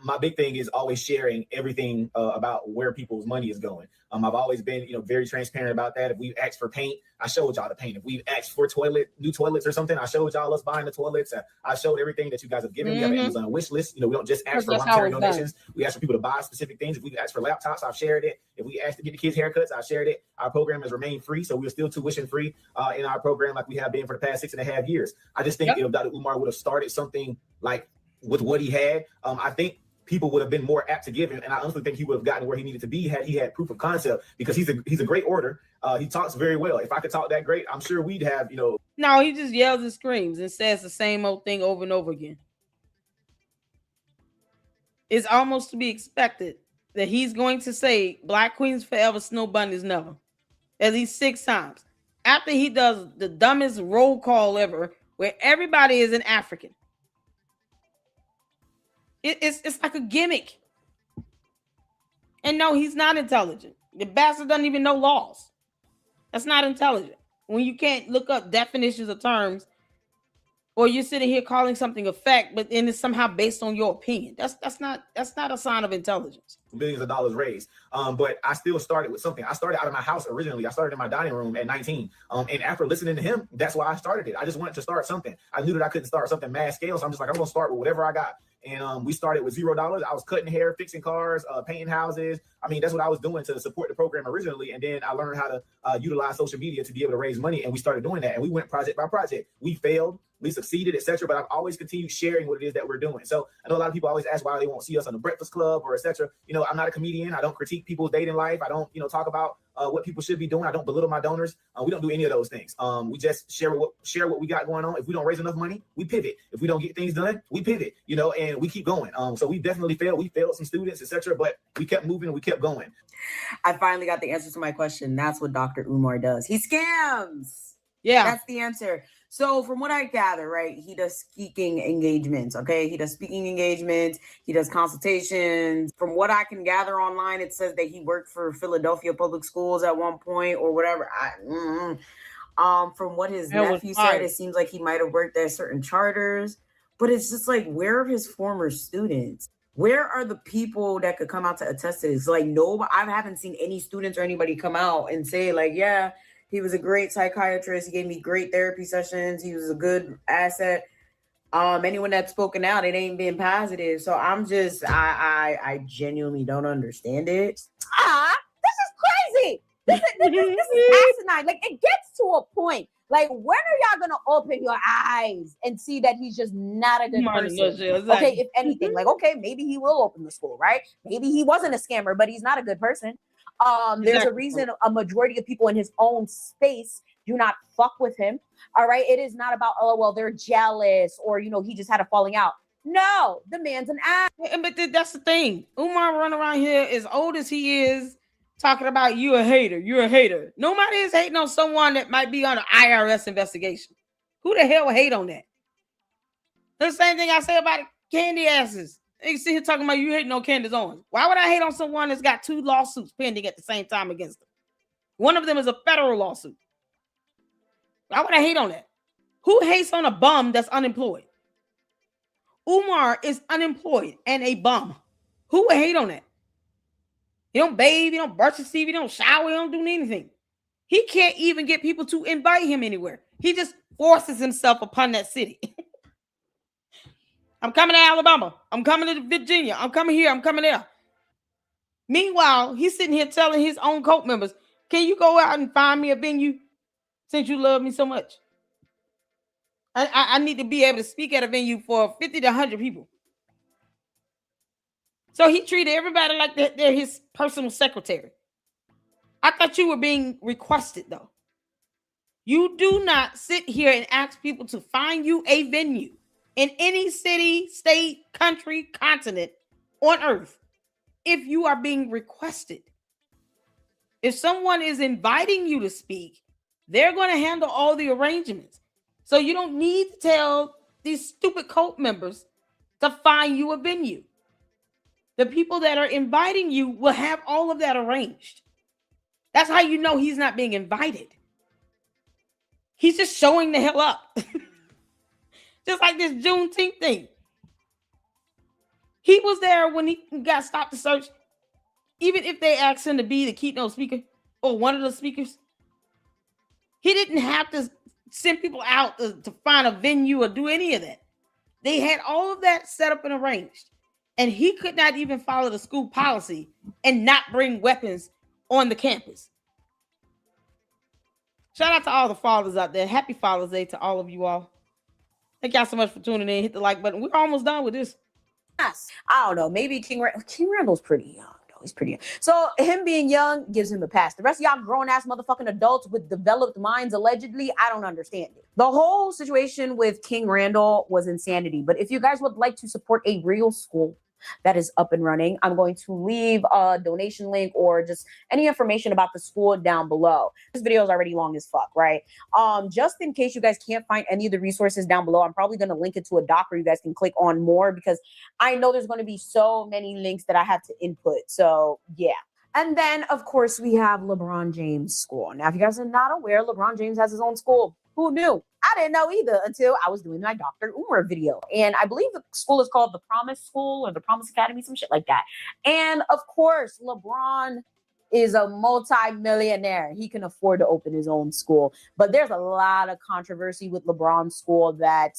my big thing is always sharing everything about where people's money is going. I've always been, very transparent about that. If we asked for paint, I showed y'all the paint. If we asked for new toilets or something, I showed y'all us buying the toilets. I showed everything that you guys have given. We have an Amazon wish list. We don't just ask for monetary donations. We ask for people to buy specific things. If we ask for laptops, I've shared it. If we asked to get the kids haircuts, I've shared it. Our program has remained free, so we're still tuition free in our program like we have been for the past 6.5 years. I just think if Dr. Umar would have started something like with what he had, I think people would have been more apt to give him, and I honestly think he would have gotten where he needed to be had he had proof of concept, because he's a great orator. He talks very well. If I could talk that great, I'm sure we'd have, No, he just yells and screams and says the same old thing over and over again. It's almost to be expected that he's going to say Black Queens forever, Snow Bunnies never, at least 6 times. After he does the dumbest roll call ever, where everybody is an African. It's like a gimmick. And no, he's not intelligent. The bastard doesn't even know laws. That's not intelligent. When you can't look up definitions of terms, or you're sitting here calling something a fact, but then it's somehow based on your opinion. That's not a sign of intelligence. Millions of dollars raised. But I still started with something. I started out of my house originally. I started in my dining room at 19. And after listening to him, that's why I started it. I just wanted to start something. I knew that I couldn't start something mass scale. So I'm just like, I'm going to start with whatever I got. And we started with $0. I was cutting hair, fixing cars, painting houses. I mean, that's what I was doing to support the program originally. And then I learned how to utilize social media to be able to raise money. And we started doing that. And we went project by project. We failed, we succeeded, etc. But I've always continued sharing what it is that we're doing. So I know a lot of people always ask why they won't see us on the Breakfast Club or etc. I'm not a comedian. I don't critique people's dating life. I don't, talk about what people should be doing. I don't belittle my donors. We don't do any of those things. We just share what we got going on. If we don't raise enough money, we pivot. If we don't get things done, we pivot. And we keep going. So we definitely failed. We failed some students, etc. But we kept moving and we kept going. I finally got the answer to my question. That's what Dr. Umar does. He scams. Yeah, that's the answer. So from what I gather, right, he does speaking engagements, okay? He does speaking engagements. He does consultations. From what I can gather online, it says that he worked for Philadelphia Public Schools at one point or whatever. From what his nephew said, it seems like he might have worked at certain charters. But it's just like, where are his former students? Where are the people that could come out to attest to this? Like, no, I haven't seen any students or anybody come out and say, like, yeah, he was a great psychiatrist. He gave me great therapy sessions. He was a good asset. Anyone that's spoken out, it ain't been positive. So I'm just, I genuinely don't understand it. This is crazy. This is asinine. Like, it gets to a point. Like, when are y'all gonna open your eyes and see that he's just not a good person? Okay, if anything, like, okay, maybe he will open the school, right? Maybe he wasn't a scammer, but he's not a good person. There's a reason a majority of people in his own space do not fuck with him. All right. It is not about, oh, well, they're jealous or, he just had a falling out. No, the man's an ass. But that's the thing. Umar run around here as old as he is, talking about you a hater. You're a hater. Nobody is hating on someone that might be on an IRS investigation. Who the hell would hate on that? The same thing I say about candy asses. You see here talking about you hating on Candace Owens. Why would I hate on someone that's got 2 lawsuits pending at the same time against them? One of them is a federal lawsuit. Why would I hate on that? Who hates on a bum that's unemployed? Umar is unemployed and a bum. Who would hate on that? He don't bathe, he don't brush his teeth, he don't shower, he don't do anything. He can't even get people to invite him anywhere. He just forces himself upon that city. I'm coming to Alabama. I'm coming to Virginia. I'm coming here. I'm coming there. Meanwhile, he's sitting here telling his own cult members, can you go out and find me a venue since you love me so much? I need to be able to speak at a venue for 50 to 100 people. So he treated everybody like they're his personal secretary. I thought you were being requested, though. You do not sit here and ask people to find you a venue in any city, state, country, continent on earth if you are being requested. If someone is inviting you to speak, They're going to handle all the arrangements. So you don't need to tell these stupid cult members to find you a venue. The people that are inviting you will have all of that arranged. That's how you know he's not being invited. He's just showing the hell up. Just like this Juneteenth thing. He was there when he got stopped to search. Even if they asked him to be the keynote speaker or one of the speakers, he didn't have to send people out to find a venue or do any of that. They had all of that set up and arranged. And he could not even follow the school policy and not bring weapons on the campus. Shout out to all the fathers out there. Happy Father's Day to all of you all. Thank y'all so much for tuning in. Hit the like button. We're almost done with this. Yes. I don't know. Maybe King Randall's pretty young. He's pretty young. So him being young gives him a pass. The rest of y'all grown-ass motherfucking adults with developed minds, allegedly, I don't understand it. The whole situation with King Randall was insanity. But if you guys would like to support a real school that is up and running, I'm going to leave a donation link or just any information about the school down below. This video is already long as fuck, right? Just in case you guys can't find any of the resources down below, I'm probably going to link it to a doc where you guys can click on more, because I know there's going to be so many links that I have to input. So yeah. And then, of course, we have LeBron James School. Now, if you guys are not aware, LeBron James has his own school. Who knew? I didn't know either until I was doing my Dr. Umar video. And I believe the school is called the Promise School or the Promise Academy, some shit like that. And of course, LeBron is a multi-millionaire. He can afford to open his own school. But there's a lot of controversy with LeBron's school that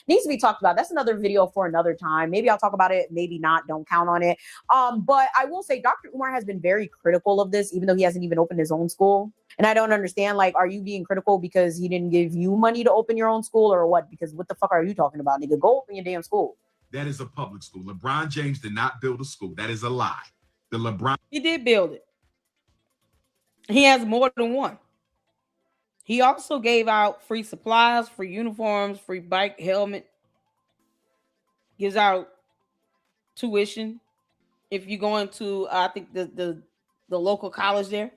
needs to be talked about. That's another video for another time. Maybe I'll talk about it, maybe not. Don't count on it. But I will say Dr. Umar has been very critical of this, even though he hasn't even opened his own school. And I don't understand, like, are you being critical because he didn't give you money to open your own school or what? Because what the fuck are you talking about, nigga? Go open your damn school. That is a public school. LeBron James did not build a school. That is a lie. He did build it. He has more than one. He also gave out free supplies, free uniforms, free bike helmet. Gives out tuition if you're going to, I think the local college there.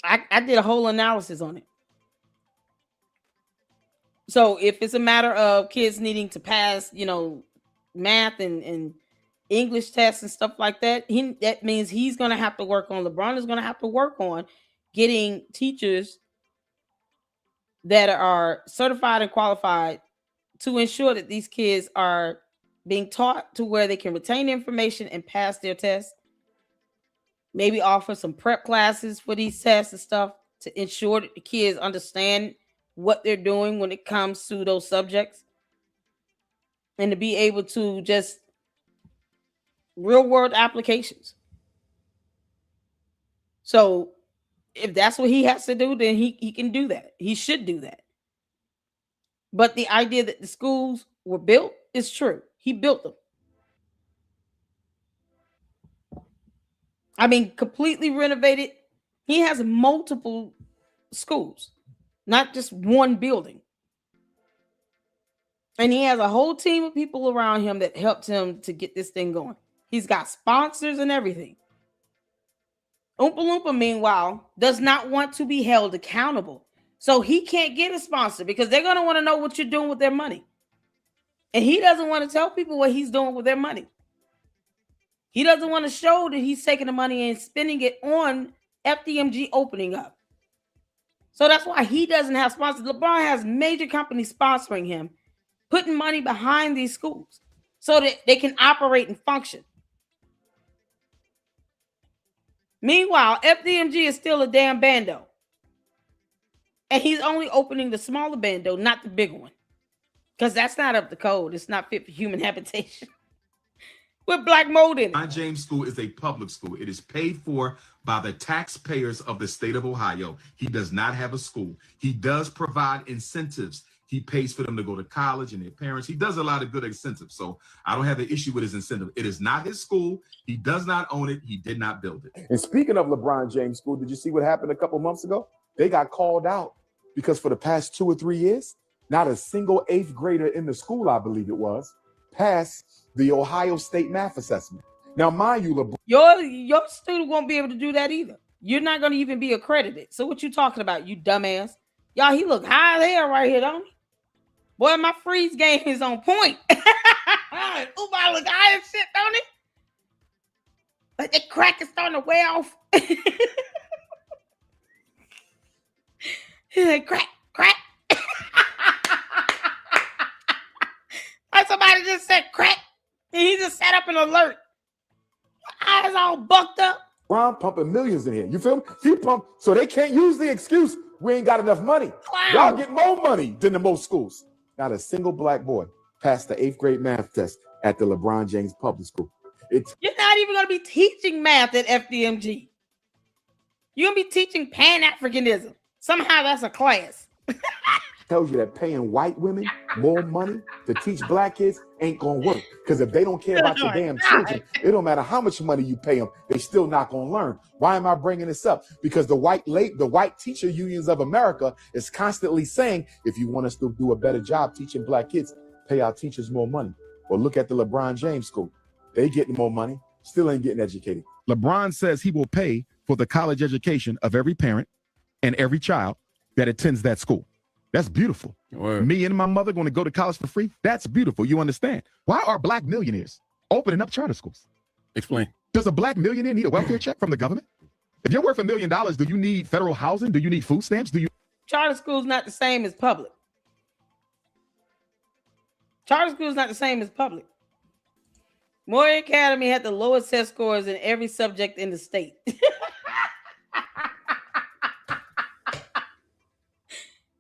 I did a whole analysis on it. So if it's a matter of kids needing to pass, math and English tests and stuff like that, that means he's going to have to work on, LeBron is going to have to work on getting teachers that are certified and qualified to ensure that these kids are being taught to where they can retain information and pass their tests. Maybe offer some prep classes for these tests and stuff to ensure that the kids understand what they're doing when it comes to those subjects. And to be able to just real world applications. So if that's what he has to do, then he can do that. He should do that. But the idea that the schools were built is true. He built them. I mean, completely renovated. He has multiple schools, not just one building. And he has a whole team of people around him that helped him to get this thing going. He's got sponsors and everything. Oompa Loompa, meanwhile, does not want to be held accountable. So he can't get a sponsor because they're going to want to know what you're doing with their money. And he doesn't want to tell people what he's doing with their money. He doesn't want to show that he's taking the money and spending it on FDMG opening up. So that's why he doesn't have sponsors. LeBron has major companies sponsoring him, putting money behind these schools so that they can operate and function. Meanwhile, FDMG is still a damn bando. And he's only opening the smaller bando, not the big one. Because that's not up to code. It's not fit for human habitation. With black mold in it. LeBron James School is a public school. It is paid for by the taxpayers of the state of Ohio. He does not have a school. He does provide incentives. He pays for them to go to college and their parents. He does a lot of good incentives. So I don't have an issue with his incentive. It is not his school. He does not own it. He did not build it. And speaking of LeBron James School, did you see what happened a couple months ago? They got called out because for the past 2 or 3 years, not a single 8th grader in the school, I believe it was, passed the Ohio State math assessment. Now, mind you, LeBron, your student won't be able to do that either. you're not going to even be accredited. So what you talking about, you dumbass? Y'all, he look high as hell right here, don't he? Boy, my freeze game is on point. Umar look high as shit, don't he? But the crack is starting to wear off. He's like, crack, crack. Like somebody just said crack. And he just set up an alert. Eyes all bucked up. Ron pumping millions in here. You feel me? He pumped, so they can't use the excuse, we ain't got enough money. Wow. Y'all get more money than the most schools. Not a single black boy passed the 8th grade math test at the LeBron James public school. You're not even going to be teaching math at FDMG. You're going to be teaching Pan-Africanism. Somehow that's a class. Tells you that paying white women more money to teach black kids ain't gonna work. Because if they don't care about your damn children, it don't matter how much money you pay them, they still not gonna learn. Why am I bringing this up? Because the white teacher unions of America is constantly saying, if you want us to do a better job teaching black kids, pay our teachers more money. Or look at the LeBron James school. They getting more money, still ain't getting educated. LeBron says he will pay for the college education of every parent and every child that attends that school. That's beautiful. Word. Me and my mother going to go to college for free. That's beautiful. You understand? Why are black millionaires opening up charter schools? Explain. Does a black millionaire need a welfare check from the government? If you're worth $1 million, do you need federal housing? Do you need food stamps? Charter school's not the same as public. Charter school's not the same as public. Moore Academy had the lowest test scores in every subject in the state.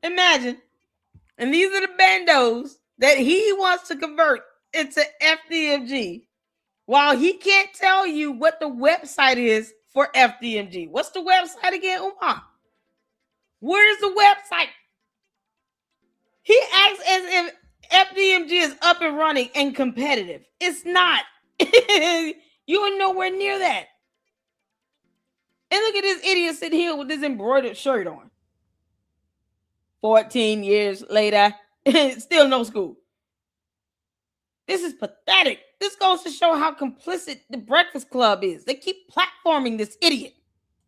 Imagine. And these are the bandos that he wants to convert into FDMG while he can't tell you what the website is for FDMG. What's the website again, Umar? Where's the website? He acts as if FDMG is up and running and competitive. It's not. You are nowhere near that. And look at this idiot sitting here with this embroidered shirt on. 14 years later, still no school. This is pathetic. This goes to show how complicit the Breakfast Club is. They keep platforming this idiot.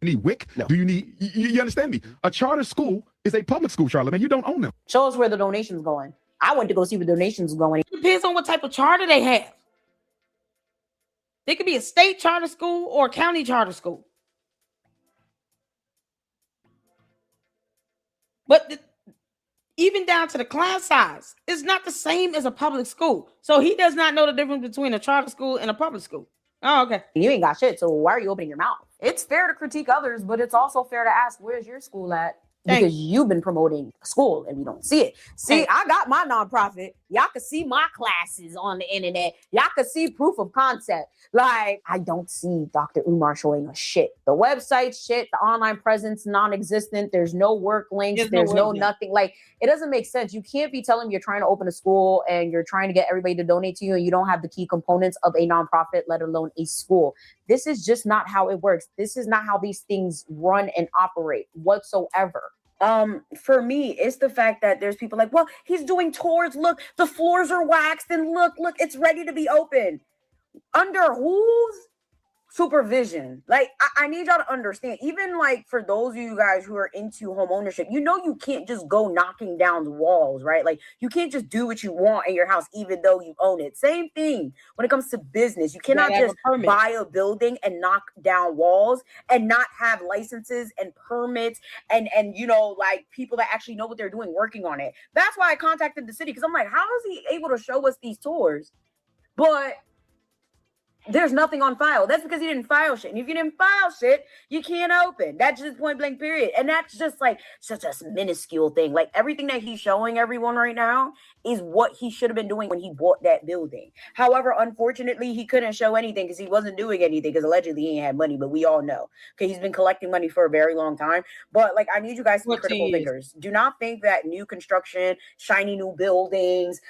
You need WIC? No. Do you need, you understand me? A charter school is a public school, Charlamagne. You don't own them. Show us where the donation's going. I went to go see where the donation's going. It depends on what type of charter they have. They could be a state charter school or a county charter school. But even down to the class size, it's not the same as a public school. So he does not know the difference between a charter school and a public school. Oh, okay. You ain't got shit, so why are you opening your mouth? It's fair to critique others, but it's also fair to ask, where's your school at? Because you've been promoting school and we don't see it. See, I got my nonprofit. Y'all can see my classes on the internet. Y'all can see proof of concept. Like, I don't see Dr. Umar showing us shit. The website shit, the online presence, non-existent. There's no work links. There's no nothing. Like, it doesn't make sense. You can't be telling me you're trying to open a school and you're trying to get everybody to donate to you and you don't have the key components of a nonprofit, let alone a school. This is just not how it works. This is not how these things run and operate whatsoever. For me, it's the fact that there's people like, well, he's doing tours. Look, the floors are waxed and look, it's ready to be open. Under whose supervision? Like, I need y'all to understand, even like for those of you guys who are into home ownership, you know, you can't just go knocking down walls, right? Like, you can't just do what you want in your house, even though you own it. Same thing when it comes to business. You cannot just buy a building and knock down walls and not have licenses and permits and you know, like people that actually know what they're doing working on it. That's why I contacted the city, because I'm like, how is he able to show us these tours, but there's nothing on file? That's because he didn't file shit. And if you didn't file shit, you can't open. That's just point blank period. And that's just like such a minuscule thing. Like, everything that he's showing everyone right now is what he should have been doing when he bought that building. However, unfortunately, he couldn't show anything because he wasn't doing anything, because allegedly he ain't had money, but we all know. Okay, he's been collecting money for a very long time. But like, I need you guys to be critical thinkers. Do not think that new construction, shiny new buildings,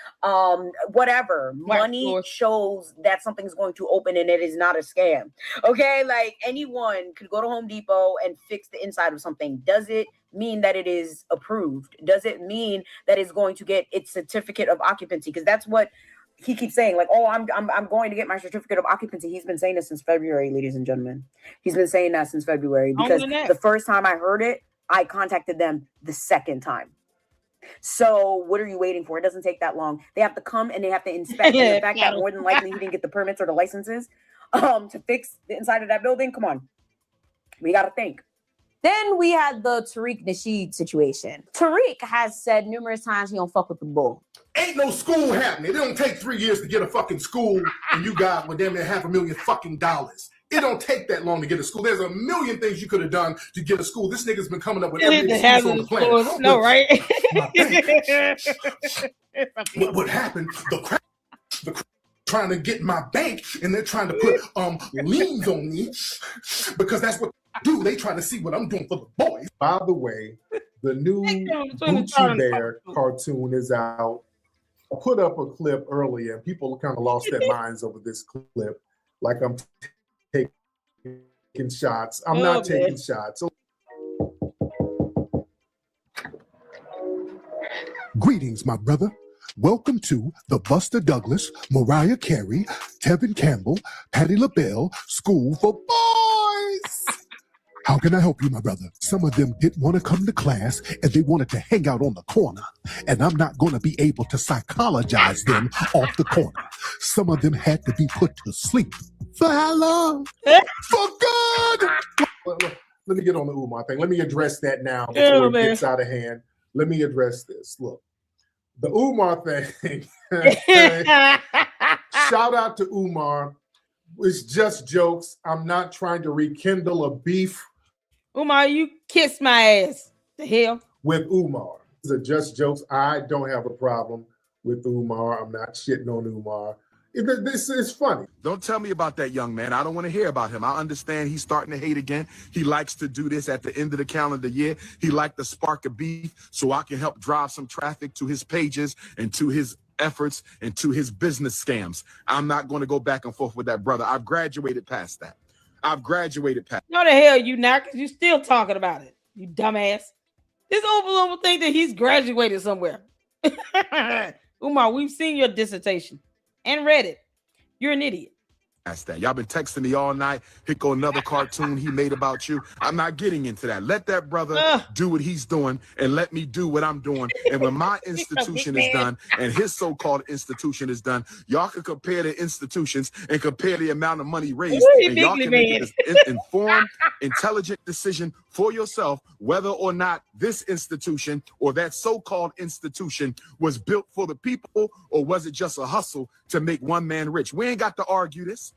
whatever, money shows that something's going to open and it is not a scam. Okay, like, anyone could go to Home Depot and fix the inside of something. Does it mean that it is approved? Does it mean that it's going to get its certificate of occupancy? Because that's what he keeps saying like, oh, I'm going to get my certificate of occupancy. He's been saying this since February, ladies and gentlemen. He's been saying that since February because the first time I heard it, I contacted them the second time. So what are you waiting for? It doesn't take that long. They have to come and they have to inspect. And the fact that more than likely he didn't get the permits or the licenses to fix the inside of that building. Come on. We got to think. Then we had the Tariq Nasheed situation. Tariq has said numerous times he don't fuck with the bull. Ain't no school happening. It don't take 3 years to get a fucking school, and you got damn near $500,000 fucking dollars. It don't take that long to get a school. There's a million things you could have done to get a school. This nigga's been coming up with every excuse on the planet. No, right? What happened? The crap trying to get my bank, and they're trying to put liens on me because that's what they do. They trying to see what I'm doing for the boys. By the way, the new Gucci Bear cartoon is out. I put up a clip earlier, and people kind of lost their minds over this clip. Like I'm taking shots. I'm not taking shots. Greetings, my brother. Welcome to the Buster Douglas, Mariah Carey, Tevin Campbell, Patti LaBelle School for Boys. How can I help you, my brother? Some of them didn't want to come to class and they wanted to hang out on the corner. And I'm not going to be able to psychologize them off the corner. Some of them had to be put to sleep. For how long? For good! Let me get on the Umar thing. Let me address that now before it gets out of hand. Let me address this. Look, the Umar thing. Shout out to Umar. It's just jokes. I'm not trying to rekindle a beef. Umar, you kiss my ass. The hell? With Umar. These are just jokes. I don't have a problem with Umar. I'm not shitting on Umar. This is funny. Don't tell me about that young man. I don't want to hear about him. I understand he's starting to hate again. He likes to do this at the end of the calendar year. He liked to spark a beef so I can help drive some traffic to his pages and to his efforts and to his business scams. I'm not going to go back and forth with that brother. I've graduated past that. No, the hell you not, because you still talking about it, you dumbass. This Oval think that he's graduated somewhere. Umar, we've seen your dissertation and read it. You're an idiot. That's that. Y'all been texting me all night. Here go another cartoon he made about you. I'm not getting into that. Let that brother do what he's doing and let me do what I'm doing. And when my institution is done and his so-called institution is done, y'all can compare the institutions and compare the amount of money raised. And y'all can make an informed, intelligent decision for yourself whether or not this institution or that so-called institution was built for the people or was it just a hustle to make one man rich. We ain't got to argue this.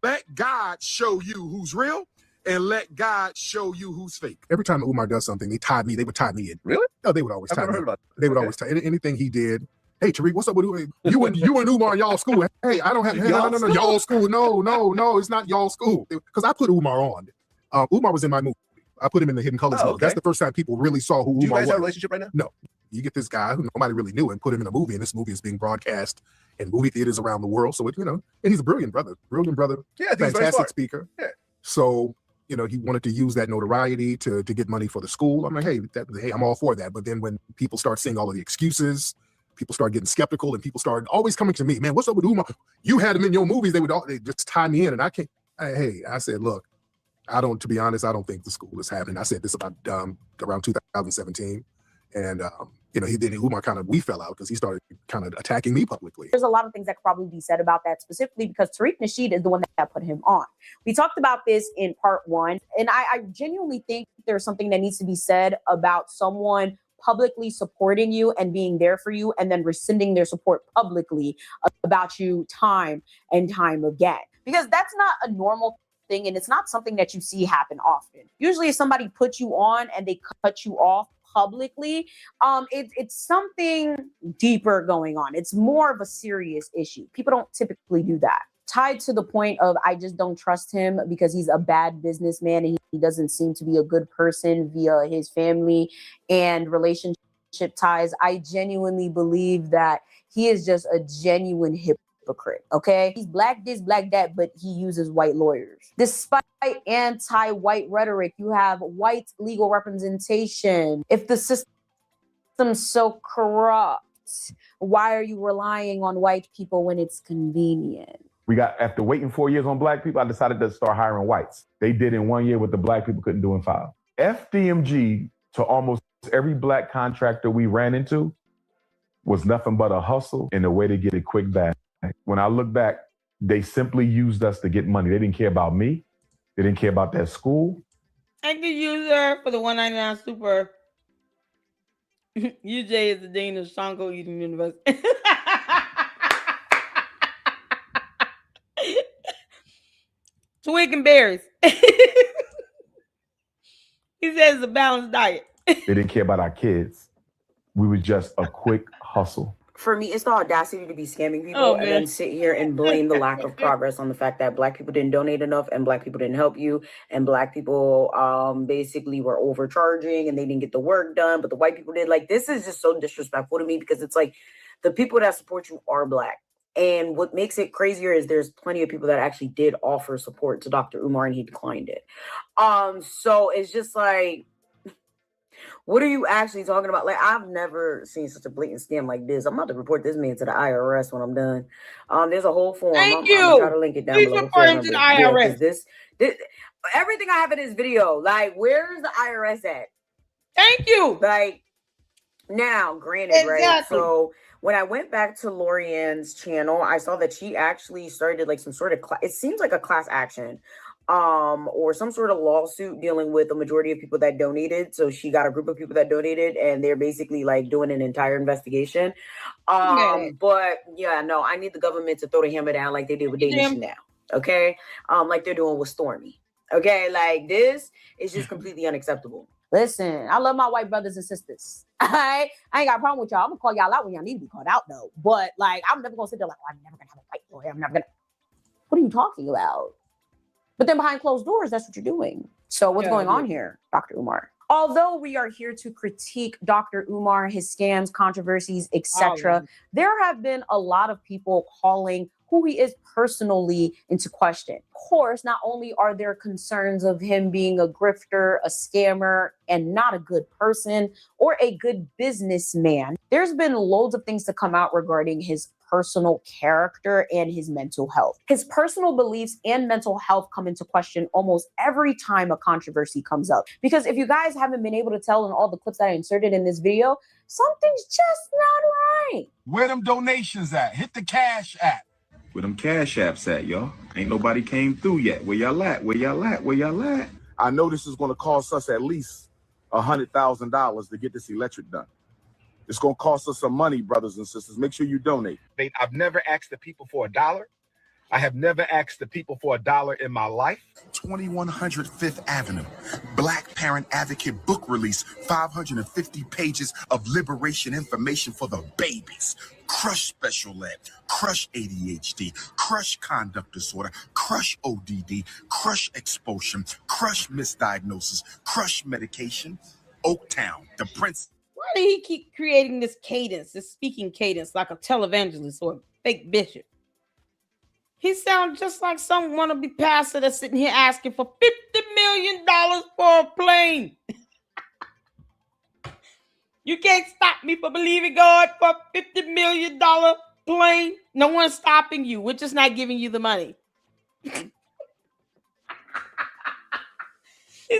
Let God show you who's real and let God show you who's fake. Every time Umar does something, they would tie me in. Really? No, they would always tie me in. They would always tie anything he did. Hey, Tariq, what's up with you and Umar in y'all school? Hey, I don't have no, y'all school. No, it's not y'all school. Because I put Umar on. Umar was in my movie. I put him in the Hidden Colors movie. That's the first time people really saw who Umar was. Do you guys have a relationship right now? No. You get this guy who nobody really knew and put him in a movie, and this movie is being broadcast in movie theaters around the world. So, and he's a brilliant brother. Yeah, fantastic speaker. Yeah. So, he wanted to use that notoriety to get money for the school. I'm like, hey, I'm all for that. But then when people start seeing all of the excuses, people start getting skeptical, and people start always coming to me, man, what's up with Umar? You had him in your movies. They just tie me in, and I can't. I said, look, to be honest, I don't think the school is happening. I said this about around 2017. And, Umar we fell out because he started kind of attacking me publicly. There's a lot of things that could probably be said about that specifically because Tariq Nasheed is the one that put him on. We talked about this in part 1, and I genuinely think there's something that needs to be said about someone publicly supporting you and being there for you and then rescinding their support publicly about you time and time again. Because that's not a normal thing, and it's not something that you see happen often. Usually if somebody puts you on and they cut you off publicly, it's something deeper going on. It's more of a serious issue. People don't typically do that. Tied to the point of I just don't trust him because he's a bad businessman and he doesn't seem to be a good person via his family and relationship ties. I genuinely believe that he is just a genuine hypocrite, okay? He's black this, black that, but he uses white lawyers. Despite anti-white rhetoric, you have white legal representation. If the system's so corrupt, Why are you relying on white people when it's convenient? After waiting 4 years on black people, I decided to start hiring whites. They did in 1 year what the black people couldn't do in 5. FDMG to almost every black contractor we ran into was nothing but a hustle and a way to get a quick bag. When I look back, they simply used us to get money. They didn't care about me. They didn't care about that school. Thank you, user, for the 199 super. UJ is the dean of Shango Eden University. Twig and berries. He says it's a balanced diet. They didn't care about our kids. We were just a quick hustle. For me, it's the audacity to be scamming people and then sit here and blame the lack of progress on the fact that black people didn't donate enough and black people didn't help you and black people basically were overcharging and they didn't get the work done, but the white people did. Like, this is just so disrespectful to me because it's like the people that support you are black. And what makes it crazier is there's plenty of people that actually did offer support to Dr. Umar and he declined it. So it's just like, what are you actually talking about? Like, I've never seen such a blatant scam like this. I'm about to report this man to the IRS when I'm done. There's a whole form. I'm gonna try to link it down below. Report him to the IRS. Yeah, this everything I have in this video, like, where's the IRS at? Thank you. Like, now, granted, right? So when I went back to Lorianne's channel, I saw that she actually started like some sort of it seems like a class action. Or some sort of lawsuit dealing with the majority of people that donated. So she got a group of people that donated and they're basically like doing an entire investigation. But yeah, no, I need the government to throw the hammer down like they did with Danish now. Okay. Like they're doing with Stormy. Okay. Like, this is just completely unacceptable. Listen, I love my white brothers and sisters. I ain't got a problem with y'all. I'm gonna call y'all out when y'all need to be called out though. But like, I'm never gonna sit there like, oh, I'm never gonna have a white lawyer. I'm never gonna. What are you talking about? But then behind closed doors, that's what you're doing. So what's going on here, Dr. Umar? Although we are here to critique Dr. Umar, his scams, controversies, etc., there have been a lot of people calling who he is personally into question. Of course, not only are there concerns of him being a grifter, a scammer, and not a good person or a good businessman, there's been loads of things to come out regarding his personal character and his mental health. His personal beliefs and mental health come into question almost every time a controversy comes up. Because if you guys haven't been able to tell in all the clips that I inserted in this video, something's just not right. Where them donations at? Hit the Cash App. Where them Cash Apps at, y'all? Ain't nobody came through yet. Where y'all at? Where y'all at? Where y'all at? I know this is going to cost us at least $100,000 to get this electric done. It's going to cost us some money, brothers and sisters. Make sure you donate. I've never asked the people for $1. I have never asked the people for $1 in my life. 2100 Fifth Avenue. Black Parent Advocate book release. 550 pages of liberation information for the babies. Crush special ed. Crush ADHD. Crush conduct disorder. Crush ODD. Crush expulsion. Crush misdiagnosis. Crush medication. Oaktown. The Prince. Why do he keep creating this cadence, this speaking cadence, like a televangelist or a fake bishop? He sounds just like some wannabe pastor that's sitting here asking for $50 million for a plane. You can't stop me from believing God for a $50 million plane. No one's stopping you. We're just not giving you the money. He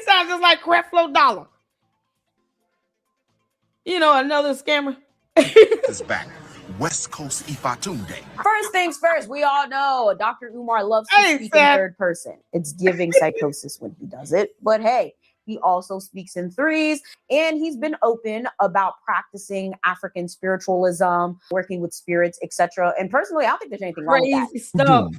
sounds just like Creflo Dollar. You know, another scammer. is back. West Coast Ifatunde. First things first, we all know Dr. Umar loves to speak in third person. It's giving psychosis when he does it. But hey, he also speaks in threes, and he's been open about practicing African spiritualism, working with spirits, etc. And personally, I don't think there's anything wrong with that. Stuff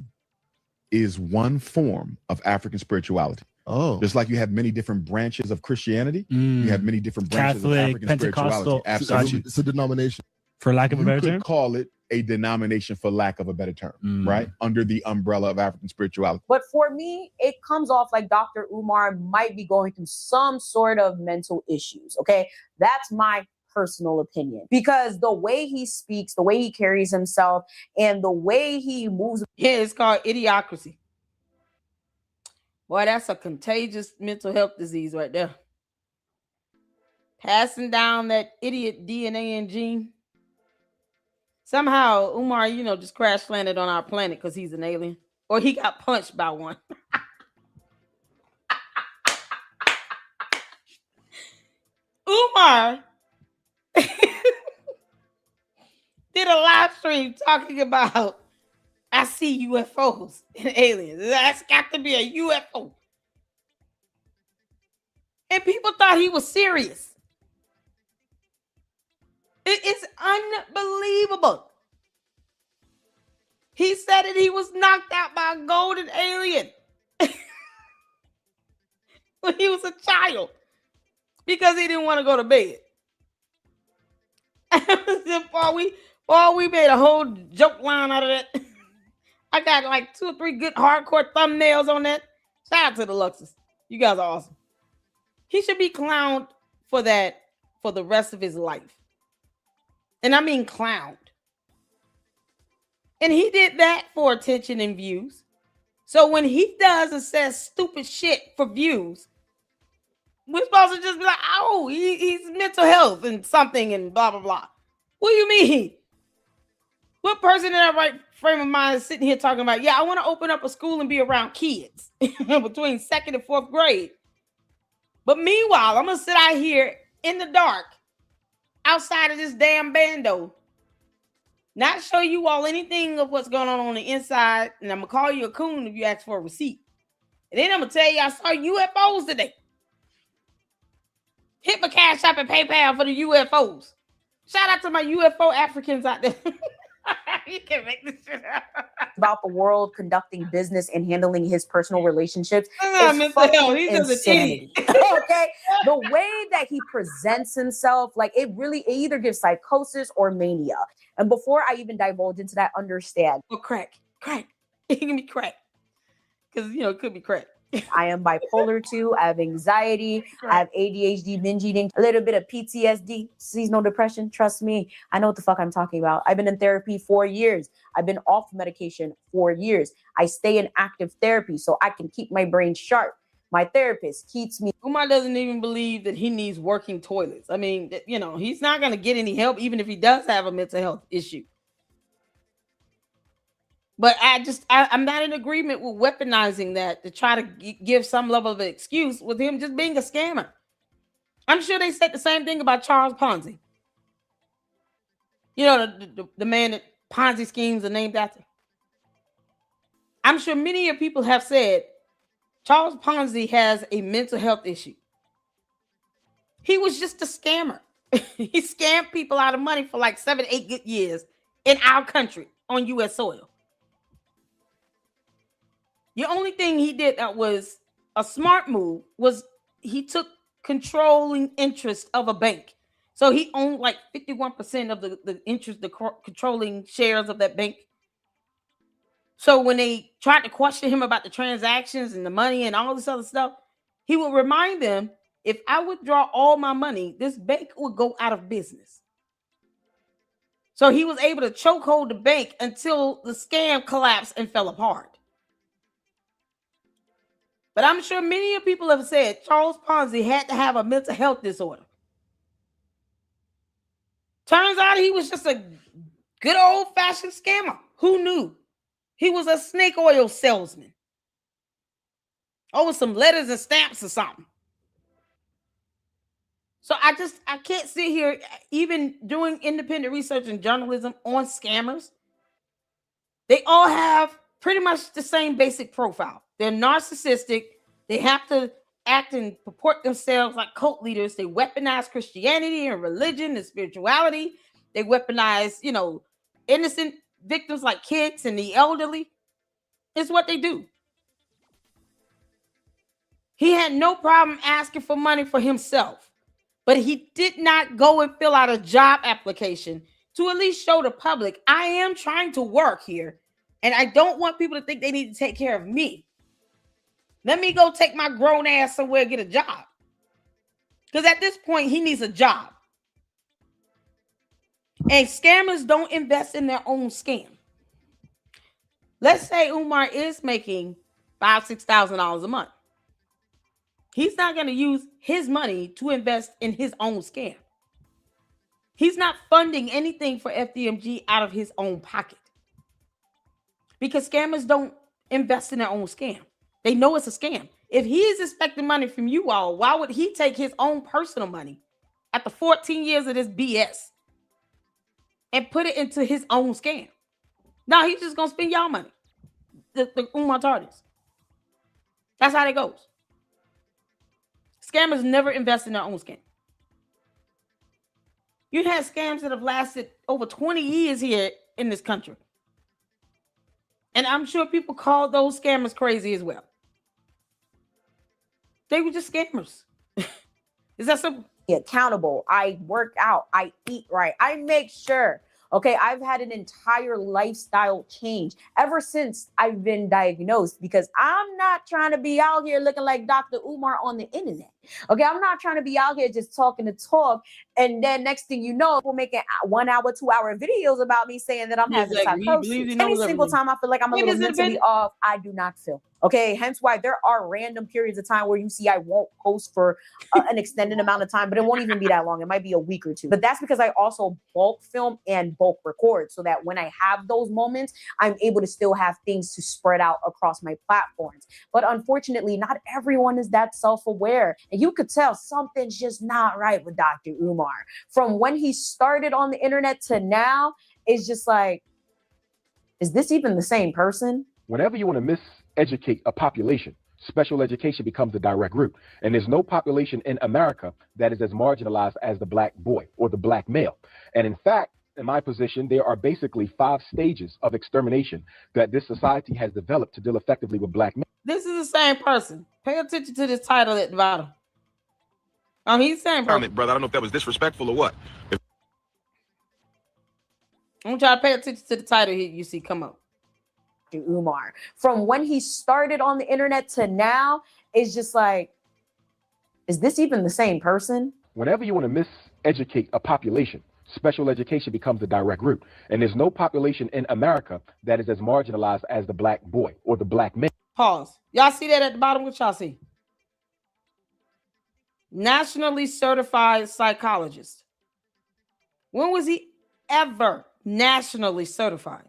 is one form of African spirituality. Oh, just like you have many different branches of Christianity, you have many different branches Catholic, of African Pentecostal, spirituality. Absolutely, it's a denomination, for lack of a better term. You could call it a denomination, for lack of a better term, right? Under the umbrella of African spirituality. But for me, it comes off like Dr. Umar might be going through some sort of mental issues. Okay, that's my personal opinion, because the way he speaks, the way he carries himself, and the way he moves. Yeah, it's called idiocracy. Boy, that's a contagious mental health disease right there. Passing down that idiot DNA and gene. Somehow Umar, just crash landed on our planet because he's an alien, or he got punched by one. Umar did a live stream talking about, I see UFOs and aliens. That's got to be a UFO. And people thought he was serious. It is unbelievable. He said that he was knocked out by a golden alien when he was a child because he didn't want to go to bed. Paul, we made a whole joke line out of that. I got like 2 or 3 good hardcore thumbnails on that. Shout out to the Luxus. You guys are awesome. He should be clowned for that for the rest of his life. And I mean clowned. And he did that for attention and views. So when he does and says stupid shit for views, we're supposed to just be like, oh, he's mental health and something and blah, blah, blah. What do you mean? What person in that right frame of mind is sitting here talking about, yeah, I want to open up a school and be around kids between 2nd and 4th grade. But meanwhile, I'm going to sit out here in the dark outside of this damn bando, not show you all anything of what's going on the inside, and I'm going to call you a coon if you ask for a receipt. And then I'm going to tell you I saw UFOs today. Hit my Cash App and PayPal for the UFOs. Shout out to my UFO Africans out there. You can make this shit up. About the world conducting business and handling his personal relationships is fucking insanity. Okay, the way that he presents himself, like it either gives psychosis or mania. And before I even divulge into that, understand. Or crack. It can be crack, because it could be crack. I am bipolar 2. I have anxiety. I have ADHD, binge eating, a little bit of PTSD, seasonal depression. Trust me, I know what the fuck I'm talking about. I've been in therapy 4 years. I've been off medication 4 years. I stay in active therapy so I can keep my brain sharp. My therapist keeps me. Umar doesn't even believe that he needs working toilets. I mean, he's not going to get any help even if he does have a mental health issue. But I'm not in agreement with weaponizing that to try to give some level of an excuse with him just being a scammer. I'm sure they said the same thing about Charles Ponzi. The man that Ponzi schemes are named after. I'm sure many of people have said Charles Ponzi has a mental health issue. He was just a scammer. He scammed people out of money for like 7, 8 good years in our country on U.S. soil. The only thing he did that was a smart move was he took controlling interest of a bank. So he owned like 51% of the interest, the controlling shares of that bank. So when they tried to question him about the transactions and the money and all this other stuff, he would remind them, if I withdraw all my money, this bank would go out of business. So he was able to chokehold the bank until the scam collapsed and fell apart. But I'm sure many of people have said Charles Ponzi had to have a mental health disorder. Turns out he was just a good old-fashioned scammer. Who knew? He was a snake oil salesman. With some letters and stamps or something. So I can't sit here even doing independent research and journalism on scammers. They all have pretty much the same basic profile. They're narcissistic. They have to act and purport themselves like cult leaders. They weaponize Christianity and religion and spirituality. They weaponize, innocent victims like kids and the elderly. It's what they do. He had no problem asking for money for himself, but he did not go and fill out a job application to at least show the public, I am trying to work here, and I don't want people to think they need to take care of me. Let me go take my grown ass somewhere and get a job. Because at this point, he needs a job. And scammers don't invest in their own scam. Let's say Umar is making $5,000, $6,000 a month. He's not going to use his money to invest in his own scam. He's not funding anything for FDMG out of his own pocket. Because scammers don't invest in their own scam. They know it's a scam. If he is expecting money from you all, why would he take his own personal money after 14 years of this BS and put it into his own scam? No, he's just going to spend y'all money. The Umar TARDIS. That's how it goes. Scammers never invest in their own scam. You had scams that have lasted over 20 years here in this country. And I'm sure people call those scammers crazy as well. They were just scammers. Is that simple? Accountable. I work out. I eat right. I make sure. Okay, I've had an entire lifestyle change ever since I've been diagnosed, because I'm not trying to be out here looking like Dr. Umar on the internet. Okay, I'm not trying to be out here just talking to talk, and then next thing you know, we're making 1 hour, 2 hour videos about me saying that I'm having psychosis. Any single time I feel like I'm a little mentally off, I do not feel. Okay, hence why there are random periods of time where you see I won't post for an extended amount of time, but it won't even be that long. It might be a week or two. But that's because I also bulk film and bulk record, so that when I have those moments, I'm able to still have things to spread out across my platforms. But unfortunately, not everyone is that self-aware. And you could tell something's just not right with Dr. Umar. From when he started on the internet to now, it's just like, is this even the same person? Whenever you want to miseducate a population, special education becomes the direct route. And there's no population in America that is as marginalized as the black boy or the black male. And in fact, in my position, there are basically 5 stages of extermination that this society has developed to deal effectively with black men. This is the same person. Pay attention to this title at the bottom. He's the same person. Brother, I don't know if that was disrespectful or what. I'm trying to pay attention to the title here you see come up. Umar. From when he started on the internet to now, it's just like, is this even the same person? Whenever you want to miseducate a population, special education becomes the direct route. And there's no population in America that is as marginalized as the black boy or the black man. Pause. Y'all see that at the bottom? What y'all see? Nationally certified psychologist. When was he ever nationally certified?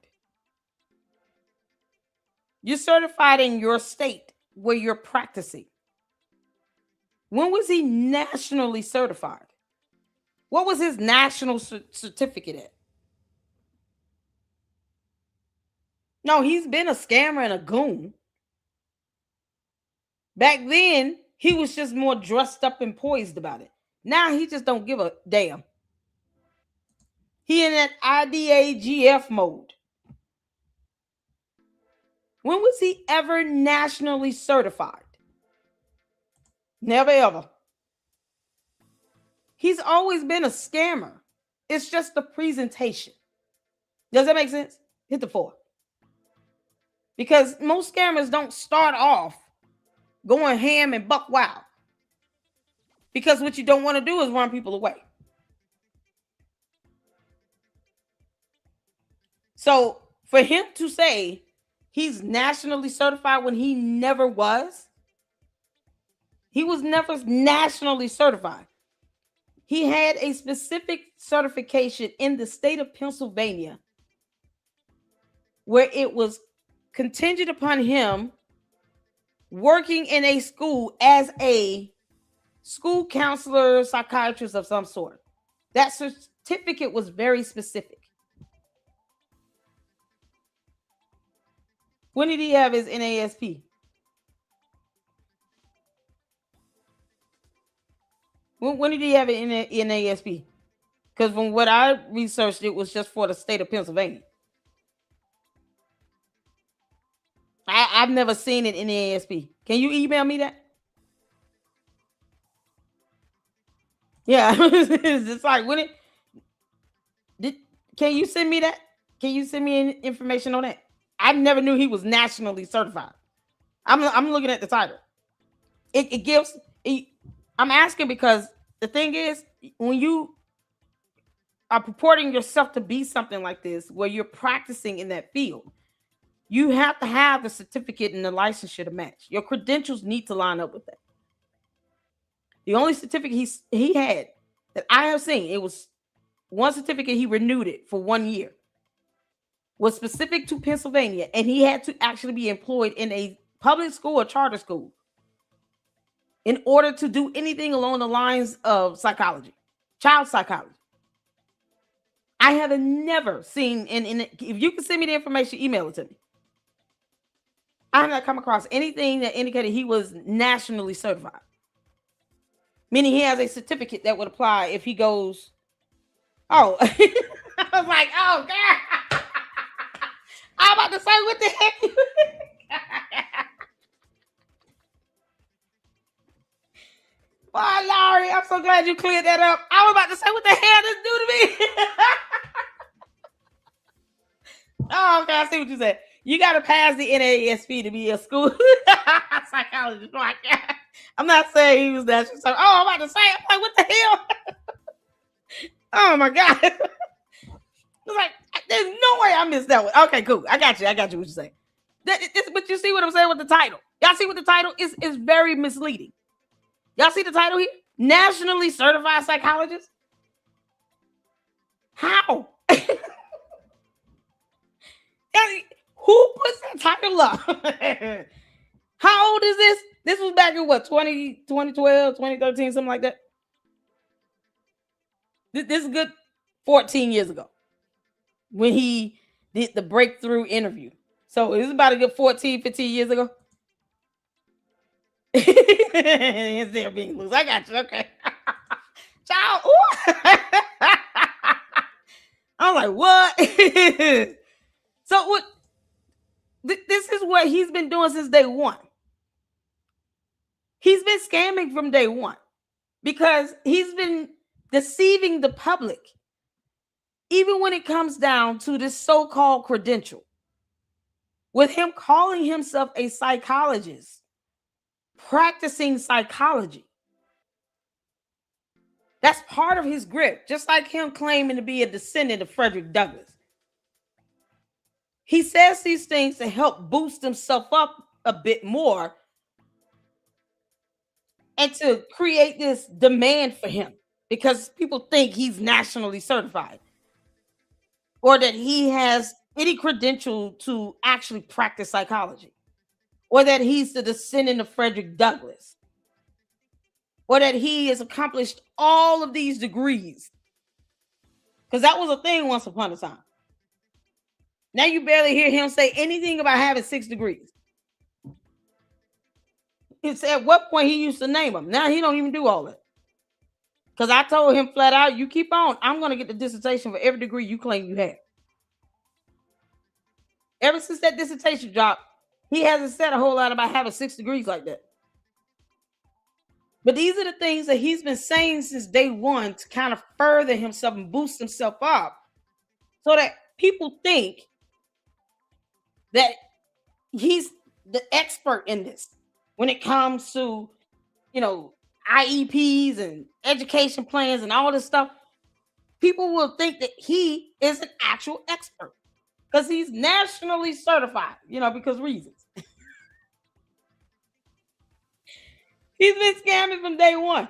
You're certified in your state where you're practicing. When was he nationally certified? What was his national certificate at? No, he's been a scammer and a goon. Back then, he was just more dressed up and poised about it. Now he just don't give a damn. He in that IDAGF mode. When was he ever nationally certified? Never ever. He's always been a scammer. It's just the presentation. Does that make sense? Hit the 4. Because most scammers don't start off going ham and buck wild. Because what you don't want to do is run people away. So for him to say he's nationally certified when he never was, he was never nationally certified. He had a specific certification in the state of Pennsylvania where it was contingent upon him working in a school as a school counselor, psychiatrist of some sort. That certificate was very specific. When did he have his NASP? When did he have it in NASP? Because from what I researched, it was just for the state of Pennsylvania. I've never seen it in NASP. Can you email me that? Yeah, it's just like when it. Can you send me that? Can you send me information on that? I never knew he was nationally certified. I'm looking at the title. It gives. I'm asking because the thing is, when you are purporting yourself to be something like this, where you're practicing in that field, you have to have the certificate and the licensure to match. Your credentials need to line up with that. The only certificate he had that I have seen, it was one certificate, he renewed it for 1 year. Was specific to Pennsylvania, and he had to actually be employed in a public school or charter school in order to do anything along the lines of psychology, child psychology. I have never seen, if you can send me the information, email it to me. I have not come across anything that indicated he was nationally certified. Meaning he has a certificate that would apply if he goes, oh, I was like, oh, God. I'm about to say, what the heck? Boy, Larry, I'm so glad you cleared that up. I was about to say, what the hell does do to me? Oh, okay, I see what you said. You got to pass the NASP to be a school psychologist. I'm not saying he was that. Oh, I'm about to say, I'm like, what the hell? Oh, my God. It's like, there's no way I missed that one. Okay, cool. I got you what you're saying. But you see what I'm saying with the title? Y'all see what the title is? It's very misleading. Y'all see the title here? Nationally certified psychologist? How? Who puts that title up? How old is this? This was back in what, 2012, 2013, something like that? This is good 14 years ago when he did the breakthrough interview. So it was about a good 14, 15 years ago. Instead of being loose. I got you. Okay. Ciao. I'm like, what? So what? This is what he's been doing since day one. He's been scamming from day one because he's been deceiving the public, even when it comes down to this so-called credential. With him calling himself a psychologist, practicing psychology. That's part of his grip, just like him claiming to be a descendant of Frederick Douglass. He says these things to help boost himself up a bit more and to create this demand for him because people think he's nationally certified or that he has any credential to actually practice psychology or that he's the descendant of Frederick Douglass or that he has accomplished all of these degrees because that was a thing once upon a time. Now you barely hear him say anything about having 6 degrees. It's at what point he used to name them. Now he don't even do all that. Because I told him flat out, you keep on, I'm going to get the dissertation for every degree you claim you have. Ever since that dissertation dropped, he hasn't said a whole lot about having 6 degrees like that. But these are the things that he's been saying since day one to kind of further himself and boost himself up so that people think that he's the expert in this when it comes to, IEPs and education plans and all this stuff. People will think that he is an actual expert because he's nationally certified, because reasons. He's been scamming from day one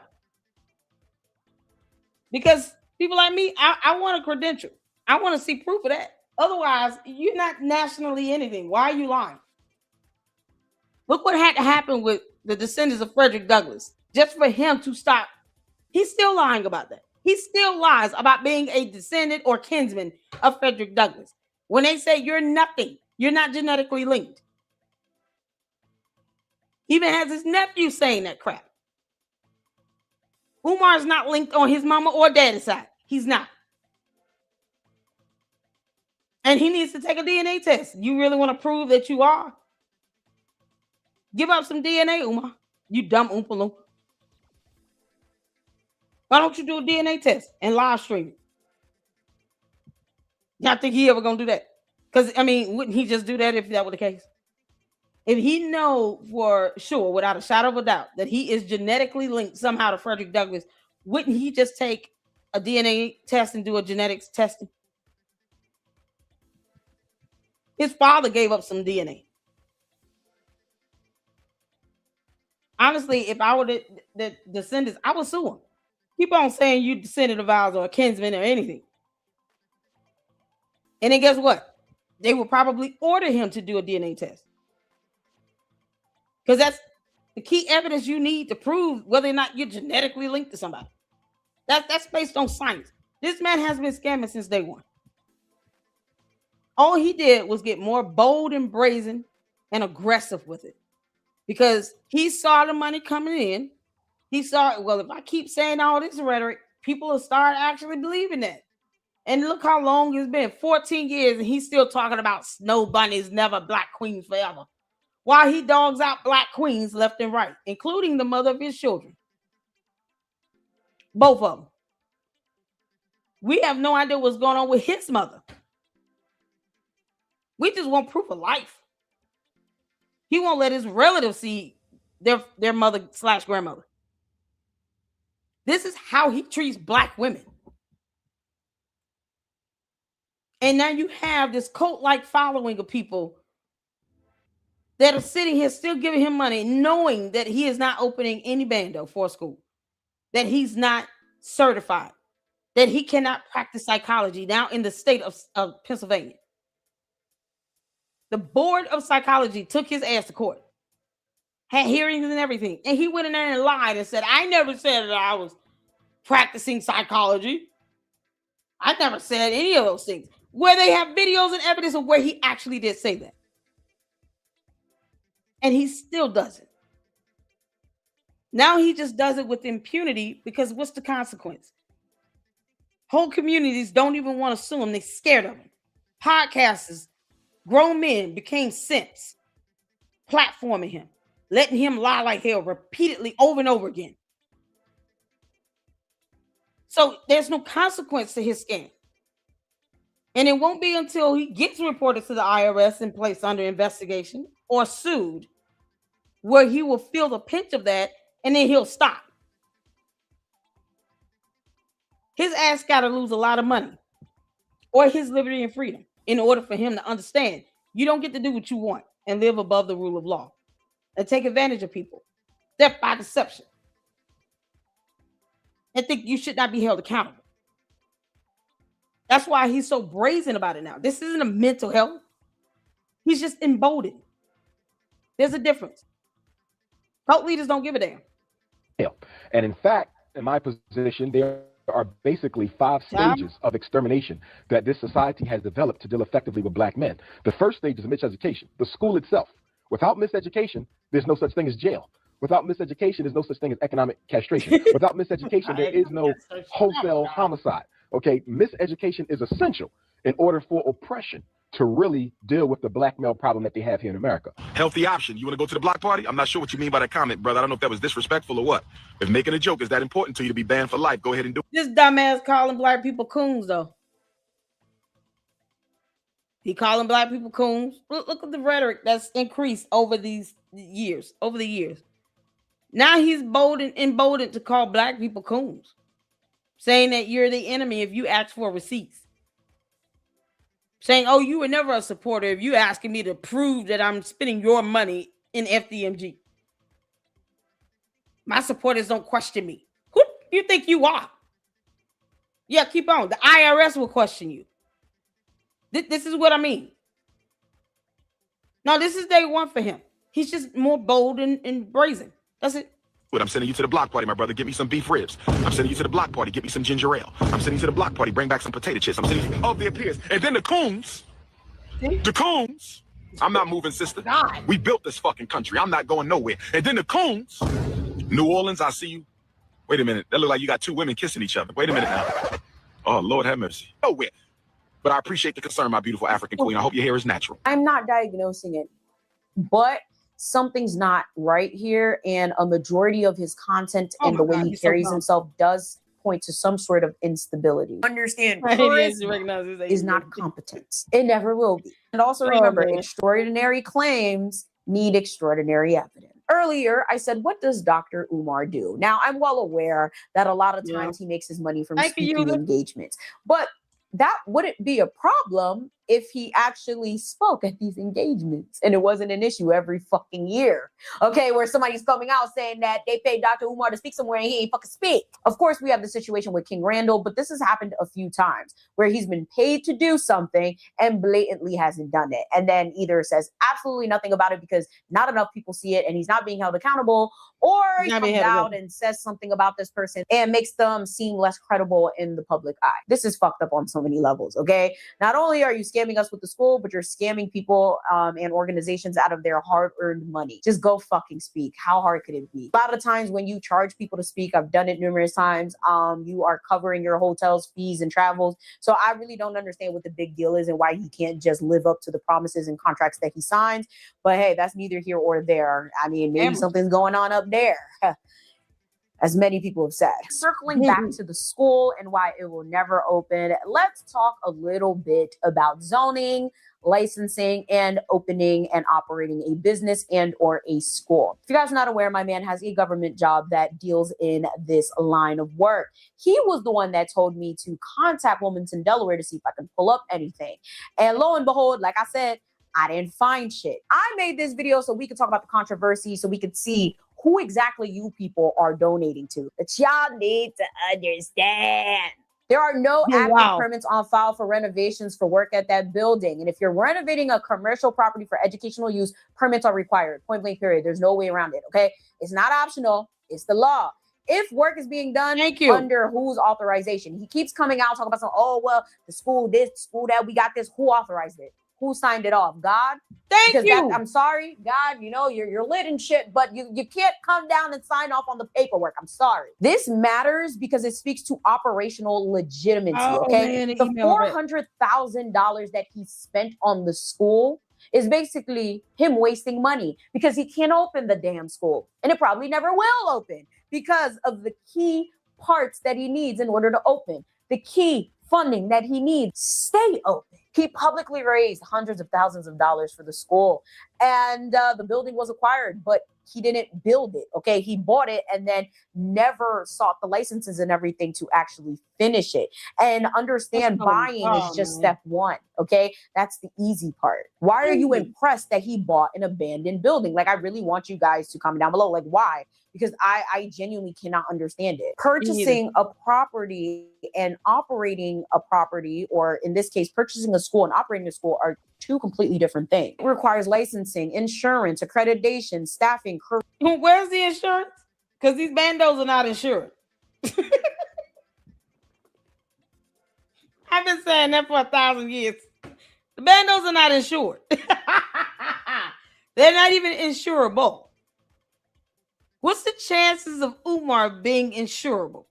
because people like me, I want a credential. I want to see proof of that. Otherwise, you're not nationally anything. Why are you lying? Look what had to happen with the descendants of Frederick Douglass just for him to stop. He's still lying about that. He still lies about being a descendant or kinsman of Frederick Douglass. When they say you're nothing, you're not genetically linked. He even has his nephew saying that crap. Umar's not linked on his mama or daddy's side. He's not. And he needs to take a DNA test. You really want to prove that you are? Give up some DNA, Umar. You dumb Oompa Loompa. Why don't you do a DNA test and live stream it? Y'all think he ever gonna do that? Because, wouldn't he just do that if that were the case? If he know for sure, without a shadow of a doubt, that he is genetically linked somehow to Frederick Douglass, wouldn't he just take a DNA test and do a genetics testing? His father gave up some DNA. Honestly, if I were the descendants, I would sue him. Keep on saying you descendant of ours or a kinsman or anything. And then guess what? They will probably order him to do a DNA test. Because that's the key evidence you need to prove whether or not you're genetically linked to somebody. That's based on science. This man has been scamming since day one. All he did was get more bold and brazen and aggressive with it. Because he saw the money coming in. He saw, well, if I keep saying all this rhetoric, people will start actually believing that. And look how long it's been, 14 years, and he's still talking about snow bunnies, never black queens forever. While he dogs out black queens left and right, including the mother of his children. Both of them. We have no idea what's going on with his mother. We just want proof of life. He won't let his relatives see their mother/grandmother. This is how he treats black women. And now you have this cult-like following of people that are sitting here still giving him money, knowing that he is not opening any bando for school, that he's not certified, that he cannot practice psychology now in the state of Pennsylvania. The board of psychology took his ass to court, had hearings and everything, and he went in there and lied and said, I never said that I was practicing psychology. I never said any of those things. Where they have videos and evidence of where he actually did say that. And he still does it. Now he just does it with impunity because what's the consequence? Whole communities don't even want to sue him. They're scared of him. Podcasters, grown men became simps, platforming him, letting him lie like hell repeatedly over and over again. So there's no consequence to his scam. And it won't be until he gets reported to the IRS and placed under investigation or sued where he will feel the pinch of that and then he'll stop. His ass got to lose a lot of money or his liberty and freedom in order for him to understand you don't get to do what you want and live above the rule of law and take advantage of people. Theft by deception. And think you should not be held accountable. That's why he's so brazen about it now. This isn't a mental health. He's just emboldened. There's a difference. Cult leaders don't give a damn. And in fact, in my position, there are basically 5 stages of extermination that this society has developed to deal effectively with black men. The first stage is miseducation, the school itself. Without miseducation, there's no such thing as jail. Without miseducation, there's no such thing as economic castration. Without miseducation, there is no wholesale homicide. Okay, miseducation is essential in order for oppression to really deal with the black male problem that they have here in America. Healthy option. You want to go to the block party? I'm not sure what you mean by that comment, brother. I don't know if that was disrespectful or what. If making a joke is that important to you to be banned for life, go ahead and do it. This dumbass calling black people coons, though. He calling black people coons. Look at the rhetoric that's increased over these years, over the years. Now he's emboldened to call black people coons, saying that you're the enemy if you ask for receipts. Saying, oh, you were never a supporter if you asking me to prove that I'm spending your money in FDMG. My supporters don't question me. Who do you think you are? Yeah, keep on. The IRS will question you. This is what I mean. No, this is day one for him. He's just more bold and brazen. That's it. I'm sending you to the block party, my brother. Get me some beef ribs. I'm sending you to the block party. Get me some ginger ale. I'm sending you to the block party. Bring back some potato chips. I'm sending you all their peers. And then the coons. The coons. I'm not moving, sister. God. We built this fucking country. I'm not going nowhere. And then the coons. New Orleans, I see you. Wait a minute. That look like you got 2 women kissing each other. Wait a minute now. Oh, Lord have mercy. Nowhere. But I appreciate the concern, my beautiful African queen. I hope your hair is natural. I'm not diagnosing it, but something's not right here, and a majority of his content and the way he carries himself does point to some sort of instability. Understand, charisma is not competence. It never will be. And also remember, extraordinary claims need extraordinary evidence. Earlier, I said, what does Dr. Umar do? Now, I'm well aware that a lot of times he makes his money from speaking engagements, but that wouldn't be a problem if he actually spoke at these engagements and it wasn't an issue every fucking year. Okay, where somebody's coming out saying that they paid Dr. Umar to speak somewhere and he ain't fucking speak. Of course, we have the situation with King Randall, but this has happened a few times where he's been paid to do something and blatantly hasn't done it. And then either says absolutely nothing about it because not enough people see it and he's not being held accountable, or he comes out and says something about this person and makes them seem less credible in the public eye. This is fucked up on so many levels, okay? Not only are you scamming us with the school, but you're scamming people and organizations out of their hard-earned money. Just go fucking speak. How hard could it be? A lot of times when you charge people to speak, I've done it numerous times, you are covering your hotel's fees and travels. So I really don't understand what the big deal is and why he can't just live up to the promises and contracts that he signs. But hey, that's neither here or there. I mean, maybe something's going on up there. As many people have said. Circling back to the school and why it will never open, let's talk a little bit about zoning, licensing, and opening and operating a business and or a school. If you guys are not aware, my man has a government job that deals in this line of work. He was the one that told me to contact Wilmington, Delaware to see if I can pull up anything. And lo and behold, like I said, I didn't find shit. I made this video so we could talk about the controversy, so we could see who exactly you people are donating to. But y'all need to understand. There are no active permits on file for renovations for work at that building. And if you're renovating a commercial property for educational use, permits are required. Point blank period. There's no way around it, okay? It's not optional. It's the law. If work is being done under whose authorization? He keeps coming out talking about some, oh, well, the school this, the school that, we got this. Who authorized it? Who signed it off? God? Thank you. I'm sorry, God, you know, you're lit and shit, but you can't come down and sign off on the paperwork. I'm sorry. This matters because it speaks to operational legitimacy, okay? The $400,000 that he spent on the school is basically him wasting money because he can't open the damn school. And it probably never will open because of the key parts that he needs in order to open. The key funding that he needs stay open. He publicly raised hundreds of thousands of dollars for the school, and the building was acquired, but he didn't build it, okay? He bought it and then never sought the licenses and everything to actually finish it. And understand buying is just step one, okay? That's the easy part. Why are you impressed that he bought an abandoned building? Like, I really want you guys to comment down below. Like, why? Because I genuinely cannot understand it. Purchasing a property and operating a property, or in this case, purchasing a school and operating a school, are two completely different things. It requires licensing, insurance, accreditation, staffing. Where's the insurance? Because these bandos are not insured. I've been saying that for 1,000 years. The bandos are not insured. They're not even insurable. What's the chances of Umar being insurable?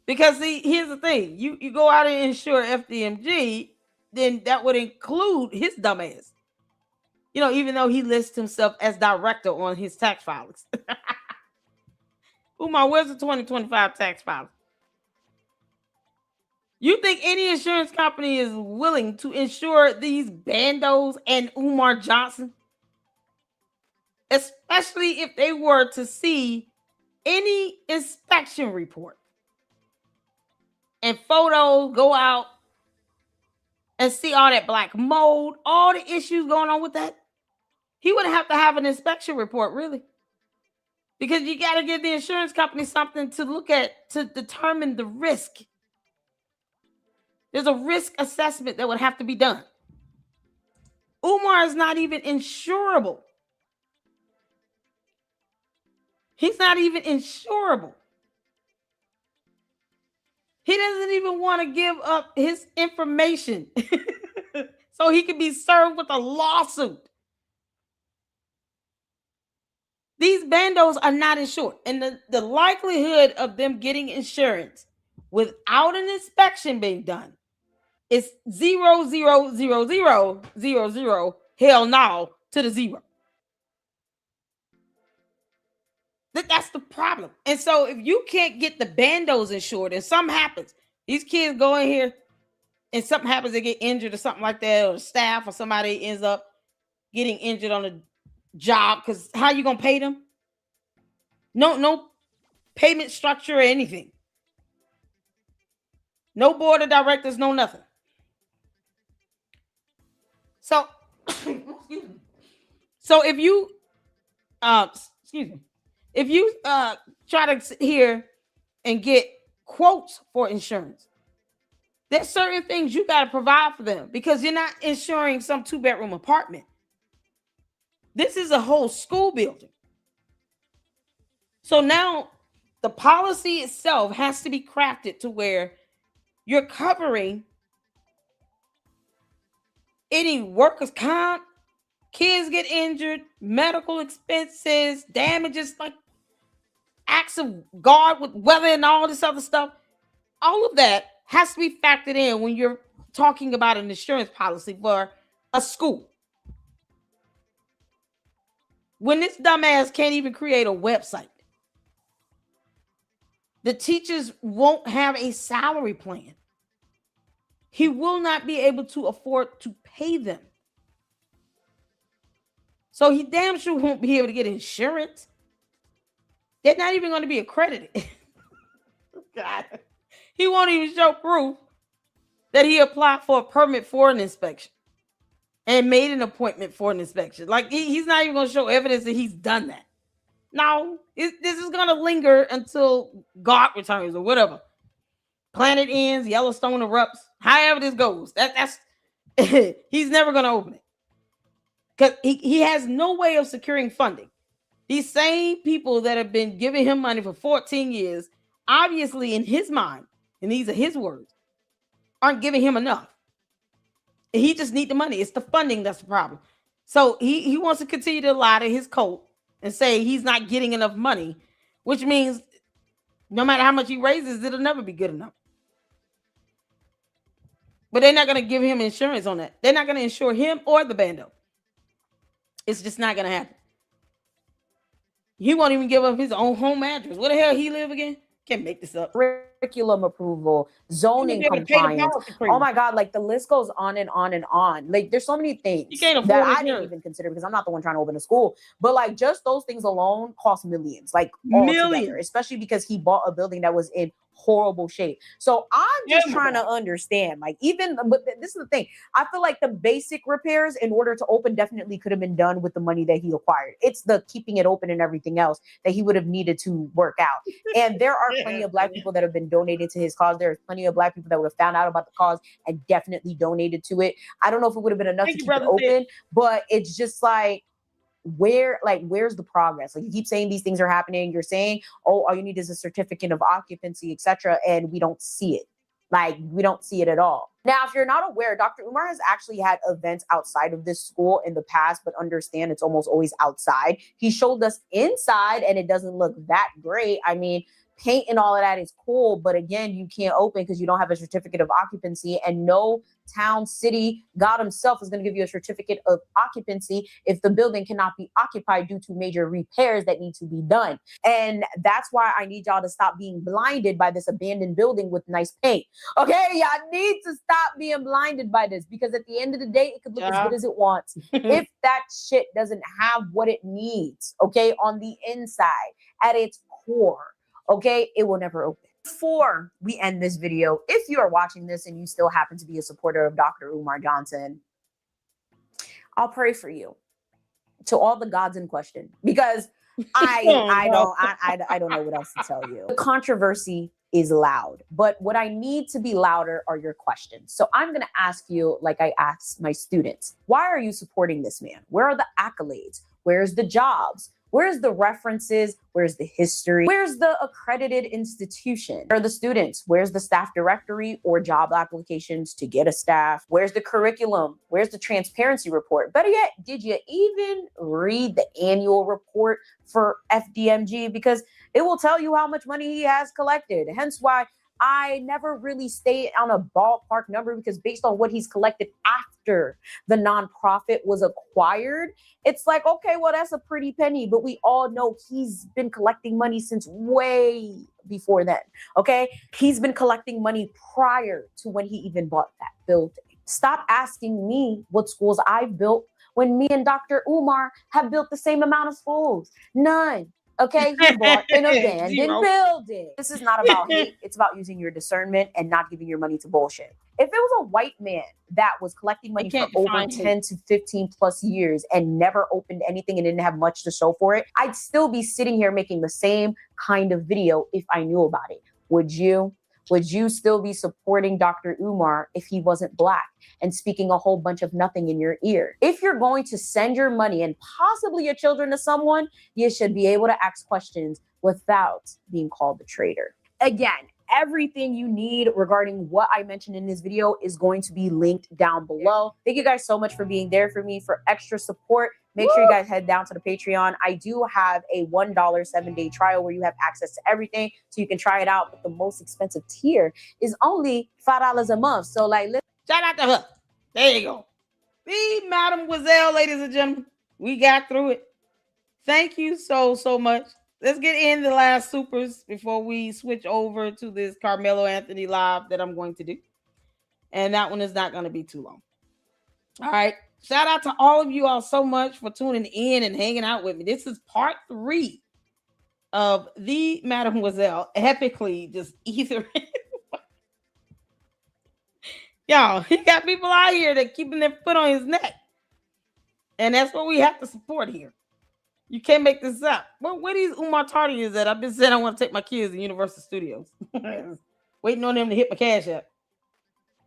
Because see, here's the thing. You go out and insure FDMG, then that would include his dumb ass. You know, even though he lists himself as director on his tax filings. Umar, where's the 2025 tax filing? You think any insurance company is willing to insure these bandos and Umar Johnson? Especially if they were to see any inspection report and photos go out and see all that black mold, all the issues going on with that. He wouldn't have to have an inspection report, really. Because you got to give the insurance company something to look at to determine the risk. There's a risk assessment that would have to be done. Umar is not even insurable. He's not even insurable. He doesn't even want to give up his information so he can be served with a lawsuit. These bandos are not insured. And the likelihood of them getting insurance without an inspection being done is 0.00000 hell no to the zero. That's the problem. And so if you can't get the bandos insured and something happens, these kids go in here and something happens, they get injured or something like that, or the staff or somebody ends up getting injured on a job, because how you gonna pay them? No payment structure or anything. No board of directors, no nothing. So, so if you, excuse me, if you try to sit here and get quotes for insurance, there's certain things you got to provide for them because you're not insuring some 2-bedroom apartment. This is a whole school building. So now the policy itself has to be crafted to where you're covering any workers' comp, kids get injured, medical expenses, damages, like acts of God with weather and all this other stuff. All of that has to be factored in when you're talking about an insurance policy for a school. When this dumbass can't even create a website, the teachers won't have a salary plan. He will not be able to afford to pay them. So he damn sure won't be able to get insurance. They're not even going to be accredited. God. He won't even show proof that he applied for a permit for an inspection and made an appointment for an inspection. Like he's not even going to show evidence that he's done that. No, this is going to linger until God returns or whatever. Planet ends, Yellowstone erupts, however this goes. That's he's never going to open it. Because he has no way of securing funding. These same people that have been giving him money for 14 years, obviously in his mind, and these are his words, aren't giving him enough. He just needs the money. It's the funding that's the problem. So he wants to continue to lie to his cult and say he's not getting enough money, which means no matter how much he raises, it'll never be good enough. But they're not going to give him insurance on that. They're not going to insure him or the bando. It's just not going to happen. He won't even give up his own home address. Where the hell he live again? Can't make this up. Curriculum approval, zoning compliance. Oh my God, like the list goes on and on and on. Like there's so many things that I didn't even consider because I'm not the one trying to open a school. But like just those things alone cost millions, like altogether, especially because he bought a building that was in horrible shape. So I'm just trying to understand, like but this is the thing. I feel like the basic repairs in order to open definitely could have been done with the money that he acquired. It's the keeping it open and everything else that he would have needed to work out. And there are plenty of Black people that have been donated to his cause. There's plenty of Black people that would have found out about the cause and definitely donated to it. I don't know if it would have been enough to keep it open, but it's just like, where's the progress? Like you keep saying these things are happening. You're saying, oh, all you need is a certificate of occupancy, etc. And we don't see it. Like we don't see it at all. Now, if you're not aware, Dr. Umar has actually had events outside of this school in the past, but understand it's almost always outside. He showed us inside and it doesn't look that great. I mean, paint and all of that is cool, but again, you can't open because you don't have a certificate of occupancy, and no town, city, God himself is going to give you a certificate of occupancy if the building cannot be occupied due to major repairs that need to be done. And that's why I need y'all to stop being blinded by this abandoned building with nice paint. Okay, y'all need to stop being blinded by this, because at the end of the day, it could look as good as it wants. If that shit doesn't have what it needs, okay, on the inside, at its core, okay, it will never open. Before we end this video, if you are watching this and you still happen to be a supporter of Dr. Umar Johnson, I'll pray for you to all the gods in question, because I don't know what else to tell you. The controversy is loud, but what I need to be louder are your questions. So I'm going to ask you, like I asked my students, why are you supporting this man? Where are the accolades? Where's the jobs? Where's the references? Where's the history? Where's the accredited institution? Where are the students? Where's the staff directory or job applications to get a staff? Where's the curriculum? Where's the transparency report? Better yet, did you even read the annual report for FDMG? Because it will tell you how much money he has collected. Hence why I never really stayed on a ballpark number, because based on what he's collected after the nonprofit was acquired, it's like, okay, well, that's a pretty penny, but we all know he's been collecting money since way before then, okay? He's been collecting money prior to when he even bought that building. Stop asking me what schools I've built when me and Dr. Umar have built the same amount of schools. None. Okay, he bought an abandoned building. This is not about hate. It's about using your discernment and not giving your money to bullshit. If it was a white man that was collecting money for over 10 to 15 plus years and never opened anything and didn't have much to show for it, I'd still be sitting here making the same kind of video if I knew about it. Would you? Would you still be supporting Dr. Umar if he wasn't Black and speaking a whole bunch of nothing in your ear? If you're going to send your money and possibly your children to someone, you should be able to ask questions without being called a traitor. Again, everything you need regarding what I mentioned in this video is going to be linked down below. Thank you guys so much for being there for me. For extra support, make sure you guys head down to the Patreon. I do have a $1 7-day trial where you have access to everything, so you can try it out. But the most expensive tier is only $5 a month. So like, shout out to her. There you go. The Mademoiselle, ladies and gentlemen. We got through it. Thank you so much. Let's get in the last supers before we switch over to this Carmelo Anthony live that I'm going to do. And that one is not going to be too long. All right. Shout out to all of you all so much for tuning in and hanging out with me. This is part 3 of the Mademoiselle epically just either. Y'all, he got people out here that keeping their foot on his neck. And that's what we have to support here. You can't make this up. Well, where these Umar Tardy is at? I've been saying I want to take my kids to Universal Studios. Waiting on them to hit my cash app.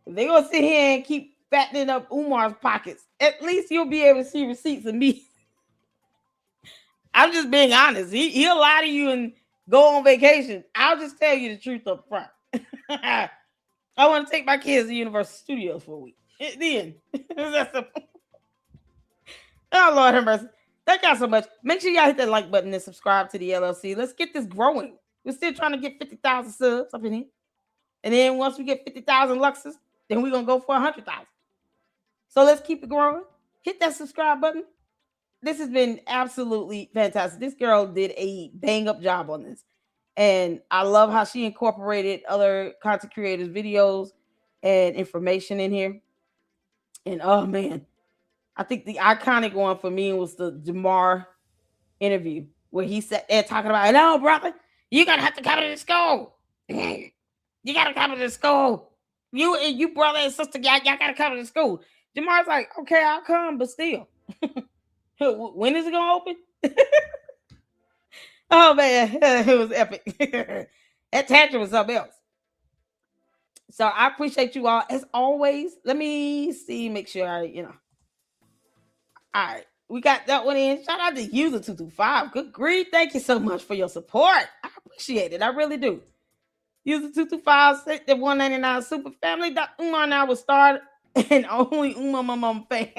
If they're going to sit here and keep fattening up Umar's pockets, at least you'll be able to see receipts of me. I'm just being honest. He'll lie to you and go on vacation. I'll just tell you the truth up front. I want to take my kids to Universal Studios for a week. Then. Oh, Lord have mercy. Thank y'all so much. Make sure y'all hit that like button and subscribe to the LLC. Let's get this growing. We're still trying to get 50,000 subs up in here. And then once we get 50,000 Luxes, then we're going to go for 100,000. So let's keep it growing. Hit that subscribe button. This has been absolutely fantastic. This girl did a bang-up job on this. And I love how she incorporated other content creators' videos and information in here. And, oh, man. I think the iconic one for me was the Jamar interview where he sat there talking about, no, brother, you're going to have to come to the school. You got to come to the school. You and you brother and sister, y'all got to come to the school. Jamar's like, okay, I'll come, but still. When is it going to open? Oh, man, it was epic. That tantrum was something else. So I appreciate you all. As always, let me see, make sure I, All right, we got that one in. Shout out to User225. Good grief. Thank you so much for your support. I appreciate it. I really do. User225 said the 199 Super Family. Dr. Umar now will start and only Umar Mama fan.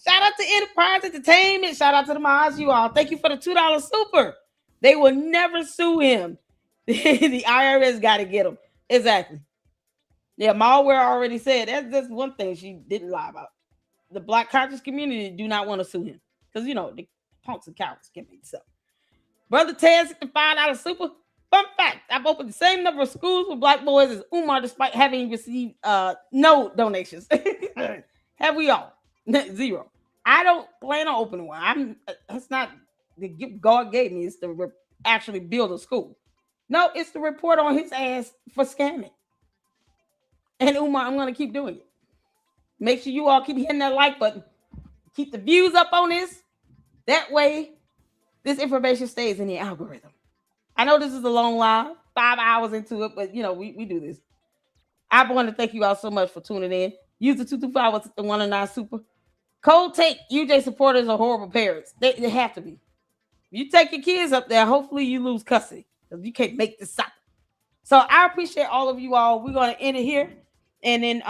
Shout out to Enterprise Entertainment. Shout out to the mods, you all. Thank you for the $2 super. They will never sue him. The IRS got to get him. Exactly. Yeah, Malware already said that's one thing she didn't lie about. The Black conscious community do not want to sue him because the punks and cowards can make this up. Brother Ted the $5 super. Fun fact: I've opened the same number of schools for Black boys as Umar, despite having received no donations. Have we all? 0. I don't plan on opening one. That's not the gift God gave me. It's to actually build a school. No, it's to report on his ass for scamming. And Umar, I'm going to keep doing it. Make sure you all keep hitting that like button. Keep the views up on this. That way, this information stays in the algorithm. I know this is a long live, 5 hours into it, but we do this. I want to thank you all so much for tuning in. User225 was the 109 Super. Cold take, UJ supporters are horrible parents. They have to be. You take your kids up there, hopefully you lose custody. Because you can't make this up. So I appreciate all of you all. We're going to end it here. And then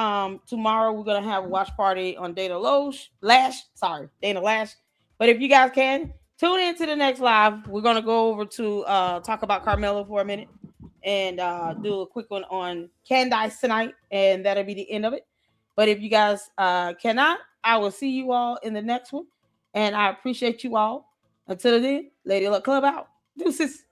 tomorrow we're going to have a watch party on Dana Lash. But if you guys can, tune in to the next live. We're going to go over to talk about Carmelo for a minute and do a quick one on Candice tonight. And that'll be the end of it. But if you guys cannot, I will see you all in the next one. And I appreciate you all. Until then, Lady Luck Club out. Deuces.